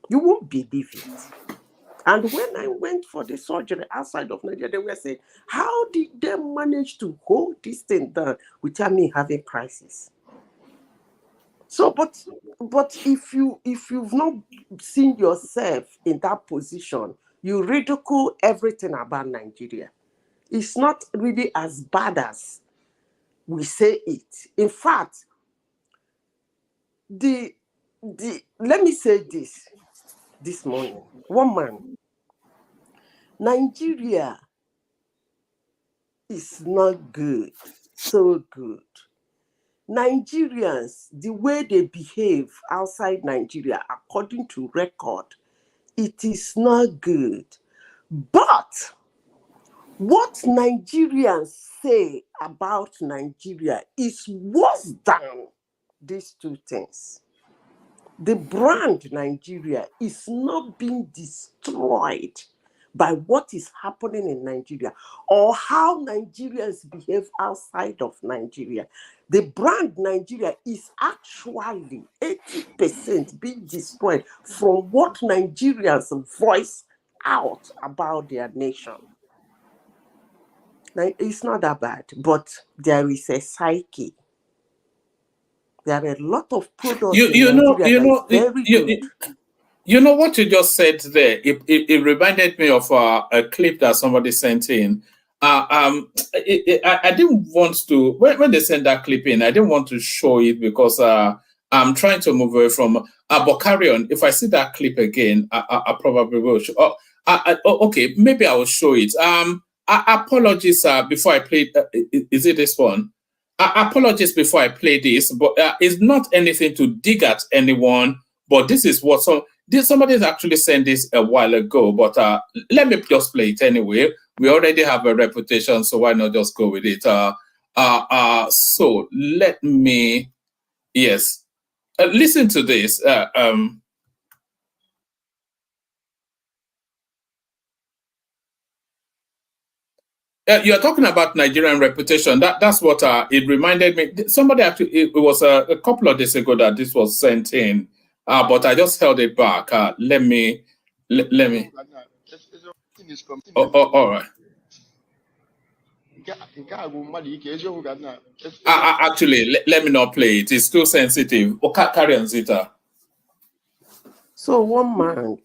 You won't believe it. And when I went for the surgery outside of Nigeria, they were saying, how did they manage to hold this thing down without me having crisis? So, but if you've not seen yourself in that position, you ridicule everything about Nigeria. It's not really as bad as we say it. In fact, let me say this morning. One man, Nigeria is not good, so good. Nigerians, the way they behave outside Nigeria, according to record, it is not good. But what Nigerians say about Nigeria is worse than these two things. The brand Nigeria is not being destroyed by what is happening in Nigeria or how Nigerians behave outside of Nigeria. The brand Nigeria is actually 80% being destroyed from what Nigerians voice out about their nation. Now, it's not that bad, but there is a psyche. There are a lot of products in Nigeria that is very good. You know what you just said there? It reminded me of a clip that somebody sent in. I didn't want to, when they sent that clip in, I didn't want to show it because I'm trying to move away from, but carry on. If I see that clip again, I probably will show. Okay, maybe I will show it. Apologies before I play. Is it this one? Apologies before I play this, but it's not anything to dig at anyone. But this is what somebody actually sent this a while ago. But let me just play it anyway. We already have a reputation, so why not just go with it? So let me, yes, listen to this. You're talking about Nigerian reputation. That's what it reminded me. Somebody actually, it was a couple of days ago that this was sent in, but I just held it back. Let me. All right. Actually, let me not play it. It's too sensitive. Okay, carry on, Zita. So one man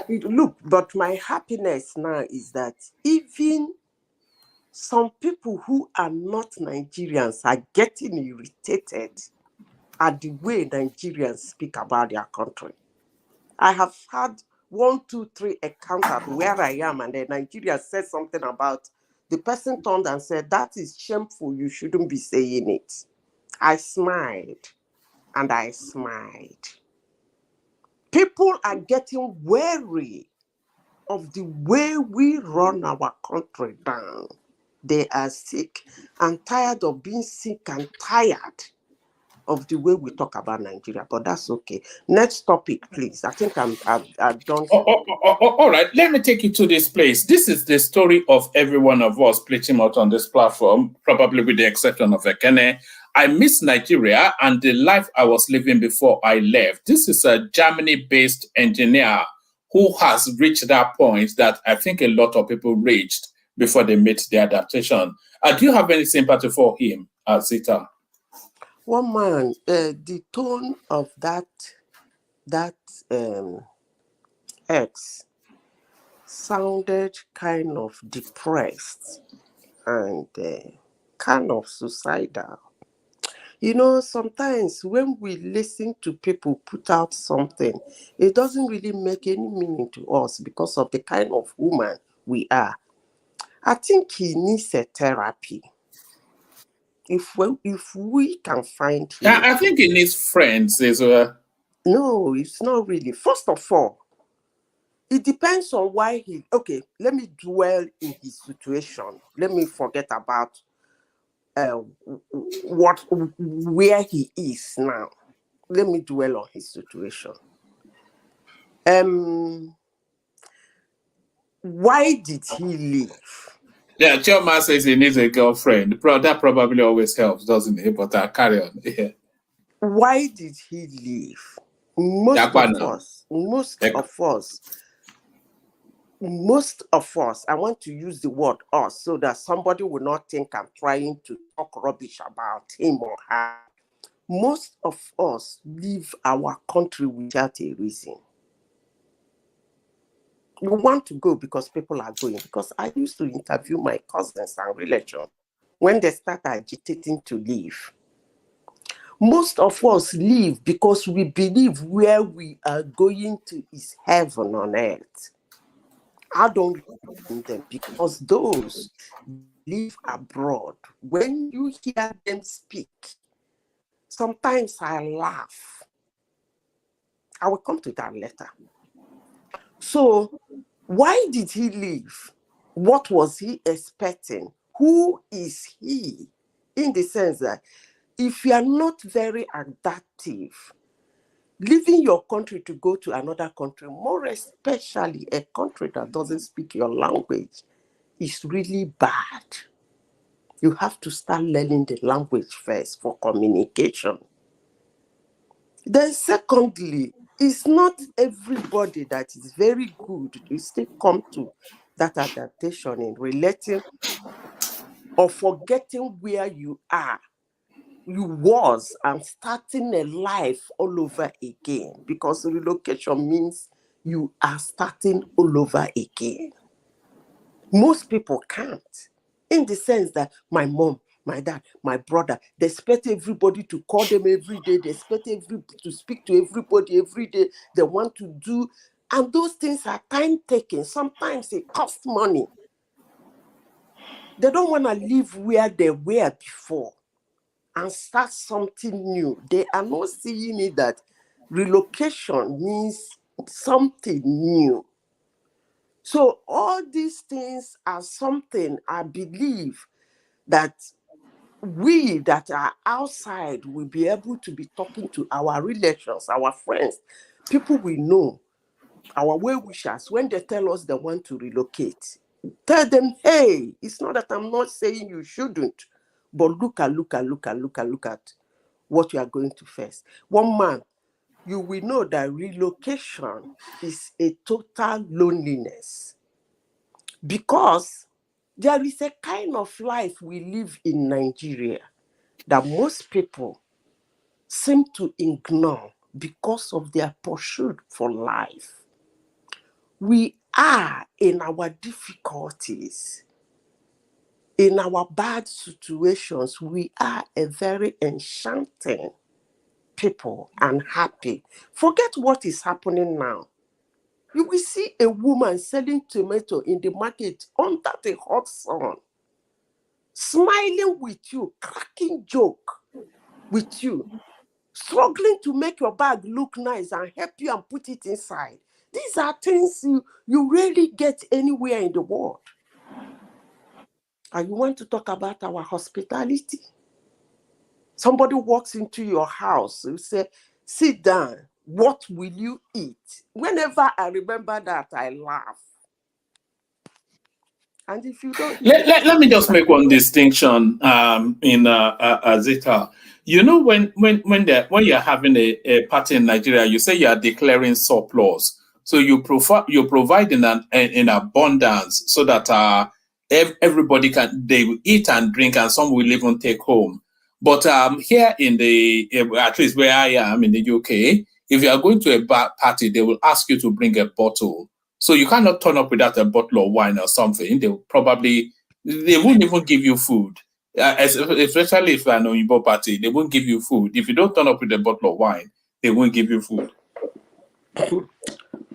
look, but my happiness now is that even some people who are not Nigerians are getting irritated at the way Nigerians speak about their country. I have had 1, 2, 3 encounters where I am, and the Nigerian said something about the person turned and said, "That is shameful. You shouldn't be saying it." I smiled, and I smiled. People are getting wary of the way we run our country down. They are sick and tired of being sick and tired of the way we talk about Nigeria, but that's okay. Next topic, please. I think I'm done. All right, let me take you to this place. This is the story of every one of us pretty much on this platform, probably with the exception of Ekene. I miss Nigeria and the life I was living before I left. This is a Germany-based engineer who has reached that point that I think a lot of people reached before they made the adaptation. Do you have any sympathy for him, Zita? One man, the tone of that ex sounded kind of depressed and kind of suicidal. You know, sometimes when we listen to people put out something, it doesn't really make any meaning to us because of the kind of woman we are. I think he needs a therapy. If we can find him. I think he needs friends as well. No, it's not really. First of all, it depends on why he... Okay, let me dwell in his situation. Let me forget about where he is now. Let me dwell on his situation. Why did he leave? Yeah, Chioma says he needs a girlfriend. That probably always helps, doesn't it? But carry on. Yeah. Why did he leave? Most of us, I want to use the word us so that somebody will not think I'm trying to talk rubbish about him or her. Most of us leave our country without a reason. We want to go because people are going. Because I used to interview my cousins and relatives when they start agitating to leave. Most of us leave because we believe where we are going to is heaven on earth. I don't believe them because those live abroad, when you hear them speak, sometimes I laugh. I will come to that later. So, why did he leave? What was he expecting? Who is he? In the sense that if you are not very adaptive, leaving your country to go to another country, more especially a country that doesn't speak your language, is really bad. You have to start learning the language first for communication. Then secondly, it's not everybody that is very good to still come to that adaptation in relating or forgetting where you are. You was and starting a life all over again, because relocation means you are starting all over again. Most people can't, in the sense that my mom, my dad, my brother, they expect everybody to call them every day. They expect to speak to everybody every day. They want to do, and those things are time taking. Sometimes it costs money. They don't want to live where they were before and start something new. They are not seeing it that relocation means something new. So all these things are something I believe that we that are outside will be able to be talking to our relations, our friends, people we know, our well-wishers, when they tell us they want to relocate. Tell them, hey, it's not that I'm not saying you shouldn't, but look at what you are going to face. One man, you will know that relocation is a total loneliness, because there is a kind of life we live in Nigeria that most people seem to ignore because of their pursuit for life. We are in our difficulties, in our bad situations, we are a very enchanting people and happy. Forget what is happening now. You will see a woman selling tomato in the market under the hot sun, smiling with you, cracking joke with you, struggling to make your bag look nice and help you and put it inside. These are things you rarely get anywhere in the world. And you want to talk about our hospitality? Somebody walks into your house, you say, sit down, what will you eat? Whenever I remember that, I laugh. And if you don't... Let me just make one distinction in Azita. You know, when you're having a party in Nigeria, you say you are declaring surplus. So you're providing in abundance so that everybody they will eat and drink, and some will even take home. But here in at least where I am in the UK, if you are going to a party, they will ask you to bring a bottle. So you cannot turn up without a bottle of wine or something. They won't even give you food. Especially if you're an Oyinbo party, they won't give you food. If you don't turn up with a bottle of wine, they won't give you food.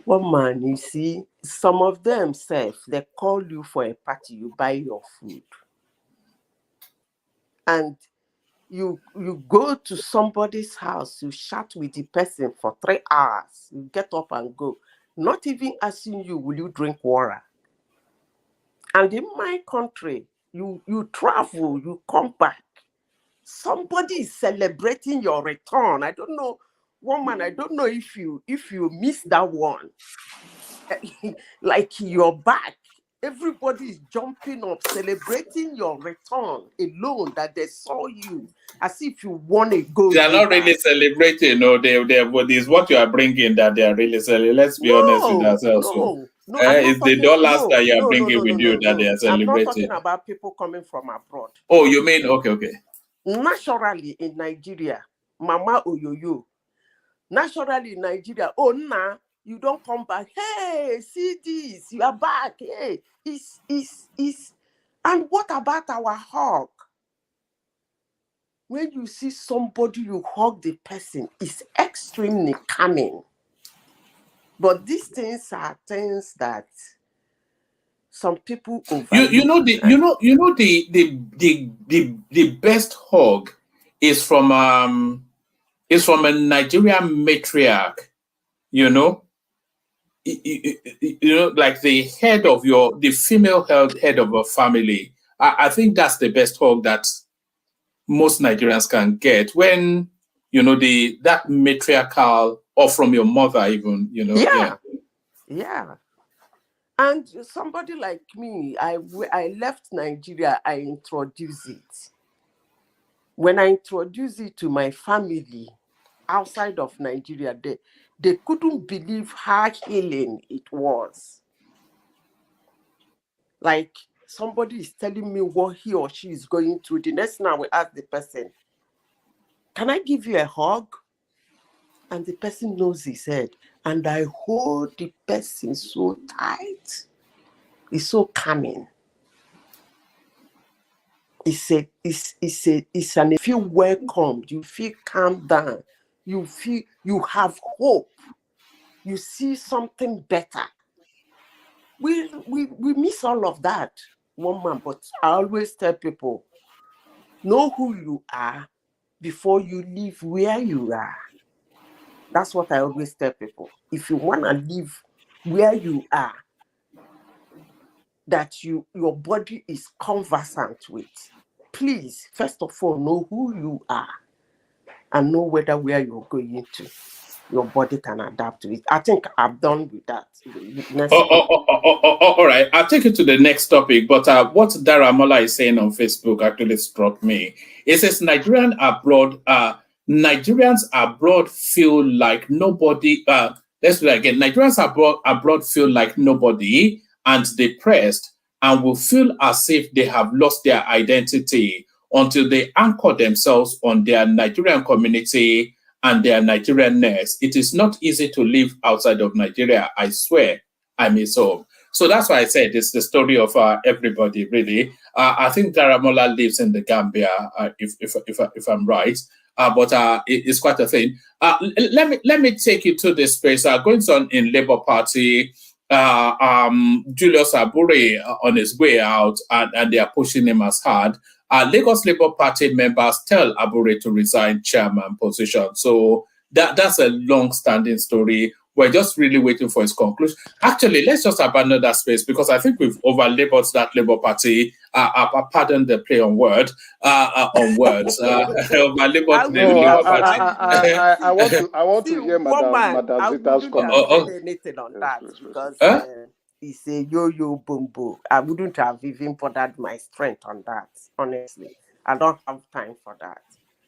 Well, man, you see, some of them say they call you for a party, you buy your food. And you go to somebody's house, you chat with the person for 3 hours, you get up and go, not even asking you, will you drink water? And in my country, you travel, you come back, somebody is celebrating your return. I don't know, woman, I don't know if you missed that one. like you're back. Everybody is jumping up, celebrating your return alone, that they saw you as if you won a gold. They are not really celebrating. No, what is what you are bringing that they are really celebrating. Let's be honest with ourselves. No, I'm not it's the talking, dollars that you are bringing with you that they are I'm celebrating. not talking about people coming from abroad. Oh, you mean okay. Naturally in Nigeria, Mama Oyoyo. Naturally in Nigeria, oh nah, you don't come back. Hey, see this, you are back. Hey, it's. And what about our hug? When you see somebody, you hug the person, it's extremely calming. But these things are things that some people overlook. You know the best hug is from a Nigerian matriarch. You know, like the head of the female head of a family. I think that's the best hug that most Nigerians can get when that matriarchal, or from your mother even. Yeah. And somebody like me, I left Nigeria, I introduced it. When I introduced it to my family outside of Nigeria, they couldn't believe how healing it was. Like somebody is telling me what he or she is going through. The next thing I will ask the person, can I give you a hug? And the person knows his head. And I hold the person so tight. It's so calming. It's an you feel welcomed, you feel calmed down, you feel you have hope, you see something better. We miss all of that, woman. But I always tell people, know who you are before you leave where you are. That's what I always tell people. If you want to live where you are, that your body is conversant with, please, first of all, know who you are and know where you're going to. Your body can adapt to it. I think I'm done with that. All right. I'll take you to the next topic. But what Daramola is saying on Facebook actually struck me. It says Nigerians abroad feel like nobody. Let's do that again. Nigerians abroad feel like nobody and depressed, and will feel as if they have lost their identity until they anchor themselves on their Nigerian community and their Nigerianness. It is not easy to live outside of Nigeria. I swear I miss home. So that's why I said it's the story of everybody, really. I think Daramola lives in the Gambia, if I'm right. But it's quite a thing. Let me take you to this space. Going on in Labour Party, Julius Abure on his way out, and they are pushing him as hard. Lagos Labour Party members tell Abure to resign chairman position. So that's a long-standing story. We're just really waiting for his conclusion. Actually, let's just abandon that space because I think we've over-labored that Labour Party. Pardon the play on words. Over-labored the Labour Party. I want to hear Madam Zita's comment. I wouldn't have said anything on that because it's a yo-yo boom. I wouldn't have even bothered my strength on that, honestly. I don't have time for that.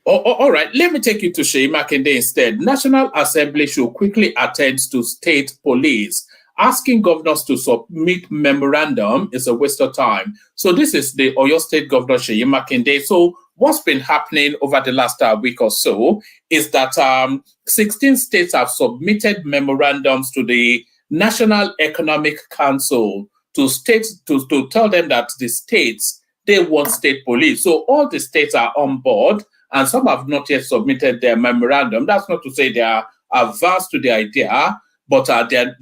All right, let me take you to Sheyi Makinde instead. National Assembly should quickly attend to state police. Asking governors to submit memorandum is a waste of time. So this is the Oyo State Governor Sheyi Makinde. So what's been happening over the last week or so is that 16 states have submitted memorandums to the National Economic Council to tell them that the states, they want state police. So all the states are on board, and some have not yet submitted their memorandum. That's not to say they are averse to the idea, but they're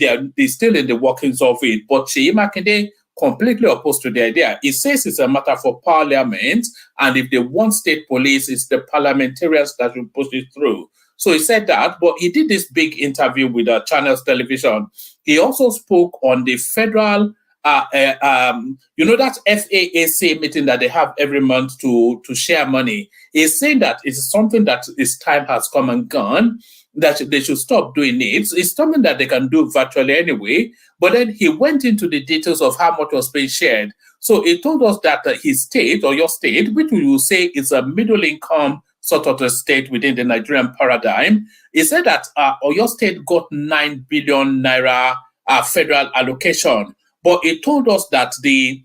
still in the workings of it. But Sheyi Makinde completely opposed to the idea. He says it's a matter for parliament, and if they want state police, it's the parliamentarians that will push it through. So he said that, but he did this big interview with Channels Television. He also spoke on the federal that FAAC meeting that they have every month to share money. He's saying that it's something that its time has come and gone. that they should stop doing it. It's something that they can do virtually anyway. But then he went into the details of how much was being shared. So he told us that his state, or your state, which we will say is a middle income sort of a state within the Nigerian paradigm, he said that your state got 9 billion naira federal allocation. But he told us that the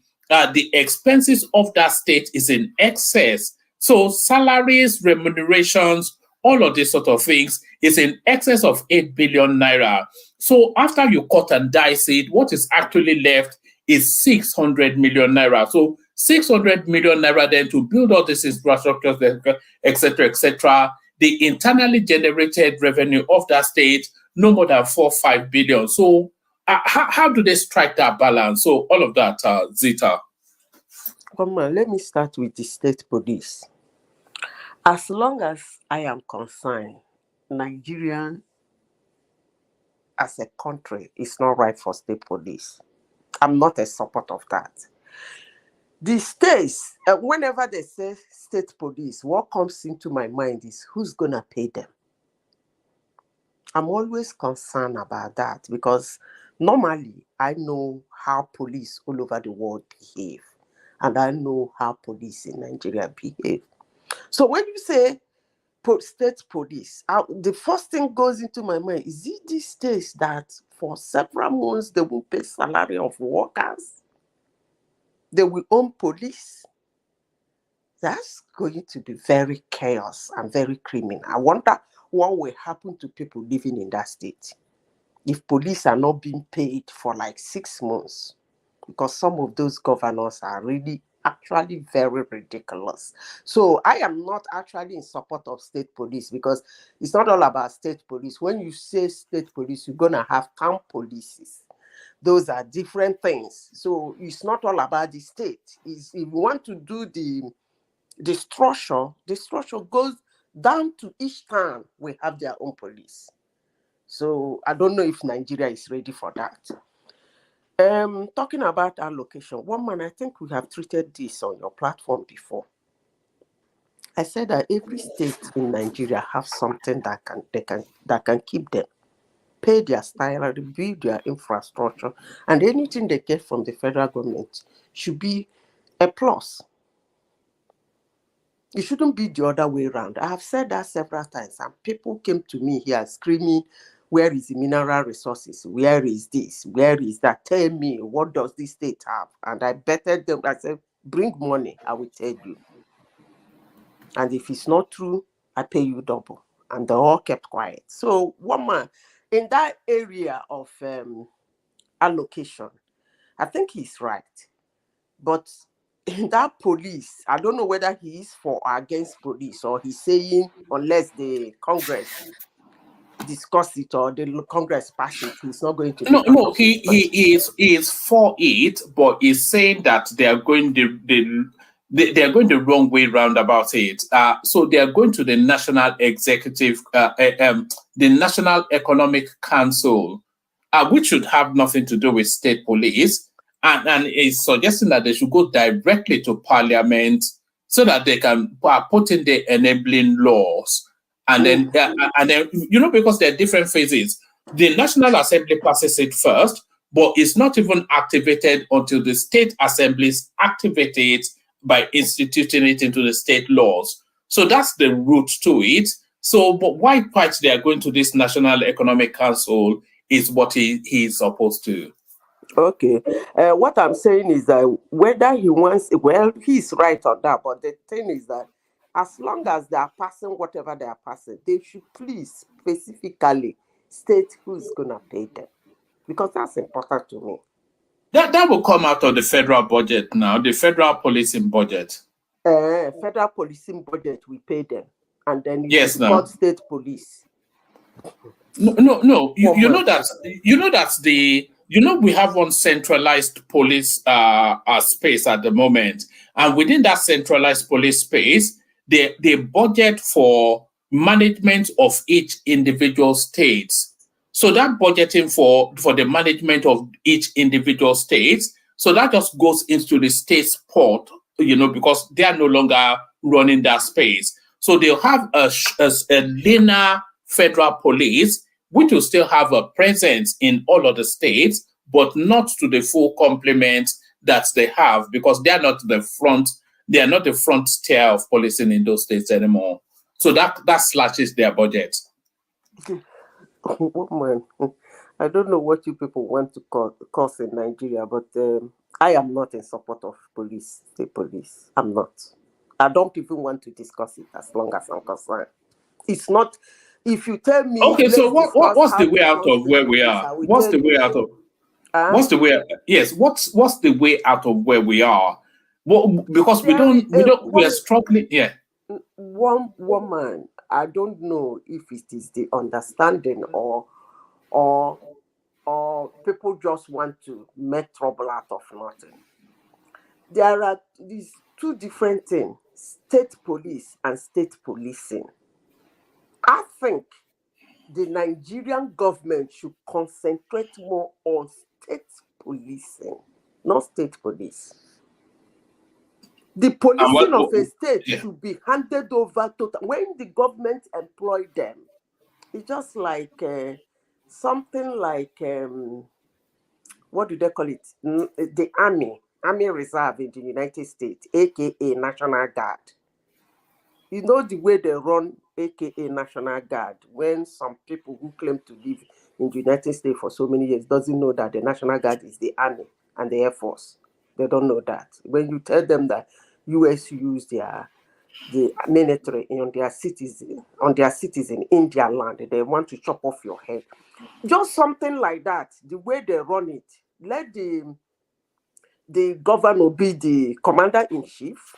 expenses of that state is in excess. So salaries, remunerations, all of these sort of things is in excess of 8 billion naira. So after you cut and dice it, what is actually left is 600 million naira. So 600 million naira then to build all these infrastructures, etc. The internally generated revenue of that state, no more than 4-5 billion. So how do they strike that balance? So all of that, Zita. Come on, let me start with the state police. As long as I am concerned, Nigeria as a country is not right for state police. I'm not a supporter of that. The states, whenever they say state police, what comes into my mind is who's going to pay them? I'm always concerned about that because normally I know how police all over the world behave, and I know how police in Nigeria behave. So when you say state police, the first thing goes into my mind is it these states that for several months they will pay salary of workers? They will own police? That's going to be very chaos and very criminal. I wonder what will happen to people living in that state if police are not being paid for like 6 months, because some of those governors are really actually very ridiculous. So I am not actually in support of state police because it's not all about state police. When you say state police, you're going to have town polices. Those are different things. So it's not all about the state. If you want to do the structure goes down to each town will have their own police. So I don't know if Nigeria is ready for that. Talking about allocation, one man, I think we have treated this on your platform before. I said that every state in Nigeria have something that can keep them, pay their salary, build their infrastructure, and anything they get from the federal government should be a plus. It shouldn't be the other way around. I have said that several times, and people came to me here screaming, where is the mineral resources? Where is this? Where is that? Tell me, what does this state have? And I betted them, I said, bring money, I will tell you. And if it's not true, I pay you double. And they all kept quiet. So one man, in that area of allocation, I think he's right. But in that police, I don't know whether he is for or against police, or he's saying unless the Congress discuss it or the Congress pass it, he's not going to. No, he is for it, but he's saying that they are going they are going the wrong way round about it. So they are going to the National Executive, the National Economic Council, which should have nothing to do with state police, and is suggesting that they should go directly to Parliament so that they can put in the enabling laws. And then, because there are different phases. The National Assembly passes it first, but it's not even activated until the state assemblies activate it by instituting it into the state laws. So that's the route to it. So, but why quite they are going to this National Economic Council is what he is supposed to. Okay. What I'm saying is that whether he wants, well, he's right on that, but the thing is that as long as they are passing whatever they are passing, they should please specifically state who's going to pay them, because that's important to me. That will come out of the federal budget now, the federal policing budget. Federal policing budget, we pay them. And then you support state police. No. You know that we have one centralized police space at the moment. And within that centralized police space, the budget for management of each individual states. So that budgeting for the management of each individual state, so that just goes into the state's pot, because they are no longer running that space. So they'll have a linear federal police, which will still have a presence in all of the states, but not to the full complement that they have, because they are not the front tier of policing in those states anymore. So that slashes their budget. Woman, I don't know what you people want to cause in Nigeria, but I am not in support of state police. I'm not. I don't even want to discuss it as long as I'm concerned. It's not. If you tell me, okay, so what's the way out of where we are? What's the way out of? What's the way? Yes, what's the way out of where we are? Well, because we are struggling. Yeah. One woman, I don't know if it is the understanding or people just want to make trouble out of nothing. There are these two different things: state police and state policing. I think the Nigerian government should concentrate more on state policing, not state police. The policing of a state should be handed over to when the government employ them. It's just like something like what do they call it? The Army Reserve in the United States, aka National Guard. You know the way they run, aka National Guard, when some people who claim to live in the United States for so many years doesn't know that the National Guard is the Army and the Air Force. They don't know that. When you tell them that US use the military on their citizen in their land, they want to chop off your head. Just something like that. The way they run it, let the governor be the commander-in-chief.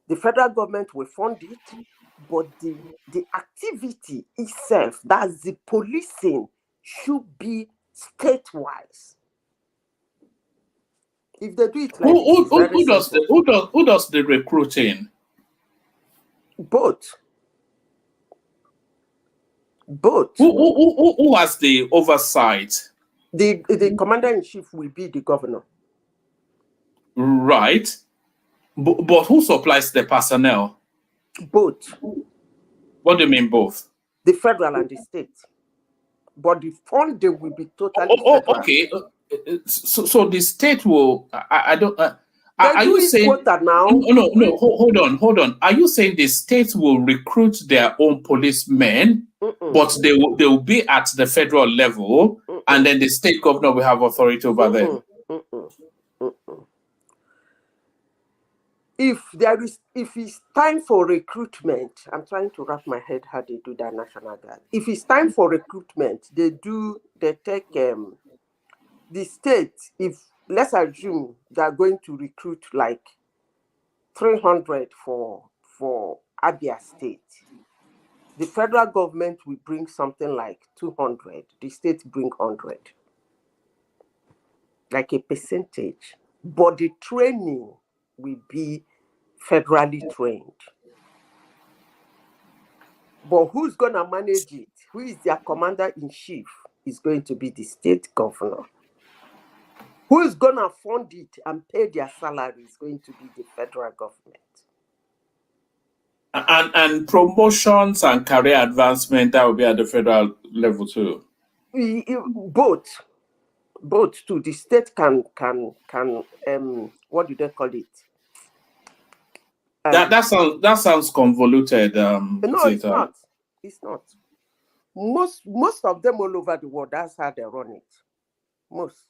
The federal government will fund it, but the activity itself, that's the policing, should be state-wise. If they do it like who does the recruiting? Both. Who has the oversight? The commander-in-chief will be the governor. Right. But who supplies the personnel? Both. What do you mean both? The federal and the state. But the funding will be totally federal. Okay. So the state will. I don't. Are you saying now? No. Hold on. Are you saying the state will recruit their own policemen, but they will be at the federal level, and then the state governor will have authority over them? If it's time for recruitment, I'm trying to wrap my head how they do that National Guard. If it's time for recruitment, they take the state. If let's assume they're going to recruit like 300 for Abia State, the federal government will bring something like 200. The state bring 100, like a percentage. But the training will be federally trained. But who's going to manage it? Who is their commander-in-chief? Is going to be the state governor. Who is going to fund it and pay their salary is going to be the federal government. And promotions and career advancement, that will be at the federal level too. Both too. The state can what do they call it? That sounds convoluted. No, it's not. It's not. Most of them all over the world, that's how they run it. Most.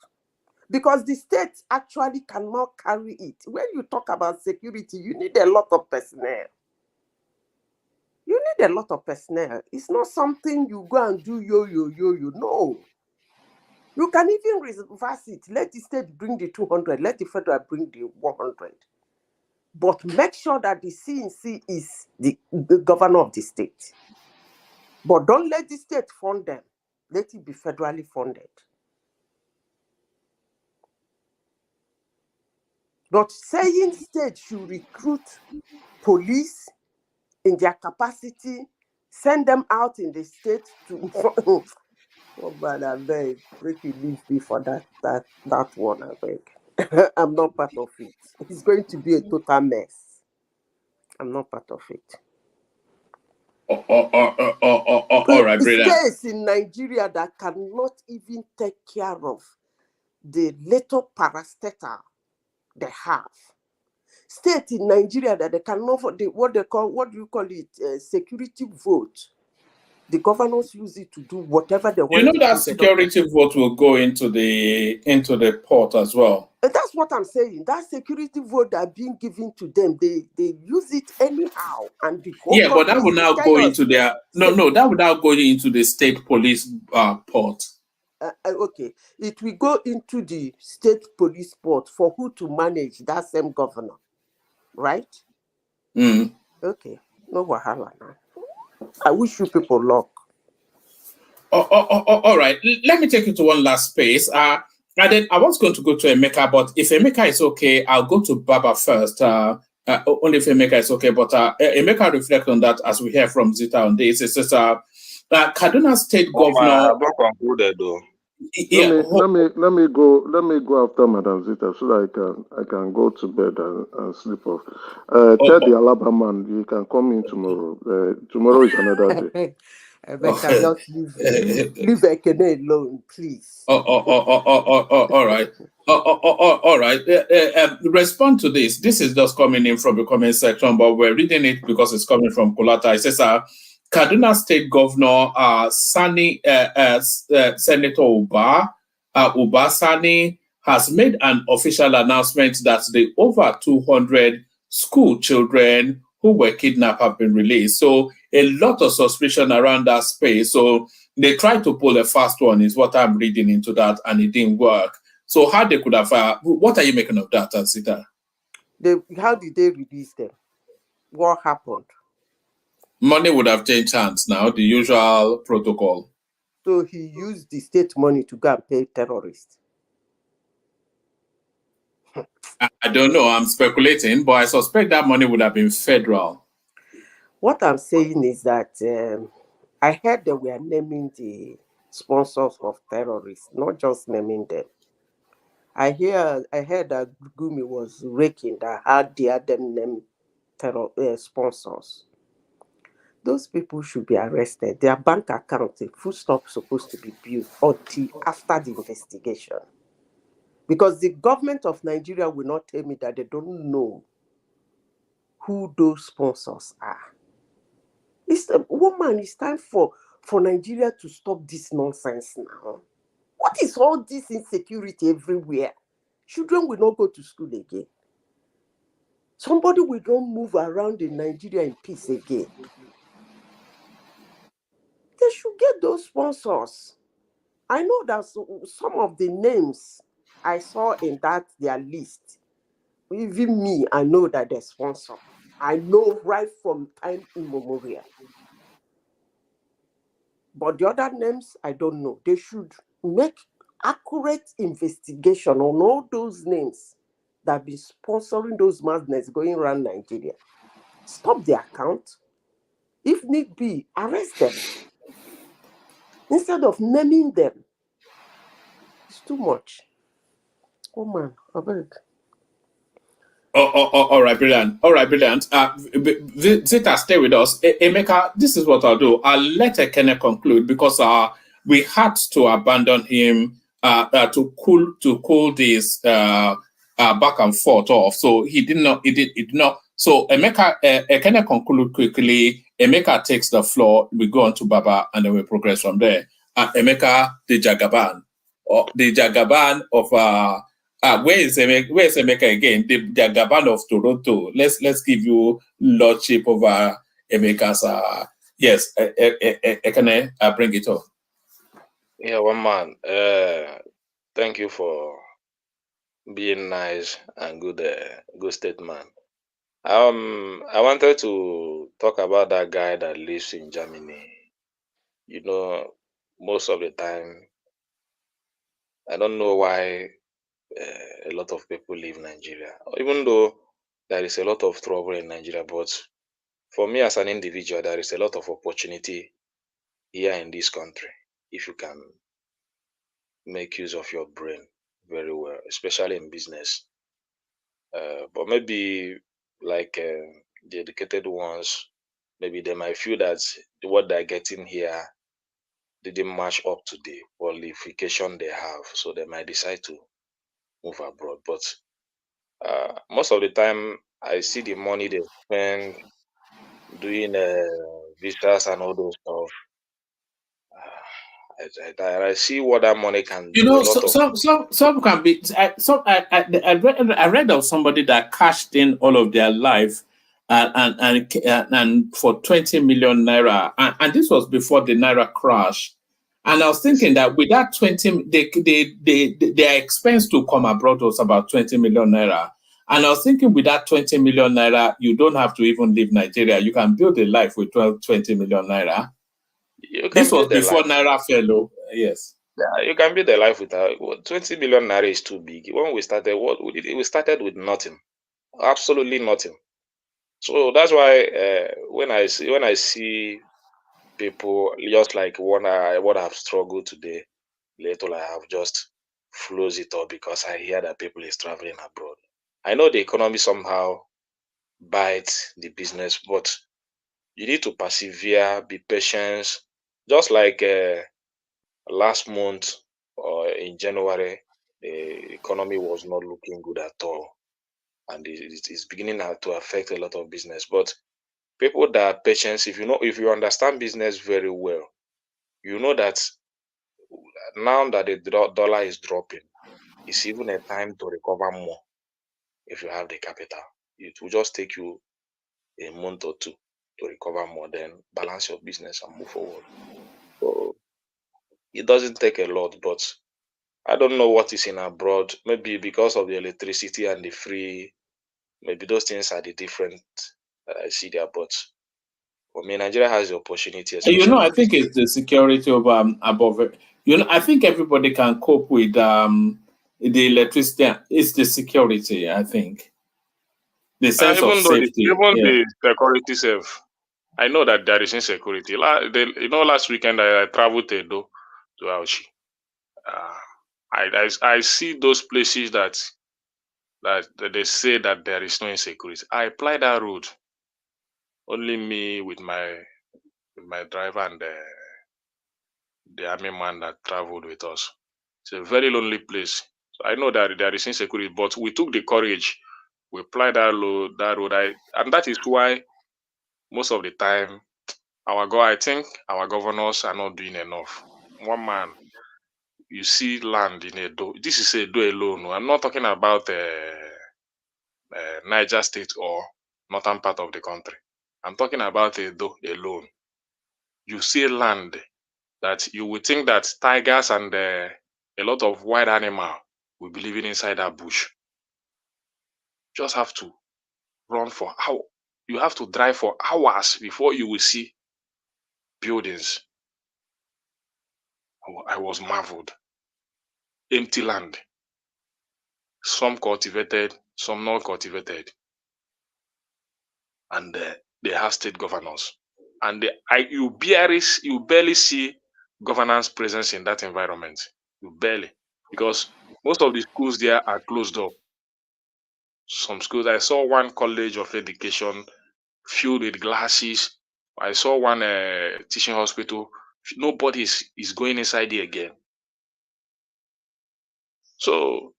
Because the state actually cannot carry it. When you talk about security, you need a lot of personnel. You need a lot of personnel. It's not something you go and do yo. No. You can even reverse it. Let the state bring the 200. Let the federal bring the 100. But make sure that the CNC is the governor of the state. But don't let the state fund them. Let it be federally funded. But saying state should recruit police in their capacity, send them out in the state to... Oh, man, I beg. Break your leave before that one, I beg. I'm not part of it. It's going to be a total mess. I'm not part of it. All right, brilliant. States in Nigeria that cannot even take care of the little parastatal they have. State in Nigeria that they cannot, what do you call it, security vote. The governors use it to do whatever they You want know to that do. security vote will go into the port as well. That's what I'm saying. That security vote that are being given to them, they use it anyhow, and the whole Yeah, but that country will is in now go chaos. into their that would now go into the state police port. Okay, it will go into the state police port for who to manage that same governor, right? Mm. Okay, no wahala now. I wish you people luck. All right, let me take you to one last space. And then I was going to go to Emeka, but if Emeka is okay, I'll go to Baba first. Only if Emeka is okay, but Emeka reflect on that as we hear from Zita on this. It says, Kaduna State Governor. I have not concluded though. Yeah, Let me go after Madam Zita so that I can go to bed and sleep off. Tell the Alaba man you can come in tomorrow. Tomorrow is another day. Rebecca, just leave Ekene alone, please. All right. All right. Respond to this. This is just coming in from the comment section, but we're reading it because it's coming from Kulata. It says, Kaduna State Governor Senator Uba Sani has made an official announcement that the over 200 school children who were kidnapped have been released. So a lot of suspicion around that space. So they tried to pull a fast one, is what I'm reading into that, and it didn't work. So how they could have, what are you making of that, Zita? How did they release them? What happened? Money would have changed hands now, the usual protocol. So he used the state money to go and pay terrorists. I don't know, I'm speculating, but I suspect that money would have been federal. What I'm saying is that I heard they were naming the sponsors of terrorists, not just naming them. I heard that Gumi was raking that had the them name terror sponsors. Those people should be arrested. Their bank account, a full stop, supposed to be built until after the investigation. Because the government of Nigeria will not tell me that they don't know who those sponsors are. Woman, it's time for Nigeria to stop this nonsense now. What is all this insecurity everywhere? Children will not go to school again. Somebody will not move around in Nigeria in peace again. They should get those sponsors. I know that some of the names I saw in their list, even me, I know that they're sponsor. I know right from time immemorial. But the other names, I don't know. They should make accurate investigation on all those names that have been sponsoring those madness going around Nigeria. Stop the account. If need be, arrest them. Instead of naming them. It's too much. Oh man, I beg. All right, brilliant. All right, brilliant. Zita, stay with us. Emeka, this is what I'll do. I'll let Ekene conclude because we had to abandon him to cool this back and forth off. So he did not. So Emeka, Ekene conclude quickly. Emeka takes the floor. We go on to Baba, and then we progress from there. Emeka, the Jagaban of. Where is Emeka again? The Gaban of Toronto. Let's give you lordship over Emeka's. Yes, can I bring it up? Yeah, one man. Thank you for being nice and good statement. I wanted to talk about that guy that lives in Germany. You know, most of the time, I don't know why a lot of people leave Nigeria, even though there is a lot of trouble in Nigeria. But for me as an individual, there is a lot of opportunity here in this country if you can make use of your brain very well, especially in business. But maybe like the educated ones, maybe they might feel that what they're getting here didn't match up to the qualification they have, so they might decide to move abroad. But most of the time, I see the money they spend doing visas and all those stuff. I see what that money can You do. A know, lot of some can be. I read of somebody that cashed in all of their life, and for 20 million naira, and this was before the naira crash. And I was thinking that with that 20, their expense to come abroad was about 20 million naira. And I was thinking with that 20 million naira, you don't have to even leave Nigeria. You can build a life with 20 million naira. you can This was build a before life. naira fell. Oh, yes. Yeah, you can build a life without 20 million naira is too big. When we started, what we did, we started with nothing, absolutely nothing. So that's why when I see people just like what I've struggled today, little I have just flows it up because I hear that people is traveling abroad. I know the economy somehow bites the business, but you need to persevere, be patient. Just like last month or in January, the economy was not looking good at all, and it's beginning to affect a lot of business. But people that are patient, if you understand business very well, you know that now that the dollar is dropping, it's even a time to recover more if you have the capital. It will just take you a month or two to recover more, then balance your business and move forward. So it doesn't take a lot, but I don't know what is in abroad. Maybe because of the electricity and the free, maybe those things are the different that I see there. But for me, Nigeria has the opportunity, You know, especially I in think business. it's the security of above it. You know, I think everybody can cope with the electricity. It's the security. I think the sense of safety. Even Yeah. the security self, I know that there is insecurity. Last weekend I traveled to Edo, to Auchi. Uh, I see those places that they say that there is no insecurity. I apply that road. Only me with my driver and the army man that traveled with us. It's a very lonely place. So I know that there is insecurity, but we took the courage. We applied that road. And that is why most of the time I think our governors are not doing enough. One man, you see land in Edo. This is Edo alone. I'm not talking about Niger State or northern part of the country. I'm talking about Edo alone. You see land that you would think that tigers and a lot of wild animal will be living inside that bush. Just have to run for how you have to drive for hours before you will see buildings. I was marveled. Empty land. Some cultivated, some not cultivated. And they have state governors. And you barely see governance presence in that environment. You barely. Because most of the schools there are closed up. Some schools, I saw one college of education filled with glasses. I saw one teaching hospital. Nobody is going inside there again. So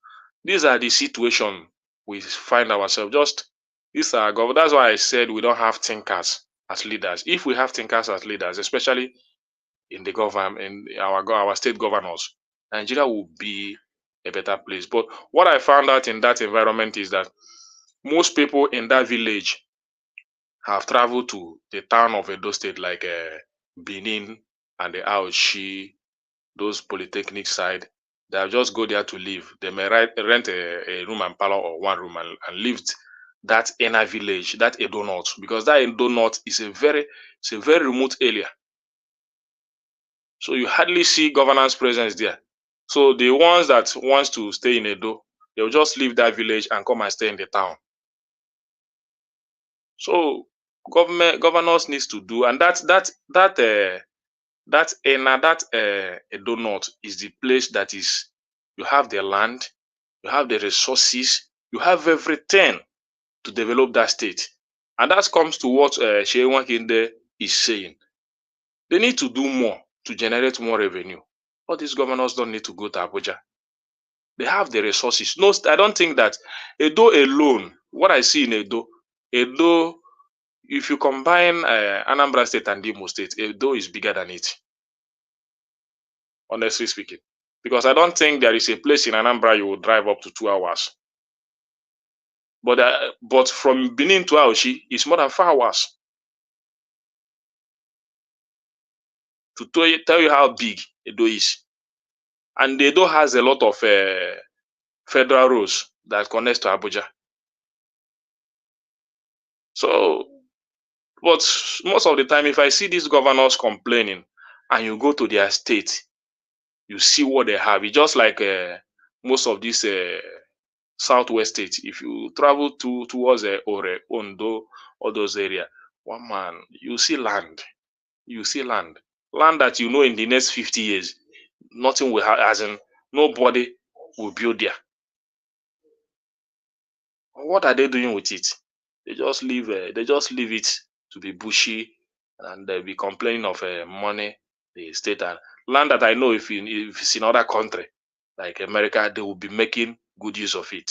these are the situation we find ourselves. These are that's why I said we don't have thinkers as leaders. If we have thinkers as leaders, especially in the government, in our state governors, Nigeria will be a better place. But what I found out in that environment is that most people in that village have traveled to the town of Edo State, like Benin and the Aoshi, those polytechnic side. They have just go there to live. They may rent a room and parlor or one room and live that inner village, that Edo North, because that Edo North is a very remote area. So you hardly see governance presence there. So the ones that wants to stay in Edo, they'll just leave that village and come and stay in the town. So governors needs to do, and Edo North is the place that is, you have the land, you have the resources, you have everything to develop that state. And that comes to what Sheyi Wakinde is saying. They need to do more to generate more revenue. All these governors don't need to go to Abuja. They have the resources. No, I don't think that Edo alone, what I see in Edo, if you combine Anambra State and Imo State, Edo is bigger than it, honestly speaking. Because I don't think there is a place in Anambra you will drive up to 2 hours. But from Benin to Auchi, it's more than 4 hours. To tell you how big Edo is. And Edo has a lot of federal roads that connects to Abuja. So, but most of the time, if I see these governors complaining and you go to their state, you see what they have. It's just like most of these southwest states. If you travel towards Ore, Ondo, all those areas, one man, you see land. You see land. Land that you know in the next 50 years, nothing will happen, as in nobody will build there. What are they doing with it? They just leave it to be bushy, and they'll be complaining of money, the state and land that I know if it's in other country like America, they will be making good use of it.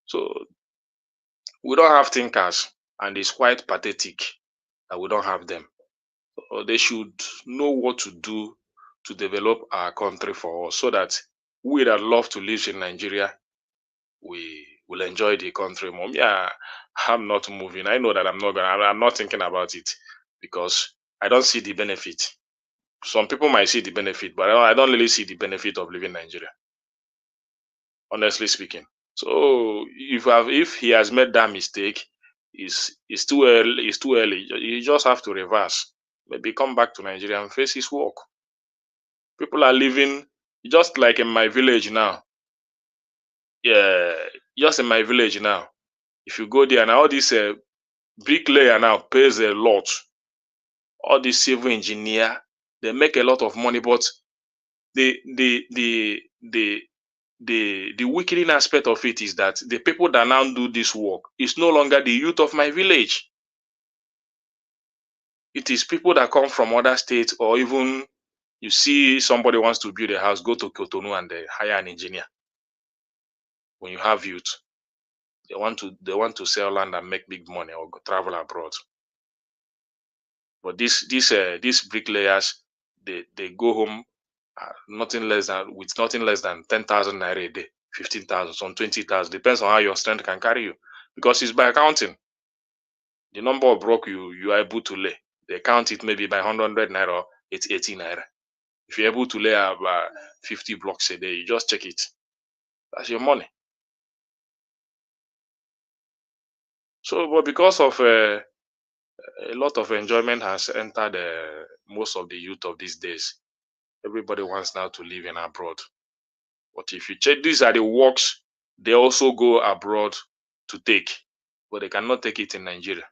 So we don't have thinkers, and it's quite pathetic that we don't have them. So they should know what to do to develop our country for us, so that we that love to live in Nigeria, we will enjoy the country more. Yeah, I'm not moving. I know that I'm not thinking about it because I don't see the benefit. Some people might see the benefit, but I don't really see the benefit of living in Nigeria, honestly speaking. So if he has made that mistake, it's too early. It's too early. You just have to reverse. Maybe come back to Nigeria and face his work. People are living just like in my village now. Yeah, just in my village now. If you go there now, all this bricklayer now pays a lot. All this civil engineer, they make a lot of money, but the weakening aspect of it is that the people that now do this work is no longer the youth of my village. It is people that come from other states, or even you see somebody wants to build a house, go to Cotonou and they hire an engineer. When you have youth, they want to sell land and make big money or go travel abroad. But these bricklayers, they go home with nothing less than 10,000 naira a day, 15,000, some 20,000, depends on how your strength can carry you, because it's by accounting. The number of block you are able to lay, they count it maybe by 100 naira or 80 naira. If you're able to lay about 50 blocks a day, you just check it. That's your money. So, but because of a lot of enjoyment has entered most of the youth of these days, everybody wants now to live in abroad. But if you check, these are the works they also go abroad to take, but they cannot take it in Nigeria.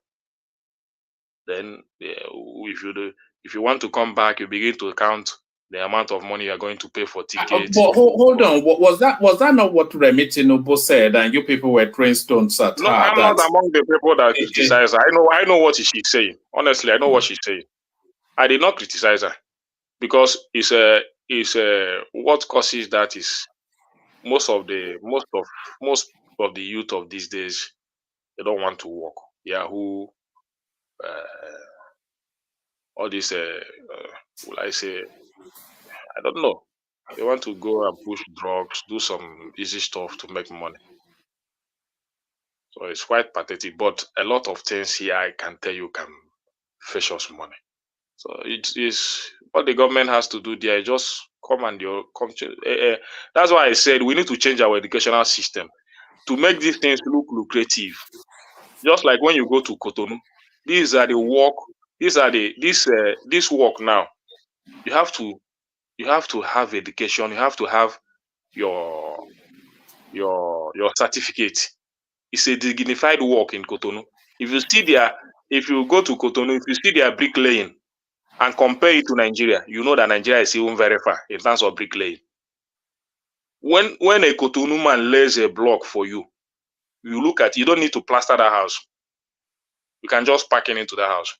Then if you want to come back, you begin to count the amount of money you are going to pay for tickets. But hold on, was that not what Remi Tinubu said, and you people were throwing stones at her? No, I'm not among the people that criticize her. I know what she's saying. Honestly, I know what she's saying. I did not criticize her because what causes that is most of the youth of these days, they don't want to work. Yahoo, all this will I say, I don't know. They want to go and push drugs, do some easy stuff to make money. So it's quite pathetic. But a lot of things here I can tell you can fetch us money. So it is what the government has to do there. Just come and that's why I said we need to change our educational system to make these things look lucrative. Just like when you go to Cotonou, these are the work. This work now. You have to have education. You have to have your certificate. It's a dignified work in Cotonou. If you go to Cotonou, if you see their bricklaying and compare it to Nigeria, you know that Nigeria is even very far in terms of bricklaying. When a Cotonou man lays a block for you, you look at, you don't need to plaster that house. You can just pack it into that house.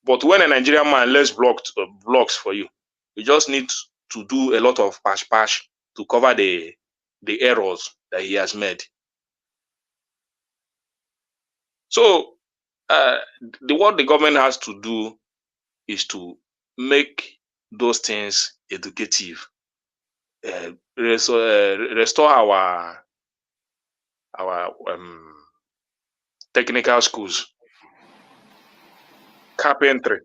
But when a Nigerian man lays blocks for you, you just need to do a lot of patch to cover the errors that he has made. So what the government has to do is to make those things educative, restore our technical schools, carpentry,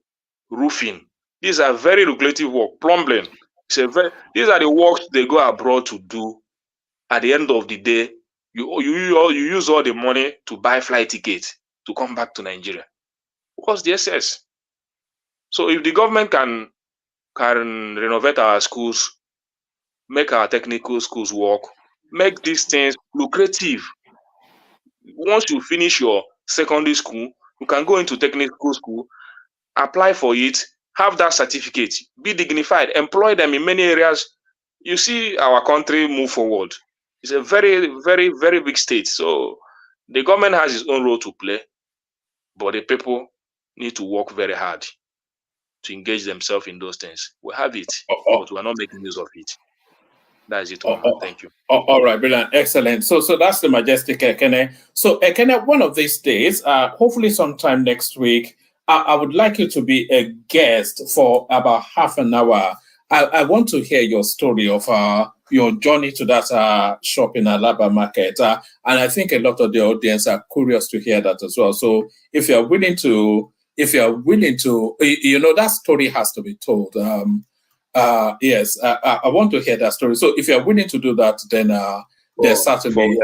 roofing. These are very lucrative work. Plumbing. These are the works they go abroad to do. At the end of the day, you use all the money to buy flight tickets to come back to Nigeria. What's the excess? So if the government can renovate our schools, make our technical schools work, make these things lucrative. Once you finish your secondary school, you can go into technical school, apply for it, have that certificate, be dignified, employ them in many areas. You see our country move forward. It's a very, very, very big state. So the government has its own role to play, but the people need to work very hard to engage themselves in those things. We have it, but we are not making use of it. That is it. Thank you. All right, brilliant, excellent. So that's the majestic Ekene. So Ekene, one of these days, hopefully sometime next week, I would like you to be a guest for about half an hour. I want to hear your story of your journey to that shop in Alaba Market, and I think a lot of the audience are curious to hear that as well. So if you're willing to, that story has to be told. Yes, I want to hear that story. So if you're willing to do that, then there's certainly.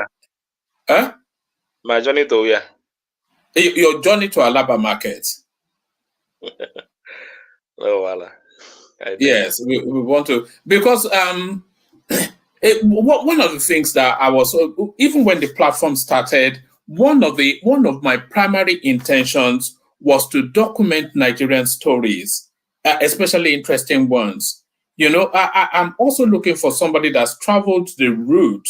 My journey to where? Your journey to Alaba Market. Oh, voila. Yes, we want to, because one of the things that I was, even when the platform started, one of my primary intentions was to document Nigerian stories, especially interesting ones. I'm also looking for somebody that's traveled the route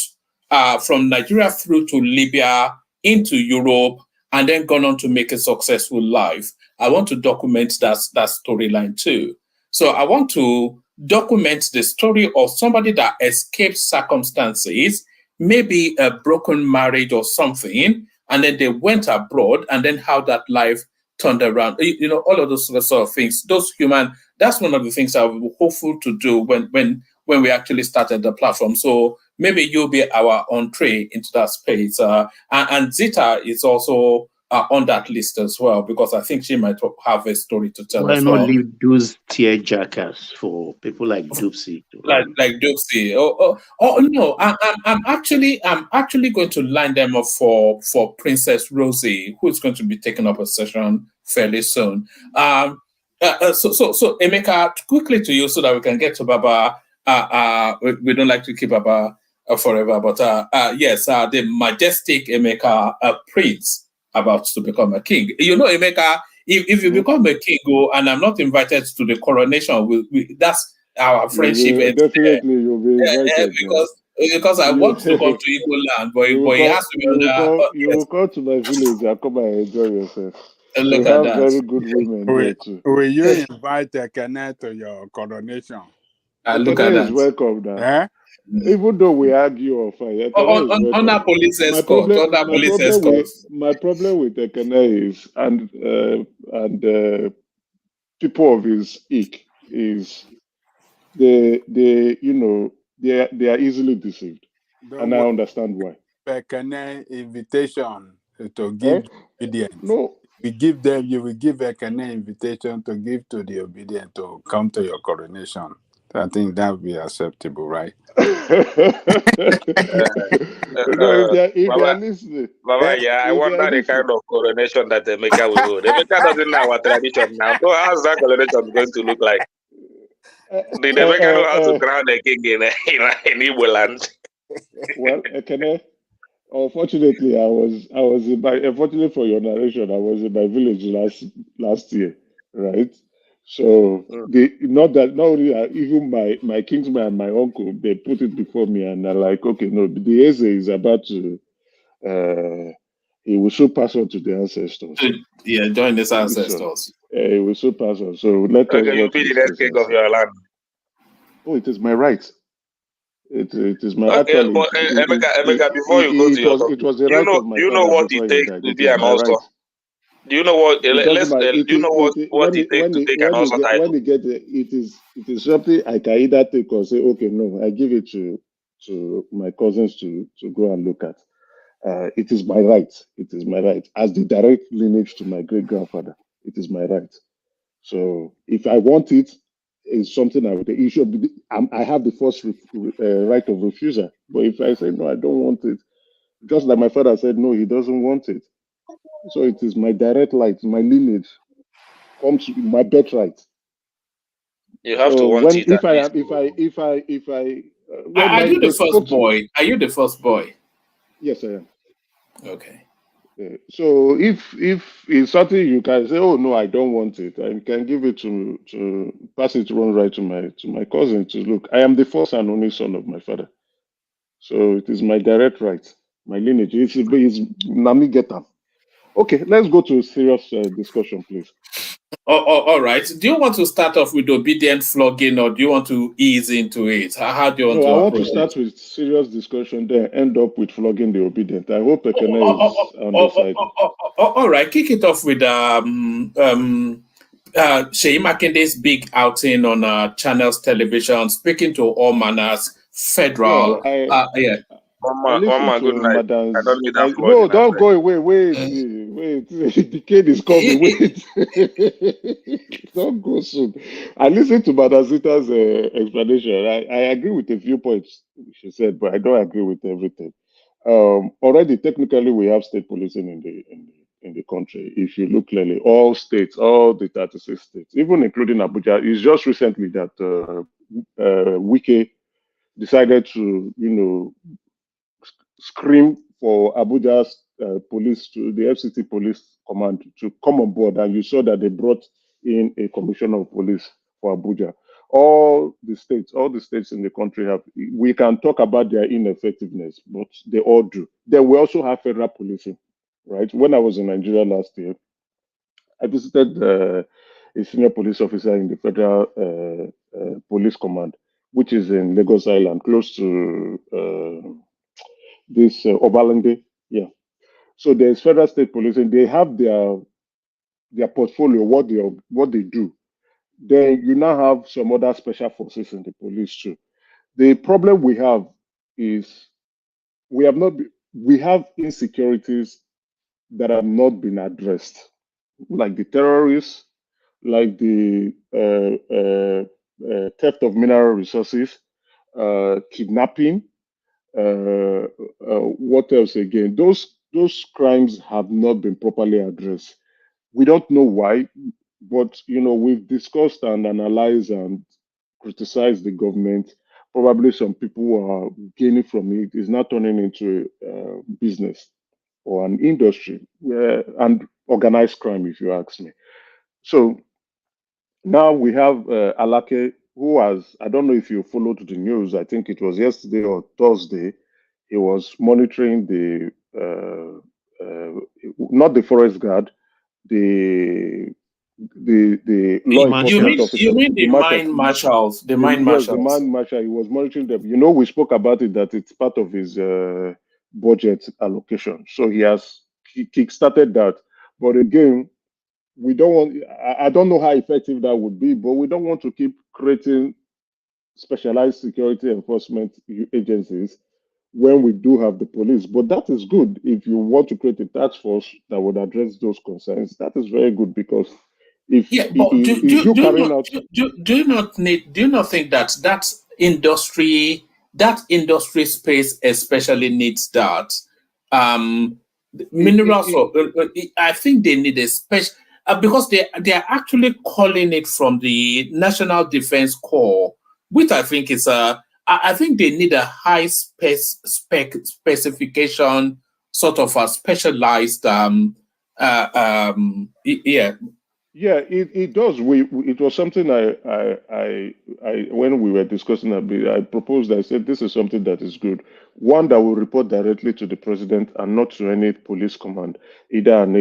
from Nigeria through to Libya into Europe and then gone on to make a successful life. I want to document that storyline too. So I want to document the story of somebody that escaped circumstances, maybe a broken marriage or something, and then they went abroad, and then how that life turned around. All of those sort of things. That's one of the things I was hopeful to do when we actually started the platform. So maybe you'll be our entree into that space. And Zita is also on that list as well, because I think she might have a story to tell Why as not well. leave those tearjackers for people like Doopsy? Like Doopsy. No, I'm actually going to line them up for Princess Rosie, who's going to be taking up a session fairly soon. So Emeka, quickly to you so that we can get to Baba. We don't like to keep Baba forever, but yes, the majestic Emeka, Prince, about to become a king. Emeka, if you become a king, and I'm not invited to the coronation, that's our friendship. Definitely, you'll be invited. Because I want to come to Igbo land, but it has to be you will come to my village and come and enjoy yourself. Look we have very good women there too. Will you invite Ekene to your coronation? Ekene is welcome now. Even though we argue or fight, on our police escort, my problem with Ekene is and people of his ilk is they are easily deceived, and I understand why. Ekene invitation to give obedient. No, you will give Ekene invitation to give to the obedient to come to your coronation. I think that would be acceptable, right? If they are listening. Baba, I wonder the kind of coronation that Emeka will hold. Emeka doesn't know our tradition now. So how's that coronation going to look like? Did Emeka know how to crown a king in Igbo land? Well, Ekene, unfortunately, unfortunately for your narration, I was in my village last year, right? So not only even my kingsman and my uncle, they put it before me, and they're like, okay, no, the Eze is about to he will soon pass on to the ancestors. Yeah, join his So ancestors. he will soon pass on. So let us Okay, you watch be this the next space king and of see. your land. Oh, it is my right. It is my Okay, actually. but Emeka, before you go to your It topic, was the do you right know of my do you know father what before it he takes died. to It be is an my Ulster? right. Do you know what? It doesn't Let's. matter. Do you know what it takes to take an Ulster When title? you get it, it is something I can either take or say, okay, no, I give it to my cousins to go and look at. It is my right. It is my right as the direct lineage to my great grandfather. It is my right. So if I want it, it's something I would. It should be. I have the first right of refusal. But if I say no, I don't want it, just like my father said no, he doesn't want it. So it is my direct right, my lineage comes my birthright. You have to So want when it at least. when Are my you the they first spoke to, boy? Are you the first boy? yes, I am. Okay. So if it's something you can say, oh no, I don't want it, I can give it to pass it on right to my cousin to look. I am the first and only son of my father, so it is my direct right, my lineage. It's Nami Geta. Okay, let's go to a serious discussion, please. All right. Do you want to start off with obedient flogging, or do you want to ease into it? How do you want No, to I want to approach it? start with serious discussion, then end up with flogging the obedient. I hope Ekene is on the side. All right. Kick it off with Sheyi Makende's big outing on Channels Television, speaking to all manners, federal. Well, Yeah. I One listened man, good to night. I Madam's. don't need that No, flogging, I don't beg. go away. Wait. The kid is coming. Wait. Don't go soon. I listened to Madam Zita's explanation. I agree with a few points she said, but I don't agree with everything. Already, technically, we have state policing in the country. If you look clearly, all states, all the 36 states, even including Abuja, it's just recently that Wike decided to, scream for Abuja's police to the FCT police command to come on board, and you saw that they brought in a commissioner of police for Abuja. All the states in the country have. We can talk about their ineffectiveness, but they all do. Then we also have federal policing, right? When I was in Nigeria last year, I visited a senior police officer in the federal police command, which is in Lagos Island, close to this Obalende. Yeah. So there's federal state police, and they have their portfolio, what they do. Then you now have some other special forces in the police too. The problem we have is we have not we have insecurities that have not been addressed, like the terrorists, like the theft of mineral resources, kidnapping, what else again? Those crimes have not been properly addressed. We don't know why, but we've discussed and analyzed and criticized the government. Probably some people who are gaining from it is not turning into a business or an industry and organized crime, if you ask me. So now we have Alake, who has, I don't know if you followed the news, I think it was yesterday or Thursday, he was monitoring not the forest guard, the the law enforcement You officers, mean the the marshals, mine marshals? The mine yes, the marshals. man marshal, he was monitoring them. We spoke about it that it's part of his budget allocation. So he kick-started that. But again, we don't want, I don't know how effective that would be, but we don't want to keep creating specialized security enforcement agencies when we do have the police. But that is good. If you want to create a task force that would address those concerns, that is very good, because if Yeah, but you carrying out do you not think that that industry space especially needs that minerals? I think they need a special because they are actually calling it from the National Defense Corps, which I think is I think they need a high specification, sort of a specialized yeah. Yeah, it does. It was something when we were discussing a bit, I proposed. I said this is something that is good. One that will report directly to the president and not to any police command, either an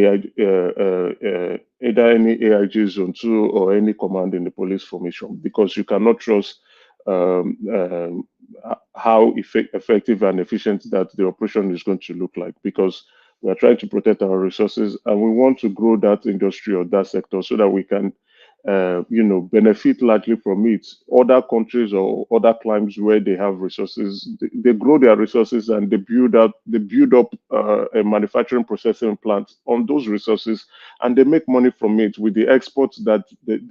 either any AIG Zone 2 or any command in the police formation, because you cannot trust how effective and efficient that the operation is going to look like, because we are trying to protect our resources and we want to grow that industry or that sector so that we can, benefit largely from it. Other countries or other climes where they have resources, they grow their resources and they build up a manufacturing processing plant on those resources, and they make money from it with the exports that they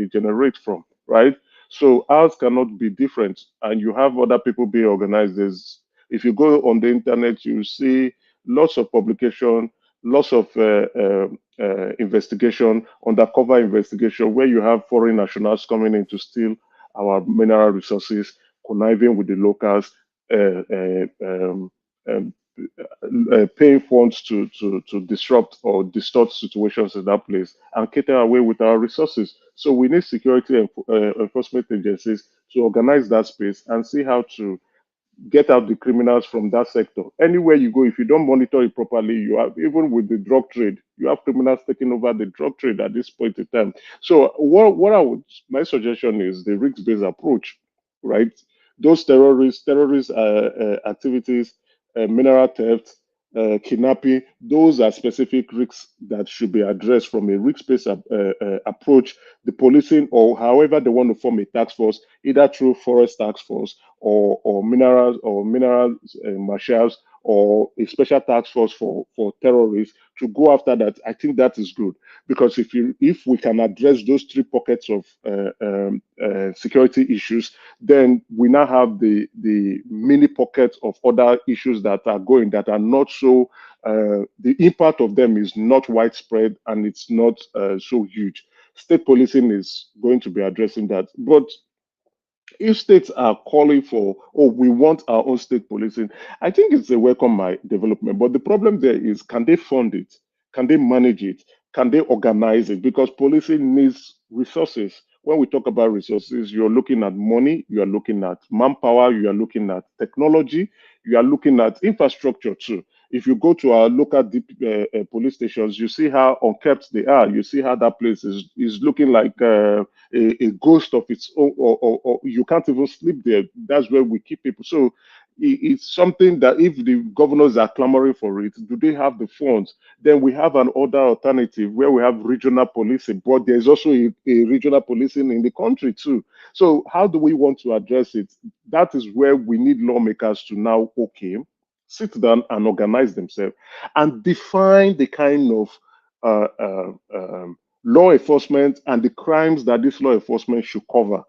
generate from, right? So ours cannot be different, and you have other people being organized. If you go on the internet, you see lots of publication, lots of investigation, undercover investigation, where you have foreign nationals coming in to steal our mineral resources, conniving with the locals, uh, uh, um, um, paying funds to disrupt or distort situations in that place and cater away with our resources. So we need security enforcement agencies to organize that space and see how to get out the criminals from that sector. Anywhere you go, if you don't monitor it properly, you have, even with the drug trade, you have criminals taking over the drug trade at this point in time. So my suggestion is the risk-based approach, right? Those terrorist activities, mineral theft, kidnapping, those are specific risks that should be addressed from a risk-based approach. The policing, or however they want to form a task force, either through forest task force or minerals marshals, or a special task force for terrorists to go after that. I think that is good, because if we can address those three pockets of security issues, then we now have the mini pockets of other issues that are going, that are not so the impact of them is not widespread, and it's not so huge. State policing is going to be addressing that, but if states are calling for, oh, we want our own state policing, I think it's a welcome development. But the problem there is, can they fund it? Can they manage it? Can they organize it? Because policing needs resources. When we talk about resources, you're looking at money, you are looking at manpower, you are looking at technology, you are looking at infrastructure too. If you go to our local police stations, you see how unkept they are. You see how that place is looking like a ghost of its own, or you can't even sleep there. That's where we keep people. So it's something that if the governors are clamoring for it, do they have the funds? Then we have an other alternative where we have regional policing, but there's also a regional policing in the country too. So how do we want to address it? That is where we need lawmakers to now, okay, sit down and organize themselves and define the kind of law enforcement and the crimes that this law enforcement should cover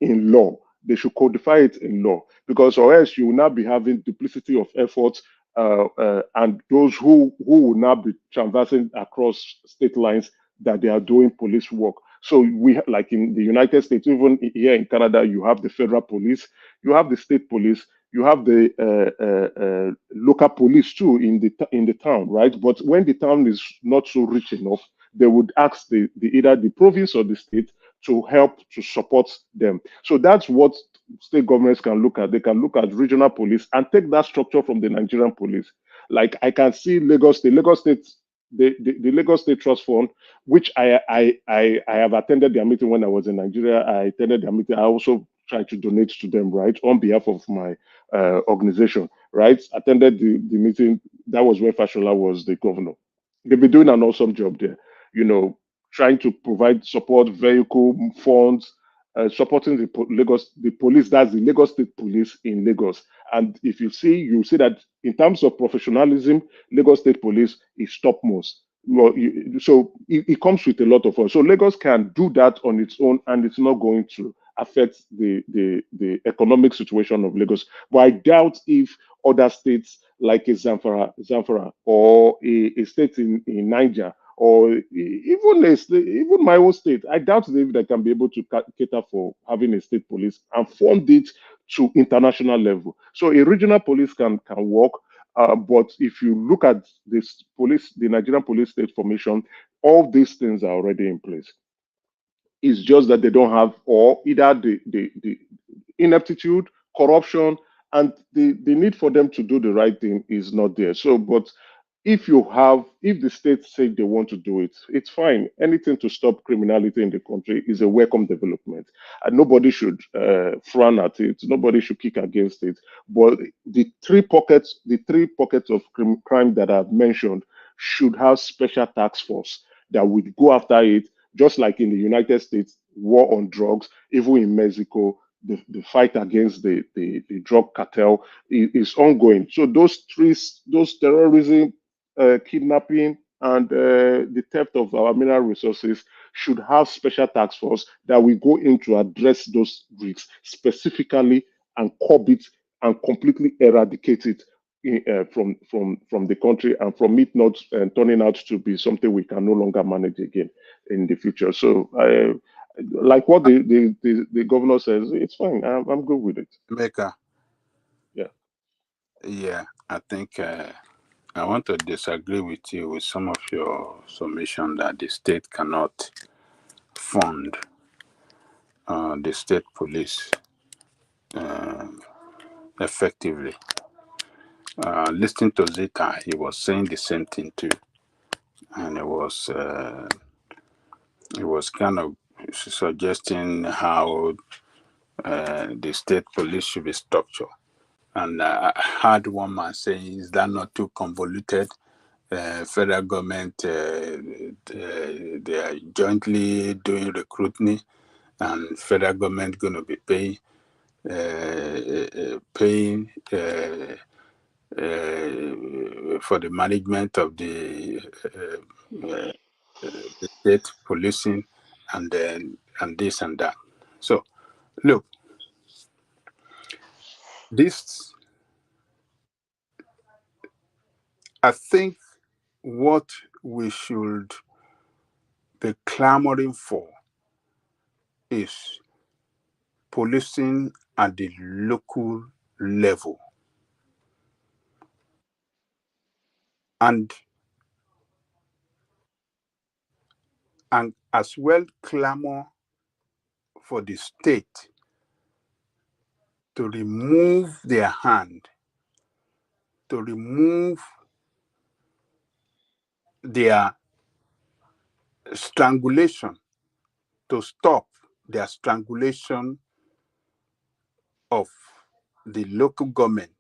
in law. They should codify it in law, because or else you will now be having duplicity of efforts, and those who will now be traversing across state lines, that they are doing police work. So like in the United States, even here in Canada, you have the federal police, you have the state police, you have the local police too in the town, right? But when the town is not so rich enough, they would ask either the province or the state to help to support them. So that's what state governments can look at. They can look at regional police and take that structure from the Nigerian police. Like I can see Lagos State, the Lagos State Trust Fund, which I have attended their meeting when I was in Nigeria. I attended their meeting. I also tried to donate to them, right, on behalf of my organization, right? Attended the meeting. That was where Fashola was the governor. They've been doing an awesome job there, trying to provide support, vehicle, funds, supporting the police. That's the Lagos State Police in Lagos. And if you see that in terms of professionalism, Lagos State Police is topmost. Well, so it comes with a lot of us. So Lagos can do that on its own, and it's not going to affect the economic situation of Lagos. But I doubt if other states like a Zamfara or a state in Niger, or even my own state, I doubt if they can be able to cater for having a state police and fund it to international level. So a regional police can work, but if you look at this police, the Nigerian police state formation, All these things are already in place. It's just that they don't have, or either the ineptitude, corruption, and the need for them to do the right thing is not there. So, but if the states say they want to do it, it's fine. Anything to stop criminality in the country is a welcome development, and nobody should frown at it. Nobody should kick against it. But the three pockets of crime that I've mentioned should have special task force that would go after it, just like in the United States, war on drugs, even in Mexico, the fight against the drug cartel is ongoing. So those terrorism, kidnapping, and the theft of our mineral resources should have special task force that will go in to address those risks specifically and curb it and completely eradicate it from the country, and from it not turning out to be something we can no longer manage again in the future. So like what the governor says, it's fine. I'm good with it. Maker. Yeah. Yeah, I think I want to disagree with you with some of your submission that the state cannot fund the state police effectively. Listening to Zita, he was saying the same thing too, and it was kind of suggesting how the state police should be structured. And I heard one man saying, "Is that not too convoluted? Federal government they are jointly doing recruiting, and federal government going to be paying." For the management of the state policing, and this and that. So, look, this, I think, what we should be clamoring for is policing at the local level, and as well clamor for the state to remove their hand, to remove their strangulation, to stop their strangulation of the local government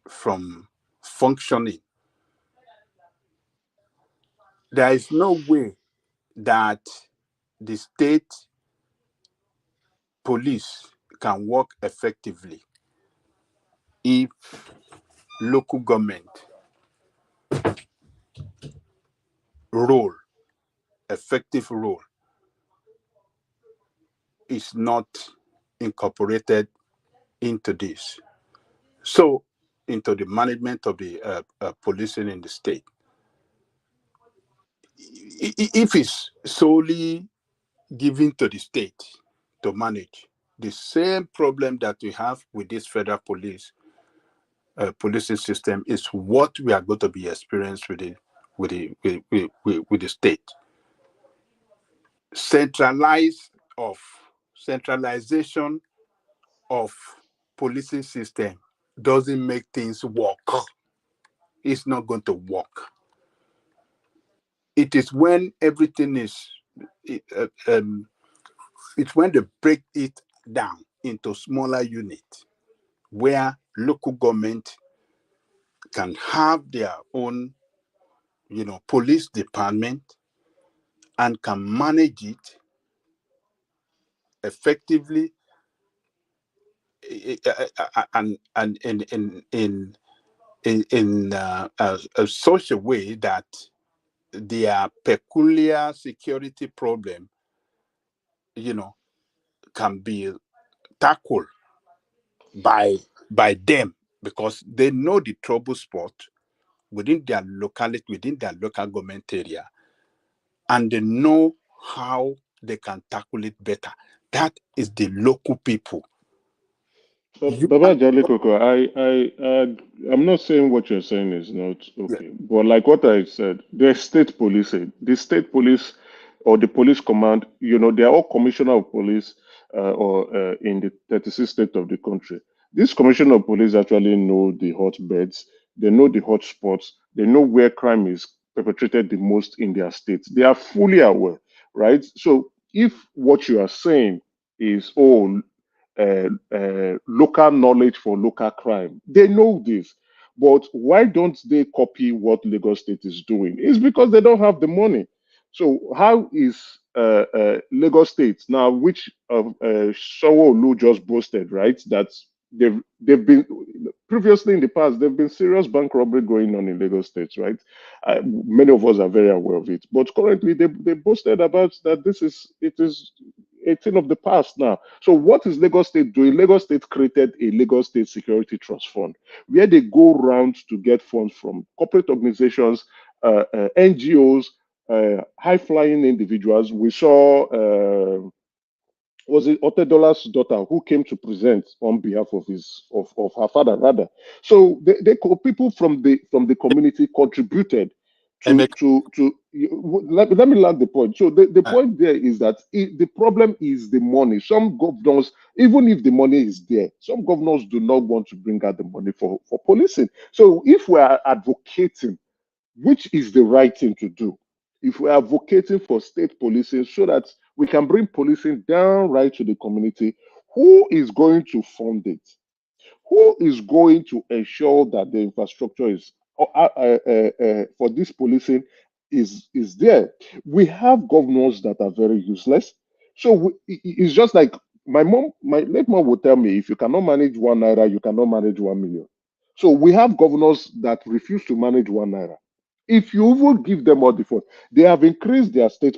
from functioning. There is no way that the state police can work effectively if local government role, effective role, is not incorporated into this. So, into the management of the policing in the state. If it's solely given to the state to manage, the same problem that we have with this federal policing system is what we are going to be experiencing with the state. Centralization of policing system doesn't make things work. It's not going to work. It is when everything is, it's when they break it down into smaller units where local government can have their own, police department and can manage it effectively and in such a way that their peculiar security problem, can be tackled by them, because they know the trouble spot within their locality, within their local government area, and they know how they can tackle it better. That is the local people. Baba Jali Koko, I'm not saying what you're saying is not okay, but like what I said, the state policing, the state police or the police command, they are all commissioner of police or in the 36 states of the country. This commissioner of police actually know the hotbeds, they know the hot spots, they know where crime is perpetrated the most in their states. They are fully aware, right? So if what you are saying is, oh, local knowledge for local crime. They know this. But why don't they copy what Lagos State is doing? It's because they don't have the money. So how is Lagos State now, which Sanwo-Olu just boasted, right? That they've been previously in the past there've been serious bank robbery going on in Lagos State, right? Many of us are very aware of it. But currently they boasted about that it is a thing of the past now. So what is Lagos State doing? Lagos State created a Lagos State Security Trust Fund where they go around to get funds from corporate organizations, NGOs, high-flying individuals. We saw was it Otedola's daughter who came to present on behalf of her father rather. So people from the community contributed let me land the point. So the point there is that the problem is the money. Some governors, even if the money is there, some governors do not want to bring out the money for policing. So if we are advocating, which is the right thing to do, if we are advocating for state policing so that we can bring policing down right to the community, who is going to fund it? Who is going to ensure that the infrastructure is for this policing is there? We have governors that are very useless. So it's just like my late mom would tell me, if you cannot manage 1 naira, you cannot manage 1 million. So we have governors that refuse to manage 1 naira. If you even give them all the funds, they have increased their state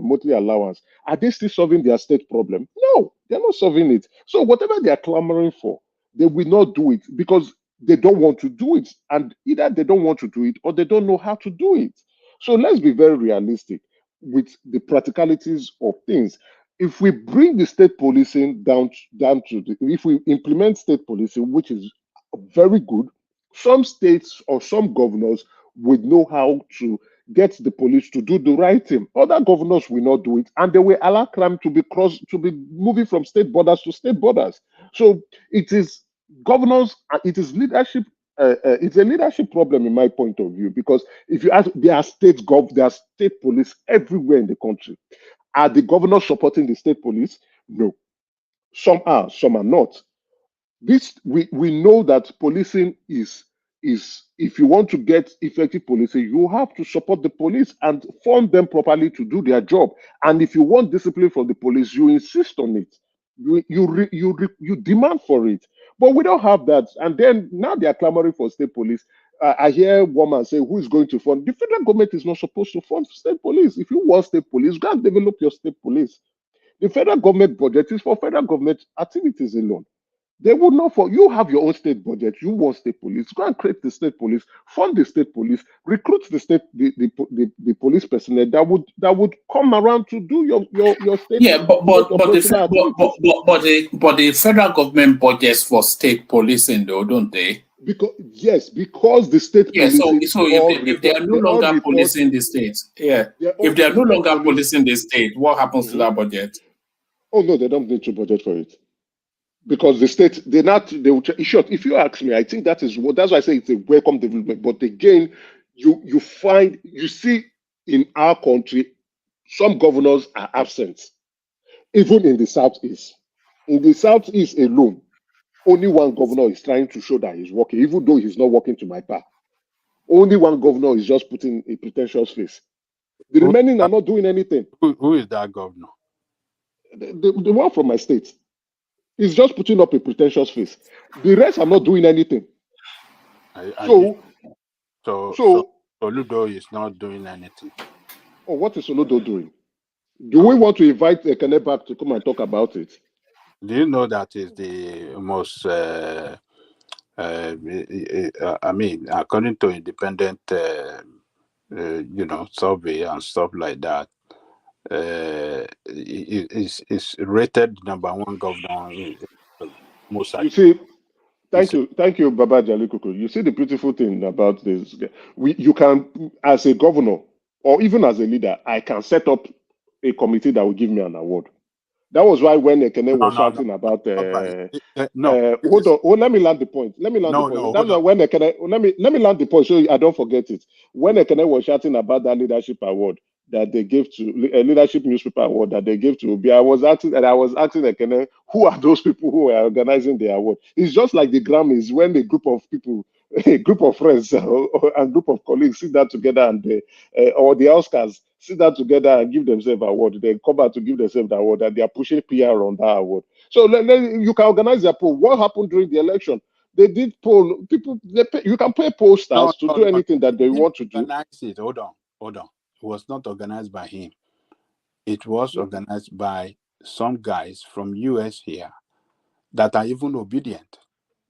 monthly allowance. Are they still solving their state problem? No, they're not solving it. So whatever they are clamoring for, they will not do it because they don't want to do it. And either they don't want to do it or they don't know how to do it. So let's be very realistic with the practicalities of things. If we bring the state policing down to if we implement state policing, which is very good, some states or some governors would know how to get the police to do the right thing. Other governors will not do it, and they will allow crime to be moving from state borders to state borders. So it is governors, it is leadership. It's a leadership problem in my point of view, because if you ask, there are state police everywhere in the country. Are the governors supporting the state police? No. Some are, some are not. We know that policing is if you want to get effective policing, you have to support the police and fund them properly to do their job. And if you want discipline from the police, you insist on it. You demand for it. But we don't have that. And then now they are clamoring for state police. I hear one man say, who is going to fund? The federal government is not supposed to fund state police. If you want state police, go and develop your state police. The federal government budget is for federal government activities alone. They would not for you have your own state budget. You want state police. Go and create the state police, fund the state police, recruit the police personnel that would come around to do your state. Yeah, but the federal government budgets for state policing though, don't they? Because the state police. So if they are no longer policing the state, if they are no longer policing the state, what happens to that budget? Oh no, they don't need to budget for it. Because the state, they will. In short, if you ask me, I think that's why I say it's a welcome development. But again, you see in our country, some governors are absent, even in the southeast. In the southeast alone, only one governor is trying to show that he's working, even though he's not working to my part. Only one governor is just putting a pretentious face. The remaining are not doing anything. Who is that governor? The one from my state. He's just putting up a pretentious face. The rest are not doing anything. So Oludo is not doing anything. Oh, what is Oludo doing? Do we want to invite Ekene back to come and talk about it? Do you know that is the most, I mean, according to independent, survey and stuff like that, is rated #1 governor. You see, thank you, Baba Jalikuku. You see the beautiful thing about this. You can, as a governor or even as a leader, I can set up a committee that will give me an award. That was why when Ekene was shouting about hold on, let me land the point. Let me land the point. That's why when Ekene let me land the point so I don't forget it. When Ekene was shouting about that leadership award that they gave to a leadership newspaper award that they gave to Obi, I was asking Ekene, who are those people who are organizing the award? It's just like the Grammys when a group of people, a group of friends or a group of colleagues sit down together and or the Oscars sit down together and give themselves an award. They come out to give themselves the award and they are pushing PR on that award. So you can organize a poll. What happened during the election? They did poll people. You can pay pollsters to do anything that they want to do. It. Hold on. It was not organized by him. It was organized by some guys from US here that are even obedient.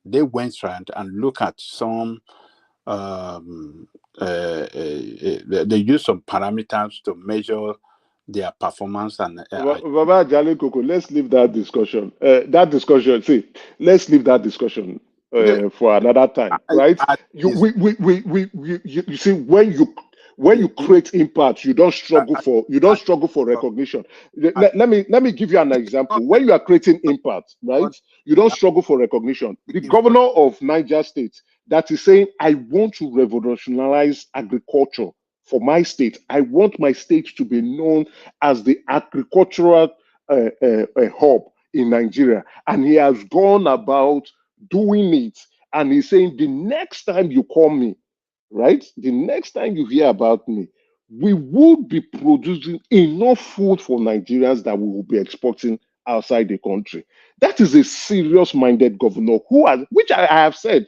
They went around and look at some. They use some parameters to measure their performance and. Baba Jali Koko, let's leave that discussion. Let's leave that discussion for another time, right? You see when you create impact, you don't struggle for recognition. Let me give you an example. When you are creating impact, right, you don't struggle for recognition. The governor of Niger State that is saying, I want to revolutionize agriculture for my state. I want my state to be known as the agricultural hub in Nigeria. And he has gone about doing it. And he's saying, the next time you call me, right? The next time you hear about me, we will be producing enough food for Nigerians that we will be exporting outside the country. That is a serious-minded governor which I have said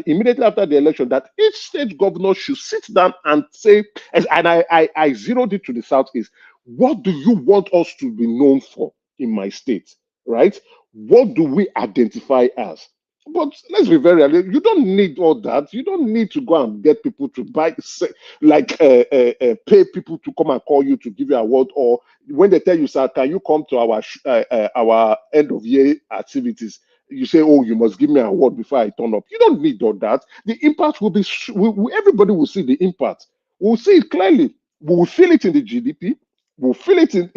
immediately after the election, that each state governor should sit down and say, and I zeroed it to the Southeast, what do you want us to be known for in my state, right? What do we identify as? But let's be very real. You don't need all that. You don't need to go and get people to pay people to come and call you to give you an award, or when they tell you, sir, can you come to our end of year activities? You say, oh, you must give me an award before I turn up. You don't need all that. The impact will be, everybody will see the impact. We'll see it clearly. We will feel it in the GDP. We'll feel it in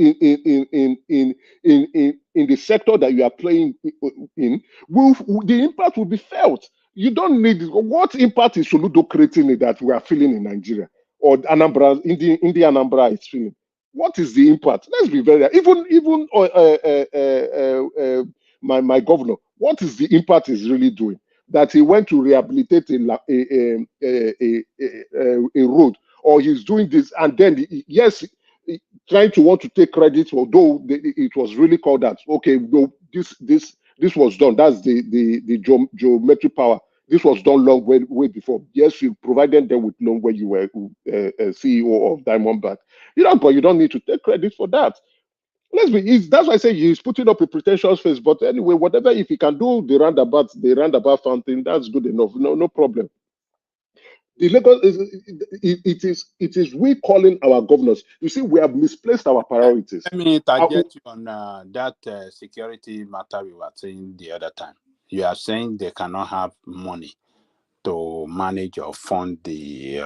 the sector that you are playing in. The impact will be felt. You don't need what impact is Soludo creating that we are feeling in Nigeria or Anambra, India Anambra is feeling. What is the impact? Let's be very even my governor. What is the impact he's really doing? That he went to rehabilitate a road, or he's doing this, and then trying to want to take credit, although it was really called that. Okay, no, this was done. That's the geometric power. This was done long way before. Yes, you provided them with loan when you were CEO of Diamondback. But you don't need to take credit for that. That's why I say he's putting up a pretentious face. But anyway, whatever, if he can do the roundabout fountain, that's good enough. No problem. The Lagos it is we calling our governors. You see, we have misplaced our priorities. Let me target you on that security matter we were saying the other time. You are saying they cannot have money to manage or fund the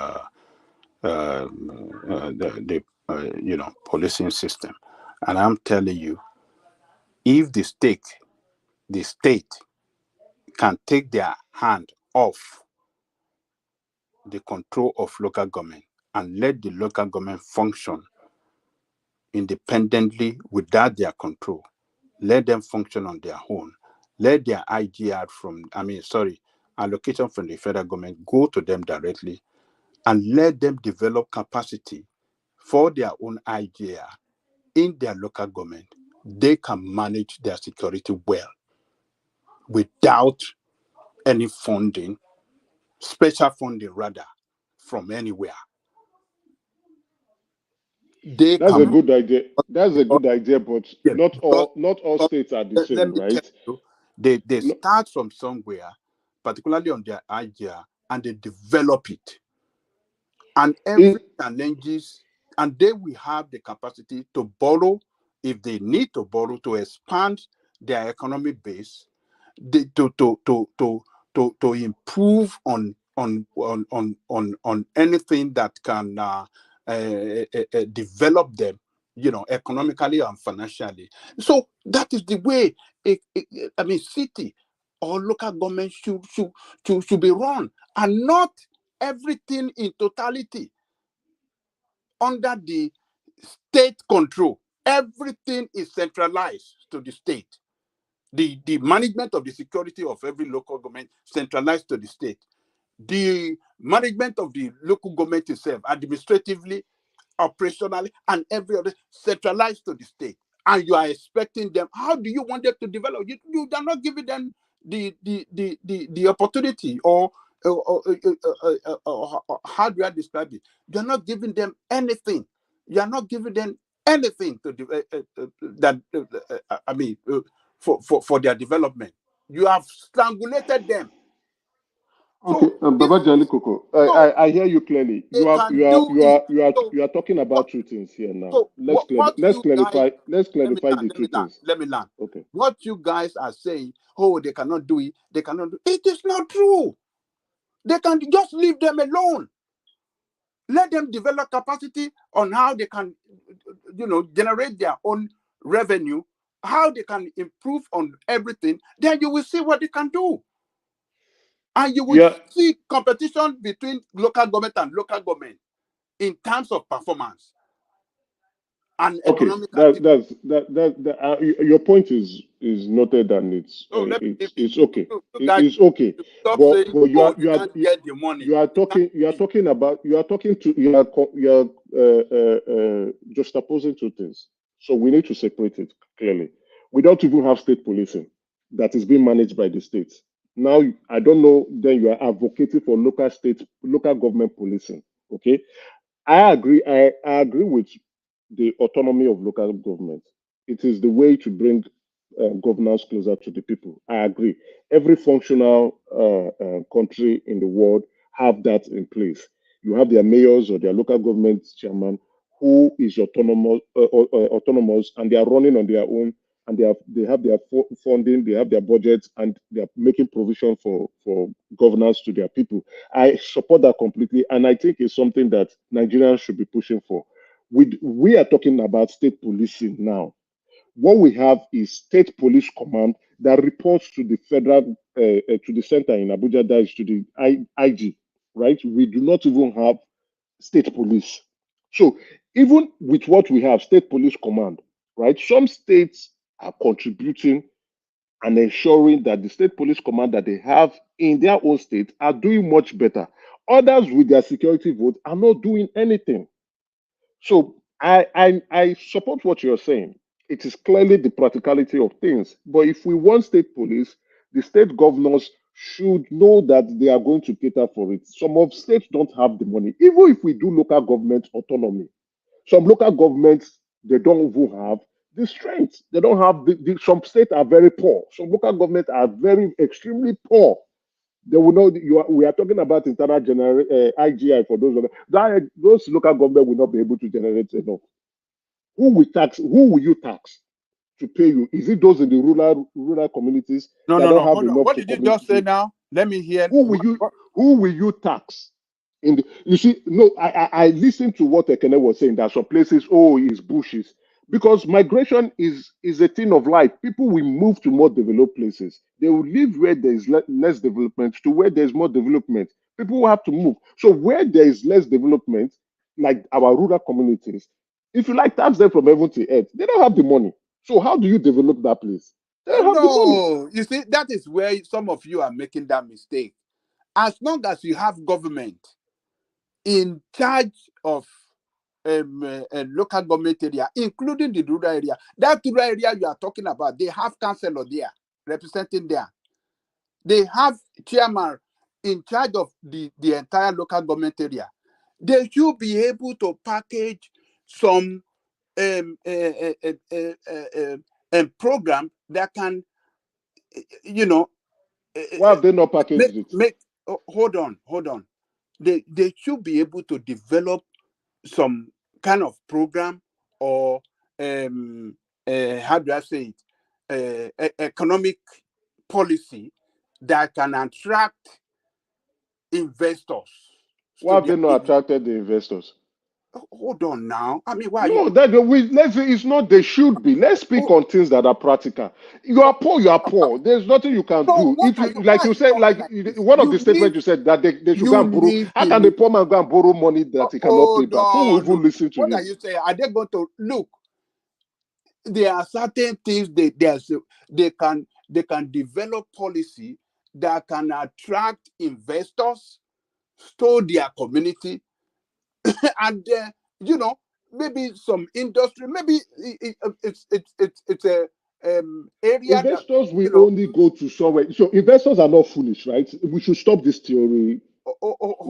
policing system, and I'm telling you, if the state can take their hand off the control of local government and let the local government function independently without their control, let them function on their own, let their allocation from the federal government go to them directly, and let them develop capacity for their own IGR in their local government, they can manage their security well without any funding, special funding rather, from anywhere. That's a good idea. That's a good idea, but not all states are the same, right? They start from somewhere, particularly on their idea, and they develop it. And every challenges, and they will have the capacity to borrow if they need to borrow to expand their economic base. to improve on anything that can develop them, economically and financially. So that is the way city or local government should be run, and not everything in totality under the state control. Everything is centralized to the state. The management of the security of every local government centralized to the state. The management of the local government itself, administratively, operationally, and every other centralized to the state. And you are expecting them. How do you want them to develop? You are not giving them the opportunity, or how do I describe it? You are not giving them anything. You are not giving them anything to for their development. You have strangulated them. Okay, Baba Jali Koko, I hear you clearly. You are talking about two things here now. So Let's clarify the two things. Let me land. Okay. What you guys are saying, oh, they cannot do it. They cannot do it. It is not true. They can just leave them alone. Let them develop capacity on how they can, generate their own revenue, how they can improve on everything. Then you will see what they can do. And you will see competition between local government and local government in terms of performance and economic activity. Your point is noted, and it's okay. It's okay. But you are talking juxtaposing two things. So we need to separate it clearly. We don't even have state policing that is being managed by the states. Now, I don't know, then you are advocating for local government policing. Okay. I agree with the autonomy of local government. It is the way to bring governance closer to the people. I agree. Every functional country in the world have that in place. You have their mayors or their local government chairman who is autonomous, and they are running on their own, and they have their funding, they have their budgets, and they are making provision for governance to their people. I support that completely, and I think it's something that Nigerians should be pushing for. We are talking about state policing now. What we have is state police command that reports to the federal, to the center in Abuja, that is to the IG, right? We do not even have state police. So even with what we have, state police command, right? Some states are contributing and ensuring that the state police command that they have in their own state are doing much better. Others with their security vote are not doing anything. So I support what you're saying. It is clearly the practicality of things. But if we want state police, the state governors should know that they are going to cater for it. Some of states don't have the money. Even if we do local government autonomy, some local governments, they don't even have the strength. They don't have some states are very poor. Some local governments are very extremely poor. They will know we are talking about internal IGI for those those local government will not be able to generate enough. Who will you tax to pay you? Is it those in the rural communities No. don't have enough? What did you just say now? Let me hear. Who will you tax? You see, no, I listened to what Ekene was saying, that some places, it's bushes. Because migration is a thing of life. People will move to more developed places. They will live where there is less development to where there is more development. People will have to move. So where there is less development, like our rural communities, if you like tax them from heaven to earth, they don't have the money. So how do you develop that place? They don't have the money. You see, that is where some of you are making that mistake. As long as you have government in charge of a local government area, including the rural area, that rural area you are talking about, they have councillor there representing there. They have chairman in charge of the entire local government area. They should be able to package some program that can, why have they not packaged it? Hold on. They should be able to develop some kind of program, or how do I say it, economic policy that can attract investors. Why have they not attracted the investors? Hold on now. I mean, why? No, that let's say it's not. They should be. Let's speak on things that are practical. You are poor. You are poor. There's nothing you can do. If you, like you said, like one of the statements you said that they should go and borrow. How can the poor man go and borrow money that he cannot pay back? Who will even listen to him? What are you saying? Are they going to look? There are certain things they can develop policy that can attract investors to their community, and maybe some industry, maybe it's a area investors will only go to somewhere. So investors are not foolish, right? We should stop this theory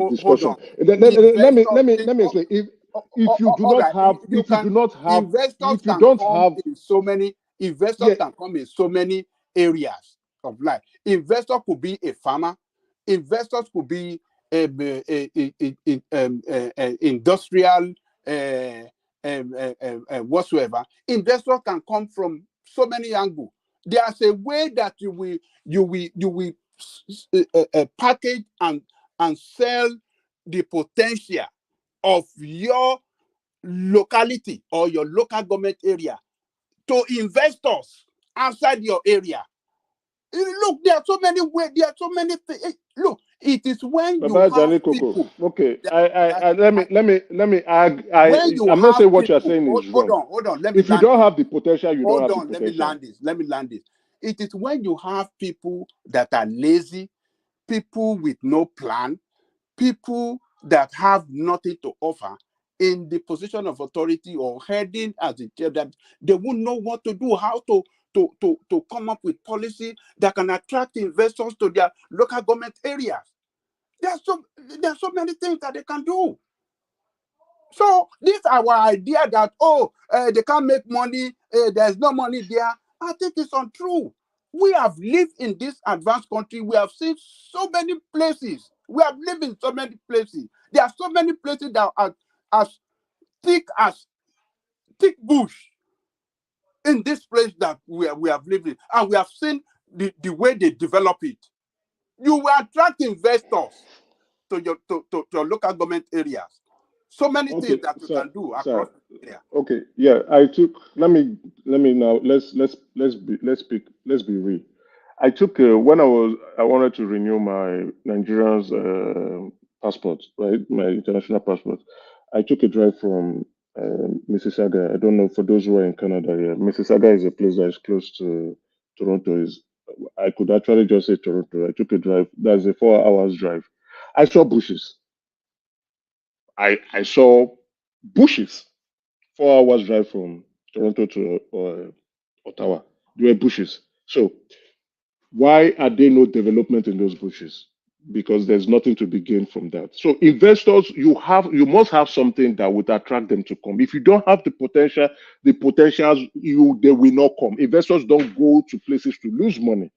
discussion. Let me explain. If you do not have, if you do not have, investors if you can don't come have, in so many investors can come in so many areas of life. Investor could be a farmer. Investors could be industrial whatsoever. Investors can come from so many angles. There's a way that you will package and sell the potential of your locality or your local government area to investors outside your area. Look, there are so many ways. There are so many things. Look, it is when you have people. Okay, let me argue. I'm not saying what you're saying is wrong. Hold on. If you don't have the potential, you don't have the potential. Let me land this. It is when you have people that are lazy, people with no plan, people that have nothing to offer in the position of authority or heading as a chair, that they won't know what to do, how to come up with policy that can attract investors to their local government areas. There are so many things that they can do. So this our idea that they can't make money, there's no money there. I think it's untrue. We have lived in this advanced country. We have seen so many places. We have lived in so many places. There are so many places that are as thick bush in this place that we have lived in, and we have seen the way they develop it. You will attract investors to your local government areas. So many things that you can do across the area. Okay, yeah, let me now let's be real. I took when I wanted to renew my Nigerian's passport, right, my international passport. I took a drive from Mississauga. I don't know, for those who are in Canada, yeah, Mississauga is a place that is close to Toronto. I could actually just say Toronto. I took a drive. That's a 4 hours drive. I saw bushes. I saw bushes. 4 hours drive from Toronto to Ottawa. There were bushes. So why are there no development in those bushes? Because there's nothing to be gained from that. So investors, you must have something that would attract them to come. If you don't have the potentials, they will not come. Investors don't go to places to lose money.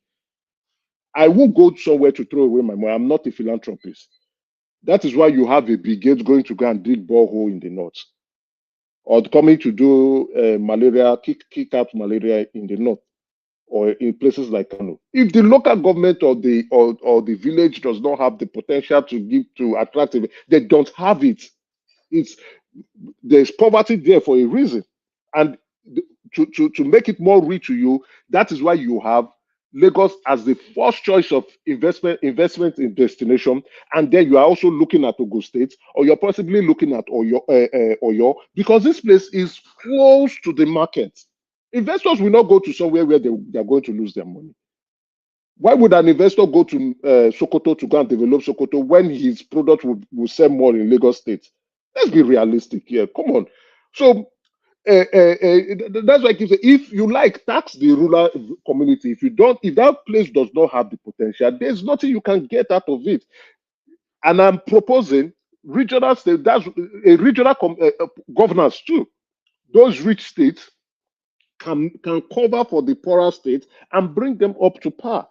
I won't go somewhere to throw away my money. I'm not a philanthropist. That is why you have a brigade going to go and dig borehole in the north, or coming to do malaria, kick out malaria in the north, or in places like Kano. If the local government or the village does not have the potential to attract it, they don't have it. There's poverty there for a reason, and to make it more real to you, that is why you have Lagos as the first choice of investment in destination, and then you are also looking at Ogun State, or you're possibly looking at Oyo, because this place is close to the market. Investors will not go to somewhere where they are going to lose their money. Why would an investor go to Sokoto to go and develop Sokoto when his product will sell more in Lagos State? Let's be realistic here. Come on. So that's why I keep saying, if you like, tax the rural community. If that place does not have the potential, there's nothing you can get out of it. And I'm proposing regional state, that's a regional governance too. Those rich states can cover for the poorer states and bring them up to par.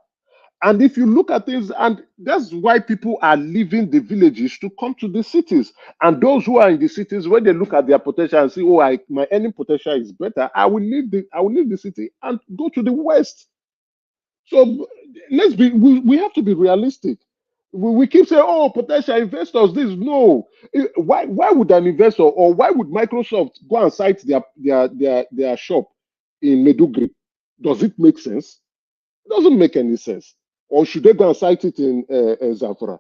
And if you look at things, and that's why people are leaving the villages to come to the cities. And those who are in the cities, when they look at their potential and say, my earning potential is better, I will leave the city and go to the west. So we have to be realistic. We keep saying, oh, potential investors, this. No. Why would an investor or why would Microsoft go and site their shop in Medugri? Does it make sense? It doesn't make any sense. Or should they go and site it in Zamfara?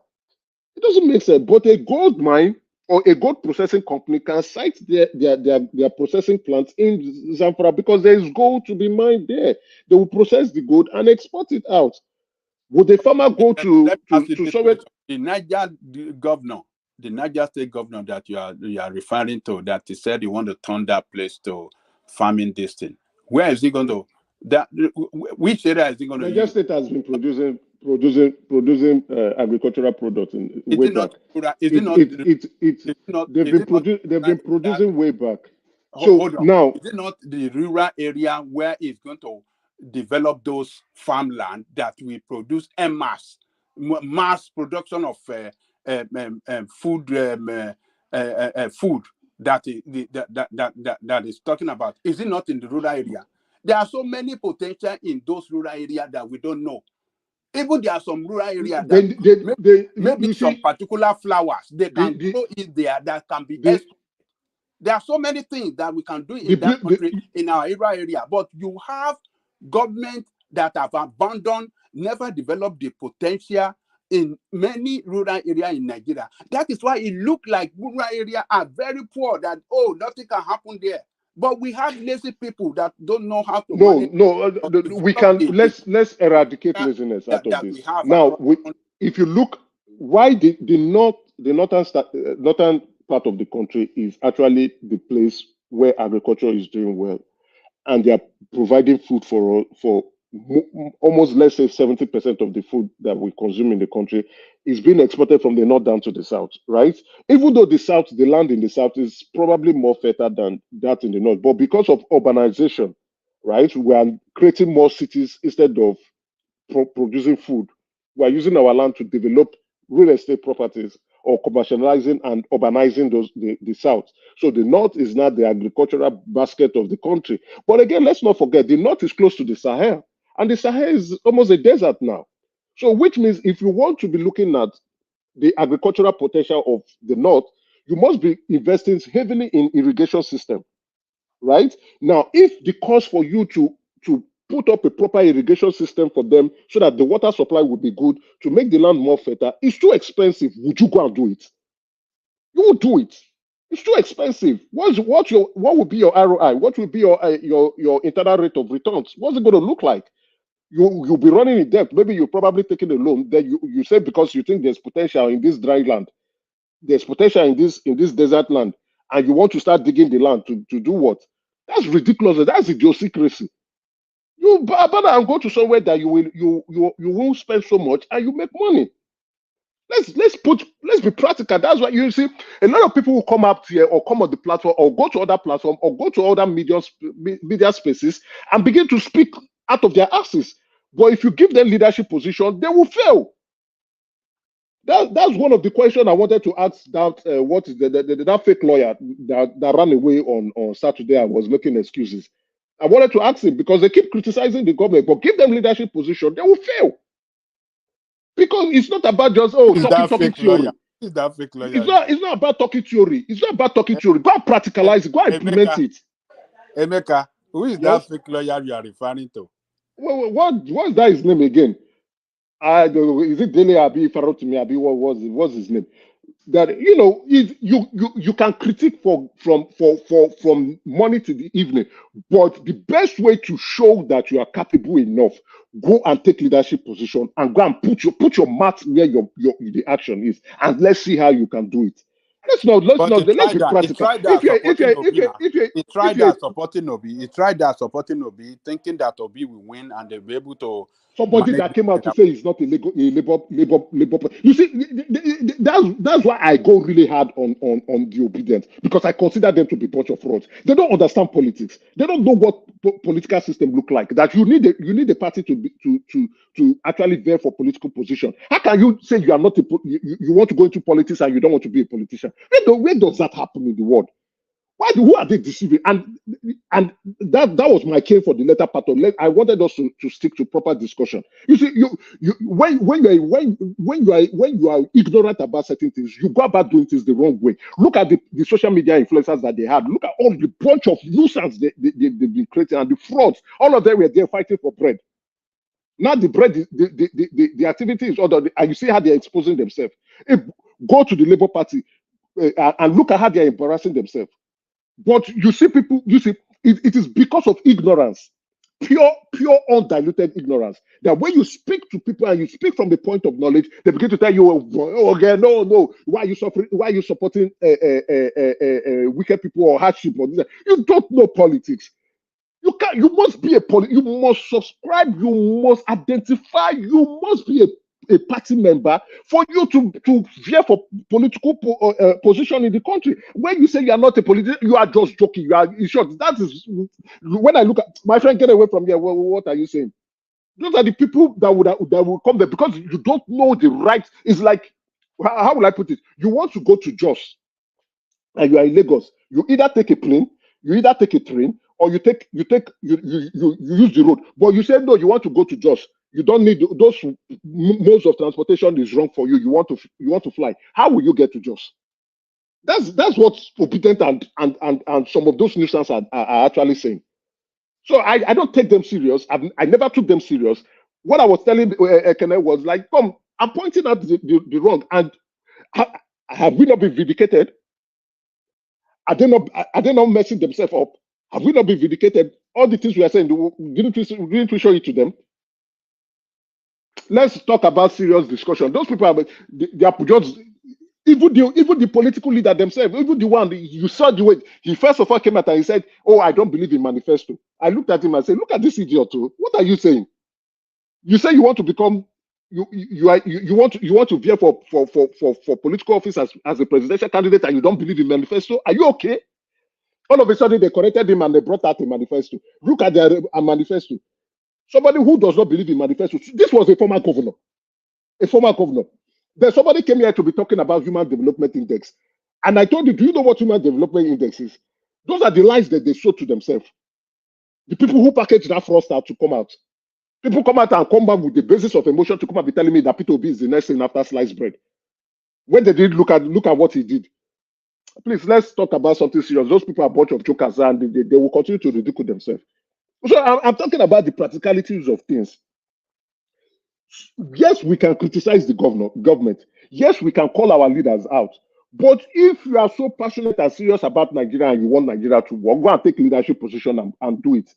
It doesn't make sense. But a gold mine or a gold processing company can site their processing plants in Zamfara because there is gold to be mined there. They will process the gold and export it out. Would the farmer go Let me ask you this somewhere? question. The Niger State governor that you are referring to, that he said he want to turn that place to farming district. Where is he going to? Which area is he going to Niger use? State has been producing agricultural products way back. They've been producing way back. So Hold on. now, Is it not the rural area where it's going to develop those farmland that we produce en mass production of food that is talking about? Is it not in the rural area? There are so many potential in those rural areas that we don't know. Even there are some rural areas that maybe some particular flowers they can grow it there that can be exported. There are so many things that we can do in that country, in our area, but you have government that have abandoned, never developed the potential in many rural areas in Nigeria. That is why it looks like rural areas are very poor, that, oh, nothing can happen there. But we have lazy people that don't know how to manage. We can let's eradicate laziness out of this. Now, if you look, why the northern part of the country is actually the place where agriculture is doing well, and they are providing food for almost, let's say, 70% of the food that we consume in the country is being exported from the north down to the south, right? Even though the land in the south is probably more fertile than that in the north, but because of urbanization, right, we are creating more cities instead of producing food. We are using our land to develop real estate properties or commercializing and urbanizing the south. So the north is now the agricultural basket of the country. But again, let's not forget, the north is close to the Sahel, and the Sahel is almost a desert now. So which means if you want to be looking at the agricultural potential of the north, you must be investing heavily in irrigation system, right? Now, if the cost for you to put up a proper irrigation system for them so that the water supply would be good to make the land more fertile, it's too expensive. Would you go and do it? You would do it. It's too expensive. What would be your ROI? What would be your internal rate of returns? What's it going to look like? You'll be running in debt. Maybe you're probably taking a loan. Then you say because you think there's potential in this dry land, there's potential in this desert land, and you want to start digging the land to do what? That's ridiculous. That's idiosyncrasy. You better and go to somewhere that you won't spend so much and you make money. Let's be practical. That's why you see a lot of people will come up here or come on the platform or go to other platform or go to other media spaces and begin to speak out of their asses. But if you give them leadership position, they will fail. That's one of the questions I wanted to ask. That what is that fake lawyer that ran away on Saturday and was making excuses. I wanted to ask him because they keep criticizing the government, but give them leadership position, they will fail. Because it's not about just talking theory. Is that fake lawyer? It's not about talking theory. It's not about talking theory. Go and practicalize it. Go and implement it. Emeka, who is that fake lawyer you are referring to? What's that his name again? I don't know. Is it Dele Abi Farotimi Abi? What's his name? That you can critique from morning to the evening, but the best way to show that you are capable enough, go and take leadership position and go and put your mouth where the action is, and let's see how you can do it. Let's be practical. He tried that supporting Obi. He tried that supporting Obi, thinking that Obi will win and they'll be able to. Somebody that came out to say he's not a labor. You see, that's why I go really hard on the obedient, because I consider them to be a bunch of frauds. They don't understand politics. They don't know what political system look like. That you need a party to actually vie for political position. How can you say you are not you want to go into politics and you don't want to be a politician? Where does that happen in the world? Who are they deceiving? And that was my case for the latter part of it. I wanted us to stick to proper discussion. You see, when you are ignorant about certain things, you go about doing things the wrong way. Look at the social media influencers that they had. Look at all the bunch of nuisance they've been creating and the frauds. All of them were there fighting for bread. Now the bread, the activity is other, and you see how they're exposing themselves. Go to the Labour Party and look at how they're embarrassing themselves. But you see people, it is because of ignorance, pure undiluted ignorance, that when you speak to people and you speak from the point of knowledge, they begin to tell you, oh, okay, no, why are you suffering? Why are you supporting wicked people or hardship? Or this? You don't know politics. You must be you must subscribe, you must identify, you must be a party member for you to fear for political position in the country. When you say you are not a politician, you are just joking. You are in short. That is when I look at my friend, get away from here. What are you saying? Those are the people that will come there because you don't know the right. It's like, how will I put it? You want to go to Jos and you are in Lagos. You either take a plane, you either take a train, or you use the road. But you say no, you want to go to Jos. You don't need those modes of transportation is wrong for you. You want to fly. How will you get to Jos? That's what Obedient and some of those nuisance are actually saying. So I don't take them serious. I never took them serious. What I was telling Ekene was like, come, I'm pointing out the wrong. And have we not been vindicated? Are they not messing themselves up? Have we not been vindicated? All the things we are saying, didn't we show it to them? Let's talk about serious discussion. Those people they are just even the political leader themselves, even the one you saw the way he first of all came out and he said, "Oh, I don't believe in manifesto." I looked at him and said, "Look at this idiot too. What are you saying? You say you want to become you want to vie for political office as a presidential candidate and you don't believe in manifesto? Are you okay?" All of a sudden they corrected him and they brought out a manifesto. Look at their manifesto. Somebody who does not believe in manifesto. This was a former governor. Then somebody came here to be talking about Human Development Index. And I told you, do you know what Human Development Index is? Those are the lies that they show to themselves. The people who package that fraudster to come out. People come out and come back with the basis of emotion to come and be telling me that Peter Obi is the next thing after sliced bread. When they did look at what he did. Please, let's talk about something serious. Those people are a bunch of jokers and they will continue to ridicule themselves. So I'm talking about the practicalities of things. Yes, we can criticize the government. Yes, we can call our leaders out. But if you are so passionate and serious about Nigeria and you want Nigeria to work, go and take leadership position and do it.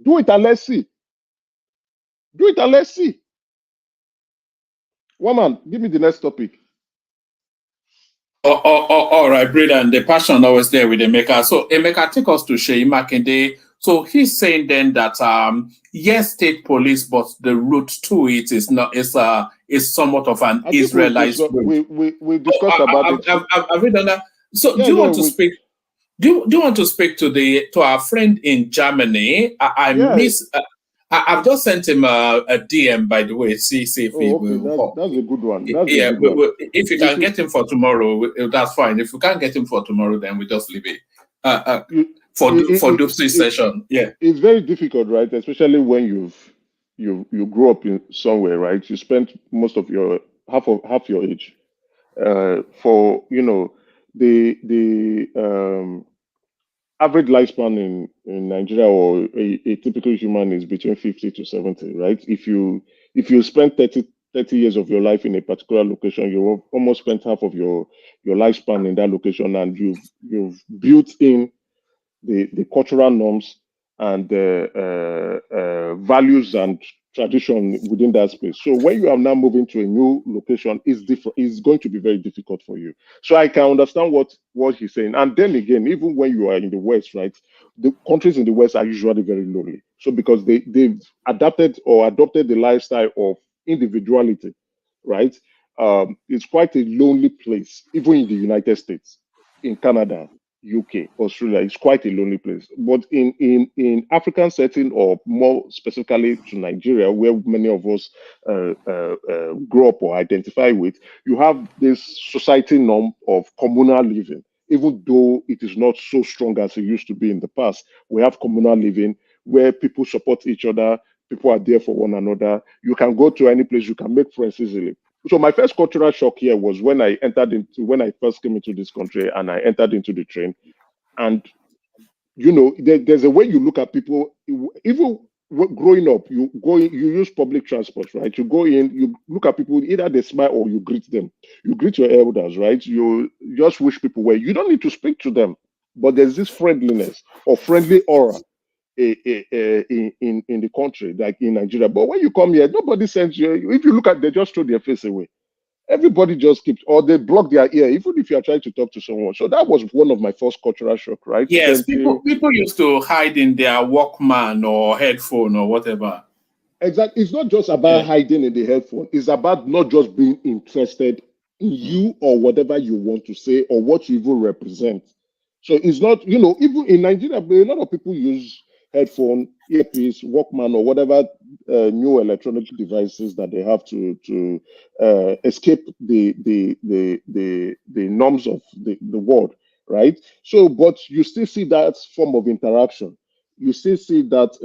Do it and let's see. Do it and let's see. Woman, give me the next topic. All right, brilliant. The passion always there with Emeka. So Emeka, take us to Sheyi Makinde. So he's saying then that yes, state police, but the route to it is not is somewhat of an Israelite route. We discussed about it. Have we done that? So do you want to speak? Do you want to speak to our friend in Germany? I've just sent him a DM, by the way. See if he will. That's a good one. If you can get him for tomorrow, that's fine. If you can't get him for tomorrow, then we just leave it for Dupsy session. Yeah, it's very difficult, right? Especially when you grew up in somewhere, right? You spent most of your half your age for the average lifespan in Nigeria or a typical human is between 50 to 70, right? If you spend 30 years of your life in a particular location, you almost spent half of your lifespan in that location, and you've built in the cultural norms and values and tradition within that space. So when you are now moving to a new location, it's going to be very difficult for you. So I can understand what he's saying. And then again, even when you are in the West, right, the countries in the West are usually very lonely. So because they've adapted or adopted the lifestyle of individuality, right? It's quite a lonely place, even in the United States, in Canada, UK, Australia, it's quite a lonely place. But in African setting, or more specifically to Nigeria, where many of us grow up or identify with, you have this society norm of communal living, even though it is not so strong as it used to be in the past. We have communal living where people support each other, people are there for one another. You can go to any place, you can make friends easily. So my first cultural shock here was when I first came into this country and I entered into the train. And there's a way you look at people. Even growing up, you use public transport, right? You go in, you look at people, either they smile or you greet them. You greet your elders, right? You just wish people well. You don't need to speak to them, but there's this friendliness or friendly aura in the country, like in Nigeria. But when you come here, nobody sends you. If you look at, they just throw their face away. Everybody just keeps, or they block their ear, even if you are trying to talk to someone. So that was one of my first cultural shock, right? Yes, people used to hide in their Walkman or headphone or whatever. Exactly. It's not just about hiding in the headphone. It's about not just being interested in you or whatever you want to say or what you even represent. So it's not, even in Nigeria, a lot of people use headphone, earpiece, Walkman, or whatever new electronic devices that they have to escape the norms of the world, right? So, but you still see that form of interaction. You still see that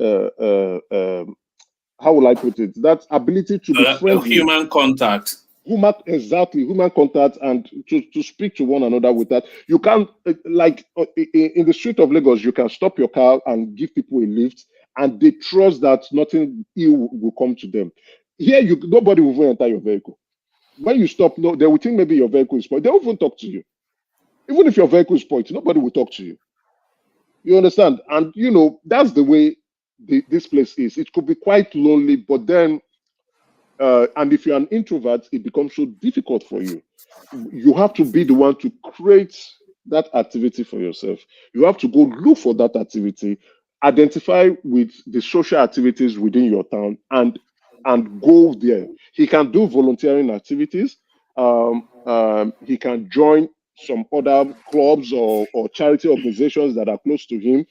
how will I put it? That ability to be friendly, human contact. Human contact, and to speak to one another with that. You can't, like in the street of Lagos, you can stop your car and give people a lift, and they trust that nothing ill will come to them. Here, nobody will even enter your vehicle. When you stop, no, they will think maybe your vehicle is spoiled. They won't even talk to you. Even if your vehicle is spoiled, nobody will talk to you. You understand? And that's the way this place is. It could be quite lonely, but then and if you're an introvert, it becomes so difficult for you. You have to be the one to create that activity for yourself. You have to go look for that activity, identify with the social activities within your town, and go there. He can do volunteering activities. He can join some other clubs or charity organizations that are close to him.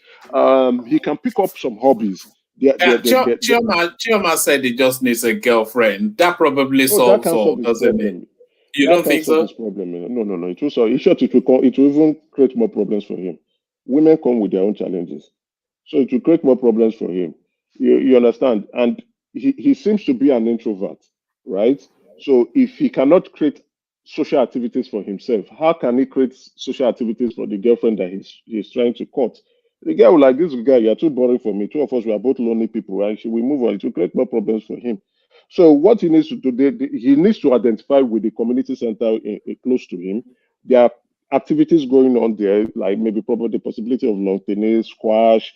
He can pick up some hobbies. Chioma said he just needs a girlfriend. That probably solves all, doesn't it? You don't think so? This problem. No. It will solve. In short, it will even create more problems for him. Women come with their own challenges, so it will create more problems for him. You understand? And he seems to be an introvert, right? So if he cannot create social activities for himself, how can he create social activities for the girlfriend that he's trying to court? The guy will like, this guy, you're too boring for me. Two of us, we are both lonely people, right? Should we move on? It will create more problems for him. So what he needs to do, he needs to identify with the community center close to him. There are activities going on there, like maybe probably the possibility of lawn tennis, squash,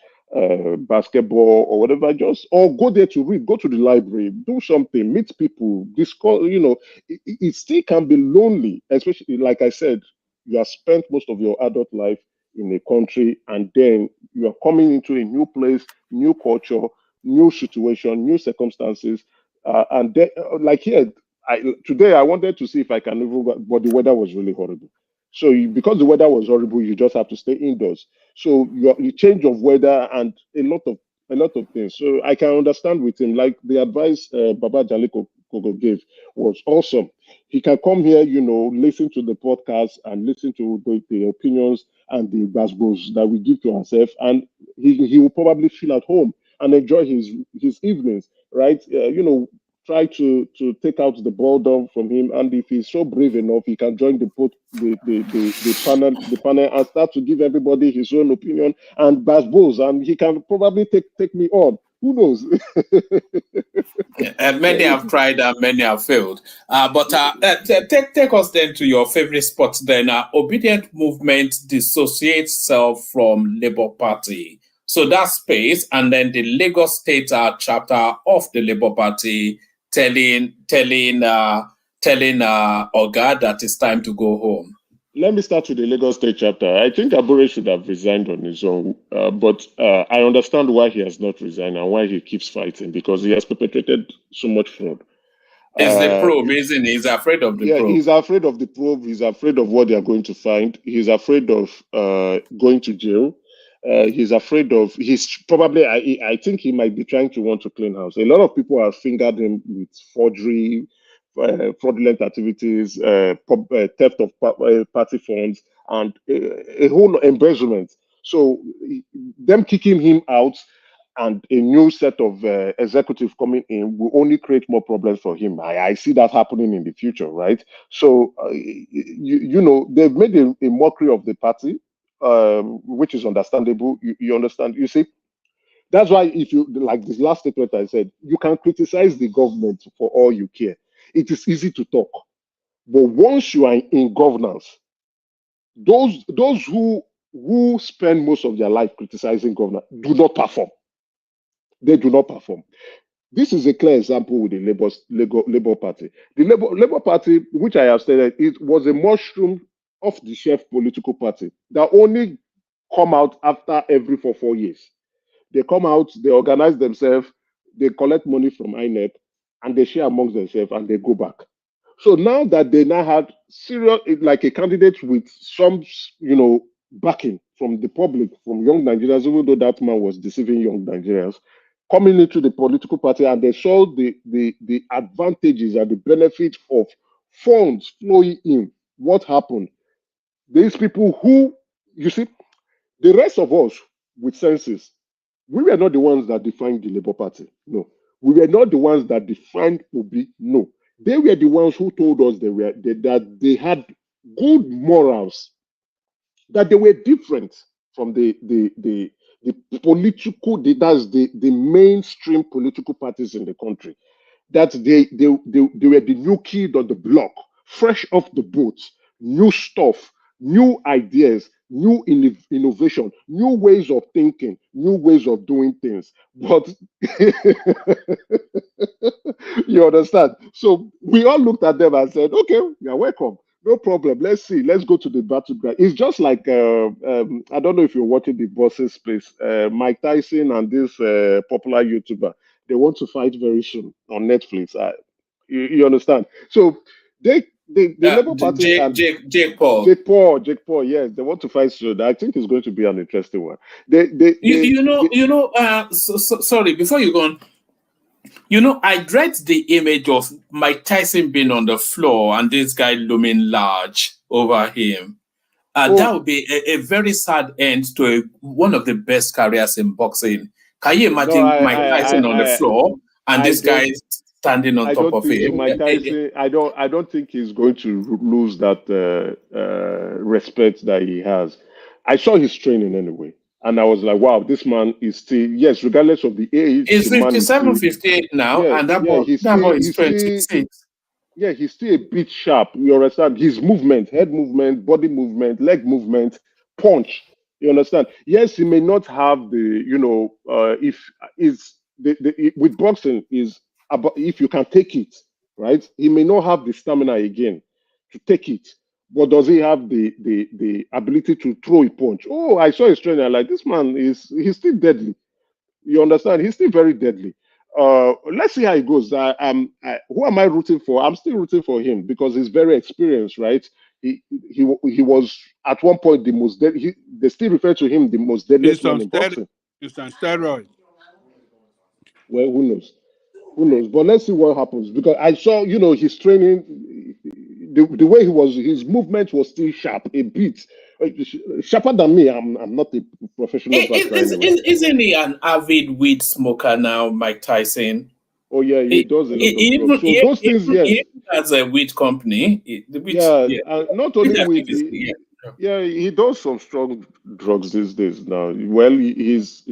basketball, or whatever. Or go there to read, go to the library, do something, meet people, discuss. It still can be lonely, especially like I said, you have spent most of your adult life in a country, and then you are coming into a new place, new culture, new situation, new circumstances, and then, like here, today I wanted to see if I can even, but the weather was really horrible. So because the weather was horrible, you just have to stay indoors. So you change of weather and a lot of things. So I can understand with him. Like the advice Baba Jaliko Kogo gave was awesome. He can come here, listen to the podcast and listen to the opinions and the basketballs that we give to ourselves, and he will probably feel at home and enjoy his evenings, right? Try to take out the boredom from him, and if he's so brave enough, he can join the panel and start to give everybody his own opinion and basketballs, and he can probably take me on. Who knows? Many have tried and many have failed. But take us then to your favorite spot then. Obedient Movement dissociates self from Labour Party. So that space, and then the Lagos State chapter of the Labour Party telling Oga that it's time to go home. Let me start with the Lagos State chapter. I think Abure should have resigned on his own, but I understand why he has not resigned and why he keeps fighting, because he has perpetrated so much fraud. It's the probe, isn't he? He's afraid of the probe. He's afraid of the probe. He's afraid of what they are going to find. He's afraid of going to jail. He's afraid of, I think he might be trying to want to clean house. A lot of people have fingered him with forgery, fraudulent activities, theft of party funds, and a whole embezzlement. So them kicking him out and a new set of executive coming in will only create more problems for him. I see that happening in the future, right? So, you know, they've made a mockery of the party, which is understandable. You understand? You see, that's why if you, like this last statement I said, you can criticize the government for all you care. It is easy to talk. But once you are in governance, those who spend most of their life criticizing government do not perform. They do not perform. This is a clear example with the Labour Party. The Labour Party, which I have stated, it was a mushroom off the shelf political party that only come out after every 4 years. They come out, they organize themselves, they collect money from INEP, and they share amongst themselves, and they go back. So now that they now had serious, like a candidate with some, you know, backing from the public, from young Nigerians, even though that man was deceiving young Nigerians, coming into the political party, and they saw the advantages and the benefits of funds flowing in. What happened? These people who, you see, the rest of us with senses, we were not the ones that defined the Labour Party. No. We were not the ones that defined Obi. No. They were the ones who told us that they had good morals, that they were different from the political, that's the mainstream political parties in the country. That they were the new kid on the block, fresh off the boat, new stuff, new ideas, new innovation, new ways of thinking, new ways of doing things. But you understand? So we all looked at them and said, okay, you're welcome. No problem. Let's see. Let's go to the battleground. It's just like, I don't know if you're watching the Bosses Space, Mike Tyson and this popular YouTuber. They want to fight very soon on Netflix. You understand? So the Labour Party and Jake Paul. Jake Paul, yes, they want to fight soon. I think it's going to be an interesting one. Sorry, before you go on, you know, I dread the image of Mike Tyson being on the floor and this guy looming large over him. That would be a very sad end to one of the best careers in boxing. Can you imagine Mike Tyson on the floor and this guy standing on top of him? So Mike Tyson, I don't think he's going to lose that respect that he has. I saw his training anyway. And I was like, wow, this man is still, yes, regardless of the age. He's 57, 58 now, and that boy is 26. Yeah, he's still a bit sharp. You understand? His movement, head movement, body movement, leg movement, punch. You understand? Yes, he may not have the, you know, with boxing is about if you can take it, right? He may not have the stamina again to take it. But does he have the ability to throw a punch? Oh, I saw his trainer. Like, this man he's still deadly. You understand? He's still very deadly. Let's see how it goes. Who am I rooting for? I'm still rooting for him because he's very experienced, right? He was at one point the most deadly. They still refer to him the most deadliest man in boxing. It's on steroid. Well, who knows? Who knows? But let's see what happens because I saw, you know, his training. The way his movement was still sharp, a bit sharper than me. I'm not a professional boxer anyway. Isn't he an avid weed smoker now, Mike Tyson? Oh yeah, he does a lot of drugs. So those things, yes. He has a weed company. Not only weed. He does some strong drugs these days now. Well, he's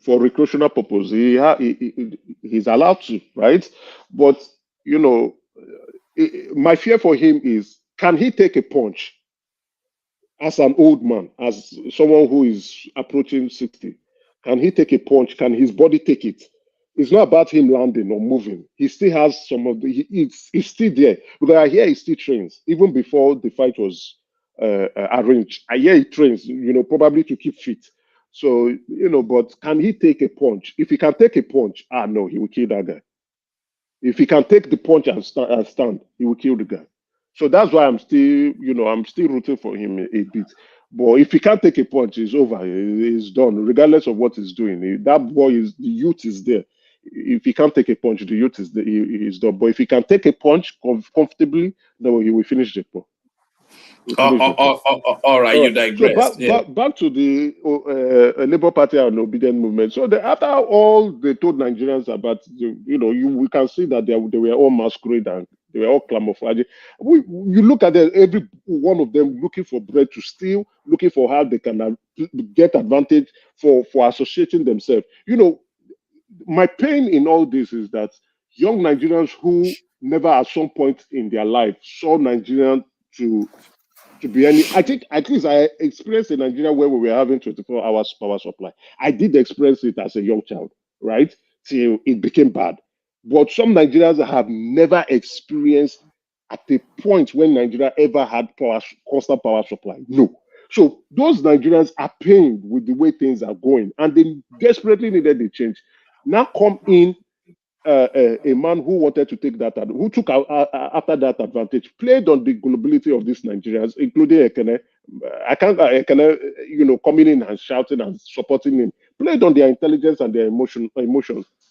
for recreational purpose. He's allowed to, right? But you know. My fear for him is, can he take a punch as an old man, as someone who is approaching 60? Can he take a punch? Can his body take it? It's not about him landing or moving. He still has some of he's still there. Because I hear he still trains, even before the fight was arranged. I hear he trains, you know, probably to keep fit. So, you know, but can he take a punch? If he can take a punch, no, he will kill that guy. If he can take the punch and stand, he will kill the guy. So that's why I'm still rooting for him a bit. But if he can't take a punch, it's over. It's done, regardless of what he's doing. That boy the youth is there. If he can't take a punch, the youth is there. He's done. But if he can take a punch comfortably, no, he will finish the punch. All right, you digress. So back to the Labour Party and obedient movement. So after all they told Nigerians about, we can see that they were all masquerade and they were all camouflage. You look at them, every one of them looking for bread to steal, looking for how they can get advantage for associating themselves. My pain in all this is that young Nigerians who never at some point in their life saw Nigerian to be any. I think at least I experienced in Nigeria where we were having 24 hours power supply. I did experience it as a young child, right? Till it became bad. But some Nigerians have never experienced at a point when Nigeria ever had constant power supply. No. So those Nigerians are pained with the way things are going, and they desperately needed a change. Now come in a man who wanted to take that, who took after that advantage, played on the gullibility of these Nigerians, including Ekene. Ekene, coming in and shouting and supporting him, played on their intelligence and their emotions,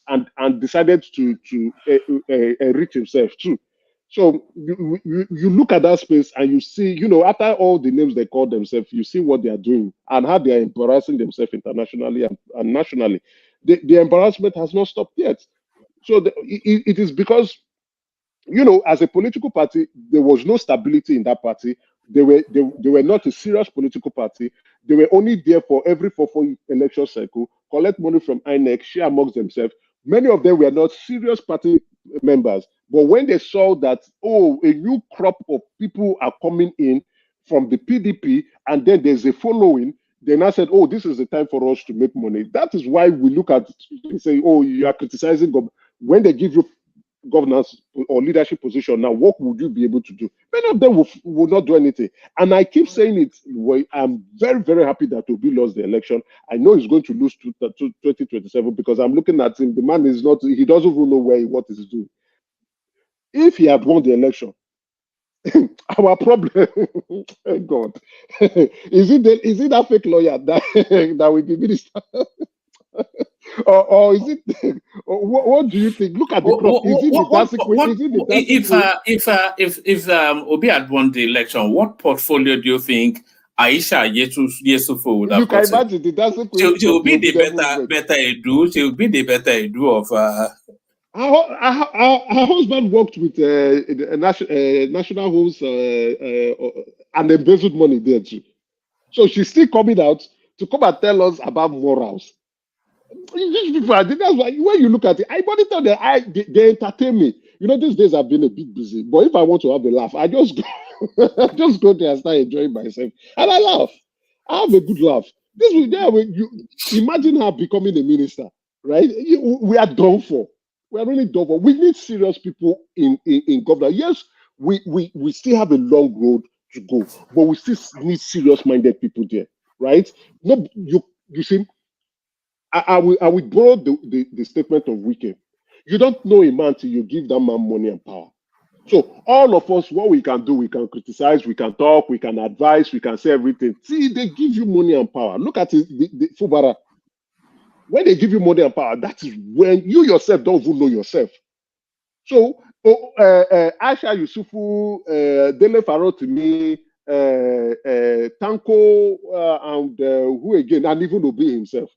and decided to enrich himself too. So you look at that space and you see, after all the names they call themselves, you see what they are doing and how they are embarrassing themselves internationally and nationally. The embarrassment has not stopped yet. So it is because, as a political party, there was no stability in that party. They were not a serious political party. They were only there for every 4 election cycle, collect money from INEC, share amongst themselves. Many of them were not serious party members. But when they saw that, a new crop of people are coming in from the PDP, and then there's a following, they now said, this is the time for us to make money. That is why we look at and say, you are criticizing government. When they give you governance or leadership position, now what would you be able to do? Many of them will not do anything. And I keep saying it, I'm very, very happy that Obi lost the election. I know he's going to lose to 2027 because I'm looking at him. The man is not, he doesn't even know what he's doing. If he had won the election, our problem, thank God, is it that fake lawyer that will be minister? or is it? What do you think? Look at the crop. Is it the dancing queen? Is it the dancing if Obi had won the election, what portfolio do you think Aisha Yesufu would have You can imagine the dancing queen. She will be the better Edu. She will be the better Edu of. Her husband worked with National Homes and embezzled money there too. So she's still coming out to come and tell us about morals. These people, that's why when you look at it, I monitor them. They entertain me. These days I've been a bit busy, but if I want to have a laugh, I just go there and start enjoying myself, and I laugh. I have a good laugh. You imagine her becoming a minister, right? We are done for. We are really done for. We need serious people in government. Yes, we still have a long road to go, but we still need serious-minded people there, right? No, you see. I will borrow the statement of Wike. You don't know a man till you give that man money and power. So all of us, what we can do, we can criticize, we can talk, we can advise, we can say everything. See, they give you money and power. Look at it, the Fubara. When they give you money and power, that is when you yourself don't even know yourself. So Aisha Yusufu, Dele Farotimi, Tanko, and who again, and even Obi himself.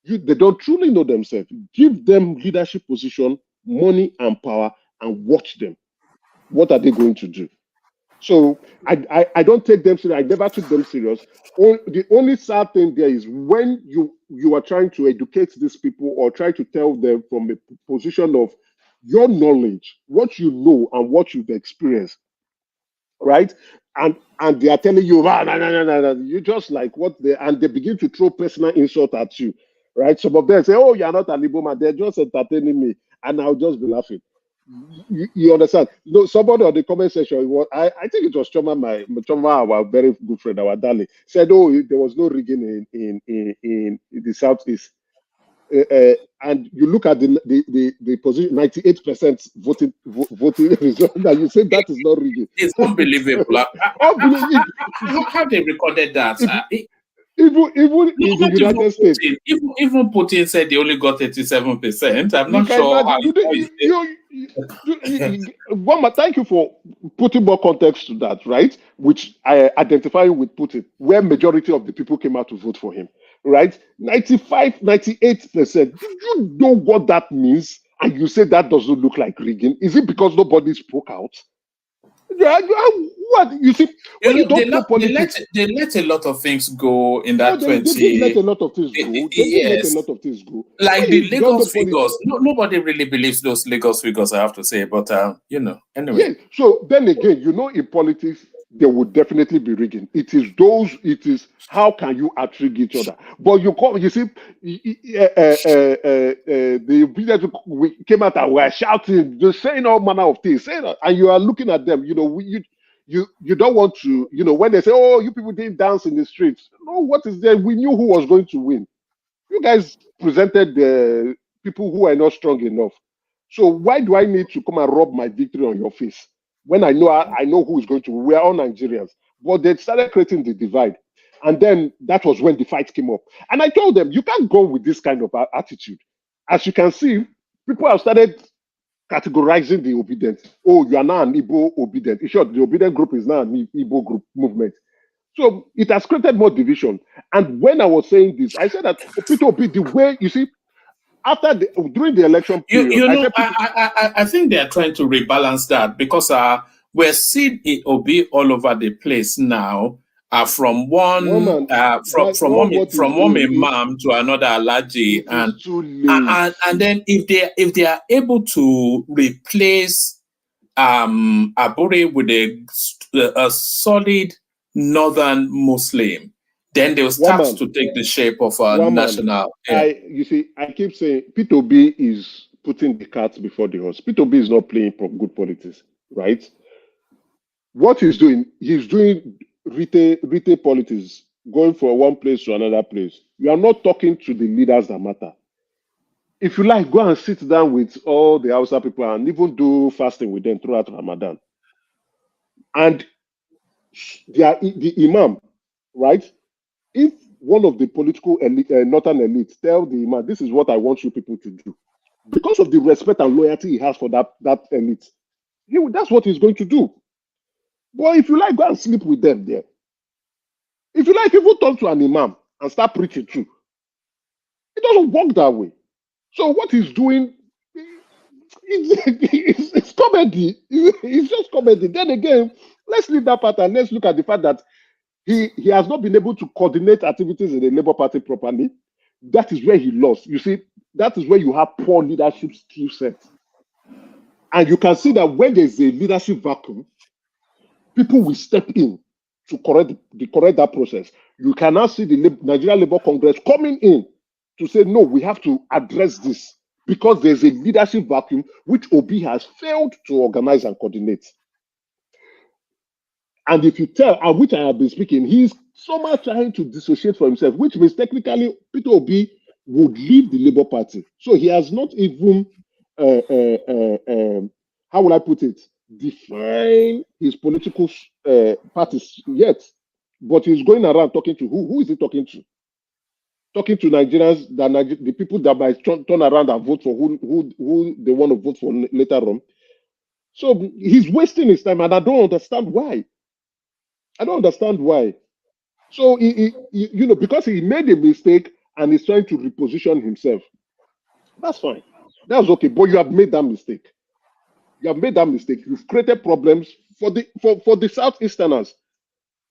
They don't truly know themselves. Give them leadership position, money and power, and watch them. What are they going to do? So I don't take them serious. I never took them serious. The only sad thing there is when you are trying to educate these people or try to tell them from a position of your knowledge, what you know and what you've experienced, right? And they are telling you, no. You just like and they begin to throw personal insult at you. Right? Some of them say, you're not an Igbo man. They're just entertaining me. And I'll just be laughing. You understand? Somebody on the comment section, I think it was Choma, our very good friend, our darling, said, there was no rigging in the Southeast. And you look at the position, 98% voting result, and you say that is not rigging. It's unbelievable. How they recorded that? Even in the United States, even Putin said they only got 87%. I'm not sure how Wama, thank you for putting more context to that, right? Which I identify with Putin, where majority of the people came out to vote for him, right? 95, 98%. Do you know what that means? And you say that doesn't look like rigging. Is it because nobody spoke out? What you see, when you don't know politics, they let a lot of things go in that they did let a lot of things go. They did let a yes. lot of things go. Like When the you don't know Lagos politics, figures. Nobody really believes those Lagos figures, I have to say. But anyway. yeah. So then again, in politics, there would definitely be rigging. It is how can you out-rig each other? But you see, the villagers we came out and were shouting, just saying all manner of things, and you are looking at them, you don't want to, when they say, oh, you people didn't dance in the streets. No, what is there? We knew who was going to win. You guys presented the people who are not strong enough. So why do I need to come and rub my victory on your face when I know who is going to win? We are all Nigerians. But they started creating the divide. And then that was when the fight came up. And I told them, you can't go with this kind of attitude. As you can see, people have started categorizing the obedient. Oh, you are now an Igbo obedient. In short, the obedient group is now an Igbo group movement. So it has created more division. And when I was saying this, I said that Peter Obi, the way you see, during the election period, I think they are trying to rebalance that because we're seeing Obi all over the place now. From one imam to another alaji, and then if they are able to replace Abure with a solid northern Muslim, then they'll start to take the shape of a national. I keep saying Peter Obi is putting the cart before the horse. Peter Obi is not playing good politics, right? What he's doing retail politics, going from one place to another place. You are not talking to the leaders that matter. If you like, go and sit down with all the Hausa people and even do fasting with them throughout Ramadan. And the imam, right? If one of the political elite, northern elites tell the imam, this is what I want you people to do, because of the respect and loyalty he has for that elite, that's what he's going to do. But if you like, go and sleep with them there. If you like, people turn to an imam and start preaching too. It doesn't work that way. So what he's doing, it's comedy. It's just comedy. Then again, let's leave that part and let's look at the fact that he has not been able to coordinate activities in the Labour Party properly. That is where he lost. You see, that is where you have poor leadership skill set. And you can see that when there's a leadership vacuum, people will step in to correct that process. You can now see the Nigerian Labour Congress coming in to say, no, we have to address this because there's a leadership vacuum which Obi has failed to organize and coordinate. And if you tell, and which I have been speaking, he's somehow trying to dissociate from himself, which means technically Peter Obi would leave the Labour Party. So he has not even, how will I put it, define his political parties yet. But he's going around talking to who? Who is he talking to? Talking to Nigerians, the people that might turn around and vote for who they want to vote for later on. So he's wasting his time, and I don't understand why. I don't understand why. So because he made a mistake and he's trying to reposition himself. That's fine. That's okay. But you have made that mistake. You have made that mistake. You've created problems for the Southeasterners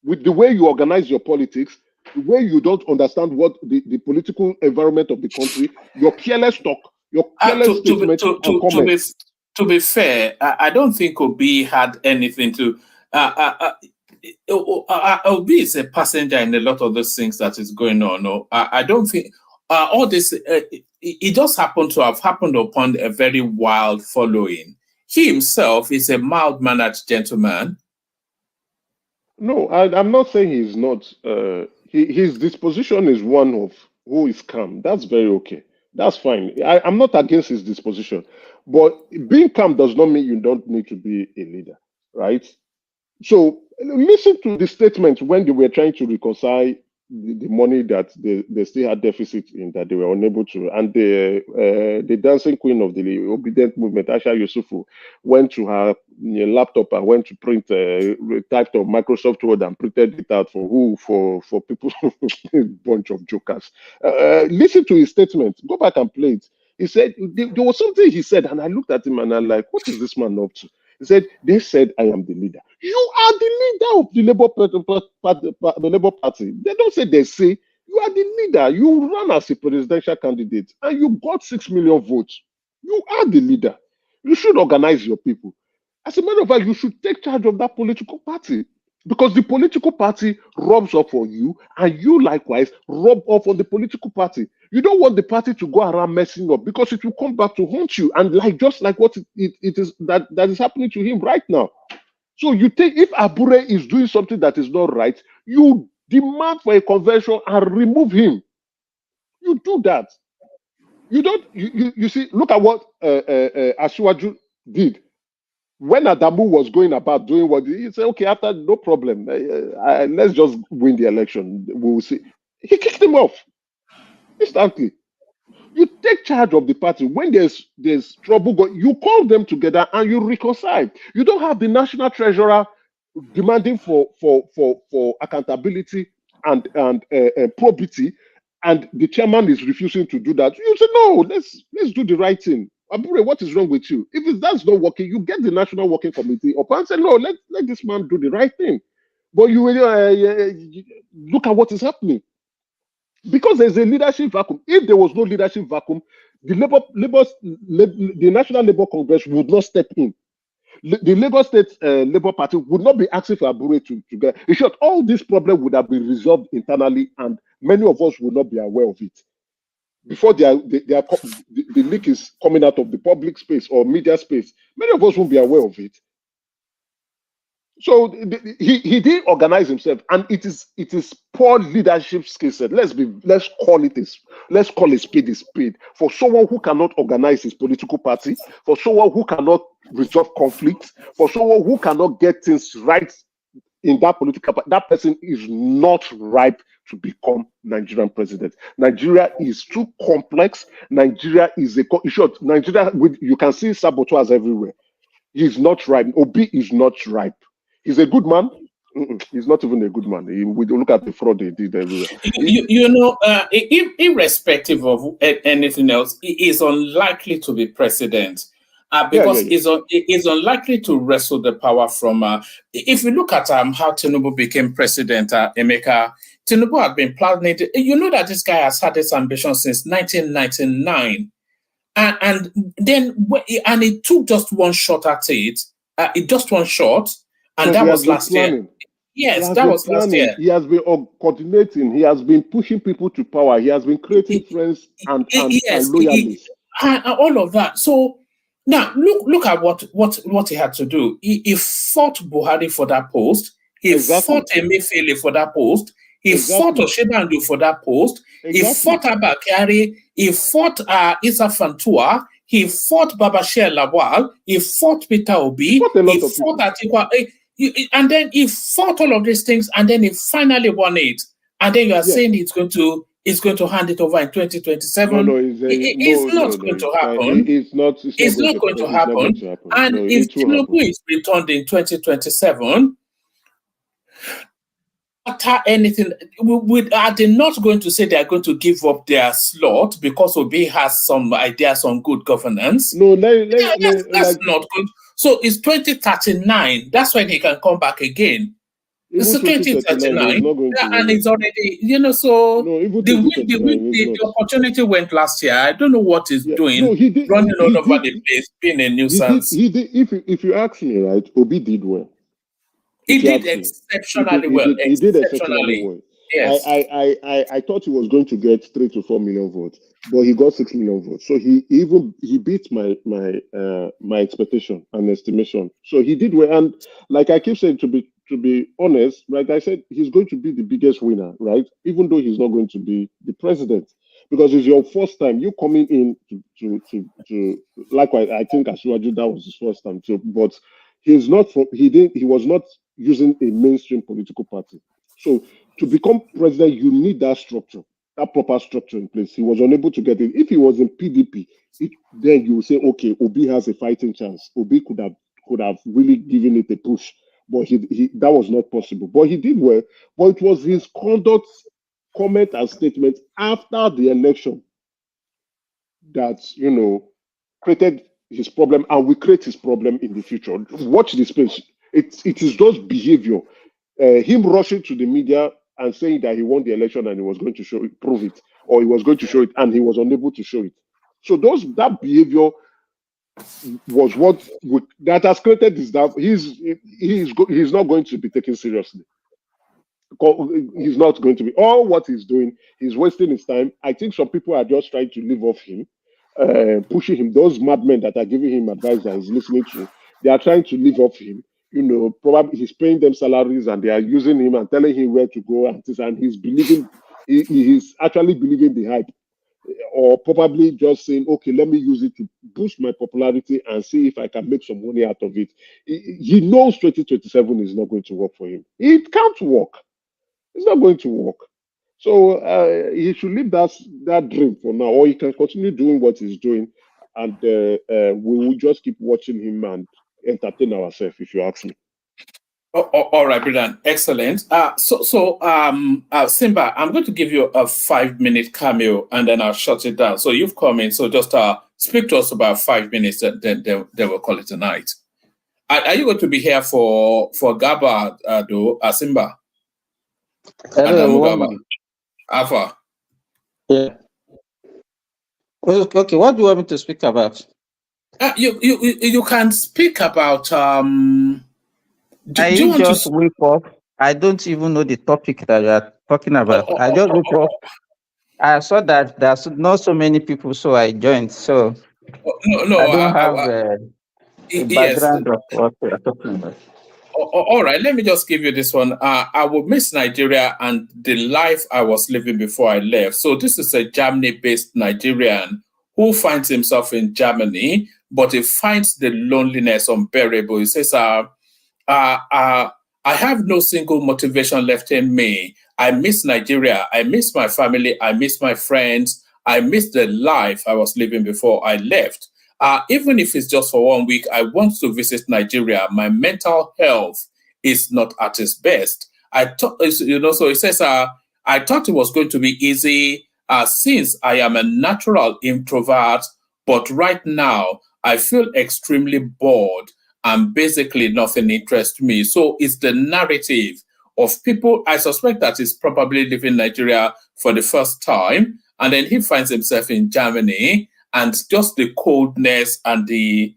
with the way you organize your politics, the way you don't understand what the political environment of the country, your careless talk, your careless statement and comments. To be fair, I don't think Obi had anything to. Obi is a passenger in a lot of those things that is going on. No, I don't think all this. It just happened to have happened upon a very wild following. He himself is a mild-mannered gentleman. No, I'm not saying he's not. His disposition is one of who is calm. That's very okay. That's fine. I'm not against his disposition. But being calm does not mean you don't need to be a leader, right? So listen to the statement when they were trying to reconcile the money that they still had deficit in that they were unable to. And the dancing queen of the obedient movement, Asha Yusufu, went to her laptop and went to print, typed on Microsoft Word and printed it out for who? For people, a bunch of jokers. Listen to his statement. Go back and play it. He said, there was something he said, and I looked at him and I'm like, what is this man up to? He said, they said I am the leader. You are the leader of the Labour Party. They don't say they say. You are the leader. You ran as a presidential candidate and you got 6 million votes. You are the leader. You should organize your people. As a matter of fact, you should take charge of that political party because the political party rubs off on you and you likewise rub off on the political party. You don't want the party to go around messing up because it will come back to haunt you, and just like what it is that is happening to him right now. So you take, if Abure is doing something that is not right, you demand for a convention and remove him. You do that. You don't. You see. Look at what Asiwaju did when Adamu was going about doing what he said. Okay, after no problem, let's just win the election. We will see. He kicked him off instantly. You take charge of the party when there's trouble. You call them together and you reconcile. You don't have the national treasurer demanding for accountability and probity, and the chairman is refusing to do that. You say no. Let's do the right thing. Abure, what is wrong with you? If that's not working, you get the National Working Committee up and say no. Let this man do the right thing. But you look at what is happening. Because there's a leadership vacuum. If there was no leadership vacuum, the National Labour Congress would not step in. The Lagos State Labour Party would not be asking for Abure to get. In short, all this problem would have been resolved internally, and many of us would not be aware of it. Before the leak is coming out of the public space or media space, many of us won't be aware of it. So he did organize himself, and it is poor leadership skill set. Let's call a spade a spade. For someone who cannot organize his political party, for someone who cannot resolve conflicts, for someone who cannot get things right in that political party, that person is not ripe to become Nigerian president. Nigeria is too complex. Nigeria is in short, Nigeria, you can see saboteurs everywhere. He's not ripe. Obi is not ripe. He's a good man. He's not even a good man. We look at the fraud they did everywhere. Irrespective of anything else, he is unlikely to be president because he's unlikely to wrestle the power from. If you look at how Tinubu became president, Emeka, Tinubu had been planning. You know that this guy has had this ambition since 1999, and it took just one shot at it. Just one shot. And that was last year. Yes, that was last year. He has been coordinating. He has been pushing people to power. He has been creating friends and loyalists. And all of that. So now look at what he had to do. He fought Buhari for that post. He fought Emefiele for that post. He fought Oshibandu for that post. He fought Abakari. He fought Issa Fantua. He fought Babashir Lawal. He fought Peter Obi. He fought Atiku. And then he fought all of these things, and then he finally won it. And then you are saying he's going to hand it over in 2027. No, it's not going to happen. It's not going to happen. And if Tinubu is returned in 2027, anything, are they not going to say they are going to give up their slot because Obi has some ideas on good governance? No, that's not good. So it's 2039. That's when he can come back again. It's 2039, and it's already, so the opportunity went last year. I don't know what he's doing, running all over the place, being a nuisance. If you ask me, right, Obi did well. He did exceptionally well. He did exceptionally well. Yes. I thought he was going to get 3 to 4 million votes, but he got 6 million votes. So he beat my expectation and estimation. So he did well. And like I keep saying, to be honest, like I said, he's going to be the biggest winner, right? Even though he's not going to be the president, because it's your first time. You coming in to likewise. I think Asiwaju, that was his first time too. But he was not using a mainstream political party. So to become president, you need that structure, that proper structure in place. He was unable to get it. If he was in PDP, then you will say, okay, Obi has a fighting chance. Obi could have really given it a push, but he that was not possible. But he did well. But it was his conduct, comment, and statement after the election that created his problem, and will create his problem in the future. Watch this space. It is just behavior. Him rushing to the media and saying that he won the election and he was going to prove it, or he was going to show it, and he was unable to show it. So that behavior was that has created this. That he's not going to be taken seriously. He's not going to be. All what he's doing, he's wasting his time. I think some people are just trying to live off him, pushing him. Those madmen that are giving him advice that he's listening to, they are trying to live off him. Probably he's paying them salaries and they are using him and telling him where to go and he's believing. He's actually believing the hype, or probably just saying, okay, let me use it to boost my popularity and see if I can make some money out of it. He knows 2027 is not going to work for him. It can't work. It's not going to work. So he should leave that dream for now, or he can continue doing what he's doing, and we will just keep watching him and entertain ourselves, if you ask me. All right, brilliant, excellent. Simba, I'm going to give you a 5-minute cameo, and then I'll shut it down. So you've come in, so just speak to us about 5 minutes, then we'll call it a night. Are you going to be here for Gaba, though, Simba? Hello, Alpha. Yeah. Okay, what do you want me to speak about? You can speak about do you just wake up? I don't even know the topic that you are talking about. I just woke up. I saw that there's not so many people, so I joined. So no, I don't have a background of what we are talking about. All right, let me just give you this one. I will miss Nigeria and the life I was living before I left. So this is a Germany-based Nigerian who finds himself in Germany, but he finds the loneliness unbearable. He says, I have no single motivation left in me. I miss Nigeria. I miss my family. I miss my friends. I miss the life I was living before I left. Even if it's just for 1 week, I want to visit Nigeria. My mental health is not at its best. So he says, I thought it was going to be easy since I am a natural introvert, but right now I feel extremely bored and basically nothing interests me. So it's the narrative of people. I suspect that he's probably living in Nigeria for the first time, and then he finds himself in Germany, and just the coldness and it's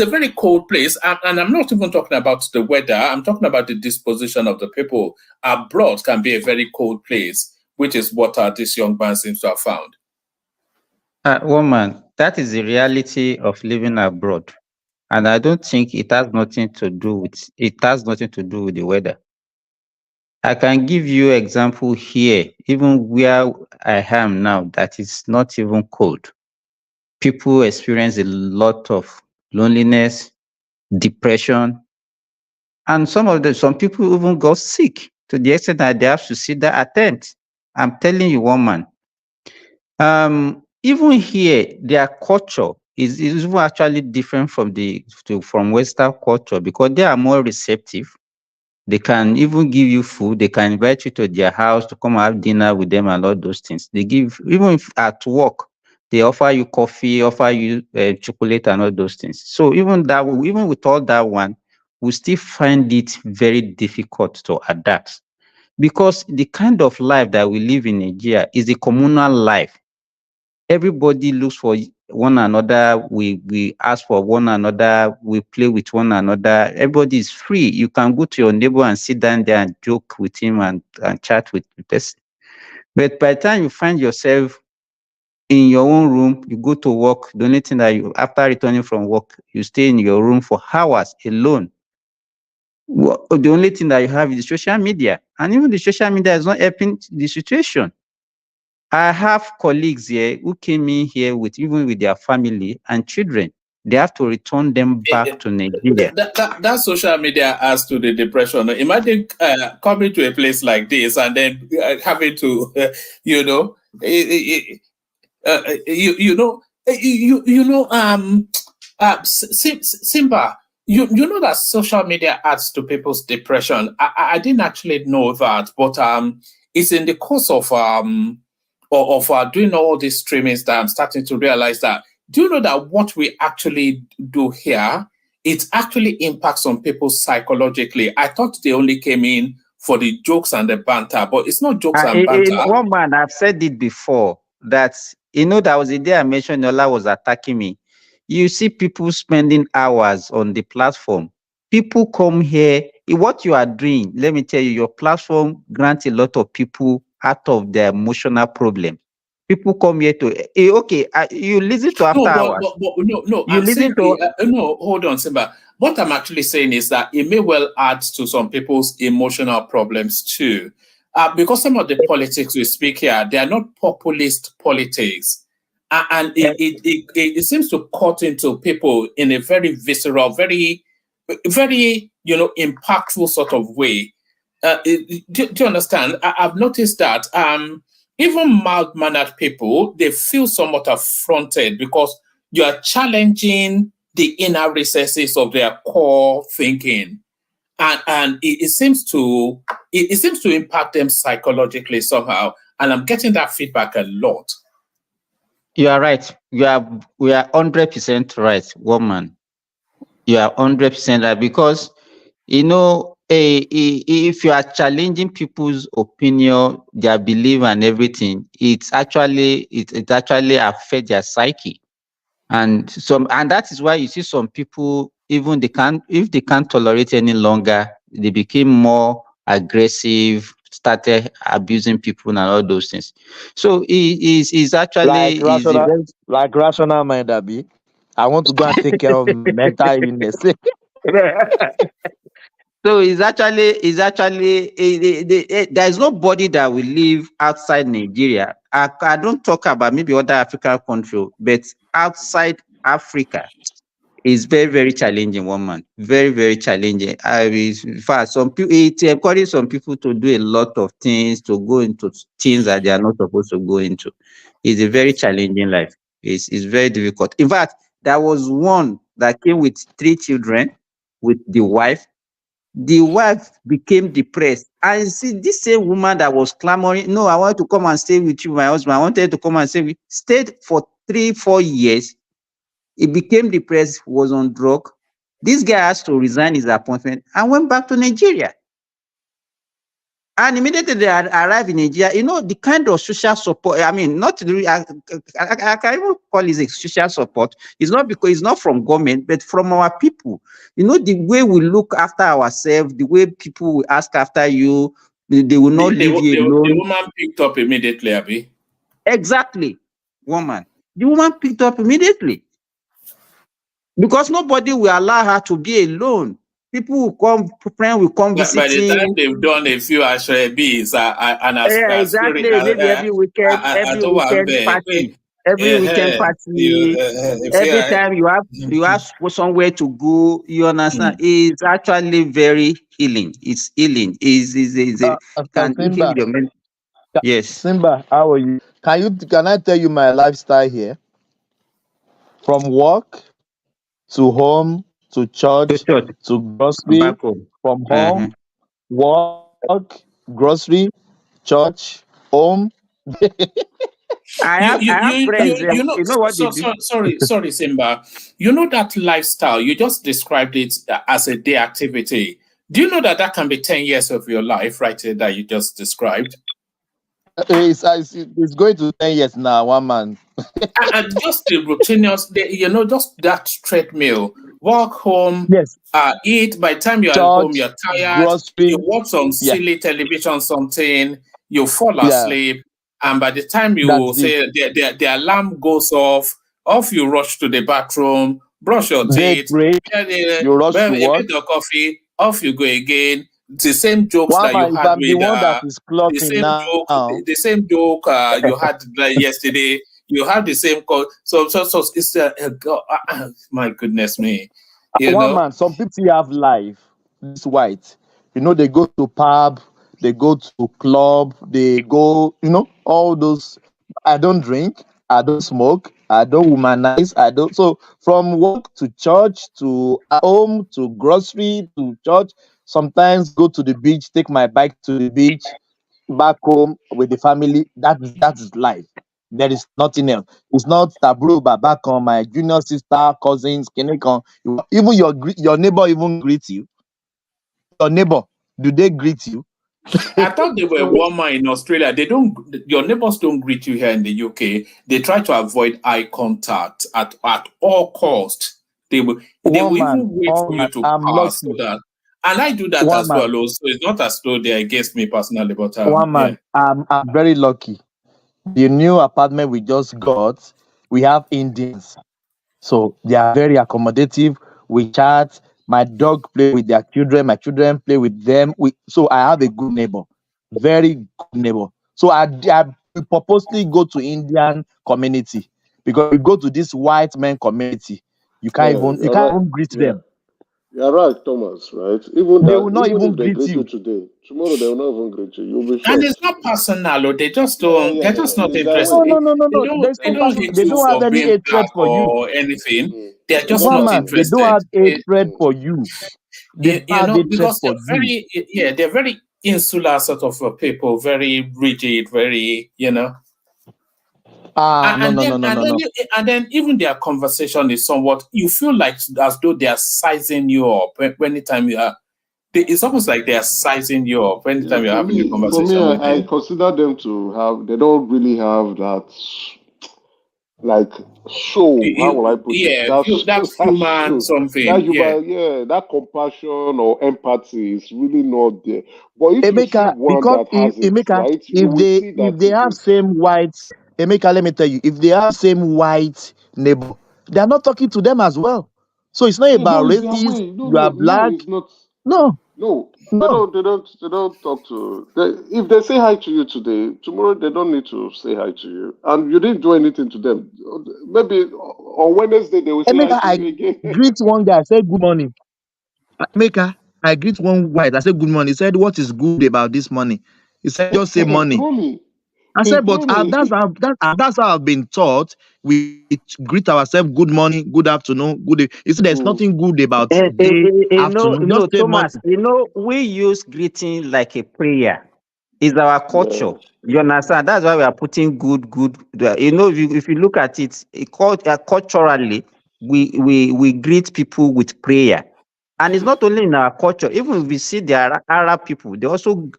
a very cold place. And I'm not even talking about the weather. I'm talking about the disposition of the people. Abroad can be a very cold place, which is what this young man seems to have found. Woman, that is the reality of living abroad. And I don't think it has nothing to do with the weather. I can give you example here, even where I am now, that is not even cold. People experience a lot of loneliness, depression, and some people even got sick to the extent that they have to sit there attempt. I'm telling you, woman. Even here, their culture is even actually different from Western culture, because they are more receptive. They can even give you food. They can invite you to their house to come have dinner with them and all those things. They give, even if at work, they offer you coffee, offer you chocolate and all those things. So even with all that one, we still find it very difficult to adapt, because the kind of life that we live in Nigeria is a communal life. Everybody looks for one another. We ask for one another. We play with one another. Everybody is free. You can go to your neighbor and sit down there and joke with him and chat with the person. But by the time you find yourself in your own room, you go to work, the only thing that after returning from work, you stay in your room for hours alone. The only thing that you have is social media. And even the social media is not helping the situation. I have colleagues here who came in here with their family and children. they have to return them back to Nigeria. That social media adds to the depression. Imagine coming to a place like this and then having to, you know, Simba, you know that social media adds to people's depression. I didn't actually know that, but it's in the course of doing all these streamings that I'm starting to realize that. Do you know that what we actually do here, it actually impacts on people psychologically? I thought they only came in for the jokes and the banter, but it's not jokes and banter. One man, I've said it before, that, you know, that was the day I mentioned Ola was attacking me. You see people spending hours on the platform. People come here. What you are doing, let me tell you, your platform grants a lot of people out of their emotional problem. People come here to, you listen to after hours. No, I'm saying, no, hold on, Simba. What I'm actually saying is that it may well add to some people's emotional problems too. Because some of the politics we speak here, they are not populist politics. And it seems to cut into people in a very visceral, very, very, impactful sort of way. Do you understand? I've noticed that even mild-mannered people, they feel somewhat affronted because you are challenging the inner recesses of their core thinking, and it seems to impact them psychologically somehow. And I'm getting that feedback a lot. You are right. We are 100% right, woman. You are 100% right, because if you are challenging people's opinion, their belief and everything, it actually affects their psyche. And that is why you see some people, even if they can't tolerate any longer, they became more aggressive, started abusing people and all those things. So it's actually like rational mind, Abi. I want to go and take care of mental illness. So it's actually there is nobody that will live outside Nigeria. I don't talk about maybe other African countries, but outside Africa is very, very challenging, woman. Very, very challenging. In fact, some people, it encourages some people to do a lot of things, to go into things that they are not supposed to go into. It's a very challenging life. It's very difficult. In fact, there was one that came with 3 children with the wife. The wife became depressed. And see, this same woman that was clamoring, no, I want to come and stay with you, my husband. I wanted to come and stay with you. Stayed for 3-4 years. He became depressed, was on drug. This guy has to resign his appointment and went back to Nigeria. And immediately they arrived in Nigeria, the kind of social support, I mean, not really, I can even call it social support. It's not because it's not from government, but from our people. The way we look after ourselves, the way people will ask after you, they will not leave you alone. The woman picked up immediately, Abi. Exactly, woman. The woman picked up immediately. Because nobody will allow her to be alone. People will come, friends will come visiting. By the time they've done a few Ashrebis exactly, maybe every weekend party. Every weekend party. Every time you have somewhere to go, you understand? It's actually very healing. It's healing. Yes. Simba, how are you? Can I tell you my lifestyle here? From work to home, to church, to grocery, from home, work, grocery, church, home. I have friends. Sorry, Simba. You know that lifestyle, you just described it as a day activity. Do you know that can be 10 years of your life right there that you just described? It's going to 10 years now, one man. And just the routinous, just that treadmill. Walk home, eat. By the time you're at home, you're tired. Grocery. You watch some silly television, something. You fall asleep, and by the time you say the alarm goes off you rush to the bathroom, brush your teeth, you rush to work, get your coffee, off you go again. The same jokes that you had with the same joke you had yesterday. You have the same call. So it's my goodness me. You One know? man, some people have life. This white, they go to pub, they go to club, they go, all those. I don't drink, I don't smoke, I don't womanize, I don't. So from work to church to home to grocery to church, sometimes go to the beach, take my bike to the beach, back home with the family. That's life. There is nothing else. It's not taboo, but back on my junior sister, cousins, kinecon. Even your neighbor even greet you. Your neighbor, do they greet you? I thought they were warmer in Australia. They don't. Your neighbors don't greet you here in the UK. They try to avoid eye contact at all cost. They will even wait for you to I'm pass so lucky. that. And I do that One as man, well. Also, it's not as though they're against me personally, but one yeah. man. I'm very lucky. The new apartment we just got, we have Indians. So they are very accommodative. We chat. My dog play with their children. My children play with them. So I have a good neighbor, very good neighbor. So I purposely go to Indian community because you go to this white man community, you can't even greet them. You're right, Thomas. Right? Even They will not even even if they greet greet you you. today, tomorrow they will not even greet you. You'll be And shocked. it's not personal. Or they just don't. They're just not It's that interested. way. No. There's They no don't person. hate They you don't have for any being hatred black for you. or anything. They're just One not man, they don't interested. have hatred for you. They don't have hatred Because for you. they're very insular sort of people, very rigid, very, No. And then even their conversation is somewhat, you feel like as though they are sizing you up anytime you are. It's almost like they are sizing you up anytime you're having a conversation with I them. consider them to have. They don't really have that, like, show. How will I put it? That's human something. That human, that compassion or empathy is really not there. But if you see Emeka, one because that has it, Emeka, right, you will see that if they have same white, Emeka, let me tell you, if they have same white neighbor, they are not talking to them as well. So it's not about no, it's their races. way. You are black. It's not. No. They don't talk to. If they say hi to you today, tomorrow they don't need to say hi to you, and you didn't do anything to them. Maybe on Wednesday they will say hi Emeka, to you again. I greet one guy, I said good morning. Emeka, I greet one white, I said good morning. He said, what is good about this money? He said, just say money. I said, but that's how I've been taught. We greet ourselves, good morning, good afternoon, good evening. He said, there's nothing good about day, afternoon. Just say Thomas, money. we use greeting like a prayer. It's our culture. You understand? That's why we are putting good. If you look at it, culturally, we greet people with prayer. And it's not only in our culture. Even if we see the Arab people,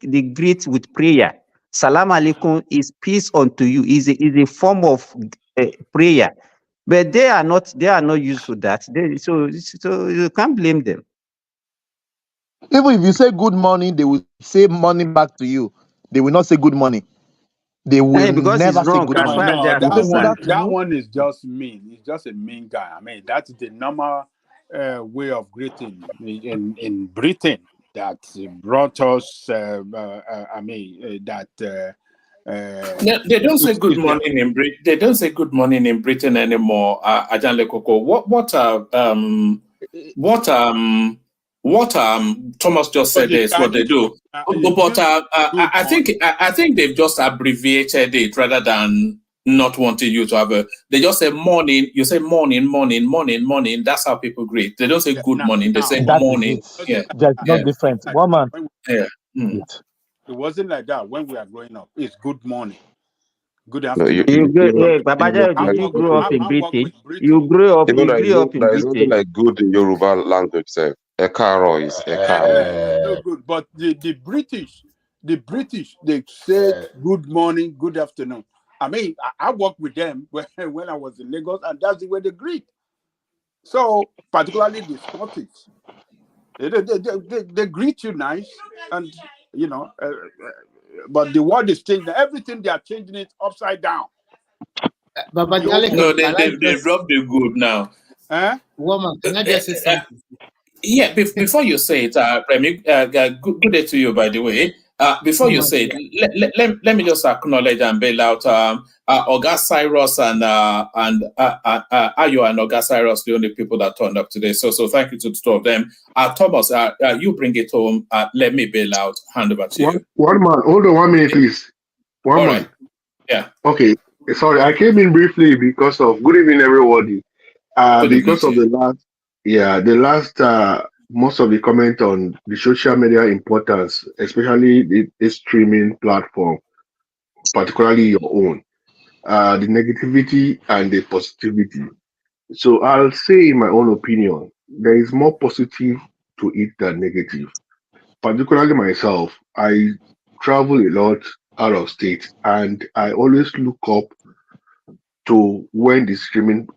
they greet with prayer. Salam alaikum is peace unto you. Is a form of prayer. But they are not used to that. So you can't blame them. Even if you say good morning, they will say morning back to you. They will not say good morning. They will never say good morning. No, that one is just mean. It's just a mean guy. I mean, that's the normal way of greeting in Britain that brought us. They don't say good morning in Britain. They don't say good morning in Britain anymore. Ajanle Koko. What Thomas just said is what they do. But I think they've just abbreviated it rather than not wanting you to have a. They just say morning. You say morning, morning, morning, morning. That's how people greet. They don't say good morning. They say morning. That's not different. One man. Yeah. It wasn't like that when we are growing up. It's good morning, good No, afternoon. Babaja, did you grow up in Britain? You grew up in There is nothing Britain. like good in Yoruba language, sir. Ekaro is Ekaro. No good, but the British, they said good morning, good afternoon. I mean, I worked with them when I was in Lagos, and that's the way they greet. So, particularly the Scottish, they greet you nice, and but the world is changing. Everything they are changing it upside down. No, they dropped the good now. Woman, can I just say something? Yeah, before you say it, Remy, good day to you, by the way. Before you say it, let me just acknowledge and bail out Oga Cyrus and Ayo and Oga Cyrus, the only people that turned up today. So thank you to the two of them. Thomas, you bring it home. Let me bail out. Hand over to you. One man, hold on 1 minute, please. One man. Right. Yeah. Okay. Sorry, I came in briefly because of good evening, everybody. Because of the last most of the comment on the social media importance, especially the streaming platform, particularly your own, the negativity and the positivity. So I'll say, in my own opinion, there is more positive to it than negative. Particularly myself, I travel a lot out of state, and I always look up to when the streaming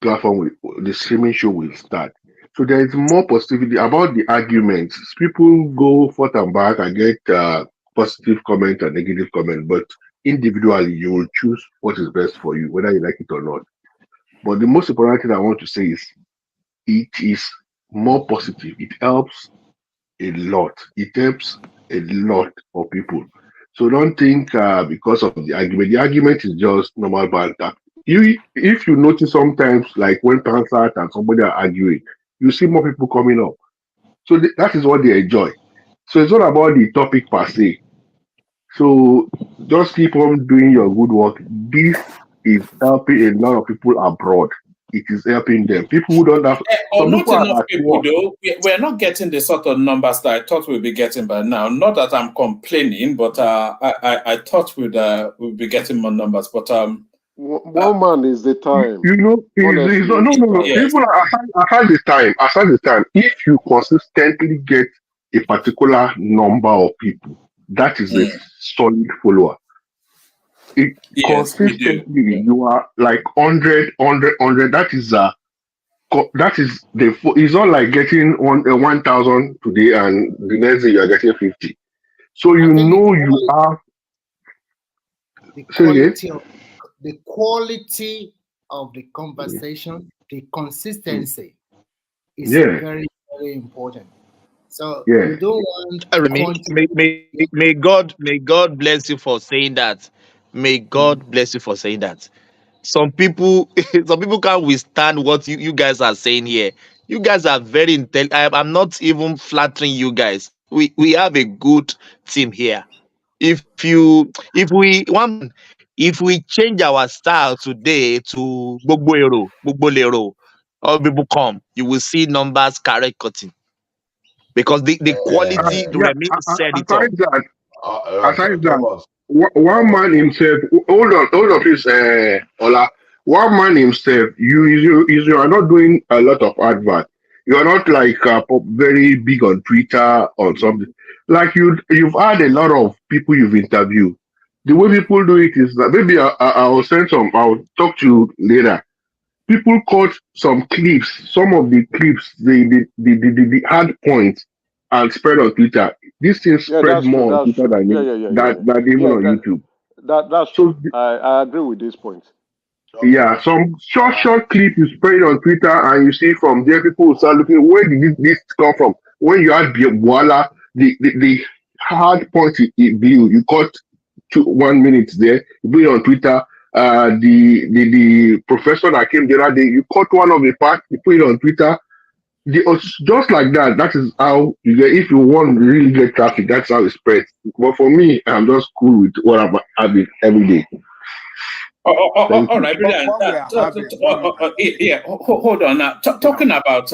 the streaming show will start. So there is more positivity about the arguments. People go forth and back and get positive comment and negative comment, but individually you will choose what is best for you, whether you like it or not. But the most important thing I want to say is it is more positive. It helps a lot. It helps a lot of people. So don't think because of the argument is just normal banter. If you notice sometimes, like when Pansat and somebody are arguing, you see more people coming up. So that is what they enjoy. So it's not about the topic per se. So just keep on doing your good work. This is helping a lot of people abroad. It is helping them. People who don't have some Not people are enough at people, work. though. We're not getting the sort of numbers that I thought we'd be getting by now. Not that I'm complaining, but I thought we'd be getting more numbers. But one man is the time. You know, it's no. Yes. People are aside the time. If you consistently get a particular number of people, that is a solid follower. Yes, we do. Consistently, you are like 100. That is it's not like getting 1,000 today and the next day you are getting 50. So you know you have the quality of the conversation, the consistency is very, very important. So you don't want may God bless you for saying that. May God bless you for saying that. Some people can't withstand what you guys are saying here. You guys are very intelligent. I'm not even flattering you guys. We have a good team here. If we change our style today to Gbogbo Lero, all people come, you will see numbers correct cutting. Because the quality, Remy said it all. Aside that, one man himself. Hold on, please, Ola. One man himself. You are not doing a lot of advert. You are not like very big on Twitter or something. Like you've had a lot of people you've interviewed. The way people do it is that maybe I'll send some. I'll talk to you later. People caught some clips, some of the clips, the hard points, and spread on Twitter. This thing spread more on Twitter than even on YouTube. That's true. I agree with this point. Yeah, some short clip you spread on Twitter, and you see from there people will start looking, where did this come from? When you had voila, the hard point it blew, you caught 1 minute there, you put it on Twitter. The professor that came the other day, you caught one of the parts, you put it on Twitter. Just like that. That is how you get. If you want to really get traffic, that's how it spreads. But for me, I'm just cool with what I'm having every day. All right, brilliant. Hold on. Now, talking about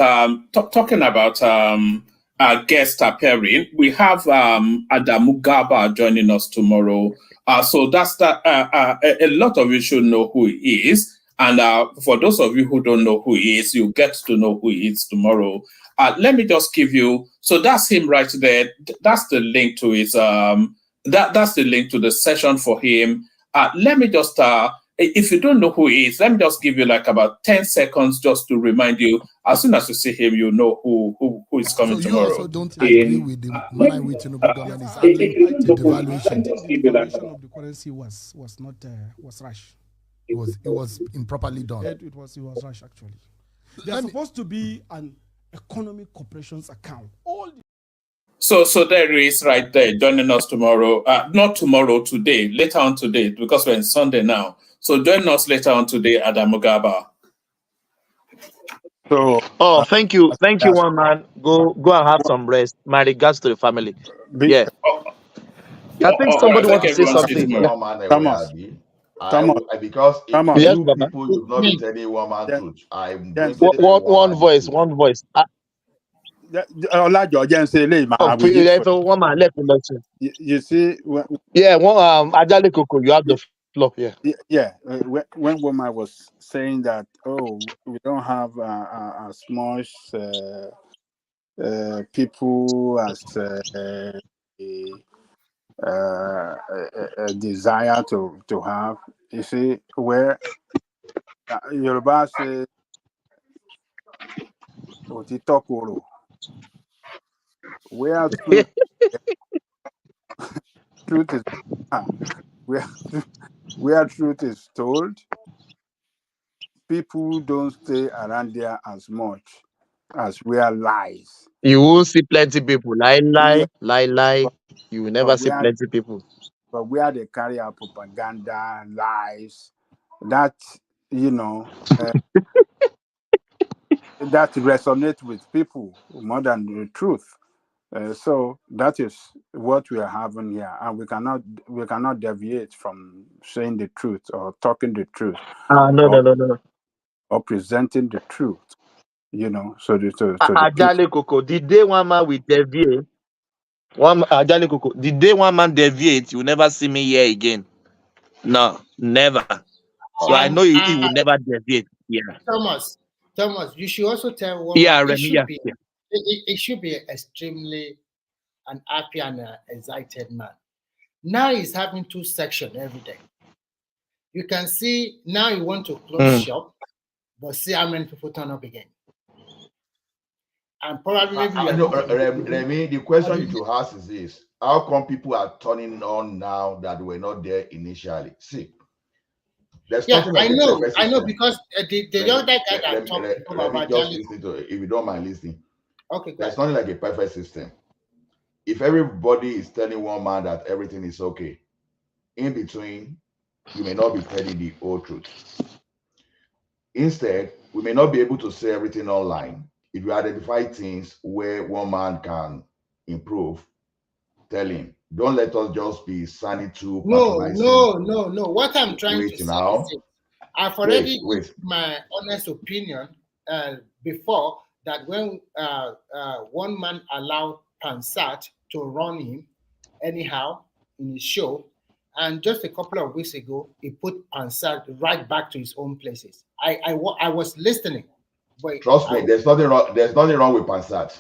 our guest appearing, we have Adamu Gaba joining us tomorrow. So that's that. A lot of you should know who he is, and for those of you who don't know who he is, you get to know who he is tomorrow. Let me just give you. So that's him right there. That's the link to his. That's the link to the session for him. Let me just. If you don't know who he is, let me just give you like about 10 seconds just to remind you. As soon as you see him, you know who is coming tomorrow. You also don't agree with the manner in which Tinubu government is handling the devaluation. The devaluation of the currency was rash. It was improperly done. It was rash actually. There's supposed to be an economic corporations account. So there is right there joining us tomorrow. Not tomorrow, today, later on today, because we're on Sunday now. So join us later on today at Amugaba. So thank you, one man. Go and have some rest. My regards to the family. Yeah. I think somebody wants to say something. Yeah. Thomas. Because if Yes, you Baba. people you've not been telling one man truth, I'm going to tell One voice. One voice. One man left. You see, yeah, Ajale Koko, you have the floor. Yeah. Yeah. When woman was saying that, we don't have as much people as a desire to have. You see, where Yoruba say, "Otitokoro," where truth is, where truth is told, people don't stay around there as much as where lies. You will see plenty people lie. You will never see plenty people. But where they carry out propaganda, lies, that that resonates with people more than the truth. So that is what we are having here, and we cannot deviate from saying the truth or talking the truth. No. Or presenting the truth. So Ajale Koko, the day one man will deviate, Ajale Koko, the day one man deviates, you will never see me here again. No, never. So I know he will never deviate. Yeah. Thomas, you should also tell one Yeah, man, Remy, it should be extremely an happy and excited man. Now he's having 2 sections every day. You can see now you want to close shop, but see how many people turn up again. And probably Remy, the question you should ask is this: how come people are turning on now that were not there initially? See, there's nothing like I know, because the other guy that talked about just listen to it, if you don't mind listening. Okay, there's nothing like a perfect system. If everybody is telling one man that everything is okay, in between, you may not be telling the whole truth. Instead, we may not be able to say everything online. If you identify things where one man can improve, tell him. Don't let us just be signing to patronizing. No. What I'm trying to say now. is I've already given my honest opinion before that when one man allowed Pansat to run him anyhow in his show, and just a couple of weeks ago, he put Pansat right back to his own places. I was listening. But trust me, there's nothing wrong. There's nothing wrong with Pansat.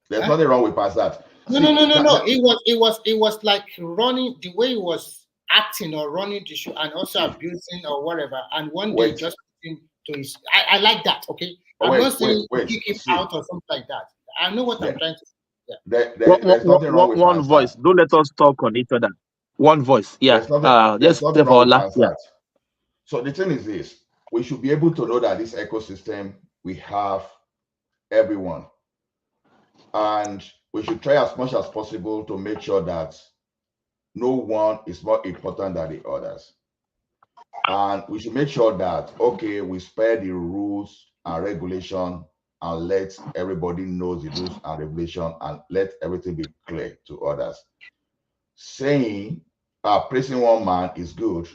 There's nothing wrong with Pansat. No. It was like running the way he was acting or running the show and also abusing or whatever. And one day just put him to his. I like that. Okay, I'm not saying kick him out or something like that. I know what I'm trying to say. Yeah. There's nothing wrong with one voice. Don't let us talk on each other. One voice. Yeah. There's nothing wrong with Pansat. So the thing is this: we should be able to know that this ecosystem we have everyone, and we should try as much as possible to make sure that no one is more important than the others. And we should make sure that, we spare the rules and regulation and let everybody know the rules and regulation and let everything be clear to others. Saying, praising one man is good,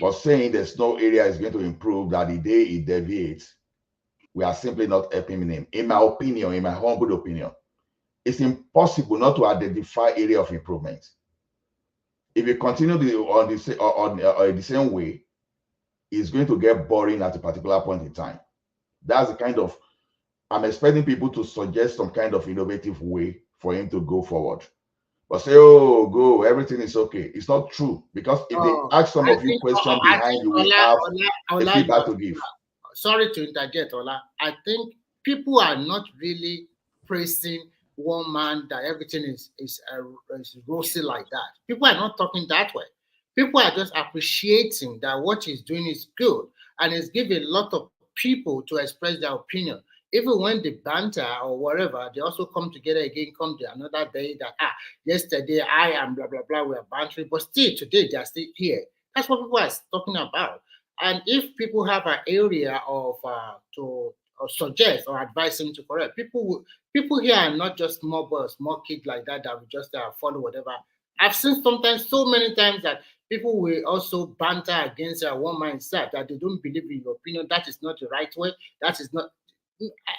but saying there's no area is going to improve, that the day it deviates, we are simply not helping him. In my opinion, in my humble opinion, it's impossible not to identify area of improvement. If you continue on the same way, it's going to get boring at a particular point in time. That's the kind of, I'm expecting people to suggest some kind of innovative way for him to go forward. But say, go, everything is okay. It's not true, because if they ask some of you questions behind, you will have a feedback to give. Sorry to interject, Ola. I think people are not really praising one man that everything is rosy like that. People are not talking that way. People are just appreciating that what he's doing is good, and it's giving a lot of people to express their opinion. even when they banter or whatever, they also come together again, come to another day that, yesterday I am blah, blah, blah, we are bantering, but still today they are still here. That's what people are talking about. And if people have an area of to suggest or advise him to correct, people here are not just small boys, small kids like that will just follow whatever. I've seen sometimes, so many times, that people will also banter against one mindset that they don't believe in your opinion. That is not the right way. That is not.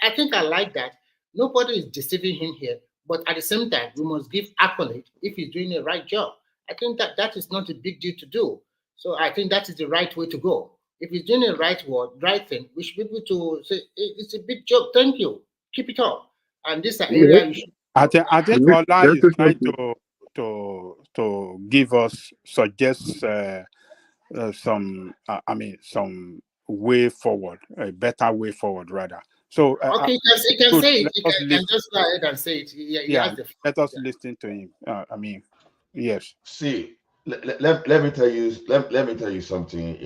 I think I like that. Nobody is deceiving him here, but at the same time, we must give accolade if he's doing the right job. I think that is not a big deal to do. So I think that is the right way to go. If he's doing the right thing, we should be able to say, hey, it's a big job. Thank you. Keep it up. And this is an area you should. I think Ola is trying to give us suggest some way forward, a better way forward rather. So okay, you can say it. You can just go ahead and say it. Yeah, let us listen to him. Yes. See, let me tell you. Let me tell you something.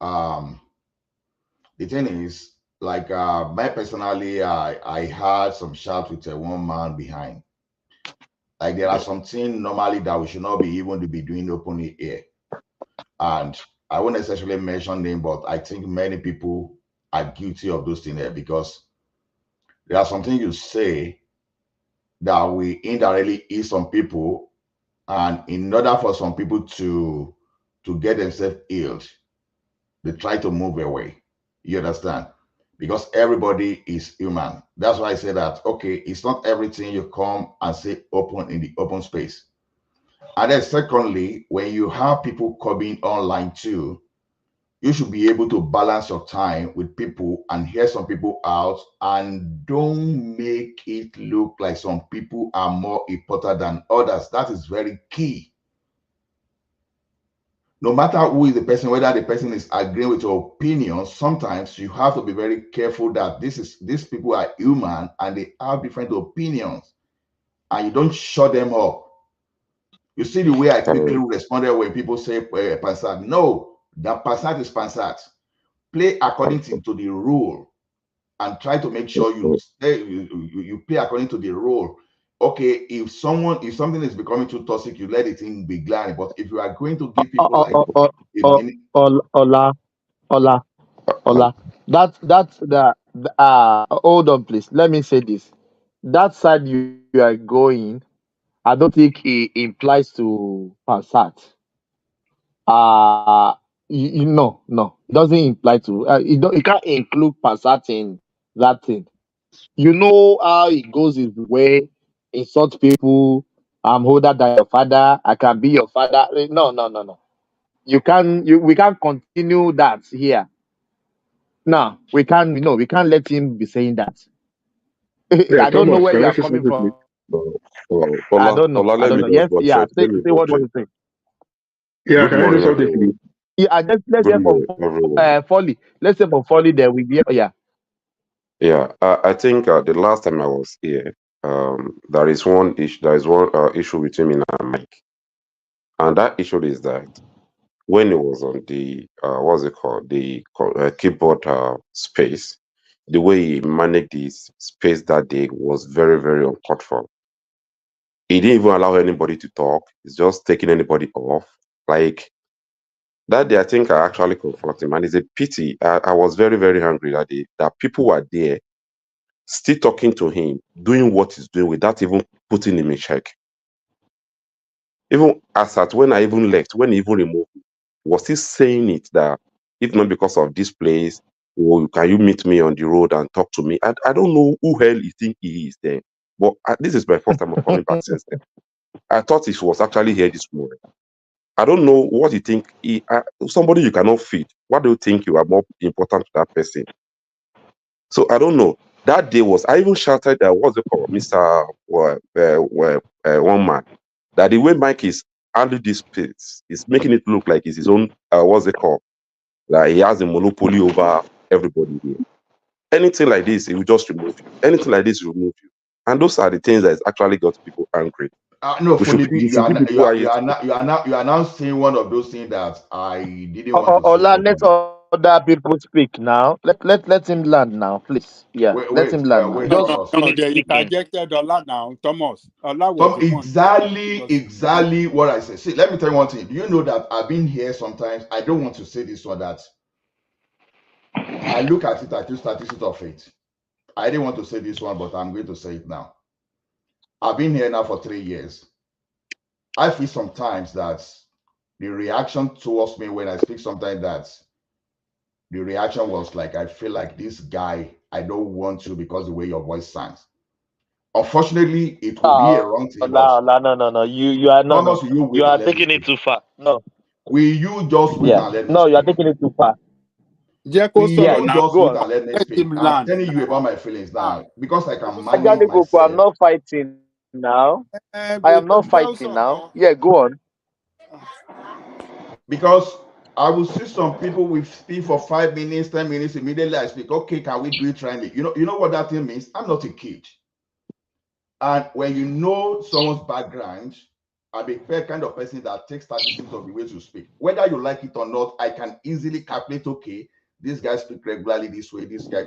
The thing is, like, my personally, I had some shout with a one man behind. Like, there are some things normally that we should not be even to be doing openly here. And I won't necessarily mention them, but I think many people are guilty of those things there, because there are some things you say that we indirectly eat some people, and in order for some people to get themselves healed, they try to move away. You understand? Because everybody is human. That's why I say that, okay, it's not everything you come and say open in the open space. And then secondly, when you have people coming online too, you should be able to balance your time with people and hear some people out, and don't make it look like some people are more important than others. That is very key. No matter who is the person, whether the person is agreeing with your opinion, sometimes you have to be very careful that these people are human and they have different opinions, and you don't shut them up. You see the way I quickly responded when people say Pansat. No, that Pansat is Pansat. Play according to the rule, and try to make sure you play according to the rule. Okay, if something is becoming too toxic, you let it in, be glad. But if you are going to give people Ola, that's the hold on, please. Let me say this. That side you are going, I don't think it implies to Passat. No, it doesn't imply to. It can't include Passat in that thing. You know how it goes is way insult people. I'm older than your father. I can be your father. No. We can't continue that here. No, we can't. No, we can't let him be saying that. Yeah, I don't know Thomas, where can you I are say coming something, please? from. I don't know. Let me Yes, just one yeah. sec. Let me Say what check. you say. Good can I say morning, something, everyone. please? Yeah, let's Good hear from morning, everyone. Folly. Let's hear from Folly. There we be. Yeah. Yeah, I think the last time I was here, there is one issue. There is one issue between me and Mike, and that issue is that when it was on the what's it called, the keyboard space, the way he managed this space that day was very, very uncalled for. He didn't even allow anybody to talk. He's just taking anybody off. Like that day, I think I actually confronted him, and it's a pity. I was very, very angry that day that people were there still talking to him, doing what he's doing without even putting him in check. Even as at when I even left, when he even removed me, he was still saying it that if not because of this place, or can you meet me on the road and talk to me? I don't know who hell you think he is then. But this is my first time of coming back since then. I thought he was actually here this morning. I don't know what you think. Somebody you cannot feed. What do you think you are more important to that person? So I don't know. That day I even shouted that, what's it called, Mr. One Man, that the way Mike is handling this place is making it look like it's his own, what's it called, like he has a monopoly over everybody here. Anything like this, he will just remove you. Anything like this, he will remove you. And those are the things that actually got people angry. No, You should you give people are now saying one of those things that I didn't want to say. Ola, let's other people speak now. Let him land now, please. Yeah, let him land now. Wait, No, Thomas. they interjected Ola now. Thomas. Ola was Tom, the one. exactly what I said. See, let me tell you one thing. Do you know that I've been here sometimes? I don't want to say this or that. I look at it as two statistics of it. I didn't want to say this one, but I'm going to say it now. I've been here now for 3 years. I feel sometimes that the reaction towards me when I speak, sometimes that the reaction was like, I feel like this guy, I don't want to because the way your voice sounds. Unfortunately, it will be a wrong thing, but No. You are no. Thomas, will you wait You and are let me taking it speak? too far. No. Will you just wait Yeah. and let me No, you are speak? taking it too far. Will you Yeah. just Go wait on. and let me Let speak? him I'm land telling you now. about my feelings now because I can manage Ajale Koko, I'm myself. not fighting now. I am not fighting now. Yeah, go on. Because I will see some people will speak for 5 minutes, 10 minutes, immediately I speak. Okay, can we do it trying? You know what that thing means? I'm not a kid. And when you know someone's background, I'm a kind of person that takes statistics of the way to speak. Whether you like it or not, I can easily calculate, okay, this guy speak regularly this way, this guy.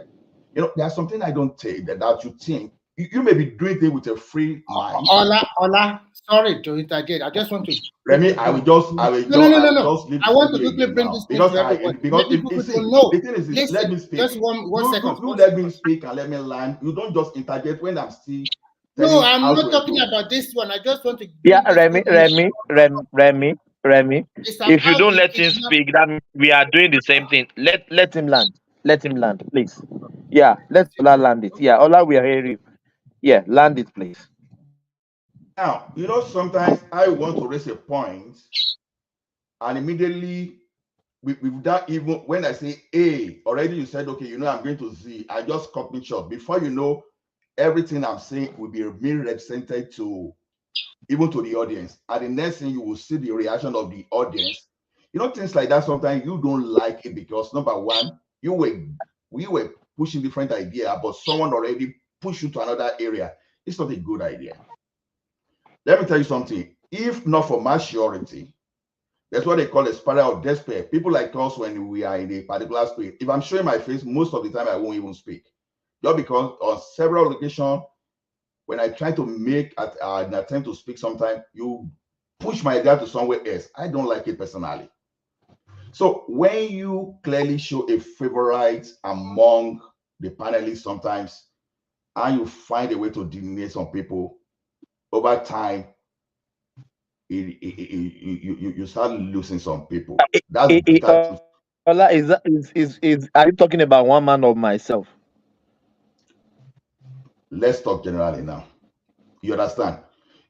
There's something I don't take that you think. You may be doing things with a free mind. Ola, sorry to interject. I just want to. Remy, I will just No. leave I the want to studio quickly again bring now this thing to everybody. Let if people see, know. the thing is this, let Listen, me speak. just one second. You let me speak and let me land. You don't just interject when I'm still telling No, I'm how not to talking improve. about this one. I just want to Yeah, bring this Remy. It's If you about don't let him it's not. speak, that means we are doing the same thing. Let him land. Let him land, please. Yeah, let Ola land it. Yeah, Ola, we are hearing you. Yeah, land it, please. Now, sometimes I want to raise a point, and immediately without even when I say A, already you said, okay, I'm going to Z. I just cut me short. Before you know, everything I'm saying will be being represented to even to the audience. And the next thing you will see the reaction of the audience. Things like that, sometimes you don't like it because number one, we were pushing different idea, but someone already pushed you to another area. It's not a good idea. Let me tell you something. If not for maturity, that's what they call a spiral of despair. People like us, when we are in a particular space, if I'm showing my face, most of the time I won't even speak. Just because on several occasions, when I try to make an attempt to speak, sometimes you push my idea to somewhere else. I don't like it personally. So when you clearly show a favorite among the panelists sometimes, and you find a way to delineate some people, over time, you start losing some people. That's the bitter truth. Ola, are you talking about one man or myself? Let's talk generally now. You understand?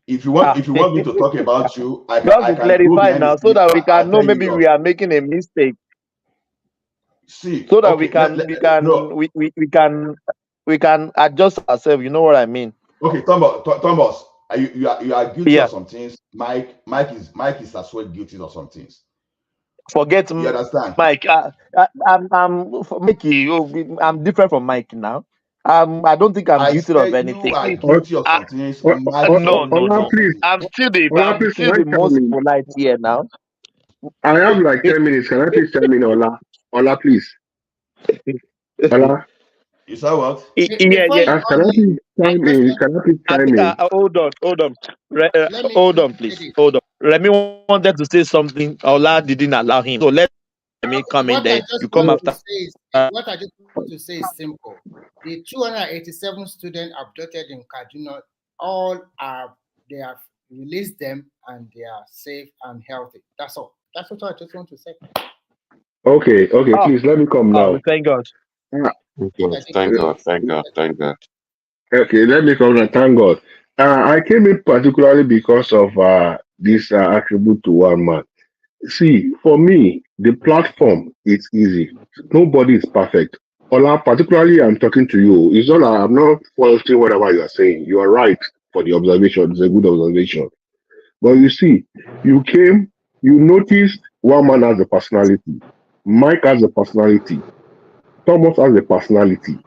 If you want me to talk about you, I Just to can go clarify behind the now, so scene. that we I can know tell you maybe yours. we are making a mistake. See, So that okay, no. we can adjust ourselves. You know what I mean? Okay, Thomas, you are guilty Yeah. of some things. Mike is as well guilty of some things. Forget You understand? Mike. Mikey. I'm different from Mike now. I don't think I'm I guilty of said you anything. are See, guilty of some things. Mike is no, also no, guilty no. of some things. I'm still the Please, can I chime most in? polite here now. I have like 10 minutes. Can I please chime in, Ola? Ola, please. Ola? You saw what? Yeah. Can I please chime in? Can I please I chime think in? hold on. Let me Hold on, say please. this. Hold on. Remy wanted to say something. Ola didn't allow him. So let me come in What I there. just You come want to after. say is simple. The 287 students abducted in Kaduna, they have released them and they are safe and healthy. That's all. That's what I just want to say. Okay, please let me come now. Thank God. Thank God. Okay, let me come now. Thank God. I came in particularly because of this attribute to one man. See, for me, the platform is easy. Nobody is perfect. Ola, particularly, I'm talking to you. It's not. I'm not faulting whatever you are saying. You are right for the observation. It's a good observation. But you see, you came, you noticed one man has a personality. Mike has a personality. Thomas has a personality.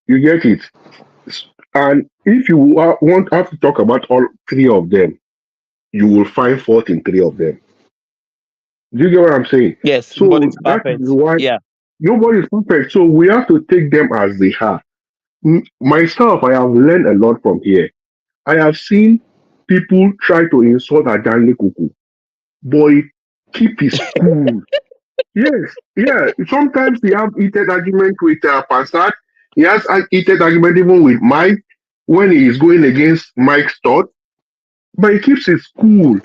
You get it? And if you want have to talk about all three of them, you will find fault in three of them. Do you get what I'm saying? Yes, So nobody's that perfect. is why Yeah. nobody is perfect. So we have to take them as they are. Myself, I have learned a lot from here. I have seen people try to insult Adanle Kuku. Boy, keep his cool. Yes, yeah. Sometimes he have heated argument with Passat. He has a heated argument even with Mike when he is going against Mike's thought, but he keeps his cool.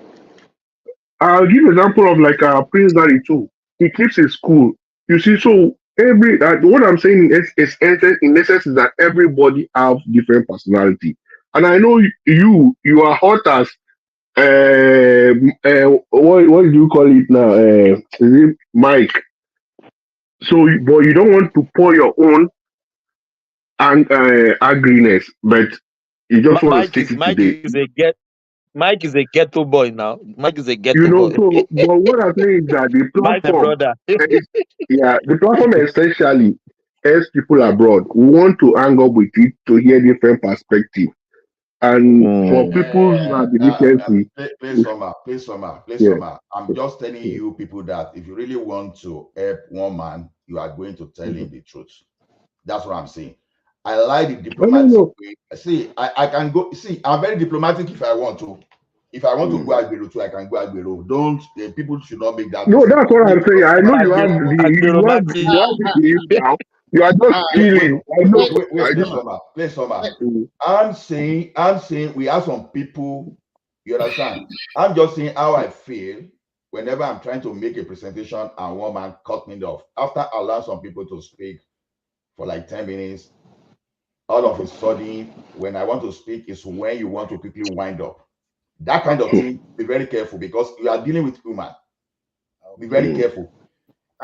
I'll give example of like Prince Daddy too. He keeps his cool. You see, so every what I'm saying in essence is that everybody have different personality, and I know you are hot as what do you call it now? Is it Mike? So, but you don't want to pour your own and ugliness, but you just want to stick it today. Mike is a ghetto boy now. Mike is a You ghetto know, boy. so but what I'm saying is that the Mike, my platform, brother. yeah, the platform essentially helps people abroad. We want to hang up with it to hear different perspective, and for people's deficiency, Play yeah. summer. I'm just telling you people that if you really want to help one man, you are going to tell him the truth. That's what I'm saying. I like the diplomatic way. See, I can go. See, I'm very diplomatic if I want to. If I want to go Agbero too, I can go Agbero. Don't people should not make that No, mistake. that's what I'm saying. I know you have the belief now. You are just feeling. I know. Play summer. I'm saying we have some people. You understand? I'm just saying how I feel whenever I'm trying to make a presentation and one man cut me off. After I allow some people to speak for like 10 minutes, all of a sudden, when I want to speak, is when you want to quickly wind up. That kind of thing, be very careful because you are dealing with human. Be very careful.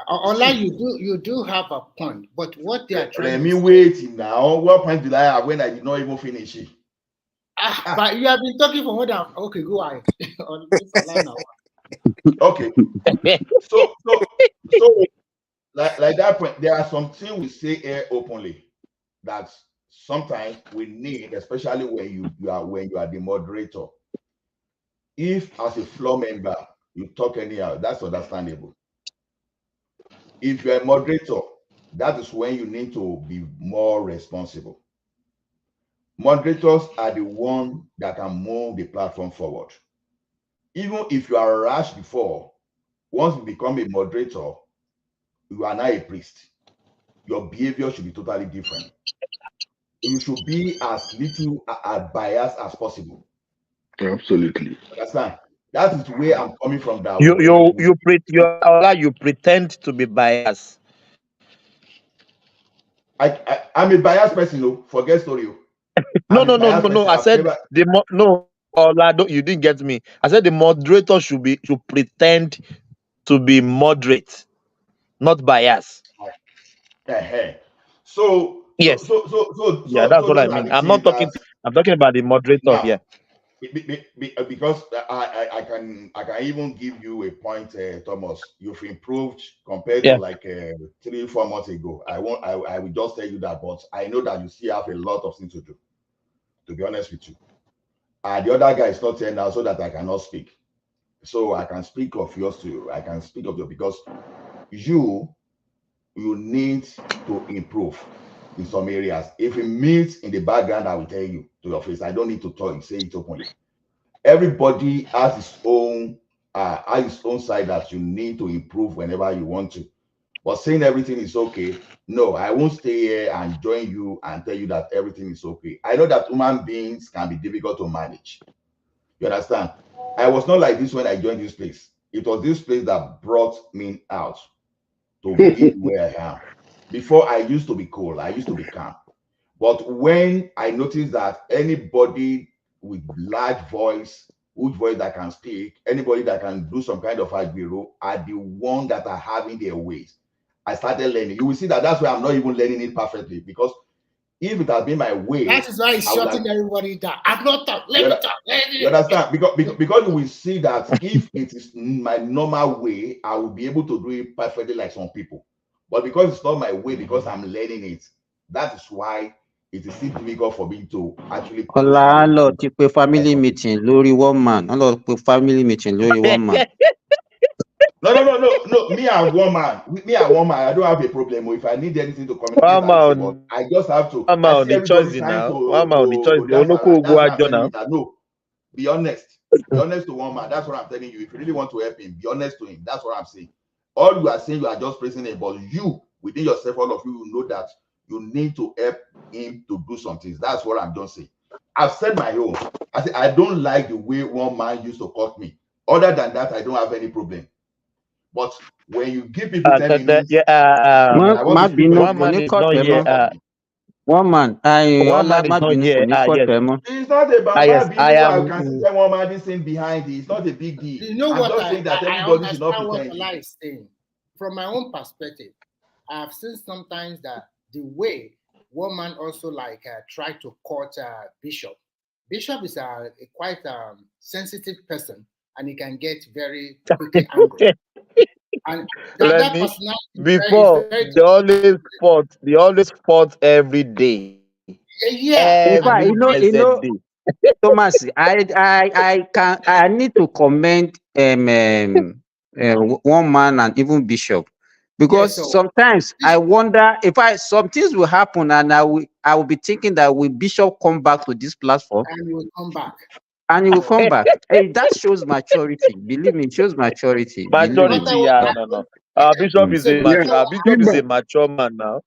Ola, you do have a point, but what they are trying Let me wait now. What point did I have when I did not even finish it? But you have been talking for more than okay. Go ahead. Okay. So like that point, there are some things we say here openly that sometimes we need, especially when you are the moderator. If as a floor member you talk anyhow, that's understandable. If you're a moderator, that is when you need to be more responsible. Moderators are the one that can move the platform forward. Even if you are rash before, once you become a moderator, you are now a priest. Your behavior should be totally different. You should be as little biased as possible. Absolutely. Understand? That is where I'm coming from. That You pretend to be biased. I'm a biased person. No, forget story. No. I said you didn't get me. I said the moderator should pretend to be moderate, not biased. So yes. So that's what I mean. I'm not talking. I'm talking about the moderator. Now, yeah. Because I can even give you a point, Thomas. You've improved compared to like 3-4 months ago. I will just tell you that, but I know that you still have a lot of things to do. To be honest with you, the other guy is not here now, so that I cannot speak. So I can speak of yours too. I can speak of you because you need to improve in some areas. If it means in the background, I will tell you to your face. I don't need to talk, say it openly. Everybody has his own side that you need to improve whenever you want to. But saying everything is okay, no, I won't stay here and join you and tell you that everything is okay. I know that human beings can be difficult to manage. You understand? I was not like this when I joined this place. It was this place that brought me out to be where I am. Before, I used to be cool. I used to be calm. But when I noticed that anybody with large voice, good voice that can speak, anybody that can do some kind of agbero are the one that are having their ways, I started learning. You will see that that's why I'm not even learning it perfectly, because if it had been my way, that is why he's shutting everybody down. I'm not talking. Let me talk. You understand? Because you will see that if it is my normal way, I will be able to do it perfectly like some people. But because it's not my way, because I'm learning it, that is why it is still difficult for me to actually push Lord, ti pe family meeting lórí one man. Lord, pe family meeting lórí one man. No. no, me and one man, I don't have a problem. If I need anything to communicate, One I say, but man, I just have to. one man I on see the everybody choice trying now. One man on the choice. to The dance Onoko around. That's why I'm Oguajo telling you now. that no, be honest. Be honest to one man. That's what I'm telling you. If you really want to help him, be honest to him. That's what I'm saying. All you are saying, you are just praising him, but you, within yourself, all of you know that you need to help him to do some things. That's what I'm just saying. I've said my own. I say I don't like the way one man used to cut me. Other than that, I don't have any problem. But when you give people 10 minutes, I want to speak for One you. man is not here. One man, one man is not here. Yes. It's not about Yes, my I being I am. can see that one man this thing behind it. It's not a big deal. You know I'm what just saying that I everybody should not understand what pretend. Allah is saying. From my own perspective, I've seen sometimes that the way one man also like try to court Bishop. Bishop is a quite sensitive person, and he can get very quickly angry. And that personality Before is very they always fought every day. yeah. In fact, Every blessed day. Thomas, I need to commend one man and even Bishop, because so sometimes I wonder if some things will happen and I will be thinking that will Bishop come back to this platform and he will come back. and he will come back. Hey, that shows maturity. Believe me, it shows maturity. Believe me. Maturity, yeah, no. Bishop is a mature man now.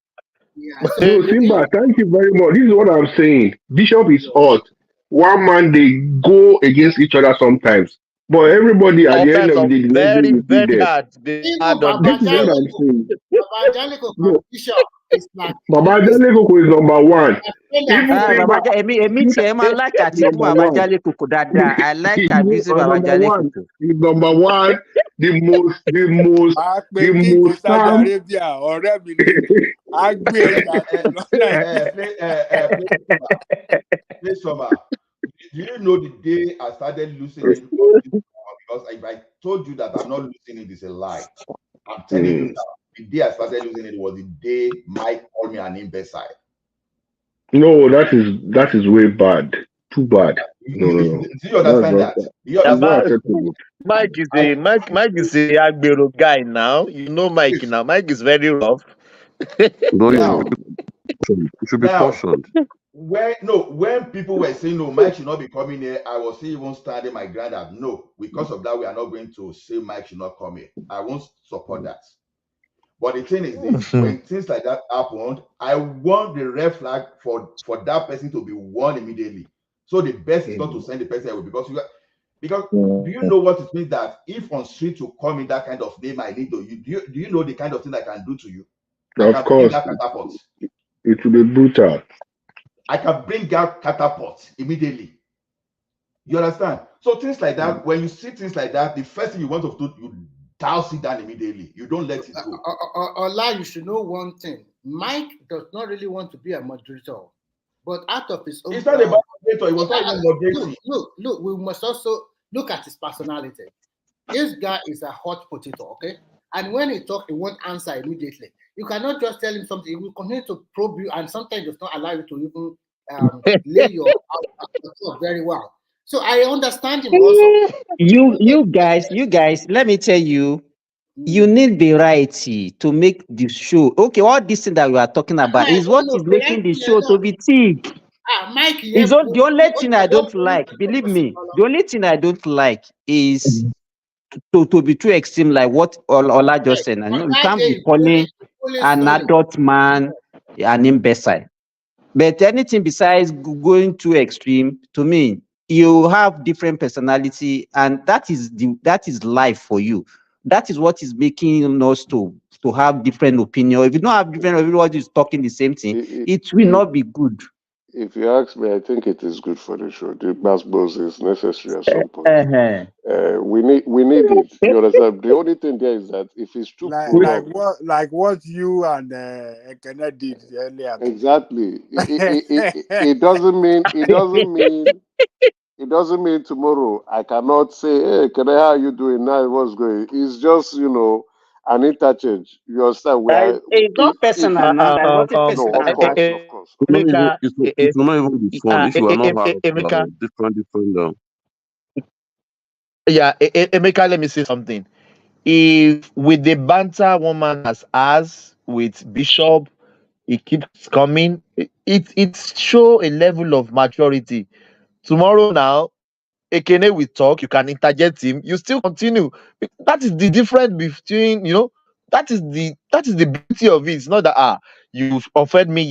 No, Simba, thank you very much. This is what I'm saying. Bishop is hot. One man, they go against each other sometimes. But everybody at the end of the day, very them. hard. This is what I'm saying. Baba Jaliko Bishop is like Baba Jaleko is number one. Baba like I like abusing Baba Jaleko. He's number one. The most calm. Please, Summer, do you know the day I started losing it? Because if I told you that I'm not losing it, it's a lie. I'm telling you now. The day I started losing it was the day Mike called me an imbecile. No, that is way bad. Too bad. No. Do you understand that? Mike is a Agbero guy now. You know Mike now. Mike is very rough. It should be cautioned. When people were saying no, Mike should not be coming here, I was even standing my ground that no, because of that, we are not going to say Mike should not come here. I won't support that. But the thing is this, when things like that happened, I want the red flag for that person to be warned immediately. So the best is not to send the person away, because do you know what it means that if on street you call me that kind of name, I need to you do you know the kind of thing I can do to you? Of course, it will be brutal. I can bring out catapult immediately. You understand? So things like that, when you see things like that, the first thing you want to do, you douse it down immediately. You don't let it go. Ola, you should know one thing. Mike does not really want to be a moderator, but out of his own. It's not about moderator. It was not even moderating. Look. We must also look at his personality. This guy is a hot potato, okay? And when he talks, he won't answer immediately. You cannot just tell him something. He will continue to probe you, and sometimes does not allow you to even lay your out very well. So I understand him also. You guys, let me tell you, you need variety to make the show. Okay, all this thing that we are talking about is what is making the show to be thick. Mike, It's the only thing I don't like. Believe me, the only thing I don't like is to be too extreme, like what Ola just said. You can't be calling an adult man an imbecile. But anything besides going too extreme, to me, you have different personality, and that is life for you. That is what is making us to have different opinion. If you don't have different, everybody is talking the same thing, it will not be good. If you ask me, I think it is good for the show. The mass buzz is necessary at some point. We need it. You understand? The only thing there is that if it's too like what you and Ekene did earlier. Exactly. It doesn't mean tomorrow I cannot say, hey, Ekene, how are you doing now? What's going? It's just an interchange. You understand? It's not personal now. No, of course. It will not even be fun if you are not have different. Yeah, Emeka, let me say something. if with the banter one man has with Bishop, it keeps coming, it show a level of maturity. Tomorrow now, Ekene will talk, you can interject him, you still continue. That is the difference between, that is the beauty of it. It's not that you offered me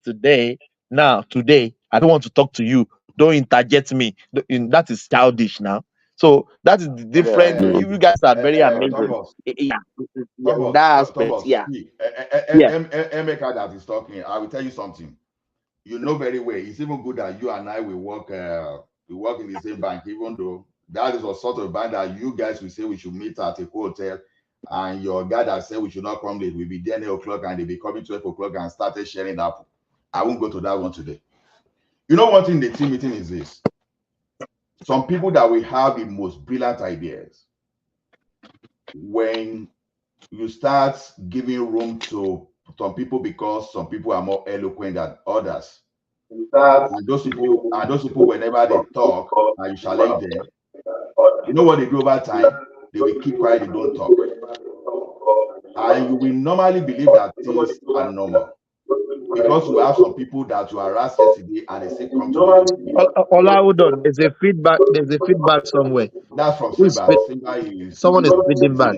yesterday, now today I don't want to talk to you. Don't interject me. That is childish now. So that is the different. You guys are very amazing. Thomas, Yeah, in that aspect. Thomas, Yeah. see, Yeah. Emeka that is talking, I will tell you something. You know very well. It's even good that you and I will work in the same bank, even though that is a sort of bank that you guys will say we should meet at a hotel, and your guy that said we should not come late will be there 9 o'clock and they'll be coming 12 o'clock and started sharing up. I won't go to that one today. You know, one thing the team meeting is this. Some people that will have the most brilliant ideas, when you start giving room to some people because some people are more eloquent than others, and those people, whenever they talk and you challenge them, you know what they do over time? They will keep quiet, they don't talk. And you will normally believe that things are normal because you have some people that you harassed yesterday and they still come today to speak. Ola, hold on. There's a feedback. There's a feedback somewhere. That's from Who is Simba. feed- Simba is Someone is feeding back.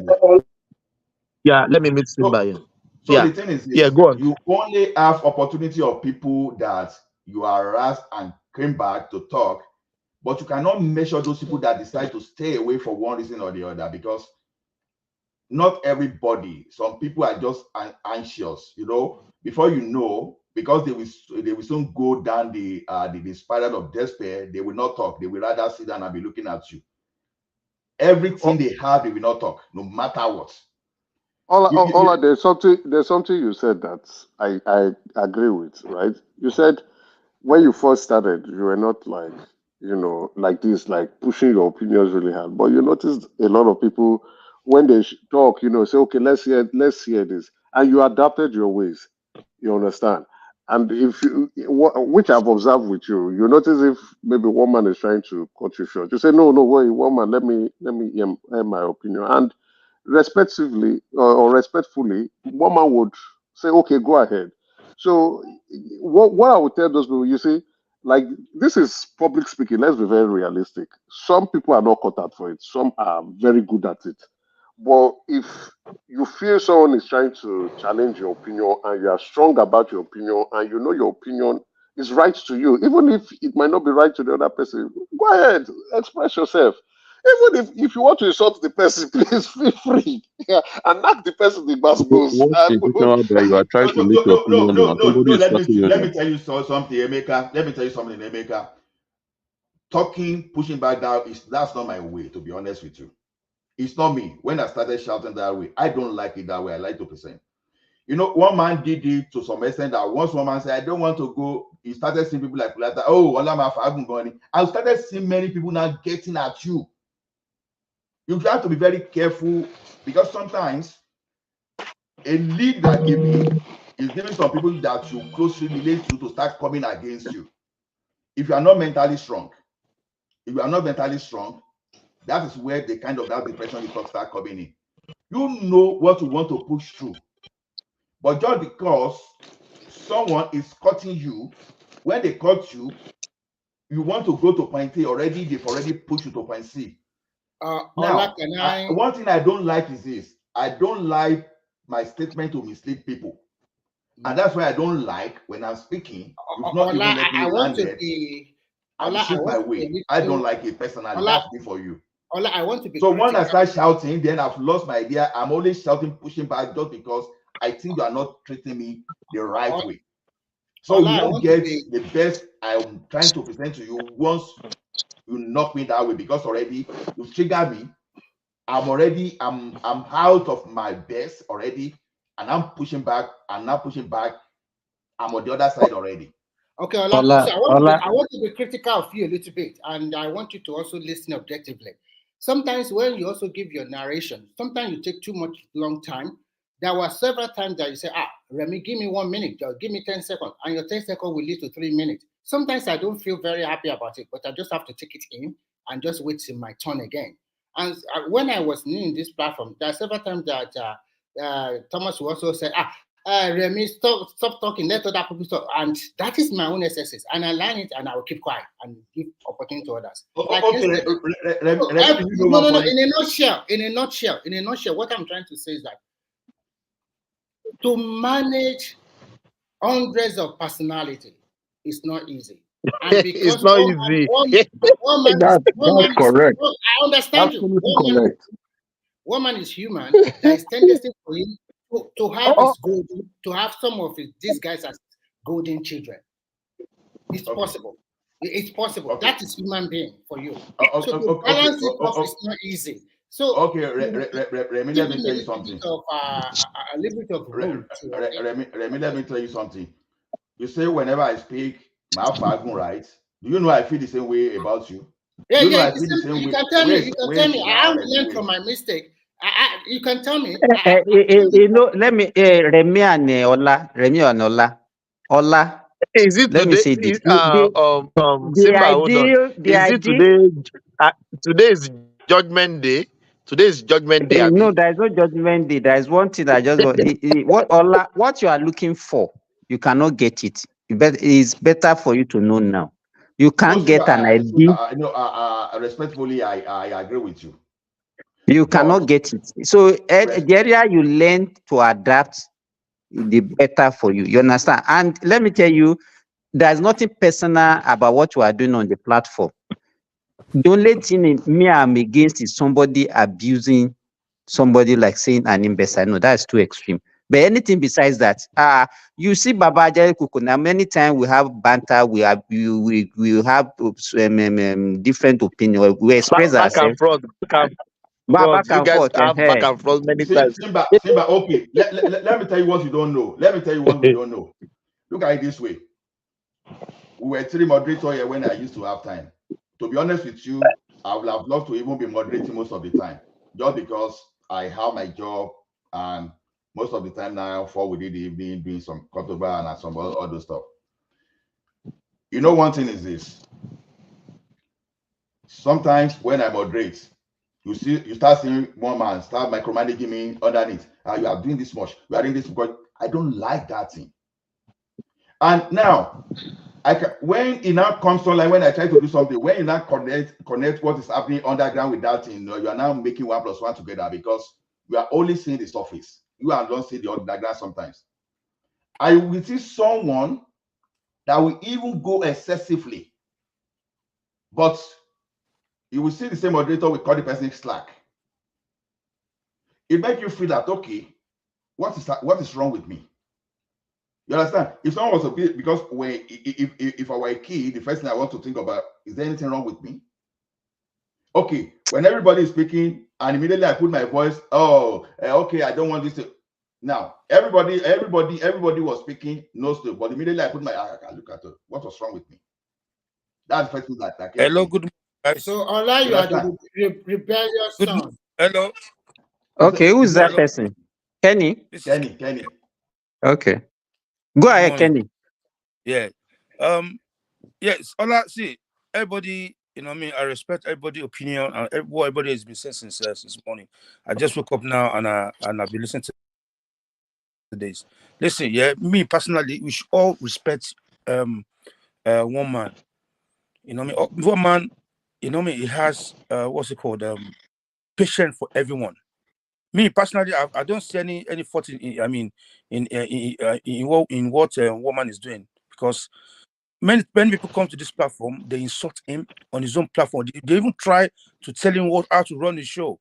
Yeah, let me meet Simba here. So Yeah. the thing is this, Yeah, go on. you only have opportunity of people that you harassed and came back to talk, but you cannot measure those people that decide to stay away for one reason or the other, because not everybody, some people are just anxious, before you know, because they will soon go down the spiral of despair. They will not talk. They will rather sit down and be looking at you. Everything they have, they will not talk, no matter what. Ola, there's something you said that I agree with, right? You said when you first started, you were not like, like this, like pushing your opinions really hard. But you noticed a lot of people, when they talk, say, okay, let's hear this. And you adapted your ways. You understand? And if you, which I've observed with you, you notice if maybe one man is trying to cut you short, you say, no, wait, one man, let me hear my opinion. And respectively or respectfully, one man would say, okay, go ahead. So what I would tell those people, you see, like, this is public speaking. Let's be very realistic. Some people are not cut out for it. Some are very good at it. But if you feel someone is trying to challenge your opinion and you are strong about your opinion and you know your opinion is right to you, even if it might not be right to the other person, go ahead, express yourself. Even if you want to insult the person, please feel free. Yeah, and knock the person the What goes. is it now that you are trying to make your opinion No. and somebody is cutting you Let down? me tell you something, Emeka. Let me tell you something, Emeka. Talking, pushing back down, that's not my way, to be honest with you. It's not me. When I started shouting that way, I don't like it that way. I like to present. One man did it to some extent that once one man said, I don't want to go, he started seeing people like that. Oh, I started seeing many people now getting at you. You have to be very careful, because sometimes a lead they're giving is giving some people that you closely relate to start coming against you. If you are not mentally strong, that is where the kind of that depression you talk start coming in. You know what you want to push through, but just because someone is cutting you, when they cut you, you want to go to point A already, they've already pushed you to point C. Now, one thing I don't like is this. I don't like my statement to mislead people. And that's why I don't like when I'm speaking, you've not even let me land it. I shoot my way. I don't like it personally. That's me for you. I want to be so when I start shouting, then I've lost my idea. I'm only shouting, pushing back just because I think you are not treating me the right way. So you won't get the best I'm trying to present to you once you knock me that way, because already you've triggered me. I'm out of my best already, and I'm pushing back. I'm not pushing back. I'm on the other side already. Okay, Ola. So I want to be critical of you a little bit, and I want you to also listen objectively. Sometimes when you also give your narration, sometimes you take too much long time. There were several times that you say, Remy, give me 1 minute, give me 10 seconds, and your 10 seconds will lead to 3 minutes. Sometimes I don't feel very happy about it, but I just have to take it in and just wait till my turn again. And when I was new in this platform, there are several times that Thomas will also say, Remy, stop talking, let other people talk. And that is my own SSS. And I learn it and I will keep quiet and give opportunity to others. Like Okay, no, in a nutshell, what I'm trying to say is that to manage hundreds of personality is not easy. And because it's not easy. that's correct. I understand you. Absolutely correct. Woman is human. There is tendency for him to have his golden, to have some of these guys as golden children. It's possible. It's possible. Okay. That is human being for you. So to balance it off is not easy. So okay, Remy, let me tell you something. A little bit of room. Remy, let me tell you something. You say whenever I speak, my fagun, right? Do you know I feel the same way about you? Yeah, you yeah. I feel the same you way. Can tell me. You can tell me. I have learned from my mistake. You can tell me. Let me Remy and Ola. Ola. Is it Let today? me say this. The Simba, hold on. Is it today? Today is Judgment Day. Today is Judgment Day. No, there is no Judgment Day. There is one thing I just want. What you are looking for, you cannot get it. It's better for you to know now. You can't get an idea. Respectfully, I agree with you. You cannot get it. So the area you learn to adapt, the better for you. You understand? And let me tell you, there's nothing personal about what you are doing on the platform. The only thing I'm against is somebody abusing somebody, like saying an imbecile. No, that's too extreme. But anything besides that, you see Baba Ajay Kukuna, many times we have banter, we have different opinions, we express back and ourselves. forth. Back you and guys forth, have back and forth many times. Simba, okay. Let me tell you what you don't know. Let me tell you what we don't know. Look at it this way. We were 3 moderators here when I used to have time. To be honest with you, I would have loved to even be moderating most of the time, just because I have my job and most of the time now I fall within the evening doing some cutover and some other stuff. You know, one thing is this. Sometimes when I moderate, you start seeing one man start micromanaging me underneath. You are doing this much. You are doing this because I don't like that thing. And now, when it now comes online, when I try to do something, when you now connect what is happening underground with that thing, you are now making 1 + 1 together, because you are only seeing the surface. You are not seeing the underground sometimes. I will see someone that will even go excessively, but you will see the same moderator will call the person slack. It makes you feel that, okay, what is wrong with me? You understand? If someone was a bit, because if I were a kid, the first thing I want to think about, is there anything wrong with me? Okay, when everybody is speaking and immediately I put my voice, okay, I don't want this to. Now everybody was speaking, knows to, but immediately I put my I look at it. What was wrong with me? That's the first thing that hello, good morning, guys. So Allah, you are the rebellious son. Hello. Okay, who's that person? Kenny? Kenny. Okay. Go ahead, Kenny. Yeah. Yes, Allah, see, everybody, you know what I mean, I respect everybody's opinion and what everybody has been saying since morning. I just woke up now and I've been listening to this. Listen, yeah, me personally, we should all respect one man. You know what I mean? One man, you know what I mean, he has what's it called? Patience for everyone. Me personally, I don't see any fault in what woman is doing, because many people come to this platform, they insult him on his own platform. They even try to tell him how to run the show.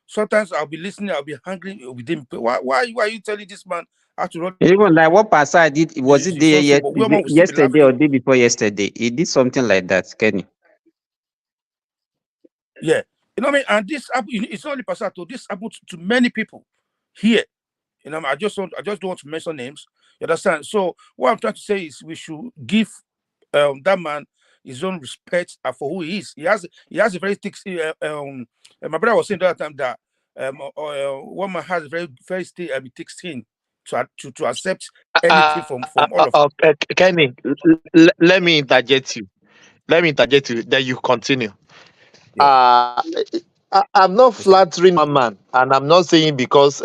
Sometimes I'll be listening, I'll be angry with him. Why are you telling this man how to run? Even like what Pastor did, was it there yesterday or day before yesterday? He did something like that, Kenny. Yeah, you know what I mean. And this it's not only Pastor. This happened to many people here. You know, I just don't want to mention names. You understand? So what I'm trying to say is we should give that man his own respect for who he is. He has a very thick. My brother was saying the other time that one man has a very thick skin to accept anything from all of us. Kenny, let me interject you. Then you continue. Yeah. I'm not flattering one man, and I'm not saying because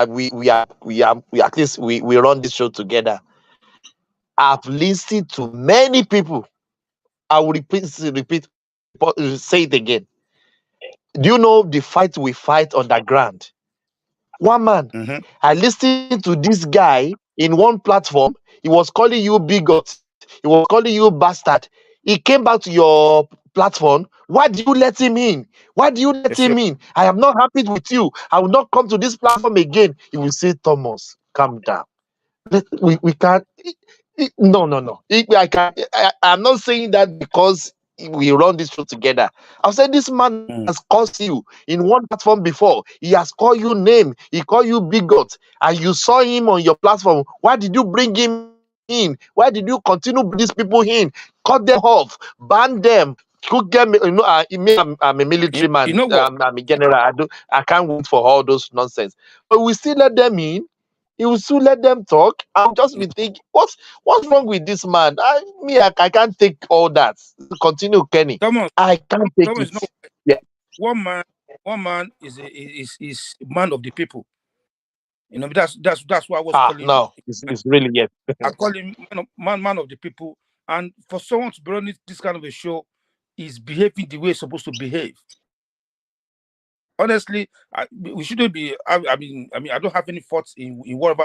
we at least we run this show together. I've listened to many people. I will say it again. Do you know the fight we fight underground? One man, I listened to this guy in one platform. He was calling you bigot. He was calling you bastard. He came back to your platform. Why do you let him in? Why do you let him in? I am not happy with you. I will not come to this platform again. He will say, Thomas, calm down. We can't. No. I'm not saying that because we run this show together. I've said this man has caused you in one platform before. He has called you name. He called you bigot, and you saw him on your platform. Why did you bring him in? Why did you continue bring these people in? Cut them off, ban them. Could get me, I'm a military man. You know what? I'm a general. I can't wait for all those nonsense. But we still let them in. He will soon let them talk. I'll just be thinking, what's wrong with this man? I can't take all that. Continue, Kenny. Thomas, I can't take Thomas, it. no. Yeah. One man is man of the people. You know, that's what I was calling. No, it's really yes. I call him man of the people. And for someone to be on this kind of a show, is behaving the way it's supposed to behave. Honestly, we shouldn't be. I mean, I don't have any thoughts in whatever.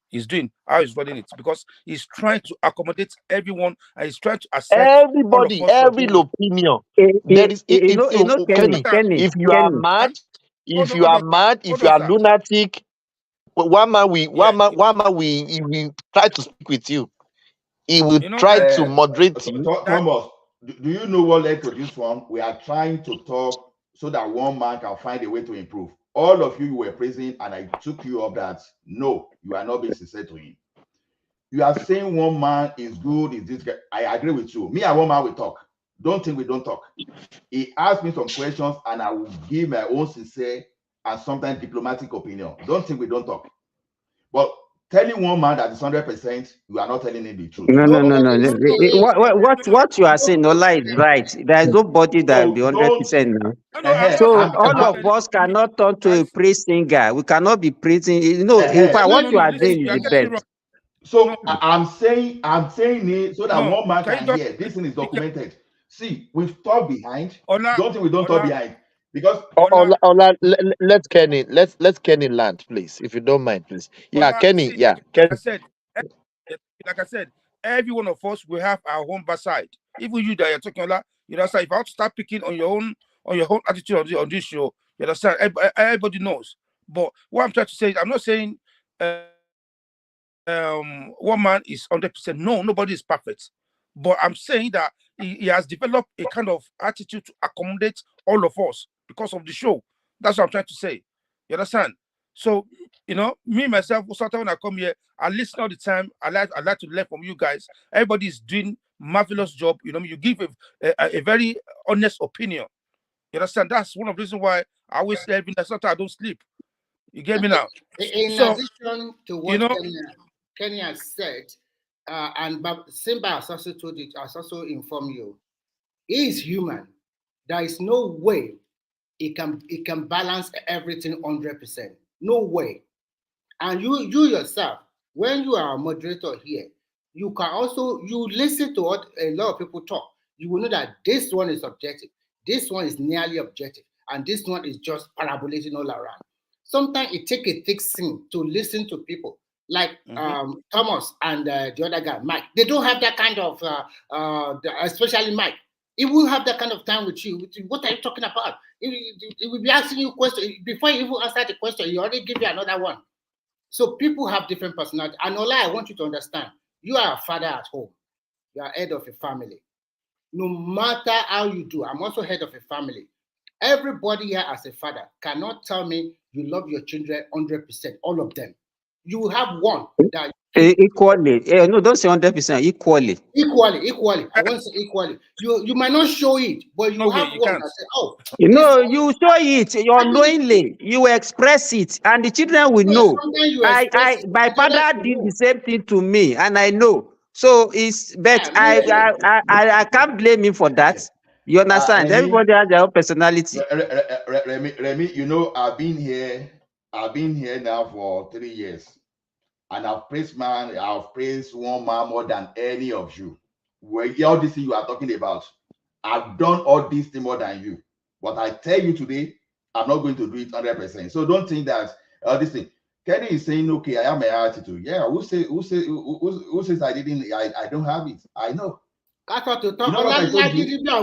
He's doing, how he's running it, because he's trying to accommodate everyone, and he's trying to accept Everybody, all of us every opinion. There is, Kenny, if you are mad, if you are lunatic, one man we try to speak with you. He will try to moderate you. Thomas, do you know what led to this one? We are trying to talk so that one man can find a way to improve. All of you were praising, and I took you up that no, you are not being sincere to him. You are saying one man is good, is this guy. I agree with you. Me and one man we talk. Don't think we don't talk. He asked me some questions, and I will give my own sincere and sometimes diplomatic opinion. Don't think we don't talk. But telling one man that is 100%, you are not telling him the truth. No. What you are saying, Ola, is right. There is nobody that will be 100% now. So all of us cannot turn to a praise singer. We cannot be praising. You know, in fact, what you are doing is the best. So I'm saying it so that one man can hear. This thing is documented. See, we've talked behind. Don't think we don't talk behind. Because let Kenny land, please, if you don't mind, please. Yeah, Kenny. Yeah, Kenny. Like I said, every one of us will have our own bad side. Even you that you're talking about, you understand. If I have to start picking on your own attitude on this show, you understand. Everybody knows. But what I'm trying to say is, I'm not saying one man is 100%. No, nobody is perfect. But I'm saying that he has developed a kind of attitude to accommodate all of us because of the show. That's what I'm trying to say. You understand? So, you know, me myself, when I come here, I listen all the time. I like to learn from you guys. Everybody is doing marvelous job. You know, you give a very honest opinion. You understand? That's one of the reasons why I always say every night sometimes I don't sleep. You get me now? In addition to what Kenya said, and Simba has also told it, has also informed you, he is human. There is no way it can balance everything 100%. No way. And you yourself, when you are a moderator here, you can also listen to what a lot of people talk. You will know that this one is objective, this one is nearly objective, and this one is just parabolating all around. Sometimes it takes a thick skin to listen to people like Thomas and the other guy, Mike. They don't have that kind of, especially Mike. He will have that kind of time with you. What are you talking about? He will be asking you questions. Before you even answer the question, he already give you another one. So people have different personalities. And Ola, I want you to understand, you are a father at home. You are head of a family. No matter how you do, I'm also head of a family. Everybody here as a father cannot tell me you love your children 100%, all of them. You have one that equally. No, don't say 100%. Equally. Equally. I want to say equally. You might not show it, but you have one that say, "Oh, you know, you show it. You unknowingly you express it, and the children will know." My father did the same thing to me, and I know. So it's but I can't blame him for that. You understand? Everybody has their own personality. Remy, you know, I've been here now for 3 years. And I've praised one man more than any of you. All this thing you are talking about, I've done all this thing more than you. But I tell you today, I'm not going to do it 100%. So don't think that this thing. Kenny is saying, okay, I have my attitude. Yeah, who says I didn't? I don't have it. I know. You know what I told you? Wait, now,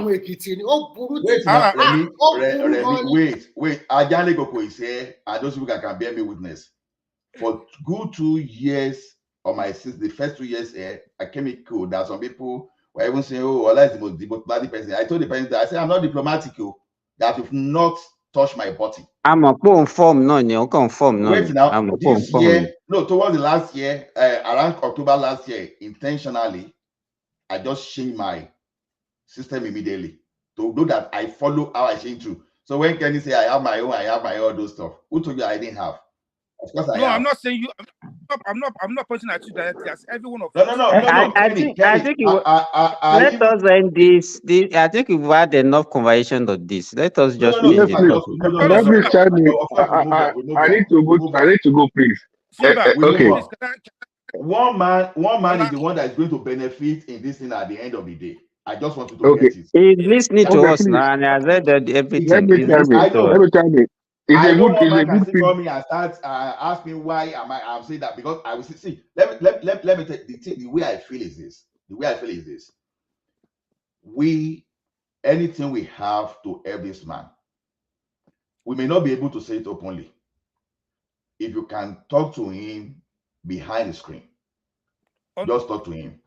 wait. Ajale Koko is here, and those people can bear me witness. For good 2 years of the first 2 years here, I came in cool. That some people were even saying, "Oh, Ola is the most diplomatic person." I told the person that I said, "I'm not diplomatic, that you've not touched my body." I'm a conform, no, you conform, no. Wait now, this year, no, towards the last year, around October last year, intentionally, I just changed my system immediately to know that I follow how I change through. So when Kenny say I have my own, all those stuff. Who told you I didn't have? Of course I have. I'm not saying you. I'm not pointing at you directly. As every one of no. I think let us end this. I think we've had enough conversation of this. Let us just end it. Let me tell you. I need to go, please. Okay. One man is the one that is going to benefit in this thing at the end of the day. I just want you to get it. He's listening to us now, and I said that everything. Let me tell you. I know one man can still call me and start ask me why I'm saying that, because I will see. Let me tell you, the way I feel is this. Anything we have to help this man, we may not be able to say it openly. If you can talk to him behind the screen, just talk to him.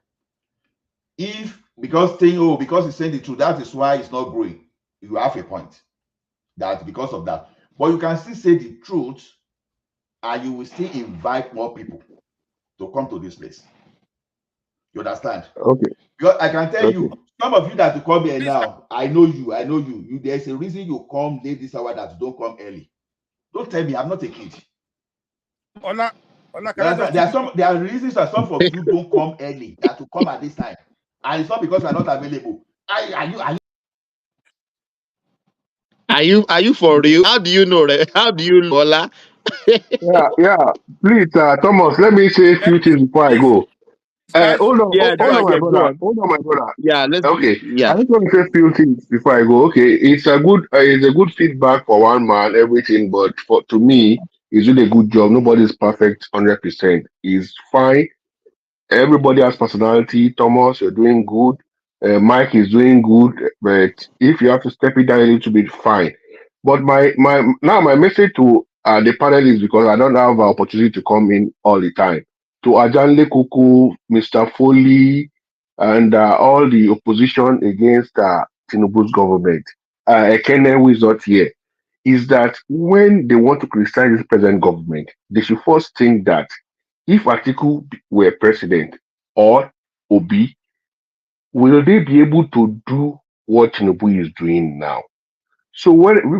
Because he's saying the truth, that is why it's not growing. You have a point. That because of that. But you can still say the truth, and you will still invite more people to come to this place. You understand? Okay. Because I can tell you, some of you that you come here now, I know you. There's a reason you come late this hour that you don't come early. Don't tell me I'm not a kid. There are reasons that some of you don't come early, that you come at this time. And it's not because you are not available. Are you for real? How do you know? Ola? yeah. Please, Thomas, let me say a few things before I go. Hold on, my brother. Yeah, okay. I just want to say a few things before I go. Okay, it's a good feedback for one man, everything, but to me, he's doing a good job. Nobody's perfect 100%. He's fine. Everybody has personality. Thomas, you're doing good. Mike is doing good, but if you have to step it down a little bit, fine. But my message to the panel is, because I don't have an opportunity to come in all the time, to Ajanle Kuku, Mr. Foley, and all the opposition against Tinubu's government, Ekene, who is not here, is that when they want to criticize this present government, they should first think that if Atiku were president or Obi, will they be able to do what Tinubu is doing now? So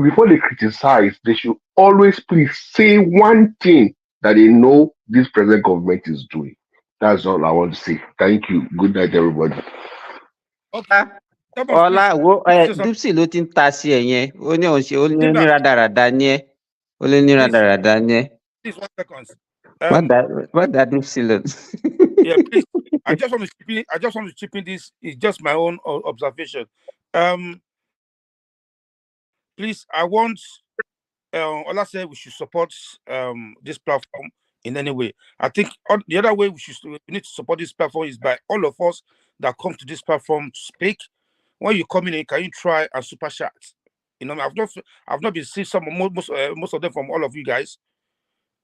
before they criticize, they should always please say one thing that they know this present government is doing. That's all I want to say. Thank you. Good night, everybody. Okay. Ọlá wo Dupsy ló ti ń ta sí ẹ yẹn, ó ní òun ṣe ó ní rádaràda ní ẹ, ó lé ní rádaràda ní ẹ. Please, 1 second. What that Dupsy look? Yeah, please. I just want to chip in this. It's just my own observation. Please, I want Ola said we should support this platform in any way. I think the other way we need to support this platform is by all of us that come to this platform to speak. When you come in, can you try and super chat? You know, I've not been seeing most of them from all of you guys.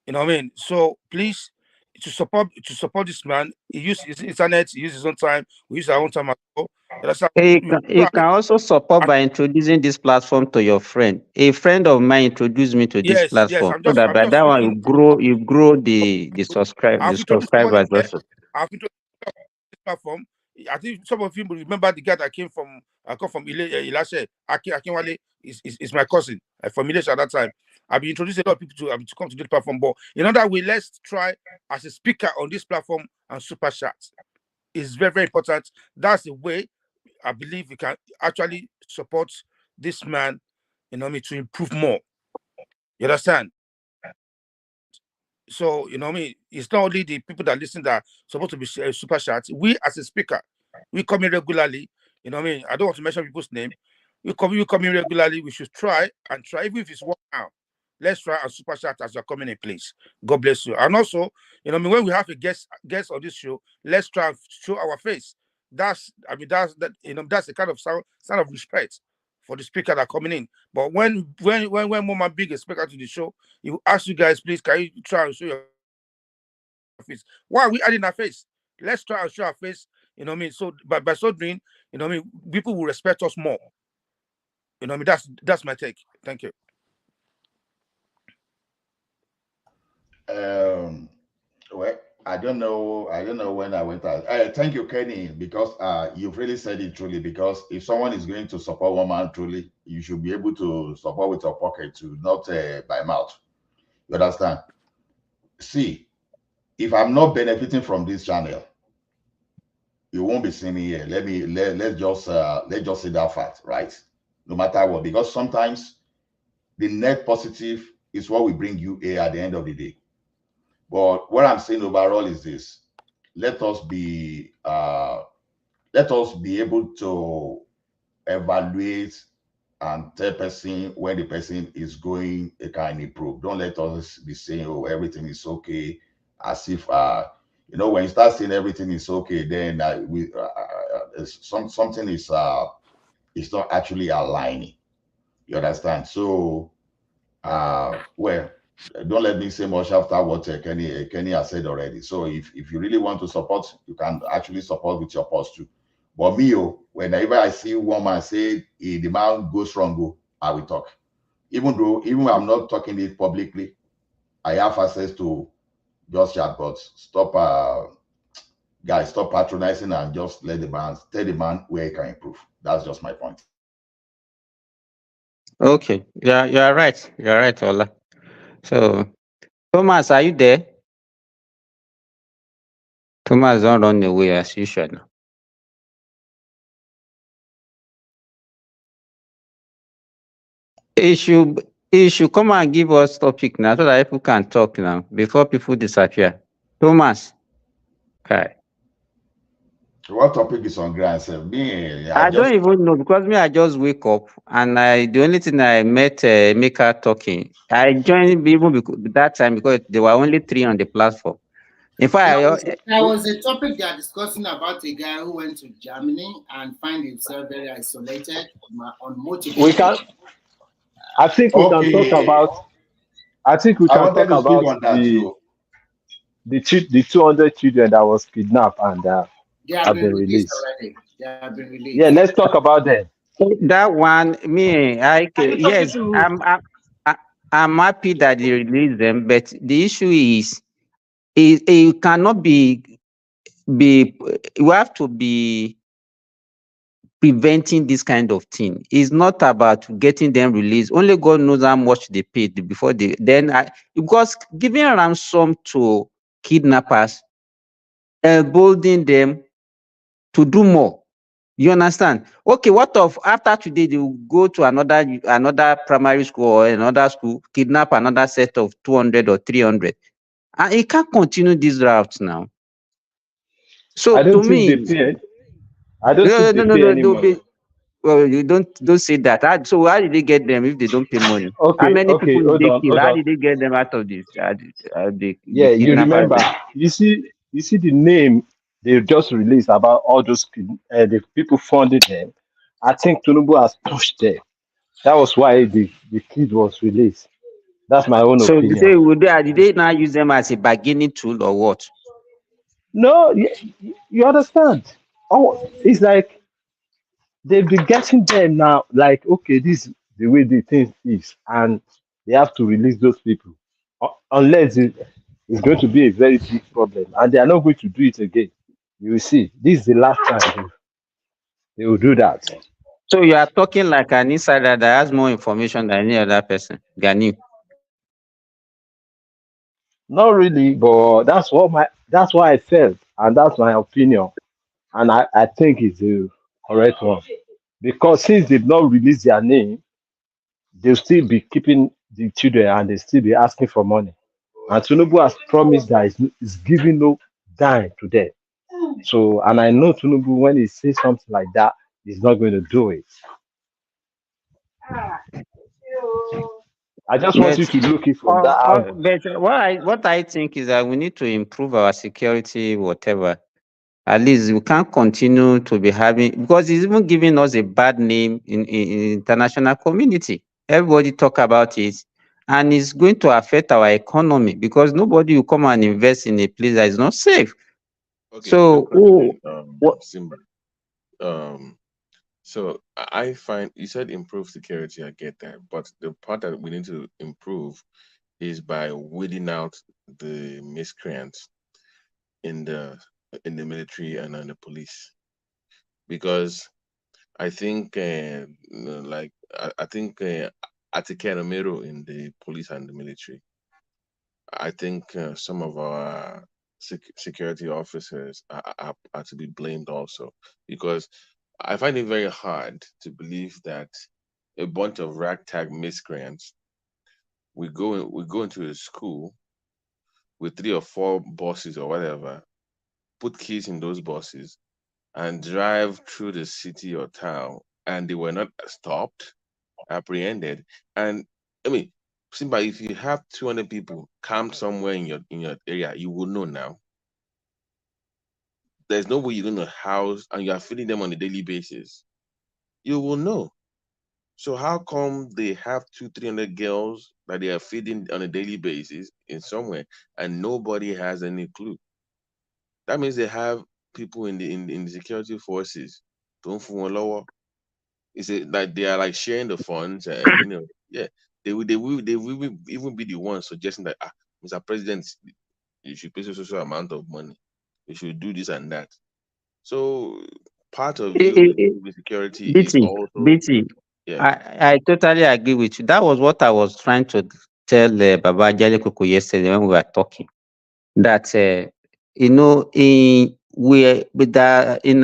You know what I mean? So please, to support this man, he uses his internet, he uses his own time, we use our own time as well. You can also support by introducing this platform to your friend. A friend of mine introduced me to this platform, so that by that one you grow the subscribers also. I've introduced this platform. I think some of you will remember the guy that I come from Ilashe. Akinwale is my cousin from Ilashe at that time. I've been introducing a lot of people to come to this platform, but in other way, let's try as a speaker on this platform and super chat. It's very, very important. That's the way I believe we can actually support this man, to improve more. You understand? So, it's not only the people that listen that are supposed to be super chats. We, as a speaker, we come in regularly. I don't want to mention people's name. We come in regularly. We should try, even if it's one now. Let's try and super chat as you're coming in place. God bless you. And also, when we have a guest on this show, let's try and show our face. That's the kind of sign of respect for the speaker that are coming in. But when Mama Big is speaker to the show, he will ask you guys, please, can you try and show your face? Why are we adding our face? Let's try and show our face. So by so doing, people will respect us more. That's my take. Thank you. Well, I don't know when I went out. Thank you, Kenny, because you've really said it truly. Because if someone is going to support one man truly, you should be able to support with your pocket too, not by mouth. You understand? See, if I'm not benefiting from this channel, you won't be seeing me here. Let's just say that fact, right? No matter what, because sometimes the net positive is what will bring you here at the end of the day. But what I'm saying overall is this: let us be able to evaluate and tell person when the person is going a kind improve. Don't let us be saying, oh, everything is okay, as if when you start saying everything is okay, then something is not actually aligning. You understand? So well, don't let me say much after what Kenny has said already. So if you really want to support, you can actually support with your post too. But me, whenever I see one man say the man goes wrong, I will talk. Even I'm not talking it publicly, I have access to just chat. But stop, guys, stop patronizing and just tell the man where he can improve. That's just my point. Okay. Yeah, you are right. You are right, Ola. So, Thomas, are you there? Thomas, don't run away as usual now. He should come and give us topic now so that people can talk now before people disappear. Thomas. Okay. What topic is on ground? I don't even know because I just wake up and the only thing I met Mika talking. I joined even that time because there were only 3 on the platform. In fact, there was a topic they are discussing about a guy who went to Germany and find himself very isolated, unmotivated. We can. I think we can talk about. I think we can talk about the 200 children that was kidnapped and they have been released already. They have been released. Yeah, let's talk about them. That one, yes, I'm happy that they released them, but the issue is it cannot be. You have to be preventing this kind of thing. It's not about getting them released. Only God knows how much they paid before because giving ransom to kidnappers, emboldening them to do more. You understand? Okay, what of after today they will go to another primary school or another school, kidnap another set of 200 or 300, and it can't continue this route now. So I don't to think me, they pay. I don't think they pay anymore. Well, you don't say that. So how did they get them if they don't pay money? Okay, How many people did they kill? How on. did they get them out of this? Yeah, you remember. You see the name they just released about all those the people funding them. I think Tinubu has pushed them. That was why the kid was released. That's my own opinion. So did they now use them as a bargaining tool or what? No, you understand. Oh, it's like they've been getting them now. Like, okay, this is the way the thing is, and they have to release those people, unless it's going to be a very big problem, and they are not going to do it again. You will see. This is the last time they will do that. So you are talking like an insider that has more information than any other person. Gani. Not really, but that's what I felt, and that's my opinion. And I think correct one. Because since they've not released their name, they'll still be keeping the children and they still be asking for money. And Tinubu has promised that he's giving no dime to them. So, and I know Tinubu, when he says something like that, he's not going to do it. I just want you to look it from that angle. But what I think is that we need to improve our security, whatever. At least we can't continue to be having, because it's even giving us a bad name in international community. Everybody talk about it, and it's going to affect our economy because nobody will come and invest in a place that is not safe. Okay, So, what? Simba. So I find you said improve security, I get that, but the part that we need to improve is by weeding out the miscreants in the military and in the police, because I think I think Atike Romero in the police and the military. I think some of our security officers are to be blamed also, because I find it very hard to believe that a bunch of ragtag miscreants we go into a school with 3 or 4 buses or whatever, put keys in those buses, and drive through the city or town, and they were not stopped, apprehended. And I mean, Simba, if you have 200 people camped somewhere in your area, you will know now. There's no way you're going to house and you are feeding them on a daily basis. You will know. So how come they have 200-300 girls that they are feeding on a daily basis in somewhere and nobody has any clue? That means they have people in the security forces. Don't fool lower. Is it like they are like sharing the funds and yeah, they will even be the ones suggesting that Mr. President, you should pay so amount of money. You should do this and that. So part of you improving security is also I totally agree with you. That was what I was trying to tell Baba Jale Koko yesterday when we were talking. That in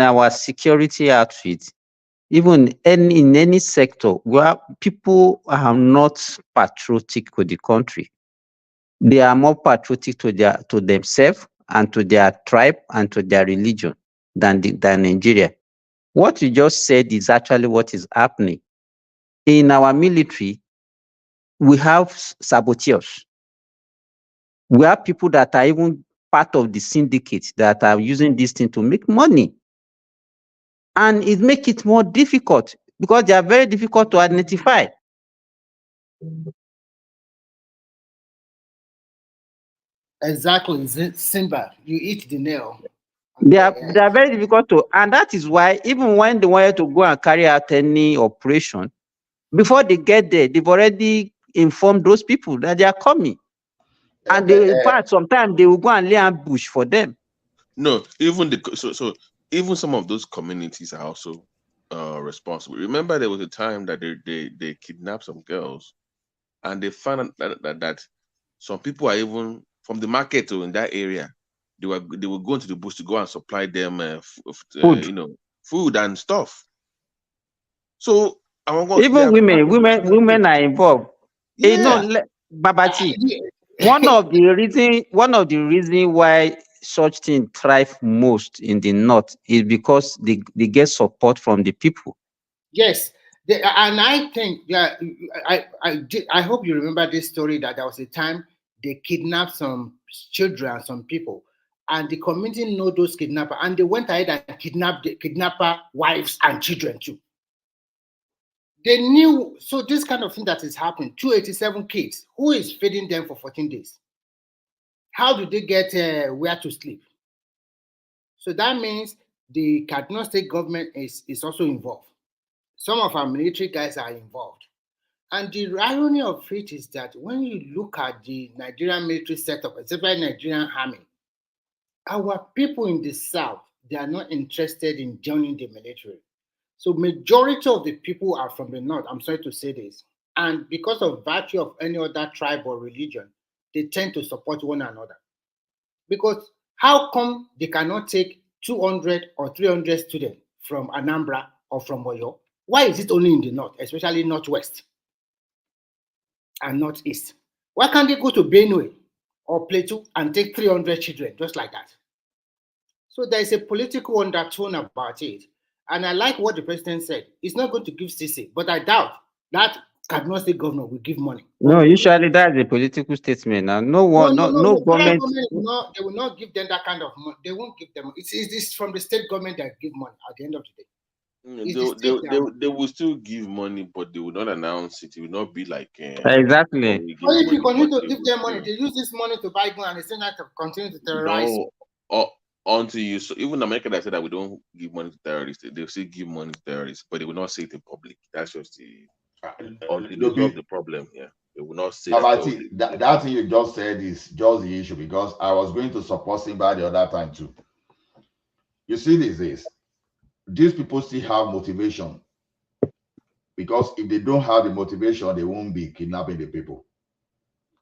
our security outfit, even in any sector where people are not patriotic with the country, they are more patriotic to themselves and to their tribe and to their religion than Nigeria. What you just said is actually what is happening. In our military, we have saboteurs. We have people that are even part of the syndicate that are using this thing to make money. And it makes it more difficult because they are very difficult to identify. Exactly, Simba, you eat the nail. They are very difficult to, and that is why even when they wanted to go and carry out any operation, before they get there, they've already informed those people that they are coming. And in fact, sometimes they will go and lay ambush for them. No, even so even some of those communities are also responsible. Remember, there was a time that they kidnapped some girls, and they found that some people are even from the market in that area. They were going to the bush to go and supply them food and stuff. So even women are involved. Yeah. Babati, one of the reason why such things thrive most in the north is because they get support from the people. Yes, and I think I hope you remember this story that there was a time they kidnapped some children, some people, and the community know those kidnappers, and they went ahead and kidnapped the kidnapper wives and children too. They knew. So this kind of thing that is happening, 287 kids, who is feeding them for 14 days? How do they get where to sleep? So that means the Kaduna State government is also involved. Some of our military guys are involved. And the irony of it is that when you look at the Nigerian military setup, especially Nigerian army, our people in the south, they are not interested in joining the military. So majority of the people are from the north. I'm sorry to say this. And because of virtue of any other tribe or religion, they tend to support one another. Because how come they cannot take 200 or 300 students from Anambra or from Oyo? Why is it only in the north, especially northwest and northeast? Why can't they go to Benue or Plateau and take 300 children just like that? So there is a political undertone about it. And I like what the president said. He's not going to give CC, but I doubt that Kaduna State governor will give money. No, usually that's a political statement. Now, no government. They will not give them that kind of money. They won't give them. It's from the state government that give money at the end of the day. They will still give money, but they will not announce it. It will not be like exactly. Well, if you continue to give them money, they use this money to buy guns and they say that to continue to terrorize. No, until you. So even America that said that we don't give money to terrorists, they still give money to terrorists, but they will not say it in public. That's just the resolve the problem. Yeah, they will not say that. That thing you just said is just the issue, because I was going to support Simba the other time too. You see, these people still have motivation, because if they don't have the motivation, they won't be kidnapping the people.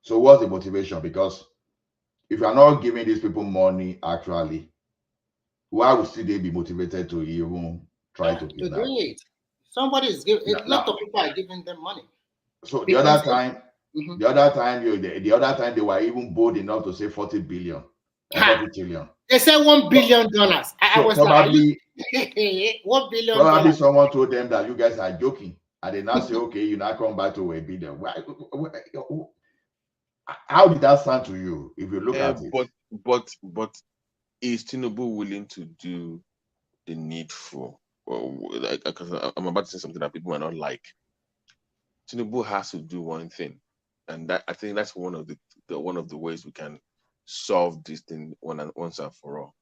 So what's the motivation? Because if you are not giving these people money, actually, why would still they be motivated to even try to kidnap? To do it? Somebody is giving. A lot of people are giving them money. So the other time they were even bold enough to say 40 billion, 40 trillion. They said $1 billion. I was probably, like, $1 billion. Probably someone told them that you guys are joking, and they now say, okay, you now come back to $1 billion. How did that sound to you? If you look at it, but is Tinubu willing to do the needful? Well, because I'm about to say something that people might not like. Tinubu has to do one thing, and that I think that's one of the ways we can solve this thing once and for all.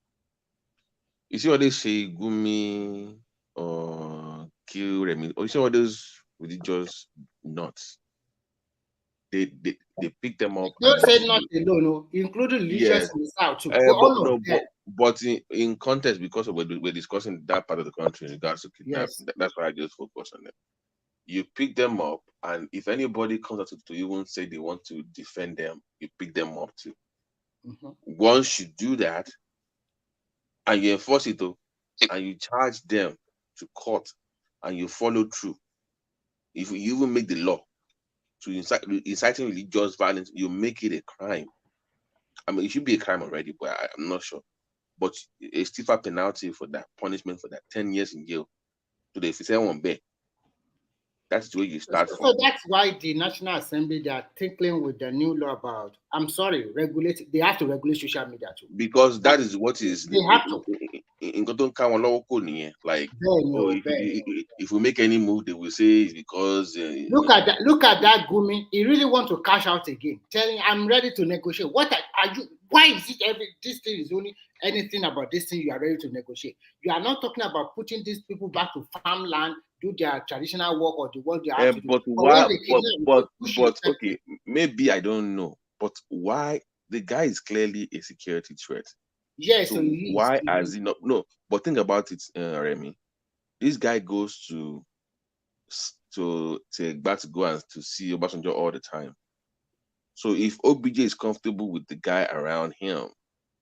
You see what they say, Gumi or kill Remi, or you see all those religious nuts. They pick them up. Don't say not alone, no, including religious in the south too. But in context, because we're discussing that part of the country in regards to kidnapping, that's why I just focus on them. You pick them up, and if anybody comes out to even say they want to defend them, you pick them up too. Once you do that, and you enforce it, and you charge them to court, and you follow through, if you even make the law to inciting religious violence, you make it a crime. I mean, it should be a crime already, but I'm not sure. But a stiffer penalty for that, punishment for that, 10 years in jail. So if you say one bet, that's the way you start from. So that's why the National Assembly, they are tinkling with the new law about, they have to regulate social media too. Because that is what is they have to. Like, if we make any move, they will say it's because look at that Gumi. He really wants to cash out again, telling I'm ready to negotiate. What are you? Why is it this thing is only anything about this thing you are ready to negotiate? You are not talking about putting these people back to farmland, do their traditional work or the work they have to do. But why? But okay, maybe I don't know. But why? The guy is clearly a security threat. Yes. So why has he not? No. But think about it, Remy. This guy goes to go and to see Obasanjo all the time. So if OBJ is comfortable with the guy around him,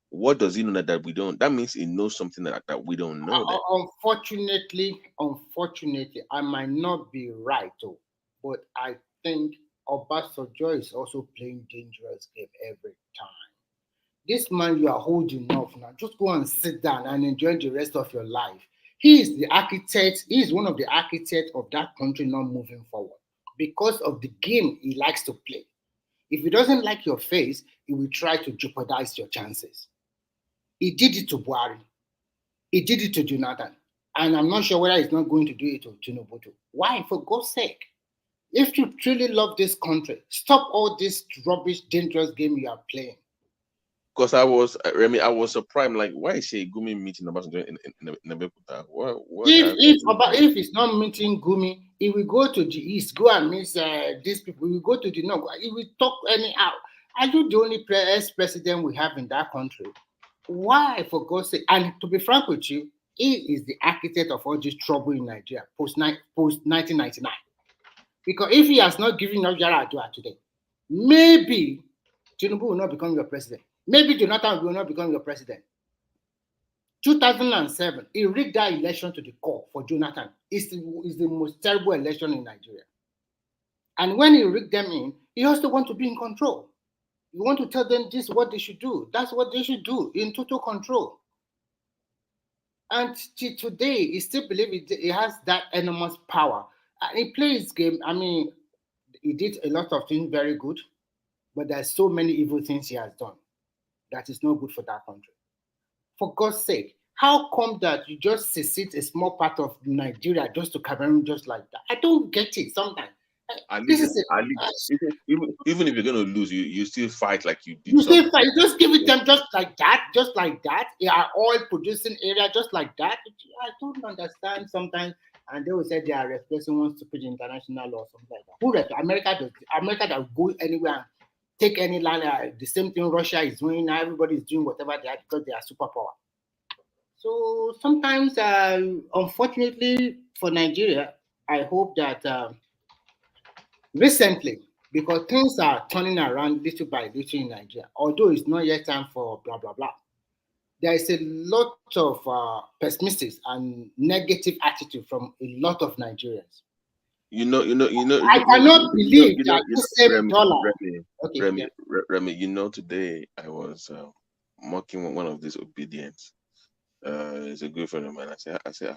what does he know that we don't? That means he knows something that we don't know. Unfortunately, I might not be right, but I think Obasanjo is also playing dangerous game every time. This man you are holding off now, just go and sit down and enjoy the rest of your life. He is the architect. He is one of the architects of that country not moving forward because of the game he likes to play. If he doesn't like your face, he will try to jeopardize your chances. He did it to Buhari. He did it to Jonathan. And I'm not sure whether he's not going to do it to Tinubu. Why? For God's sake. If you truly love this country, stop all this rubbish, dangerous game you are playing. Because I was surprised. Like, why is she Gumi meeting Obasanjo in Abeokuta? If it's not meeting Gumi, he will go to the east, go and meet these people. He will go to the north. He will talk anyhow. Are you the only ex-president we have in that country? Why, for God's sake? And to be frank with you, he is the architect of all this trouble in Nigeria post 1999. Because if he has not given up Yaradua today, maybe Tinubu will not become your president. Maybe Jonathan will not become your president. 2007, he rigged that election to the core for Jonathan. It's the most terrible election in Nigeria. And when he rigged them in, he also want to be in control. You want to tell them this is what they should do. That's what they should do, in total control. And today, he still believes he has that enormous power. And he plays game. I mean, he did a lot of things very good, but there's so many evil things he has done that is not good for that country. For God's sake, how come that you just secede a small part of Nigeria just to Cameroon just like that? I don't get it sometimes. Even if you're going to lose, you still fight like you did. You still fight. You just give it them just like that. They are oil producing area just like that. I don't understand sometimes. And they will say they are respecting one stupid international law or something like that. Who America that go anywhere and take any land? The same thing Russia is doing now. Everybody is doing whatever they are because they are superpower. So sometimes, unfortunately for Nigeria, I hope that recently, because things are turning around little by little in Nigeria, although it's not yet time for blah, blah, blah, there is a lot of pessimistic and negative attitude from a lot of Nigerians. I cannot believe that the same dollar. Remy, today I was mocking one of these obedience. It's a good friend of mine. I said,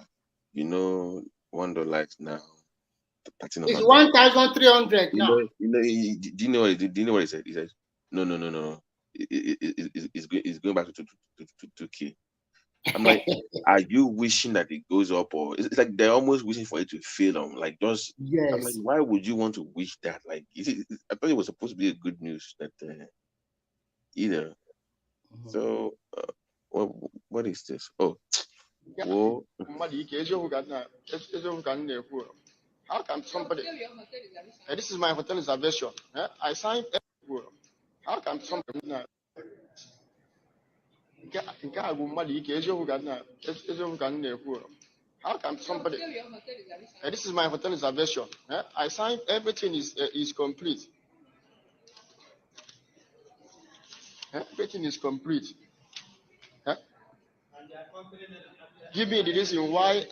$1 is now It's 1,300 now. Do you know what he said? He said, no. It's going back to 2K. I'm like, are you wishing that it goes up, or it's like they're almost wishing for it to fail? I'm like, yes. I'm like, why would you want to wish that? Like, I thought it was supposed to be a good news that either. Mm-hmm. So, what is this? Oh, whoa. How can somebody? This is my hotel reservation. I signed. How can somebody? How can somebody? This is my hotel reservation. I signed. Everything is complete. Everything is complete. Give me the reason why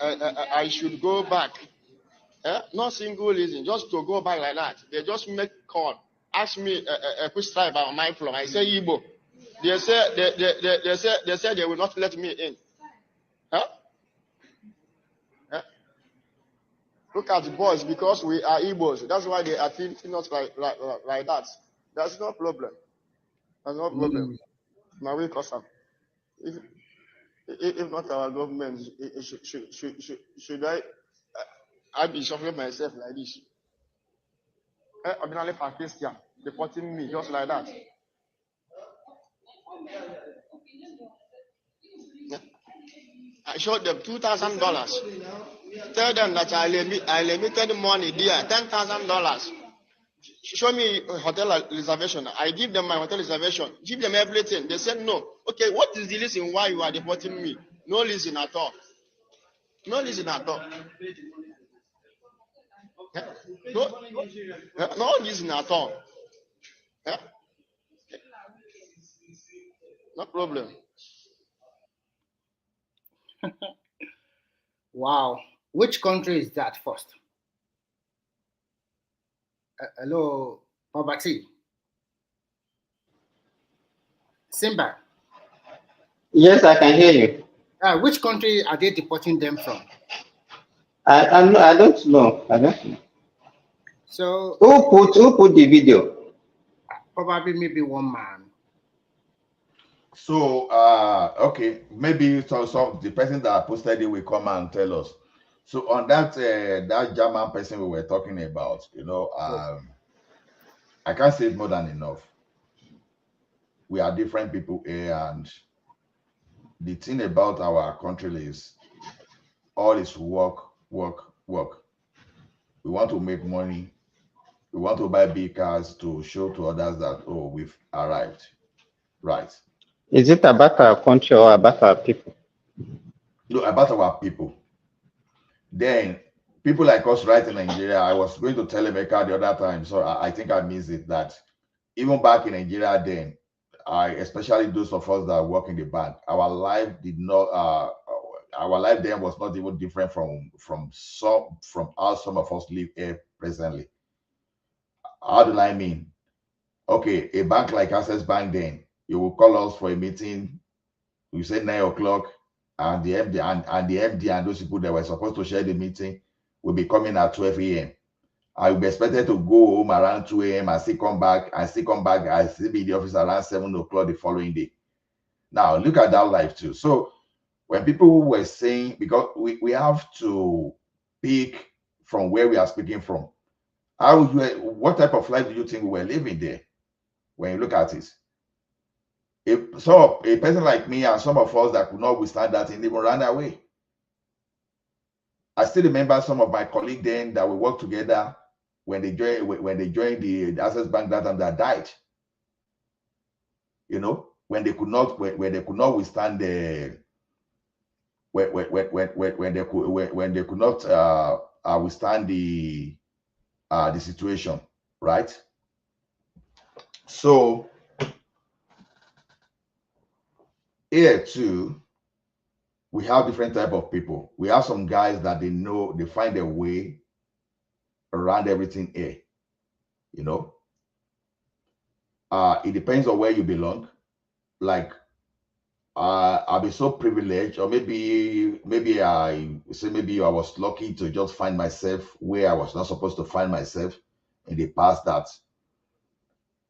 I should go back. Not single reason, just to go back like that. They just make call, ask me which tribe am I from. I say Igbo. They say they will not let me in. Look at the boys, because we are Igbos. That's why they are treating us like that. That's no problem. That's no problem. Now we cause them. If not our government, should I be suffering myself like this? Ordinarily for Christian, deporting me just like that. I showed them $2,000. Tell them that I limited money there, $10,000. Show me a hotel reservation. I give them my hotel reservation, give them everything. They said no. Okay, what is the reason why you are deporting me? No reason at all. No reason at all. No reason at all. No problem. Wow. Which country is that first? Hello, Babati. Simba. Yes, I can hear you. Which country are they deporting them from? I don't know. I don't know. So who put the video? Probably maybe one man. So okay, maybe so the person that posted it will come and tell us. So on that that German person we were talking about, I can't say it more than enough. We are different people here, and the thing about our country is all is work. We want to make money. We want to buy big cars to show to others that, oh, we've arrived. Right. Is it about our country or about our people? No, about our people. Then people like us right in Nigeria, I was going to tell Emeka the other time, so I think I missed it, that even back in Nigeria then, especially those of us that work in the bank, our life did not. Our life then was not even different from how some of us live here presently. How do I mean? Okay, a bank like Access Bank, then you will call us for a meeting. You say 9 o'clock, and the MD and the MD and those people that were supposed to share the meeting will be coming at 12 a.m. I will be expected to go home around 2 a.m. and still come back. I still be in the office around 7 o'clock the following day. Now look at that life too. So when people were saying, because we have to pick from where we are speaking from, what type of life do you think we were living there when you look at it? So a person like me and some of us that could not withstand that and even ran away. I still remember some of my colleagues then that we worked together when they joined the Access Bank that time, that died. You know, when they could not withstand the when they could not withstand the situation, right? So here too, we have different type of people. We have some guys that they find a way around everything here. You know, it depends on where you belong. Like, I'll be so privileged, or maybe I was lucky to just find myself where I was not supposed to find myself in the past, that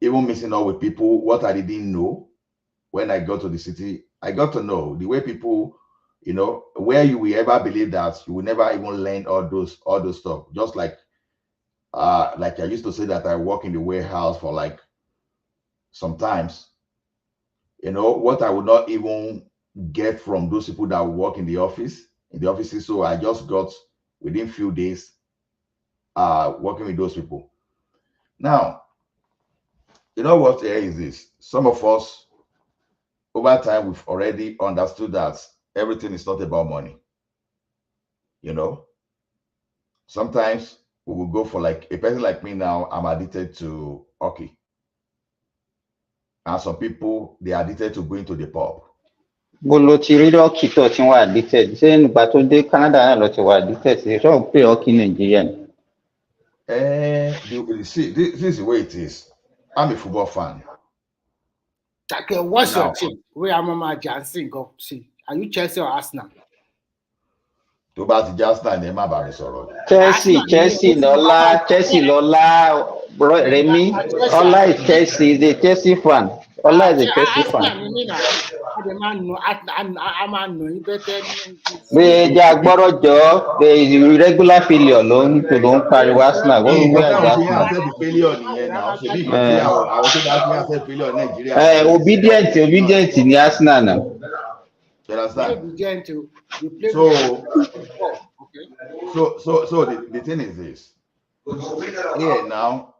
even missing out with people, what I didn't know when I got to the city, I got to know the way people, you know, where you will ever believe that you will never even learn all those stuff. Just like I used to say that I work in the warehouse for like sometimes, you know, what I would not even get from those people that work in the offices. So I just got within few days working with those people. Now, you know what is this? Some of us over time, we've already understood that everything is not about money. You know, sometimes we will go for, like, a person like me now, I'm addicted to hockey. And some people, they are addicted to going to the pub. Bolo ti rí hockey tó ti wà addicted. Ṣé nígbà tó dé Canada náà ló ti wà addicted sí? Ṣé òun play hockey Nigeria ni? See, this is the way it is. I'm a football fan. Okay, what's your team? Where am I Jansen go see? Are you Chelsea or Arsenal? Tó bá ti Arsenal ni ẹ má bá mi sọ̀rọ̀. Chelsea Lola, Remy, Ola is Chelsea, the Chelsea fan. Ola is a Chelsea fan. The Jagboro the regular failure ló ń pariwo Arsenal. Obedient ni Arsenal now. So the thing is this. Here now,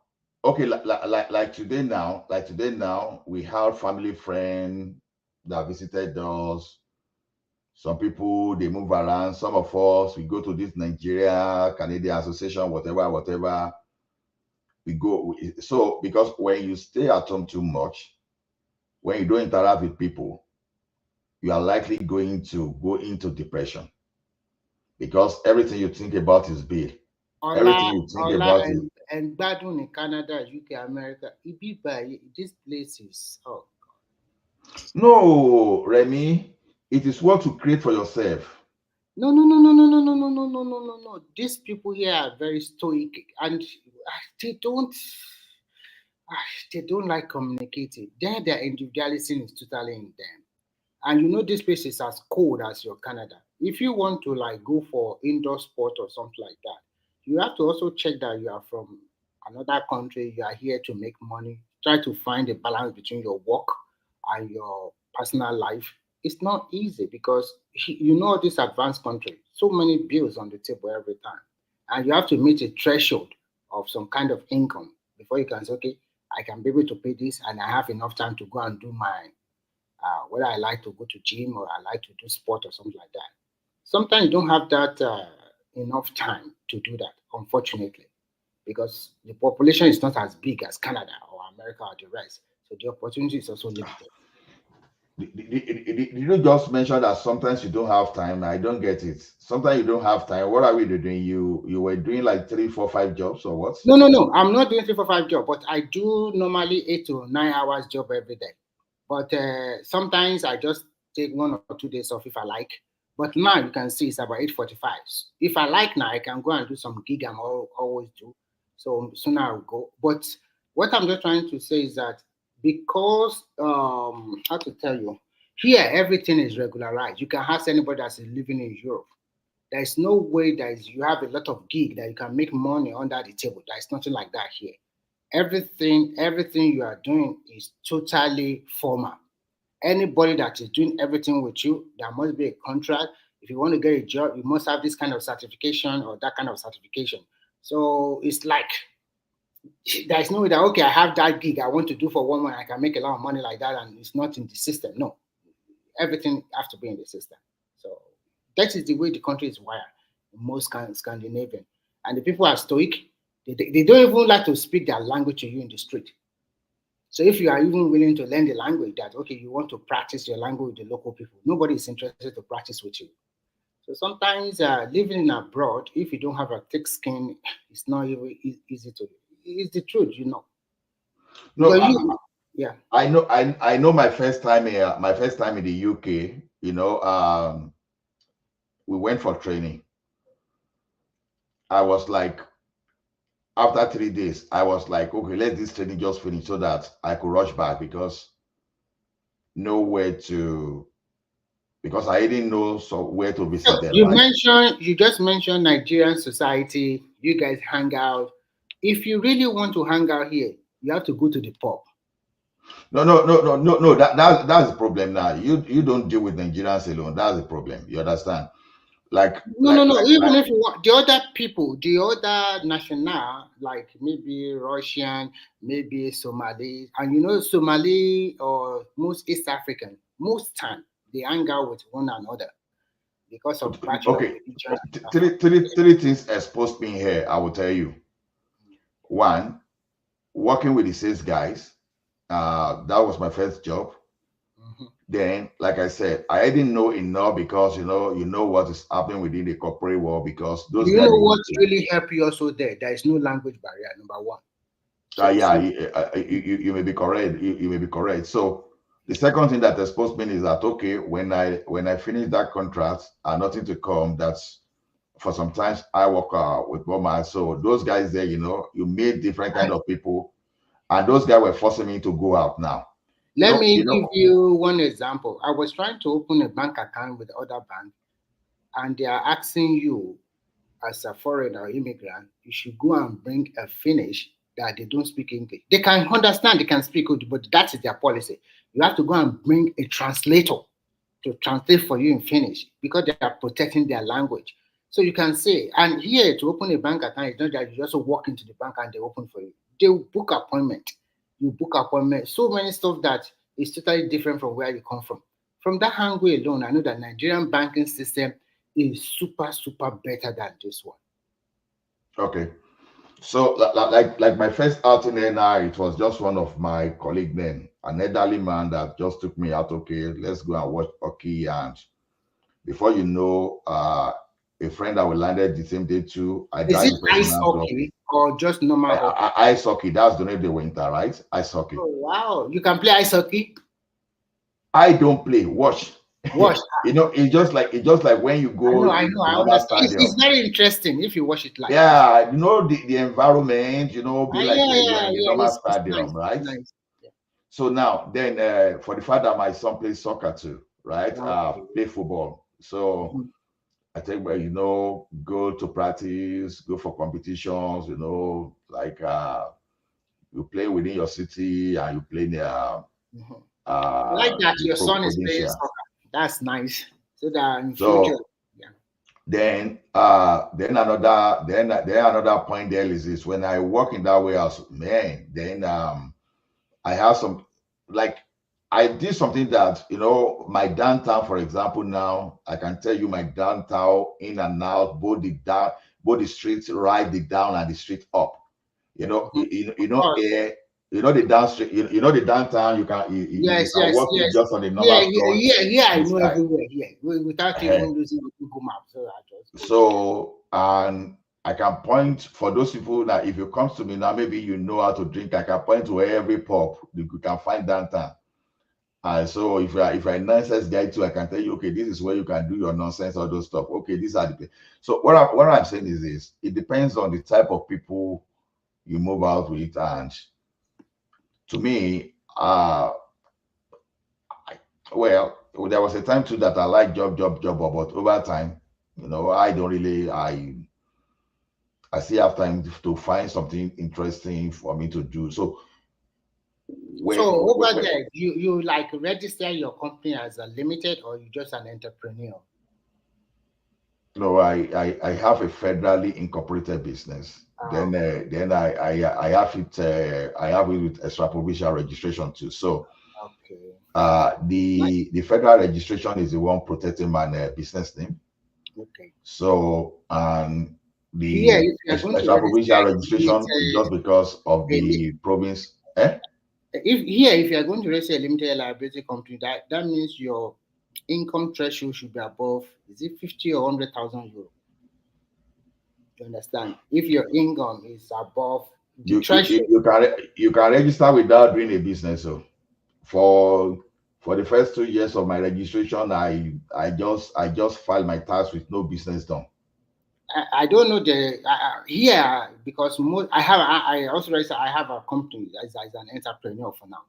okay, like today now, we have family friend that visited us. Some people, they move around. Some of us, we go to this Nigeria, Canadian Association, whatever. We go. So because when you stay at home too much, when you don't interact with people, you are likely going to go into depression, because everything you think about is bill. Everything you think about is. And bad one in Canada, UK, America, these places. Oh God. No, Remy, it is what you create for yourself. No. These people here are very stoic, and they don't like communicating. Their individuality is totally in them. And you know, this place is as cold as your Canada. If you want to like go for indoor sport or something like that, you have to also check that you are from another country. You are here to make money. Try to find a balance between your work and your personal life. It's not easy because you know this advanced country, so many bills on the table every time, and you have to meet a threshold of some kind of income before you can say, okay, I can be able to pay this, and I have enough time to go and do my whether I like to go to gym or I like to do sport or something like that. Sometimes you don't have that enough time to do that, unfortunately, because the population is not as big as Canada or America or the rest. So the opportunity is also limited. Did you just mention that sometimes you don't have time? I don't get it. Sometimes you don't have time. What are we doing? You were doing like 3, 4, 5 jobs or what? No. I'm not doing 3, 4, 5 jobs, but I do normally 8 to 9 hours job every day. But sometimes I just take 1 or 2 days off if I like. But now you can see it's about 8:45. If I like now, I can go and do some gig I'm always do. So sooner I'll go. But what I'm just trying to say is that because how to tell you, here everything is regularized. You can ask anybody that's living in Europe. There is no way that you have a lot of gig that you can make money under the table. There is nothing like that here. Everything you are doing is totally formal. Anybody that is doing everything with you, there must be a contract. If you want to get a job, you must have this kind of certification or that kind of certification. So it's like there's no way that, okay, I have that gig I want to do for 1 month, I can make a lot of money like that, and it's not in the system. No, everything has to be in the system. So that is the way the country is wired in most Scandinavian. And the people are stoic. They don't even like to speak their language to you in the street. So if you are even willing to learn the language, that, okay, you want to practice your language with the local people, nobody is interested to practice with you. So sometimes living abroad, if you don't have a thick skin, it's not even easy to. It's the truth, you know. No, yeah. I know my first time here, my first time in the UK, you know, we went for training. I was like, after 3 days, I was like, okay, let this training just finish so that I could rush back, because nowhere to, because I didn't know where to visit them. You just mentioned Nigerian society. You guys hang out. If you really want to hang out here, you have to go to the pub. No. That's the problem now. You don't deal with Nigerians alone. That's the problem. You understand? No. Even if you want the other people, the other national, like maybe Russian, maybe Somali, and you know Somali or most East African, most time they hang out with one another because of okay. Three things exposed me here. I will tell you. One, working with the sales guys. That was my first job. Then, like I said, I didn't know enough, because you know what is happening within the corporate world, because those you guys. know what really helped you also there? There is no language barrier, number one. You may be correct. You may be correct. So the second thing that exposed me is that, okay, when I finish that contract and nothing to come, that's for sometimes I work with Boma. So those guys there, you meet different kind of people, and those guys were forcing me to go out now. Let me give you one example. I was trying to open a bank account with other bank, and they are asking you as a foreigner or immigrant, you should go and bring a Finnish that they don't speak English. They can understand, they can speak, but that is their policy. You have to go and bring a translator to translate for you in Finnish, because they are protecting their language. So you can say, and here to open a bank account, it's not that you just walk into the bank and they open for you. They will book appointment. You book appointment. So many stuff that is totally different from where you come from. From that angle alone, I know that Nigerian banking system is super better than this one. Okay. So like my first outing there now, it was just one of my colleague then, an elderly man that just took me out. Okay, let's go and watch hockey. And before you know, a friend that we landed the same day too. Is it ice hockey or just normal hockey? Ice hockey. That's the name of the winter, right? Ice hockey. Oh wow! You can play ice hockey. I don't play. Watch. It's just like when you go. I know. I understand. It's very interesting if you watch it live. Yeah, the environment. Be like the normal stadium, nice, right? Nice. Yeah. So now, then, for the fact that my son plays soccer too, right? Play football. So I think, go to practice, go for competitions. Like you play within your city and you play near. I like that your son is playing soccer. That's nice. So that in future. Then another point there is this: when I work in that warehouse, man, then I have some, like, I did something that my downtown, for example. Now I can tell you my downtown in and out, both the streets right, the down and the street up. Air you know the dance, you know the downtown. You can you can walk in just on the normal stone. I know everywhere here without even using the Google Maps. So I just so and I can point for those people that if you come to me now, maybe you know how to drink. I can point to every pub you can find downtown. And so if you're a nonsense guy too, I can tell you, okay, this is where you can do your nonsense, all those stuff. Okay, these are the. So what I'm saying is this: it depends on the type of people you move out with, and to me, well, there was a time too that I like job, but over time, I don't really, I still have time to find something interesting for me to do. So over there, you like register your company as a limited, or you just an entrepreneur? No, I have a federally incorporated business. Then I have it with extra provincial registration too. So the federal registration is the one protecting my business name. Okay. So the extra provincial registration is just because of the province. If you are going to register a limited liability company, that means your income threshold should be above, is it 50 or 100,000 euro? You understand? If your income is above the threshold, you can register without doing a business. So for the first 2 years of my registration, I just filed my tax with no business done. I don't know here because I also register. I have a company as an entrepreneur for now,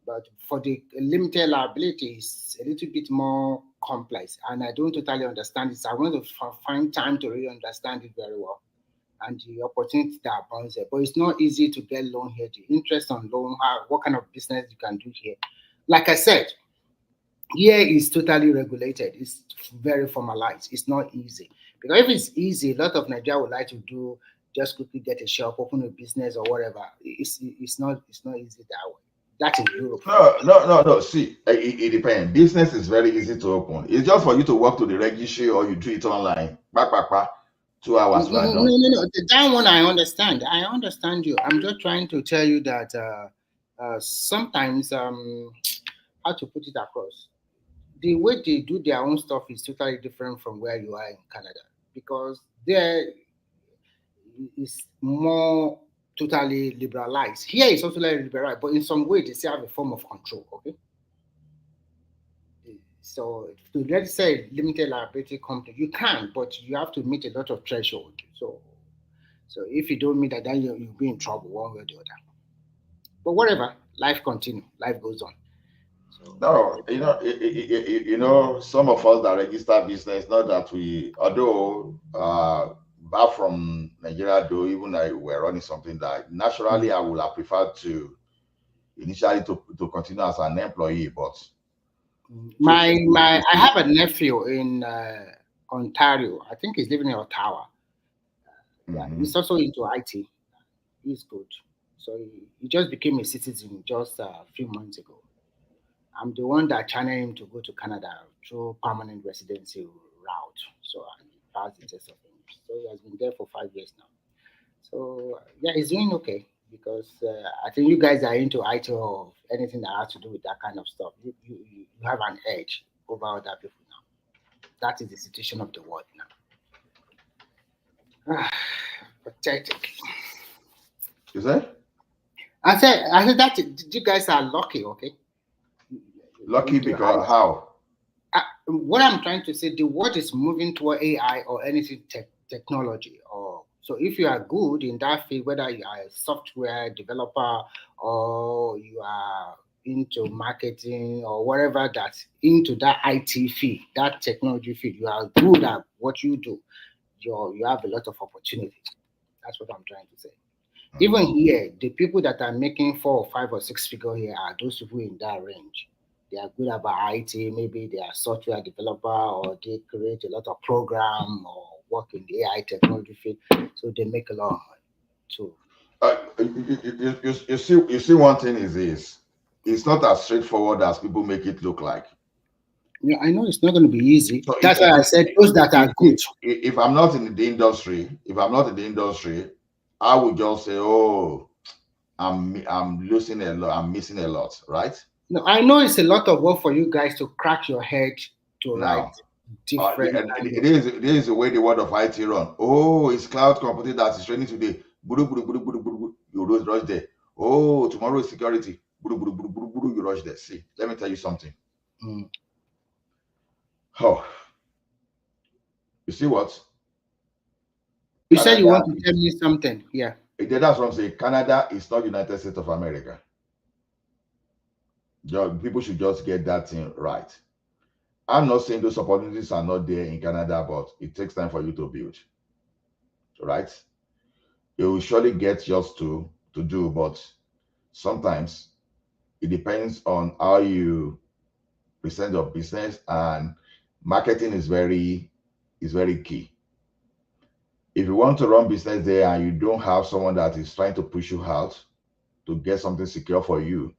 but for the limited liability, it's a little bit more complex, and I don't totally understand it. So I want to find time to really understand it very well, and the opportunity that abounds there. But it's not easy to get loan here. The interest on loan, what kind of business you can do here. Like I said, here is totally regulated. It's very formalized. It's not easy. Because if it's easy, a lot of Nigeria would like to do just quickly get a shop, open a business or whatever. It's not easy that way. That is Europe. No. See, it depends. Business is very easy to open. It's just for you to walk to the registry or you do it online. 2 hours. No. That one I understand. I understand you. I'm just trying to tell you that sometimes how to put it across. The way they do their own stuff is totally different from where you are in Canada, because there is more totally liberalized. Here is also liberalized, but in some way they still have a form of control. Okay. So to register a limited liability company, you can, but you have to meet a lot of threshold. So if you don't meet that, then you'll be in trouble one way or the other. But whatever, life continues, life goes on. No, some of us that register business, not that we, although back from Nigeria, though, even we're running something that naturally I would have preferred to initially to continue as an employee, but I have a nephew in Ontario. I think he's living in Ottawa. Yeah, he's also into IT. He's good. So he just became a citizen just a few months ago. I'm the one that channeled him to go to Canada through permanent residency route. So he passed the test of English. So he has been there for 5 years now. So yeah, he's doing okay, because I think you guys are into IT or anything that has to do with that kind of stuff. You have an edge over other people now. That is the situation of the world now. Pathetic. Is that? I said that you guys are lucky, okay? Lucky because how? What I'm trying to say, the world is moving toward AI or anything technology. Or so if you are good in that field, whether you are a software developer or you are into marketing or whatever, that's into that IT field, that technology field, you are good at what you do. You have a lot of opportunity. That's what I'm trying to say. Even here, the people that are making 4 or 5 or 6 figure here are those people in that range. They are good about IT, maybe they are software developer, or they create a lot of program or work in the AI technology field, so they make a lot of money too. You see, one thing is this: it's not as straightforward as people make it look like. Yeah, I know it's not going to be easy. So that's why I said those that are good. If I'm not in the industry, I would just say, oh, I'm losing a lot. I'm missing a lot, right? No, I know it's a lot of work for you guys to crack your head to write Now, different. this is the way the world of IT run. Oh, it's cloud computing that is training today. You rush there. Oh, tomorrow is security. You rush there. See, let me tell you something. Oh, you see what? You said you want to tell me something. Yeah. That's what I'm saying. Canada is not United States of America. People should just get that thing right. I'm not saying those opportunities are not there in Canada, but it takes time for you to build. Right? You will surely get yours to do, but sometimes it depends on how you present your business, and marketing is very key. If you want to run business there and you don't have someone that is trying to push you out to get something secure for you,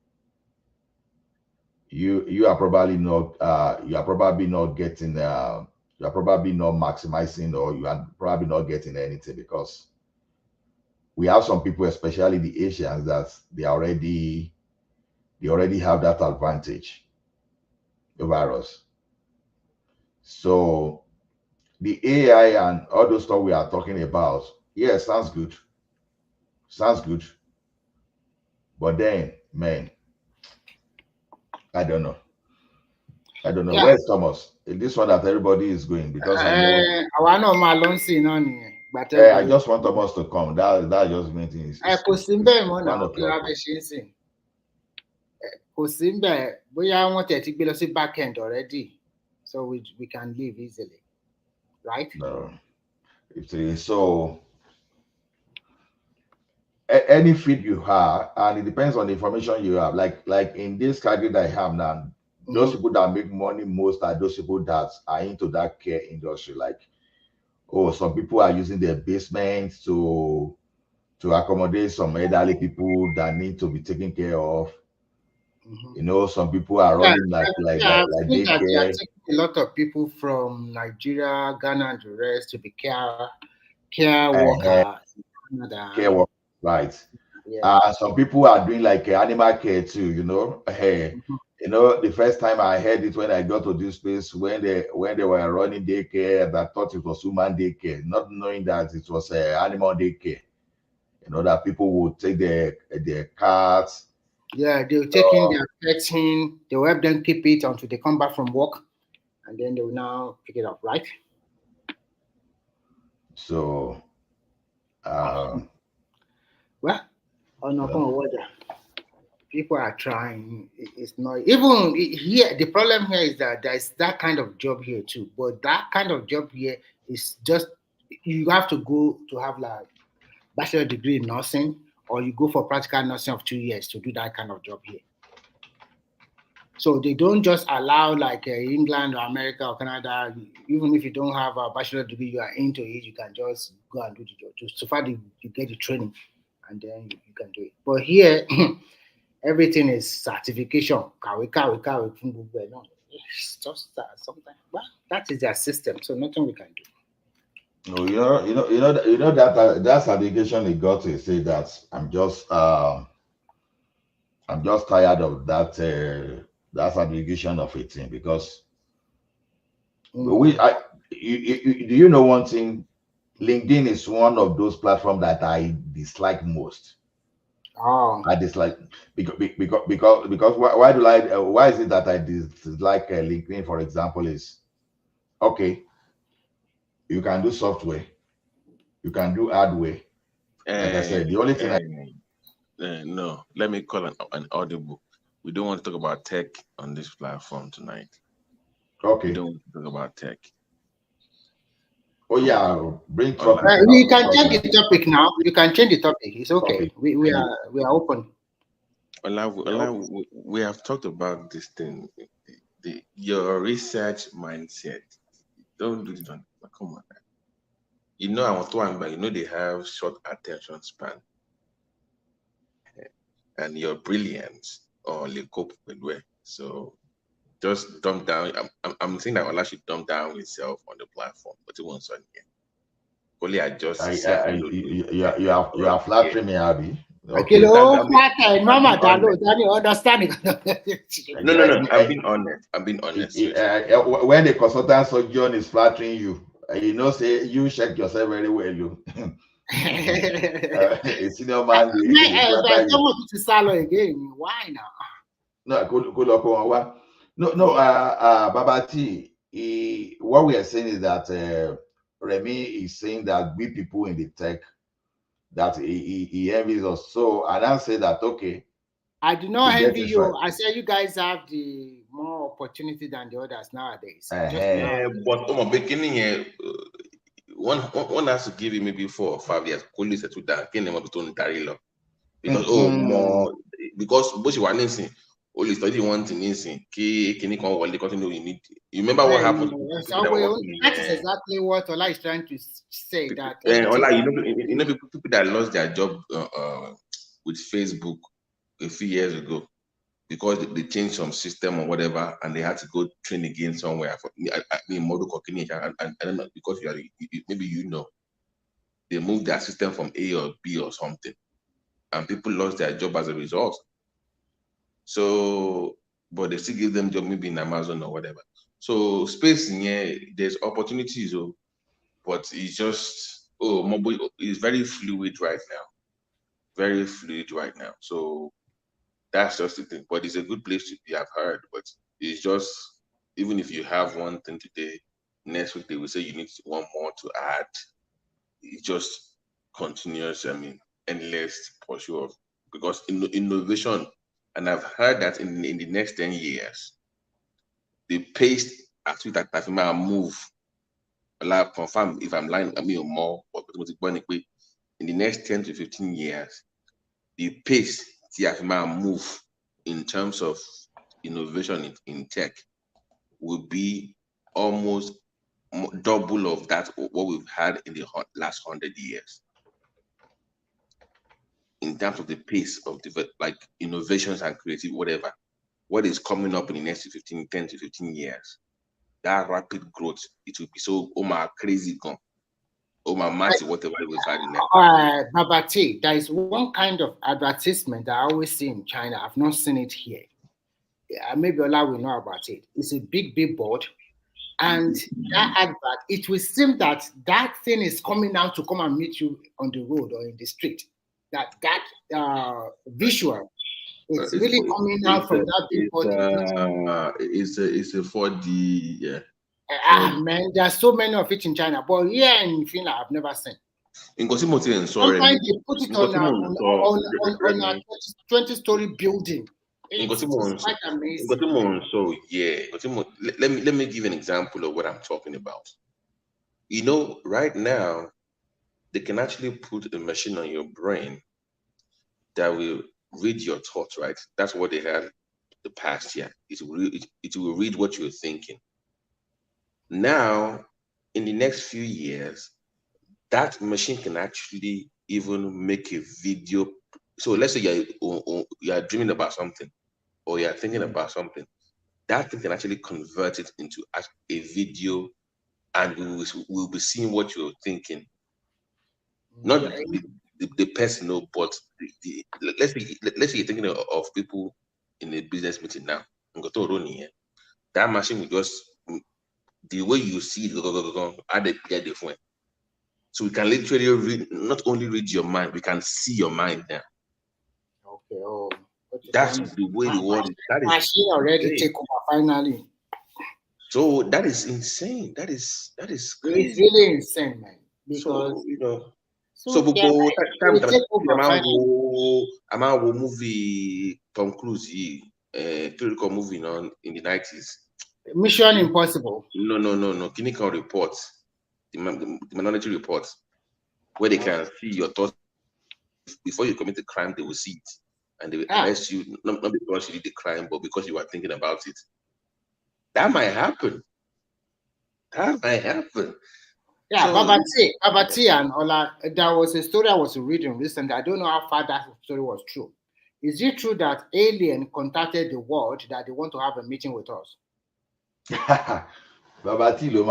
you are probably not getting you are probably not maximizing, or you are probably not getting anything, because we have some people, especially the Asians, that they already have that advantage over us. So the AI and all those stuff we are talking about, yeah, sounds good. But then, man, I don't know. Yeah. Where's Thomas? This one that everybody is going, because I know. I know my loan scene on but I just want Thomas to come. That just means it's kò sí bẹ́ẹ̀ mọ́ 1 náà kí la o'clock. fẹ́ ṣe ń sìn. Kò sí bẹ́ẹ̀ bóyá wọ́n tẹ̀ ti gbé lọ sí back end already, so we can leave easily, right? No. So any feed you have, and it depends on the information you have. Like in this category that I have now, those people that make money most are those people that are into that care industry. Like, oh, some people are using their basements to accommodate some elderly people that need to be taken care of. You know, some people are running like I've seen that you are daycare. taking a lot of people from Nigeria, Ghana, and the rest to be care workers in Canada. Care work, right? Yeah. Some people are doing like animal care too. You know, you know, the first time I heard it when I got to this place, when they were running daycare, and I thought it was human daycare, not knowing that it was animal daycare. You know, that people would take their cats. Yeah, they will take in their pets in, they will help them keep it until they come back from work, and then they will now pick it up, right? So, well, on water, people are trying. It's not even here. The problem here is that there's that kind of job here too, but that kind of job here is just you have to go to have like bachelor degree in nursing, or you go for practical nursing of 2 years to do that kind of job here. So they don't just allow like England or America or Canada, even if you don't have a bachelor degree, you are into it, you can just go and do the job. So far you get the training and then you can do it. But here, everything is certification. It's just that sometimes, well, that is their system, so nothing we can do. No, you know that certification they got to say that I'm just tired of that certification of a thing, because do you know one thing? LinkedIn is one of those platforms that I dislike most. I dislike because why is it that I dislike LinkedIn, for example, is okay, you can do software, you can do hardware. Like I said, the only thing no, let me call an audible. We don't want to talk about tech on this platform tonight. Okay. We don't want to talk about tech. Oh yeah, bring topic. You can change the topic now. You can change the topic. It's okay. We are open. We have talked about this thing. Your research mindset. Don't do it on. Come on. You know, I was talking about. You know, they have short attention span, and your brilliance or the cope with way. So just dumb down. I'm saying that Ola should dumb down himself on the platform, but it won't on here. Only I just you are flattering me, Abby. Okay. Mama, understanding. No. I'm being honest. When the consultant surgeon is flattering you, you know, say you check yourself very well. You, a senior man, I don't want to salo again. Why now? No, no. Baba T. What we are saying is that Remy is saying that we people in the tech that he envies us. So I don't say that okay. I do not envy you. Right. I say you guys have the more opportunity than the others nowadays. But beginning one has to give him maybe 4 or 5 years. Because more because what you want to only study one thing in can you continue you need. You remember what happened? That is exactly what Ola is trying to say. That Ola, you know people that lost their job with Facebook a few years ago because they changed some system or whatever, and they had to go train again somewhere. I mean, model and I don't know because maybe you know they moved their system from A or B or something, and people lost their job as a result. So, but they still give them job maybe in Amazon or whatever. So space in here, there's opportunities, but it's just mobile is very fluid right now. Very fluid right now. So that's just the thing. But it's a good place to be, I've heard. But it's just even if you have one thing today, next week they will say you need one more to add. It's just continuous, endless pursuit of because innovation. And I've heard that in the next 10 years, the pace at which that Tafima move, I'll confirm if I'm lying, more, but in the next 10 to 15 years, the pace Tafima move in terms of innovation in tech will be almost double of that what we've had in the last 100 years. In terms of the pace of like innovations and creative, whatever, what is coming up in the next 10 to 15 years, that rapid growth, it will be so crazy gone. Massive, whatever we've had in there. Baba T, there is one kind of advertisement that I always see in China. I've not seen it here. Maybe Ola will know about it. It's a big billboard. And that advert, it will seem that that thing is coming out to come and meet you on the road or in the street. That visual is really coming out from that billboard. It's a 4D, yeah. Man, there's so many of it in China, but here in Finland, I've never seen. Sometimes they put it on a 20-story building. It's quite amazing. So yeah, let me give an example of what I'm talking about. You know, right now, they can actually put a machine on your brain that will read your thoughts, right? That's what they had the past year. It will read what you're thinking. Now, in the next few years, that machine can actually even make a video. So let's say you're dreaming about something or you're thinking about something. That thing can actually convert it into a video, and we'll be seeing what you're thinking. Not the personal, but let's say you're thinking of people in a business meeting now. That machine will just the way you see it, add the phone. So we can literally not only read your mind, we can see your mind now. Okay. That's the way the world is. That is machine already take over finally. So that is insane. That is crazy. It's really insane, man. Because so we go movie Tom Cruise critical movie in the 90s. Mission Impossible. No. Clinical reports, the Minority Report, where they can see your thoughts before you commit a crime. They will see it, and they will arrest you not because you did the crime, but because you are thinking about it. That might happen. Yeah, Baba T and Ola, there was a story I was reading recently. I don't know how far that story was true. Is it true that alien contacted the world that they want to have a meeting with us? Baba T, Can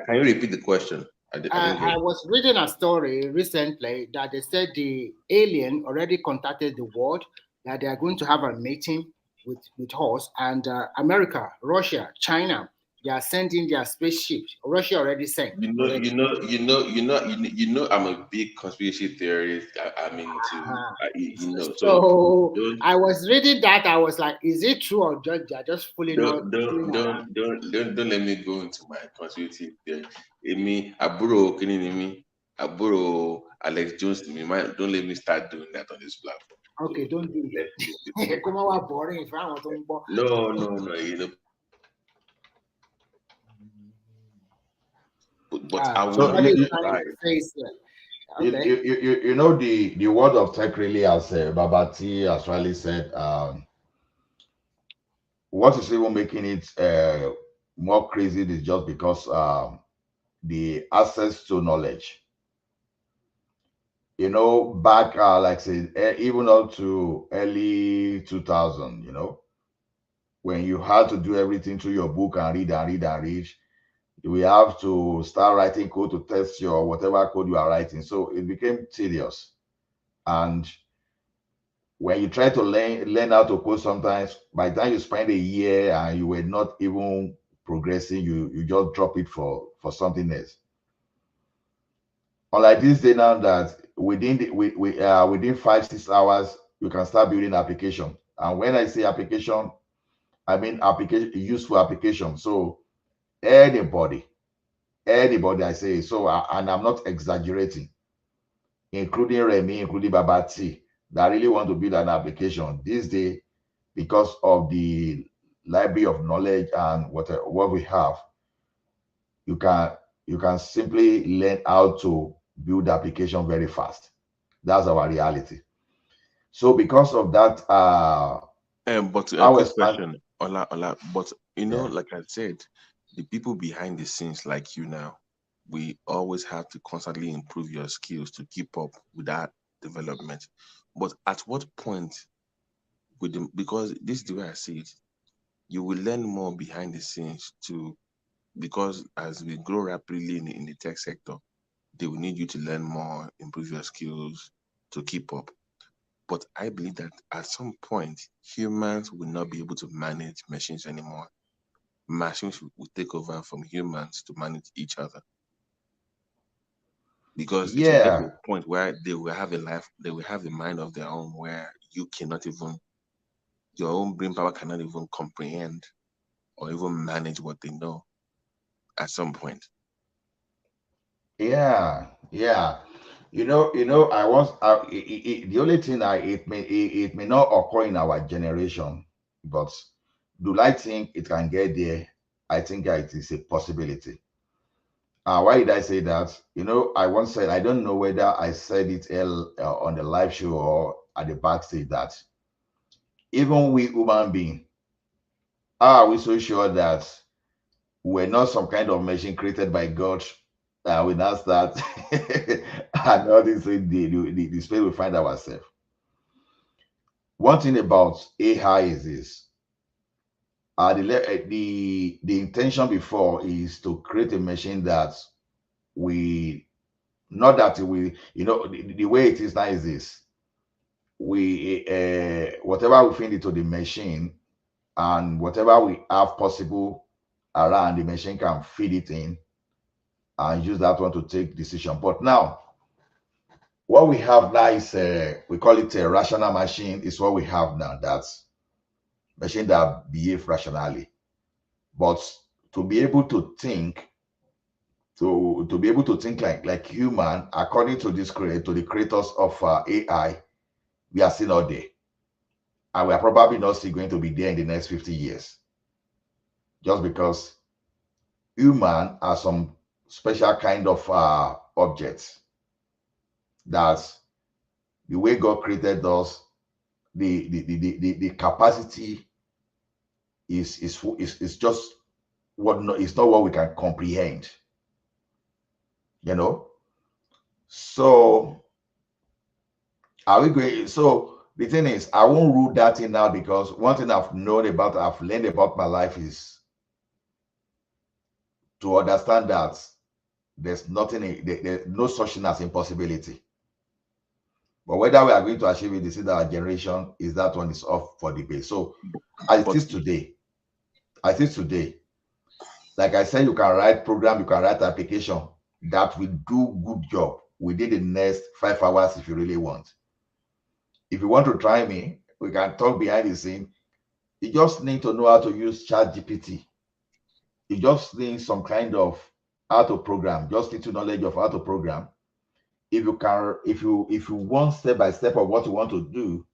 you repeat the question? I was reading a story recently that they said the alien already contacted the world, that they are going to have a meeting with us, and America, Russia, China, they are sending their spaceships. Russia already sent. I'm a big conspiracy theorist. I'm into, So don't I was reading that. I was like, is it true or just they're just fooling don't fooling around? don't let me go into my conspiracy theory. Aburo Kinini, Aburo Alex Jones, don't let me start doing that on this platform. Okay, don't do it. Come on, boring. If I want to No, but I will not Okay. You know the world of tech really, as Babati has really said, what is even making it more crazy is just because the access to knowledge. You know, back like say even up to early 2000, you know, when you had to do everything through your book and read and read and read, we have to start writing code to test your whatever code you are writing. So it became tedious. And when you try to learn how to code, sometimes by the time you spend a year and you were not even progressing, you just drop it for something else. Unlike this day now, that within 5-6 hours you can start building application. And when I say application, I mean application, useful application. So anybody I say, so and I'm not exaggerating, including Remy, including Babati, that really want to build an application this day, because of the library of knowledge and what we have, you can simply learn how to build application very fast. That's our reality. So because of that, but a quick question, Ola, but like I said, the people behind the scenes like you now, we always have to constantly improve your skills to keep up with that development. But at what point because this is the way I see it, you will learn more behind the scenes because as we grow rapidly in the tech sector, they will need you to learn more, improve your skills to keep up. But I believe that at some point, humans will not be able to manage machines anymore. Machines will take over from humans to manage each other. Because it will get to a point where they will have a mind of their own, where you cannot even, your own brain power cannot even comprehend or even manage what they know at some point. Yeah. I was the only thing it may not occur in our generation, but do I think it can get there? I think it is a possibility. Why did I say that? I once said, I don't know whether I said it on the live show or at the backstage, that even we human beings, are we so sure that we're not some kind of machine created by God? We now start and all this in the space we find ourselves. One thing about AI is this: the intention before is to create a machine that we, not that we, the way it is now is this: we whatever we feed into the machine and whatever we have possible around, the machine can feed it in and use that one to take decision. But now what we have now is we call it a rational machine. Is what we have now. That's machine that behave rationally. But to be able to think, to be able to think like human, according to the creators of AI, we are still not there, and we are probably not still going to be there in the next 50 years, just because human are some special kind of objects that the way God created us, the capacity is just it's not what we can comprehend. So are we going? So the thing is, I won't rule that in now, because one thing I've learned about my life is to understand that there's nothing, there's no such thing as impossibility. But whether we are going to achieve it, this is our generation, is that one is off for debate. So as it is today, like I said, you can write program, you can write application that will do good job within the next 5 hours if you really want. If you want to try me, we can talk behind the scene. You just need to know how to use ChatGPT. You just need some kind of how to program, just little knowledge of how to program. If you can, if you want step by step of what you want to do,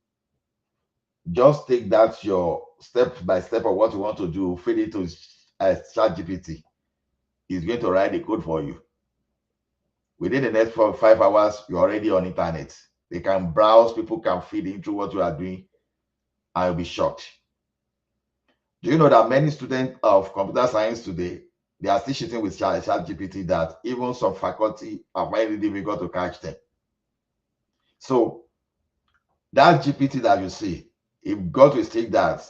just take that your step by step of what you want to do, feed it to ChatGPT. It's going to write the code for you. Within the next 5 hours, you're already on internet. They can browse, people can feed into what you are doing, and you'll be shocked. Do you know that many students of computer science today, they are still shooting with ChatGPT, that even some faculty are very difficult to catch them? So that GPT that you see, it got to a stage that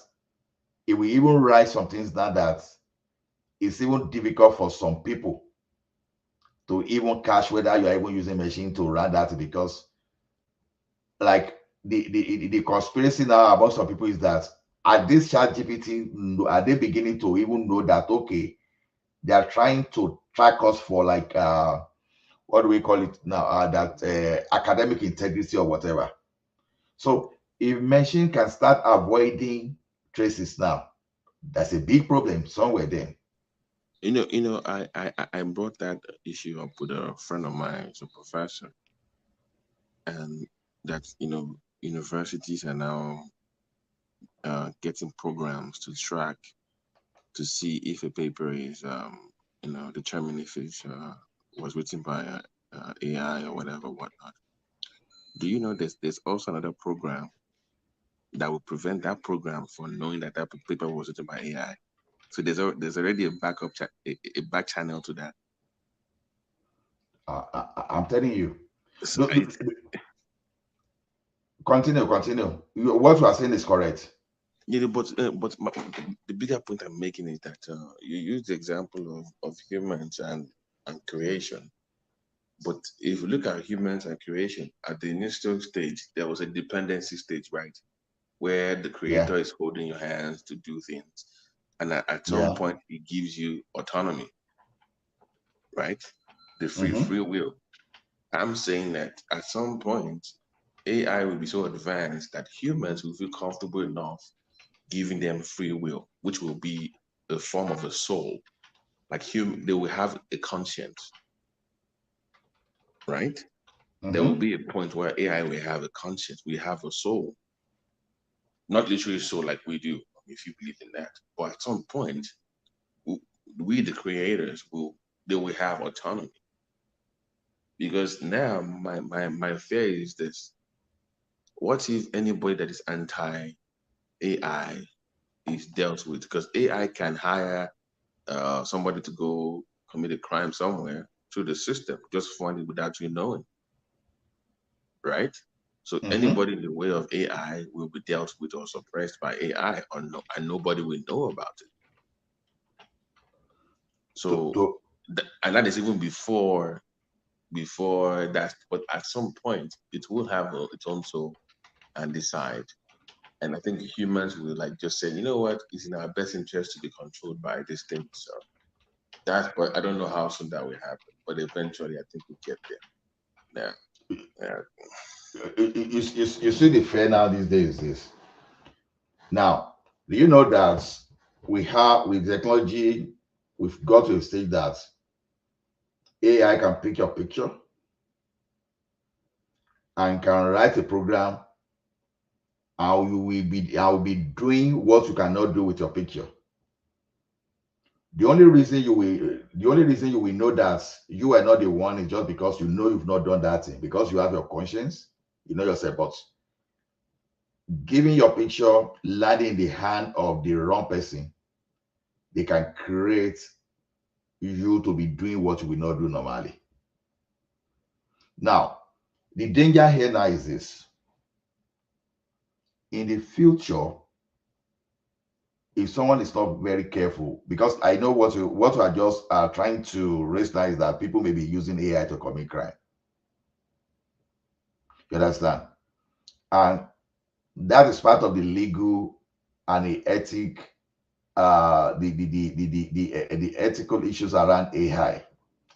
it will even write some things down that it's even difficult for some people to even catch whether you are even using machine to run that, because like the conspiracy now about some people is that at this ChatGPT, are they beginning to even know that, okay, they are trying to track us for like what do we call it now, that academic integrity or whatever. So if machine can start avoiding traces now, that's a big problem somewhere then. I brought that issue up with a friend of mine, who's a professor, and that universities are now getting programs to track, to see if a paper is determine if it was written by AI or whatnot. Do you know there's also another program that will prevent that program from knowing that that paper was written by AI? So there's already a backup a back channel to that. I'm telling you. So continue. What you are saying is correct. Yeah, but the bigger point I'm making is that you use the example of humans and creation. But if you look at humans and creation, at the initial stage, there was a dependency stage, right? Where the creator is holding your hands to do things. And at some point, it gives you autonomy, right? The free will. I'm saying that at some point, AI will be so advanced that humans will feel comfortable enough giving them free will, which will be a form of a soul. Like they will have a conscience, right? There will be a point where AI will have a conscience, we have a soul. Not literally soul like we do, if you believe in that. But at some point, we the creators they will have autonomy. Because now my fear is this: what if anybody that is anti-AI is dealt with? Because AI can hire somebody to go commit a crime somewhere through the system, just fund it without you knowing, right? So anybody in the way of AI will be dealt with or suppressed by AI, and nobody will know about it. So, and that is even before that. But at some point, it will have its own soul and decide. And I think humans will like just say, you know what, it's in our best interest to be controlled by this thing. So but I don't know how soon that will happen. But eventually, I think we'll get there. You see the fair now these days is this. Now, do you know that with technology, we've got to a stage that AI can pick your picture and can write a program, and I will be doing what you cannot do with your picture. The only reason you will know that you are not the one is just because you know you've not done that thing, because you have your conscience, you know yourself. But giving your picture landing in the hand of the wrong person, they can create you to be doing what you will not do normally. Now, the danger here now is this: in the future, if someone is not very careful, because I know what we are just trying to raise now is that people may be using AI to commit crime. You understand? And that is part of the legal and the ethic, the ethical issues around AI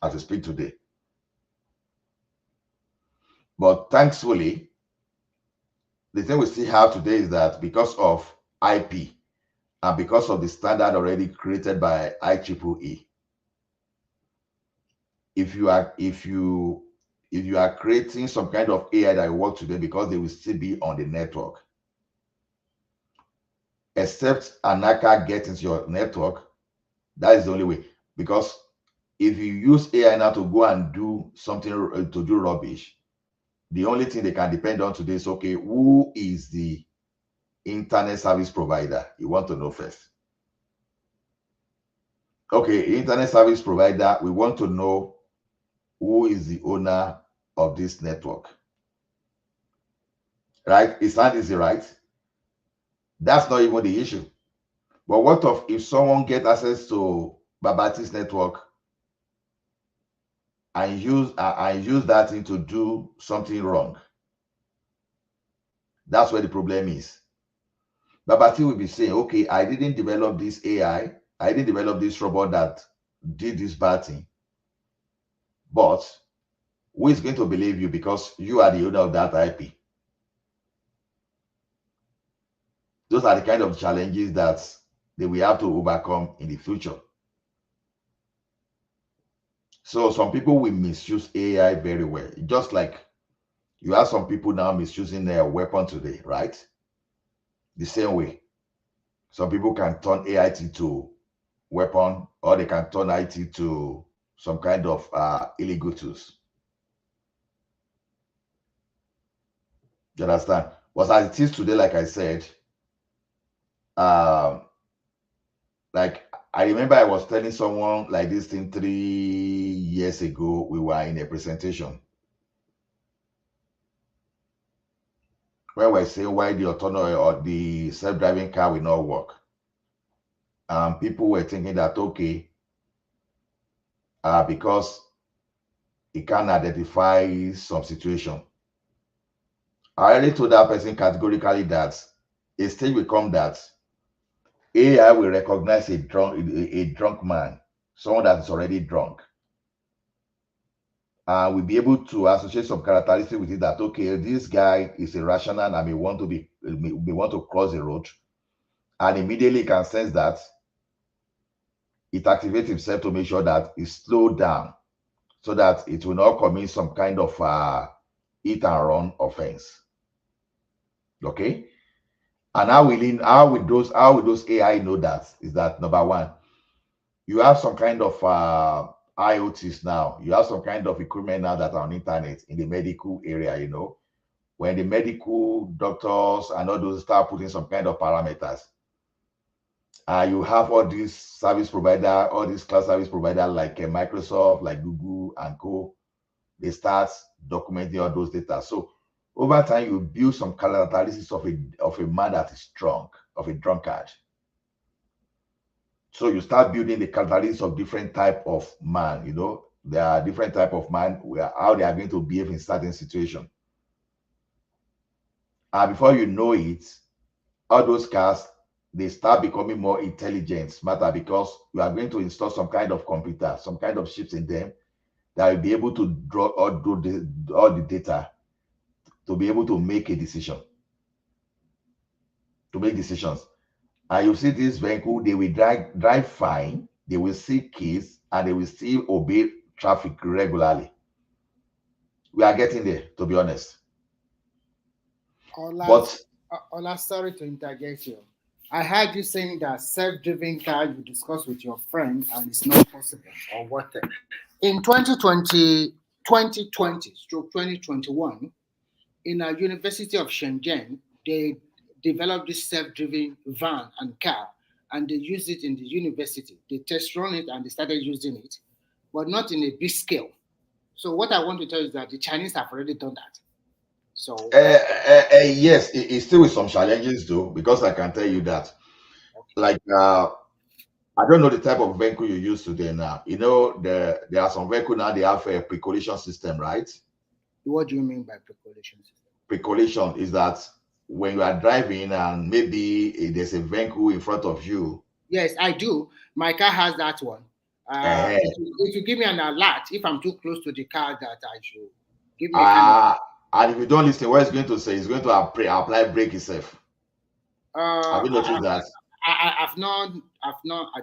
as we speak today. But thankfully, the thing we still have today is that because of IP and because of the standard already created by IEEE, if you are creating some kind of AI that will work today, because they will still be on the network, except an hacker gets into your network, that is the only way. Because if you use AI now to go and do something, to do rubbish, the only thing they can depend on today is, okay, who is the internet service provider? You want to know first. Okay, internet service provider, we want to know who is the owner of this network. Right? It's not easy, right? That's not even the issue. But what if someone gets access to Babati's network and use that thing to do something wrong? That's where the problem is. Babati will be saying, okay, I didn't develop this AI, I didn't develop this robot that did this bad thing. But who is going to believe you because you are the owner of that IP? Those are the kind of challenges that we have to overcome in the future. So some people will misuse AI very well. Just like you have some people now misusing their weapon today, right? The same way. Some people can turn AIT to weapon, or they can turn IT to some kind of illegal tools. You understand? But as it is today, like I said, like I remember I was telling someone like this thing 3 years ago. We were in a presentation where we're saying why the autonomous or the self-driving car will not work. People were thinking that, okay, because it can identify some situation. I already told that person categorically that a stage will come that AI will recognize a drunk man, someone that is already drunk. We'll be able to associate some characteristics with it that, okay, this guy is irrational and may want to cross the road, and immediately can sense that, it activates himself to make sure that it's slowed down so that it will not commit some kind of hit and run offense. Okay, and how will those AI know that? Is that number one, you have some kind of IoTs now. You have some kind of equipment now that are on internet in the medical area. You know, when the medical doctors and all those start putting some kind of parameters, you have all these service provider, all these cloud service provider like Microsoft, like Google and Co. They start documenting all those data. So over time, you build some characteristics of a man that is drunk, of a drunkard. So you start building the characteristics of different type of man. You know, there are different type of man how they are going to behave in certain situation. And before you know it, all those cars, they start becoming more intelligent, smarter, because you are going to install some kind of computer, some kind of chips in them that will be able to draw or do all the data to be able to make a decision, to make decisions. And you see this vehicle, they will drive fine, they will see keys, and they will still obey traffic regularly. We are getting there, to be honest. Ola, sorry to interject you. I heard you saying that self-driven car you discuss with your friend and it's not possible or whatever. In 2020/2021, in a University of Shenzhen, they developed this self-driven van and car, and they used it in the university. They test run it and they started using it, but not in a big scale. So what I want to tell you is that the Chinese have already done that. So yes, it's still with some challenges though, because I can tell you that like I don't know the type of vehicle you use today now. You know, there are some vehicle now, they have a pre-collision system, right? What do you mean by pre-collision system? Pre-collision is that when you are driving and maybe there's a vehicle in front of you. Yes, I do. My car has that one. It will give me an alert if I'm too close to the car that I should give me a kind of. And if you don't listen, what it's going to say, it's going to apply brake itself. Have you noticed that? I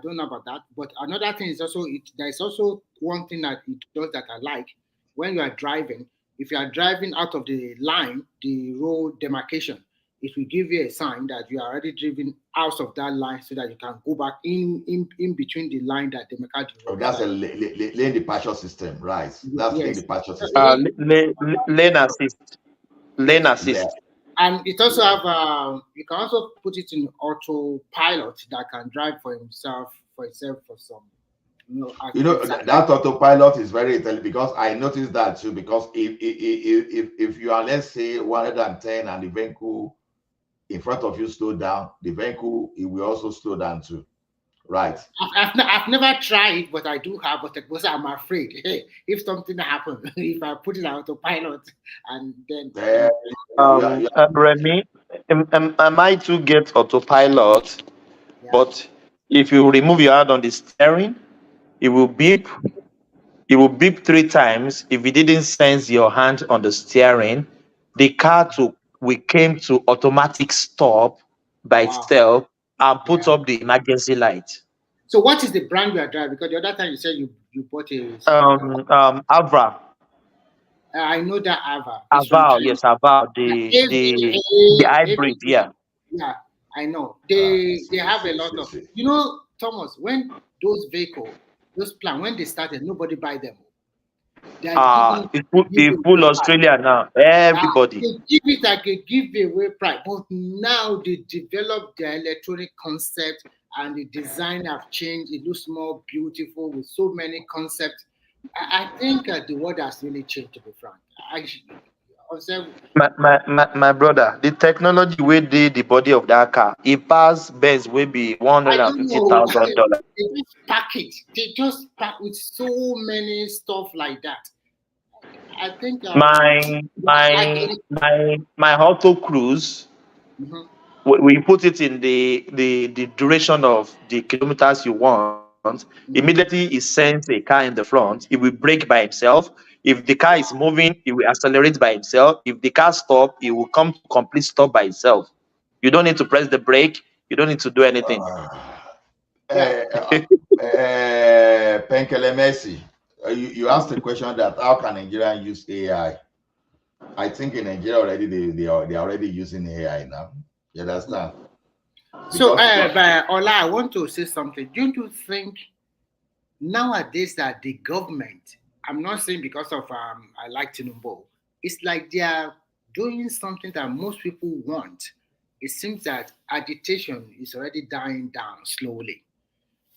don't know about that. But another thing is also, there's also one thing that it does that I like. When you are driving, if you are driving out of the line, the road demarcation, it will give you a sign that you are already driven out of that line, so that you can go back in between the line that demarcates the road. That's a lane departure system, right? That's lane departure system. Lane assist. Lane assist. And it also have you can also put it in autopilot that can drive for itself for some. That autopilot is very intelligent, because I noticed that too. Because if you are, let's say, 110 and the vehicle in front of you slow down, the vehicle, it will also slow down too, right? I've never tried, but I do have. But because I'm afraid, hey, if something happens, if I put it on autopilot, and then Remy, I might too get autopilot, but if you remove your hand on the steering, it will beep. It will beep 3 times. If you didn't sense your hand on the steering, the car we came to automatic stop by itself and put up the emergency light. So what is the brand you are driving? Because the other time you said you bought a Avra. I know that Ava. Aval, yes, Aval, the hybrid, yeah. Yeah, I know. They have a lot of, Thomas, when those vehicles, those plans, when they started, nobody buy them. It's full Australia now. Everybody. They give it like a giveaway price, but now they develop their electronic concept and the design have changed. It looks more beautiful with so many concepts. I think the world has really changed, to be frank. My brother, the technology will the body of that car. It pass Benz will be $150,000. They just pack it. They just pack with so many stuff like that. I think my auto cruise. We put it in the duration of the kilometers you want. Immediately it sends a car in the front. It will brake by itself. If the car is moving, it will accelerate by itself. If the car stops, it will come to complete stop by itself. You don't need to press the brake. You don't need to do anything. Penkele Messi, you asked the question that how can Nigeria use AI? I think in Nigeria already they are already using AI now. You understand? So, Ola, I want to say something. Don't you think nowadays that the government, I'm not saying because of I like Tinubu, it's like they are doing something that most people want. It seems that agitation is already dying down slowly.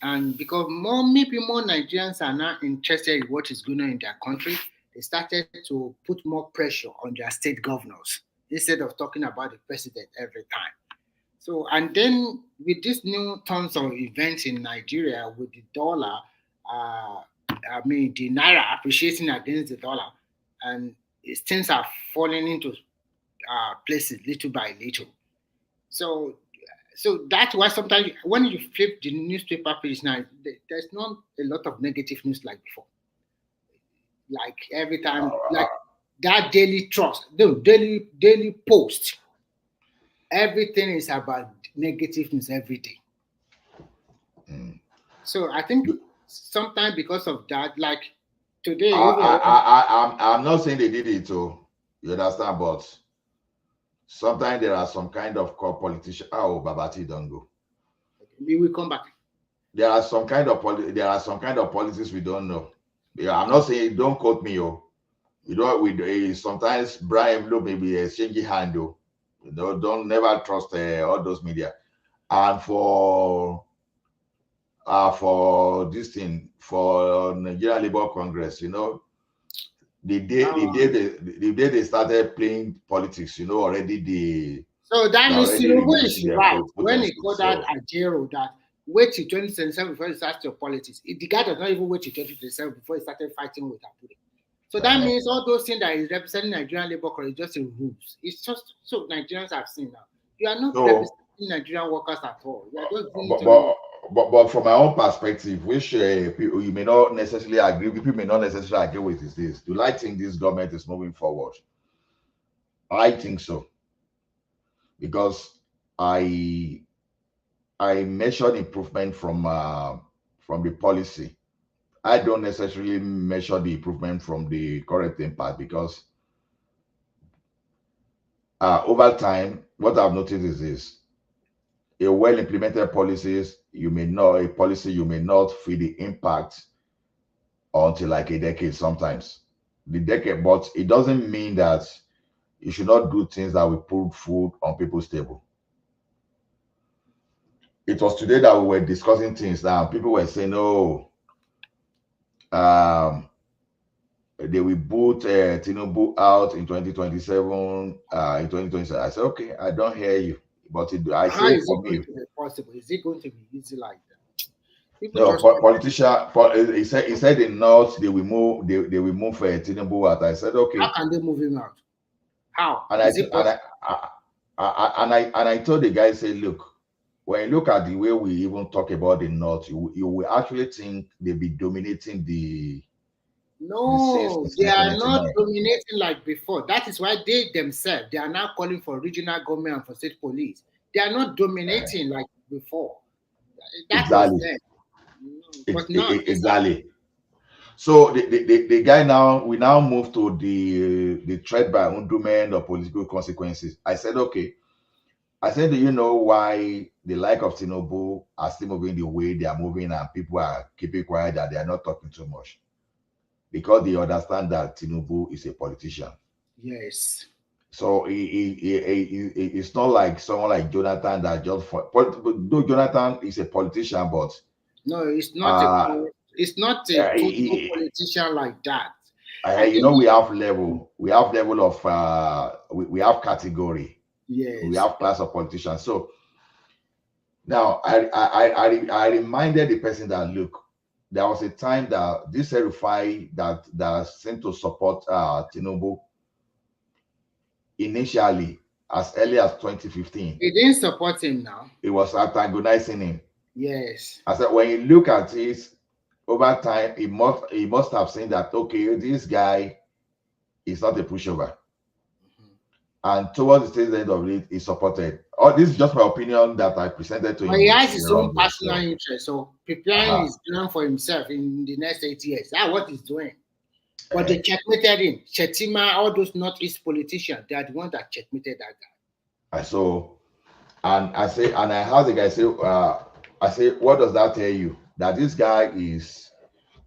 And because maybe more Nigerians are now interested in what is going on in their country, they started to put more pressure on their state governors instead of talking about the president every time. So, and then with this new tons of events in Nigeria with the dollar, the naira appreciating against the dollar, and things are falling into places little by little. So that's why sometimes when you flip the newspaper page now, there's not a lot of negative news like before. Like every time, like that daily trust, the daily post, everything is about negative news every day. So I think sometimes because of that, like today, I'm not saying they did it, you understand, but sometimes there are some kind of politician. Oh, Babati, don't go. We will come back. There are some kind of politics we don't know. Yeah, I'm not saying don't quote me, sometimes Brian look maybe exchanging hand, don't never trust all those media. And for this thing, for Nigeria Labour Congress, the day they started playing politics, already So that They're means already Tinubu is reducing their right vote when he potency. called So out Ajero that wait till 2027 before you start your politics. The guy does not even wait till 2027 before he started fighting with Abure. So that means all those things that is representing Nigerian labor corps is just a rules. It's just so Nigerians have seen now. You are not representing Nigerian workers at all. You are just doing it on but from my own perspective, which people you may not necessarily agree with, people may not necessarily agree with, is this: do I think this government is moving forward? I think so, because I measured improvement from the policy. I don't necessarily measure the improvement from the current impact, because over time, what I've noticed is this: a well-implemented policies, you may not feel the impact until like a decade sometimes. But it doesn't mean that you should not do things that will put food on people's table. It was today that we were discussing things now. People were saying, oh, they will boot Tinubu out in 2027, in 2027. I said, okay, I don't hear you. But how is it going to be possible? Is it going to be easy like that? People no, just politician. He said in North they will move. They will move Tinubu out. I said, okay. How can they move him out? How? And I told the guy, say, look, when you look at the way we even talk about the North, you will actually think they'll be dominating the. No, they are not dominating like before. That is why they themselves, they are now calling for regional government and for state police. They are not dominating like before. That was then. But now, exactly. So the guy now, we now move to the threat by undement or political consequences. I said, okay. I said, do you know why the like of Tinubu are still moving the way they are moving and people are keeping quiet, that they are not talking too much? Because they understand that Tinubu is a politician. Yes. So it's not like someone like Jonathan that just though Jonathan is a politician, but no, it's not a total politician like that. We have level. We have level of we have category. Yes. We have class of politicians. So now I reminded the person that, look, there was a time that this Erufai that seemed to support Tinubu initially, as early as 2015. He didn't support him now. It was antagonizing him. Yes. I said, when you look at it over time, he must have seen that, okay, this guy is not a pushover. And towards the end of it, he supported. This is just my opinion that I presented to him. He has his own personal interest, so preparing his plan for himself in the next 8 years. That's what he's doing. But they checkmated him. Chetima, all those Northeast politicians, they are the ones that checkmated that guy. And I heard the guy I say, what does that tell you? That this guy is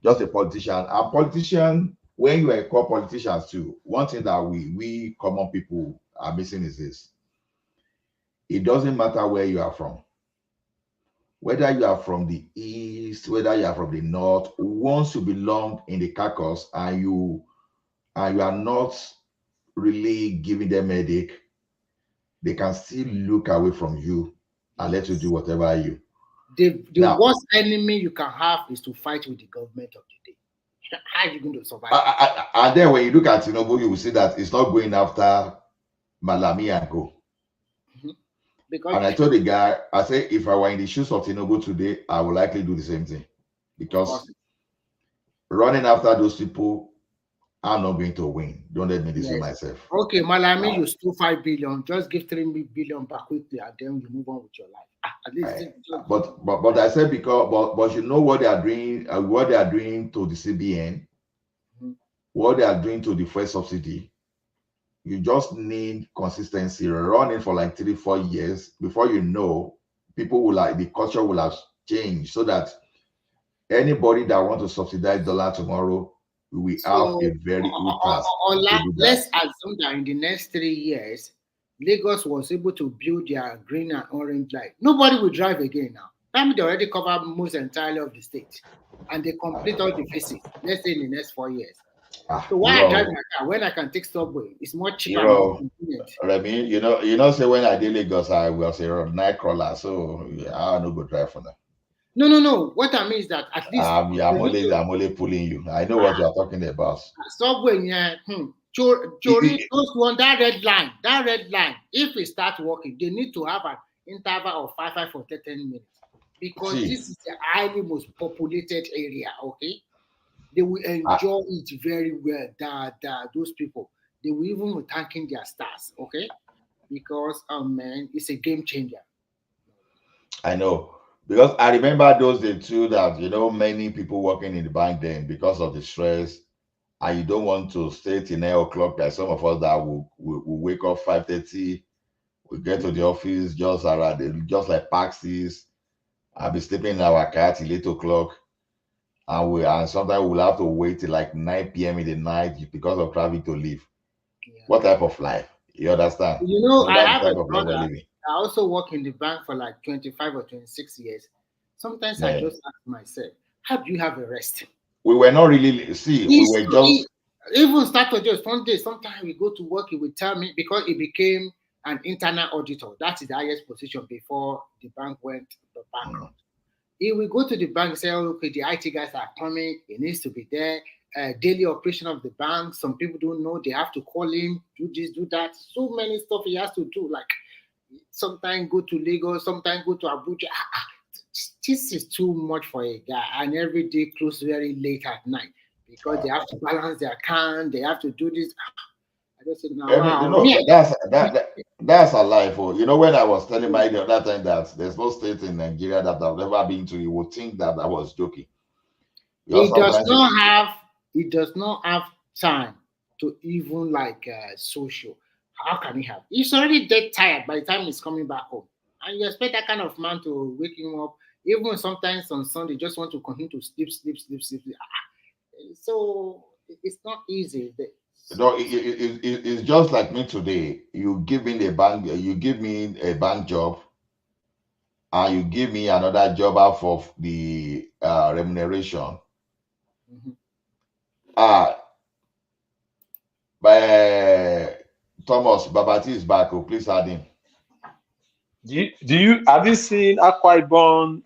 just a politician. And politician, when you are call politicians too, one thing that we common people are missing is this: it doesn't matter where you are from, whether you are from the east, whether you are from the north. Once you belong in the caucus and you are not really giving them a headache, they can still look away from you and let you do whatever you. The worst enemy you can have is to fight with the government of the day. How are you going to survive? And then when you look at Tinubu, you will see that it's not going after Malami and go. And I told the guy, I said, if I were in the shoes of Tinubu today, I would likely do the same thing. Because running after those people, I'm not going to win. Don't let me deceive myself. Okay, Malami, you stole 5 billion. Just give 3 billion back quickly, and then you move on with your life. At least but I said, because but you know what they are doing, to the CBN, what they are doing to the first subsidy. You just need consistency, running for like 3-4 years before you know, people will the culture will have changed, so that anybody that wants to subsidize dollar tomorrow, we have a very good task. Let's assume that in the next 3 years, Lagos was able to build their green and orange light. Nobody will drive again now. That means they already covered most entirely of the state, and they complete all the phases. Let's say in the next 4 years. So why I drive my car when I can take subway? It's more cheaper and more convenient. Remy, you know, say when I did Lagos, I was a night crawler, so I don't go drive for that. No. What I mean is that at least I'm only pulling you. I know what you are talking about. Subway, yeah. That red line. If we start working, they need to have an interval of 5 for 10 minutes because this is the highly most populated area. Okay, they will enjoy it very well. Those people, they will even be thanking their stars. Okay, because man, it's a game changer. I know. Because I remember those days too that, many people working in the bank then because of the stress and you don't want to stay till 9 o'clock like some of us that will wake up 5:30, we get to the office just like taxis. I'll be sleeping in our car till 8 o'clock and sometimes we'll have to wait till like 9 p.m. in the night because of traffic to leave. Yeah. What type of life? You understand? I have a brother. I also work in the bank for like 25 or 26 years. Sometimes I just ask myself, how do you have a rest? We were not really, we were just... Even Saturday or Sunday, sometimes we go to work, he will tell me, because he became an internal auditor. That is the highest position before the bank went bankrupt. He will go to the bank and say, okay, the IT guys are coming, he needs to be there. Daily operation of the bank, some people don't know, they have to call him, do this, do that. So many stuff he has to do, like sometimes go to Lagos, sometimes go to Abuja. This is too much for a guy, and every day close very late at night because they have to balance their account, they have to do this. I just said, that's a lie. When I was telling my the other time that there's no state in Nigeria that I've never been to, you would think that I was joking. He does not have time to even like social. How can he have? He's already dead tired by the time he's coming back home. And you expect that kind of man to wake him up, even sometimes on Sunday, just want to continue to sleep. So it's not easy. It's just like me today. You give me a bank job, and you give me another job out of the remuneration. By Thomas Babati is back. Oh, please add him. Have you seen Akwa Ibom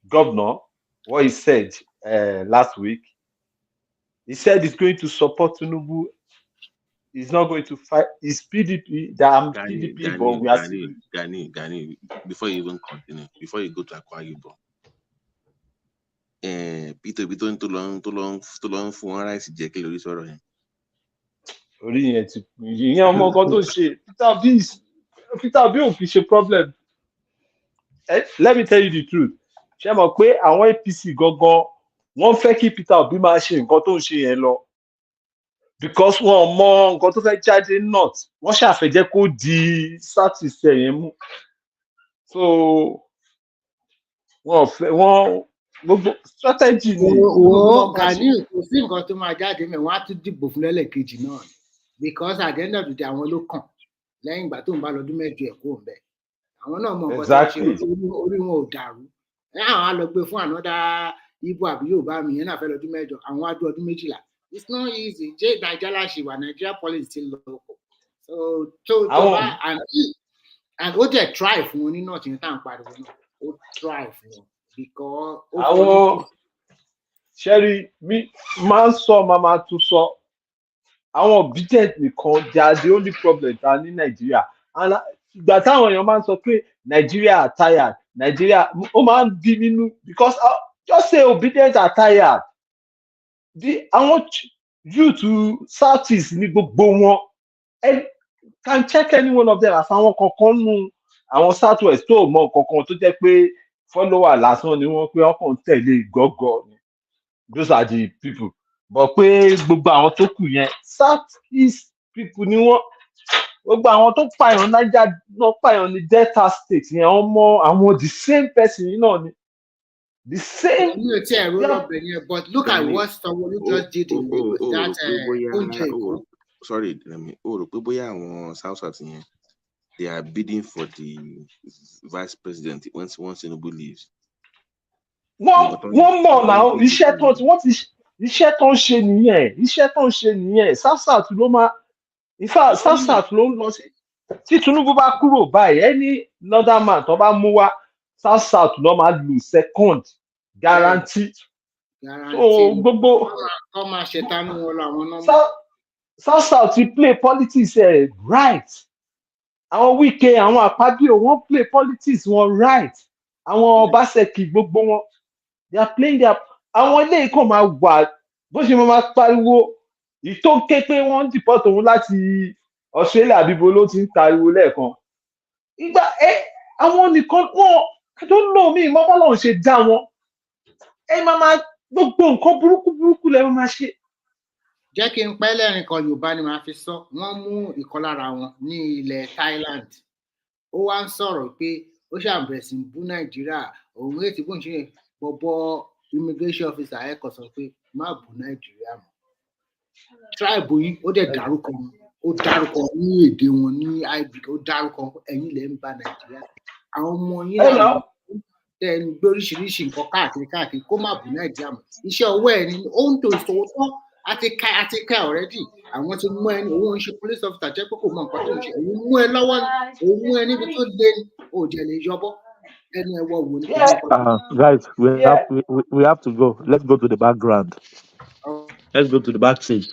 governor? What he said last week? He said he's going to support Tinubu. He's not going to fight. It's PDP. PDP, but we are Gani. Before you even continue, before you go to Akwa Ibom, Peter tó lọ fún wọn ráìsì jẹ kí lórí sọ̀rọ̀ yẹn. Orí yẹn ti ìyẹn ọmọ kan tó ṣe Peter Obi ò fi ṣe problem. Let me tell you the truth. Ṣé mọ̀ pé àwọn APC gangan wọ́n fẹ́ kí Peter Obi máa ṣe nǹkan tó ń ṣe yẹn lọ because wọ́n mọ nǹkan tó fẹ́ jáde north wọ́n ṣàfẹ́ jẹ́ kó di southeast yẹn mú so wọ́n gbogbo strategy ni. Gani kò sí nǹkan tó máa jáde mẹ́ wọ́n á tún dìbò fún lẹ́lẹ́kejì náà because at the end of the day àwọn ló kàn lẹ́yìn ìgbà tó ń bá lọ́dún mẹ́jọ ẹ̀ kó ń bẹ̀ àwọn náà mọ nǹkan tó ṣe orí wọn ò dàrú àwọn á lọ gbé fún ànádà Igbo àbí Yorùbá mi yẹn náà fẹ́ lọ́dún mẹ́jọ àwọn á dún ọdún 12. It's not easy. Nigeria policy still local. So and ó dẹ̀ try fún wọn ní náà tí wọ́n tàn pariwo náà ó try fún wọn because àwọn ṣẹ́rí mi máa ń sọ máa tún sọ àwọn obedient nìkan they are the only problem ta ní Nàìjíríà and ìgbà táwọn èèyàn máa ń sọ pé Nigeria are tired Nigeria ó máa ń bí nínú because just say obedient are tired. I want you to southeast ní gbogbo wọn and can check any one of them as àwọn kankan nu àwọn southwest tó mọ kankan tó jẹ́ pé follower lásán ni wọ́n pé wọ́n kàn tẹ̀lé gọgọ ni those are the people but pé gbogbo àwọn tó kù yẹn southeast people ni wọ́n gbogbo àwọn tó pààyàn Niger náà pààyàn ní Delta state yẹn àwọn the same person yìí náà ni. The same. But look at what someone just did in that. Sorry, rò pé bóyá àwọn South yẹn they are bidding for the vice president once Tinubu leaves. One more now. Iṣẹ́ tó wọ́n ti iṣẹ́ tó ń ṣe nìyẹn iṣẹ́ tó ń ṣe nìyẹn South ló máa in fact South ló ń lọ sí tí Tinubu bá kúrò báyìí any northern man tó bá mú wá South ló máa lù second guarantee so gbogbo kọ́ máa ṣètánú wọn lọ àwọn nọ́mbà. South ti play politics right àwọn Wike àwọn Akpabio wọ́n play politics wọn right àwọn Obaseki gbogbo wọn they are playing their àwọn ilé ìkọ́ máa wà bó ṣe máa pariwo ìtò ké pé wọ́n deport òun láti Australia àbíbo ló ti ń pariwo lẹ́ẹ̀kan ìgbà àwọn nìkan wọn I don't know mi ìmọ̀ bá lọ́run ṣe dá wọn máa gbogbo nǹkan burúkú lẹ́nu máa ṣe. jẹ́ kí n pẹ́ lẹ́rìn kan Yorùbá ni màá fi sọ wọ́n mú ìkan lára wọn ní ilẹ̀ Thailand ó wá ń sọ̀rọ̀ pé ó ṣàbẹ̀rẹ̀ sí bú Nàìjíríà òun ètí bóun ṣe bọ̀bọ̀ immigration officer ẹ̀kọ́ sọ pé má bú Nàìjíríà mọ́ tribe yín ó dẹ̀ dárúkọ wọn ó dárúkọ ní èdè wọn ní IB ó dárúkọ ẹ̀yin lẹ́ ń ba Nàìjíríà àwọn ọmọ yín náà tẹ̀ ń gbé oríṣiríṣi nǹkan káàkiri kó má bú Nàìjíríà mọ́ iṣẹ́ ọwọ́ ẹ̀ ni ó ń tò ìṣòwò àti ká already àwọn tí mú ẹni òun ń ṣe police officer jẹ́ pé kò mọ nǹkan tó ń ṣe òun mú ẹ lọ́wọ́ òun mú ẹ níbi tó lé ní òjẹ̀ lè yọbọ́ ẹni ẹwọ́ wò ní. Guys, we have to go. Let's go to the background. Let's go to the backstage.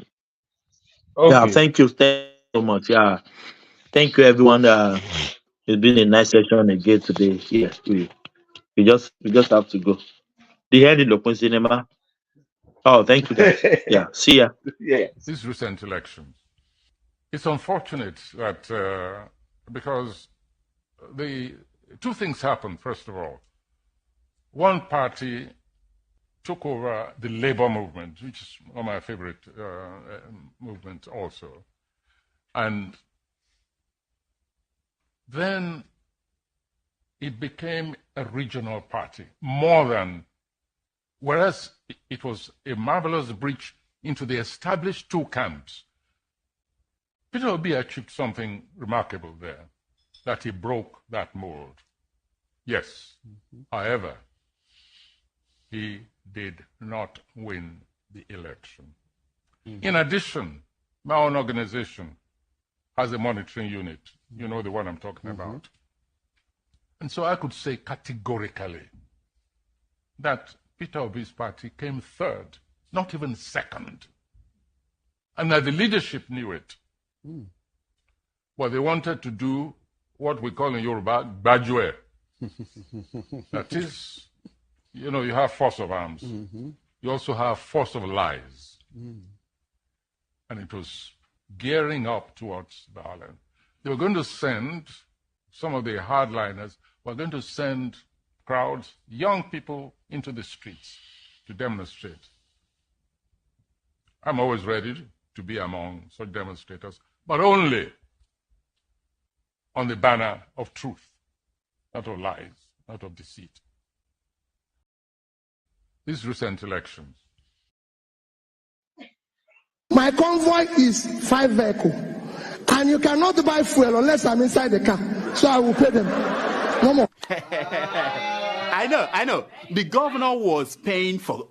Okay. Yeah, thank you so much. Yeah, thank you everyone. It's been a nice session again today. Yeah, we just have to go. The end in the cinema. Oh, thank you guys. Yeah, see ya. Yeah. These recent elections. It's unfortunate that because the two things happened. First of all, one party took over the labor movement, which is one of my favorite movements also. And then it became a regional party, more than, whereas it was a marvelous breach into the established two camps. Peter Obi achieved something remarkable there, that he broke that mold. Yes, however, he did not win the election. In addition, my own organization has a monitoring unit. You know the one I'm talking about. And so I could say categorically that Peter Obi's party came third, not even second. And that the leadership knew it. But they wanted to do what we call in Yoruba, Bajue. That is, you know, you have force of arms. You also have force of lies. And it was gearing up towards violence. They were going to send, some of the hardliners were going to send crowds, young people, into the streets to demonstrate. I'm always ready to be among such demonstrators, but only on the banner of truth, not of lies, not of deceit. These recent elections. My convoy is 5 vehicles, and you cannot buy fuel unless I'm inside the car, so I will pay them. No more. I know. The governor was paying for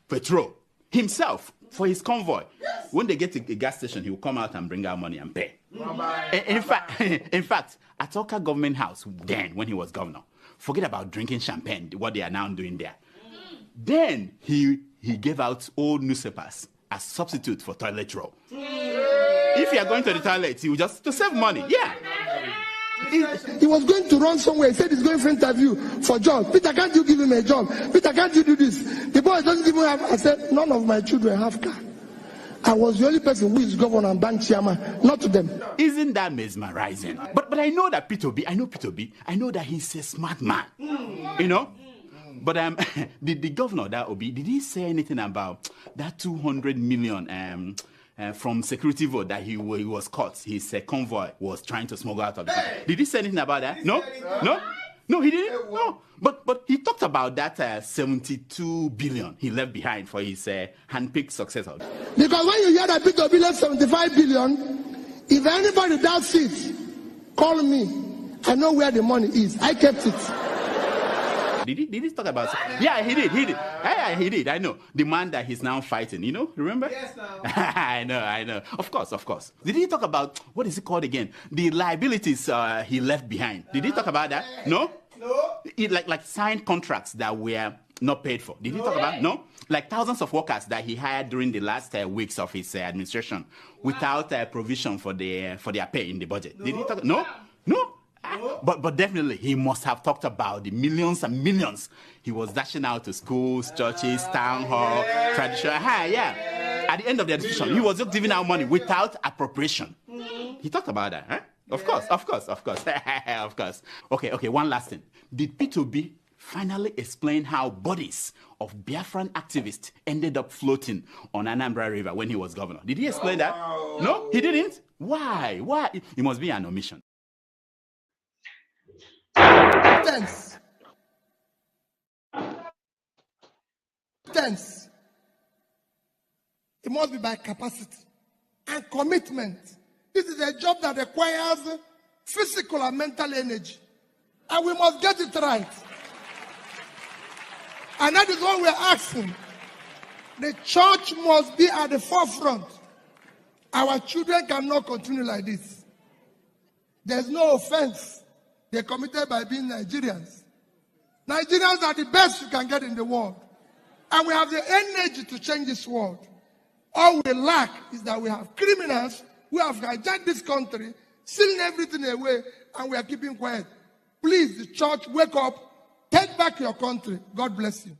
petrol himself for his convoy. When they get to a gas station, he will come out and bring out money and pay. In fact, at Oka government house, then when he was governor, forget about drinking champagne, what they are now doing there. Then he gave out old newspapers as substitute for toilet roll. If you are going to the toilet, he will just to save money. Yeah. He was going to run somewhere. He said he's going for interview for job. Peter, can't you give him a job? Peter, can't you do this? The boy doesn't even have. I said, none of my children have car. I was the only person who is governor and bank chairman, not to them. Isn't that mesmerizing? But I know that Peter B. I know that he's a smart man. You know. But the governor, that Obi, did he say anything about that 200 million from security vote that he was caught? His convoy was trying to smuggle out of the country. Did he say anything about that? No, he didn't. No, but he talked about that 72 billion he left behind for his handpicked successor. Because when you hear that Peter Obi left 75 billion, if anybody doubts it, call me. I know where the money is. I kept it. Did he talk about? Yeah, he did. Yeah, he did. I know the man that he's now fighting. You know, remember? Yes, now. I know. Of course. Did he talk about what is it called again? The liabilities he left behind. Did he talk about that? No. Like signed contracts that were not paid for. Did he talk about? No. Like thousands of workers that he hired during the last weeks of his administration without provision for their pay in the budget. Did he talk? No. But definitely he must have talked about the millions and millions he was dashing out to schools, churches, town hall, traditional. Yeah. At the end of the administration, he was just giving out money without appropriation. He talked about that, huh? Of course. Of course. Okay, one last thing. Did P2B finally explain how bodies of Biafran activists ended up floating on Anambra River when he was governor? Did he explain that? No, he didn't? Why? It must be an omission. Tense. It must be by capacity and commitment. This is a job that requires physical and mental energy. And we must get it right. And that is what we're asking. The church must be at the forefront. Our children cannot continue like this. There's no offense. They're committed by being Nigerians. Nigerians are the best you can get in the world. And we have the energy to change this world. All we lack is that we have criminals who have hijacked this country, stealing everything away, and we are keeping quiet. Please, the church, wake up. Take back your country. God bless you.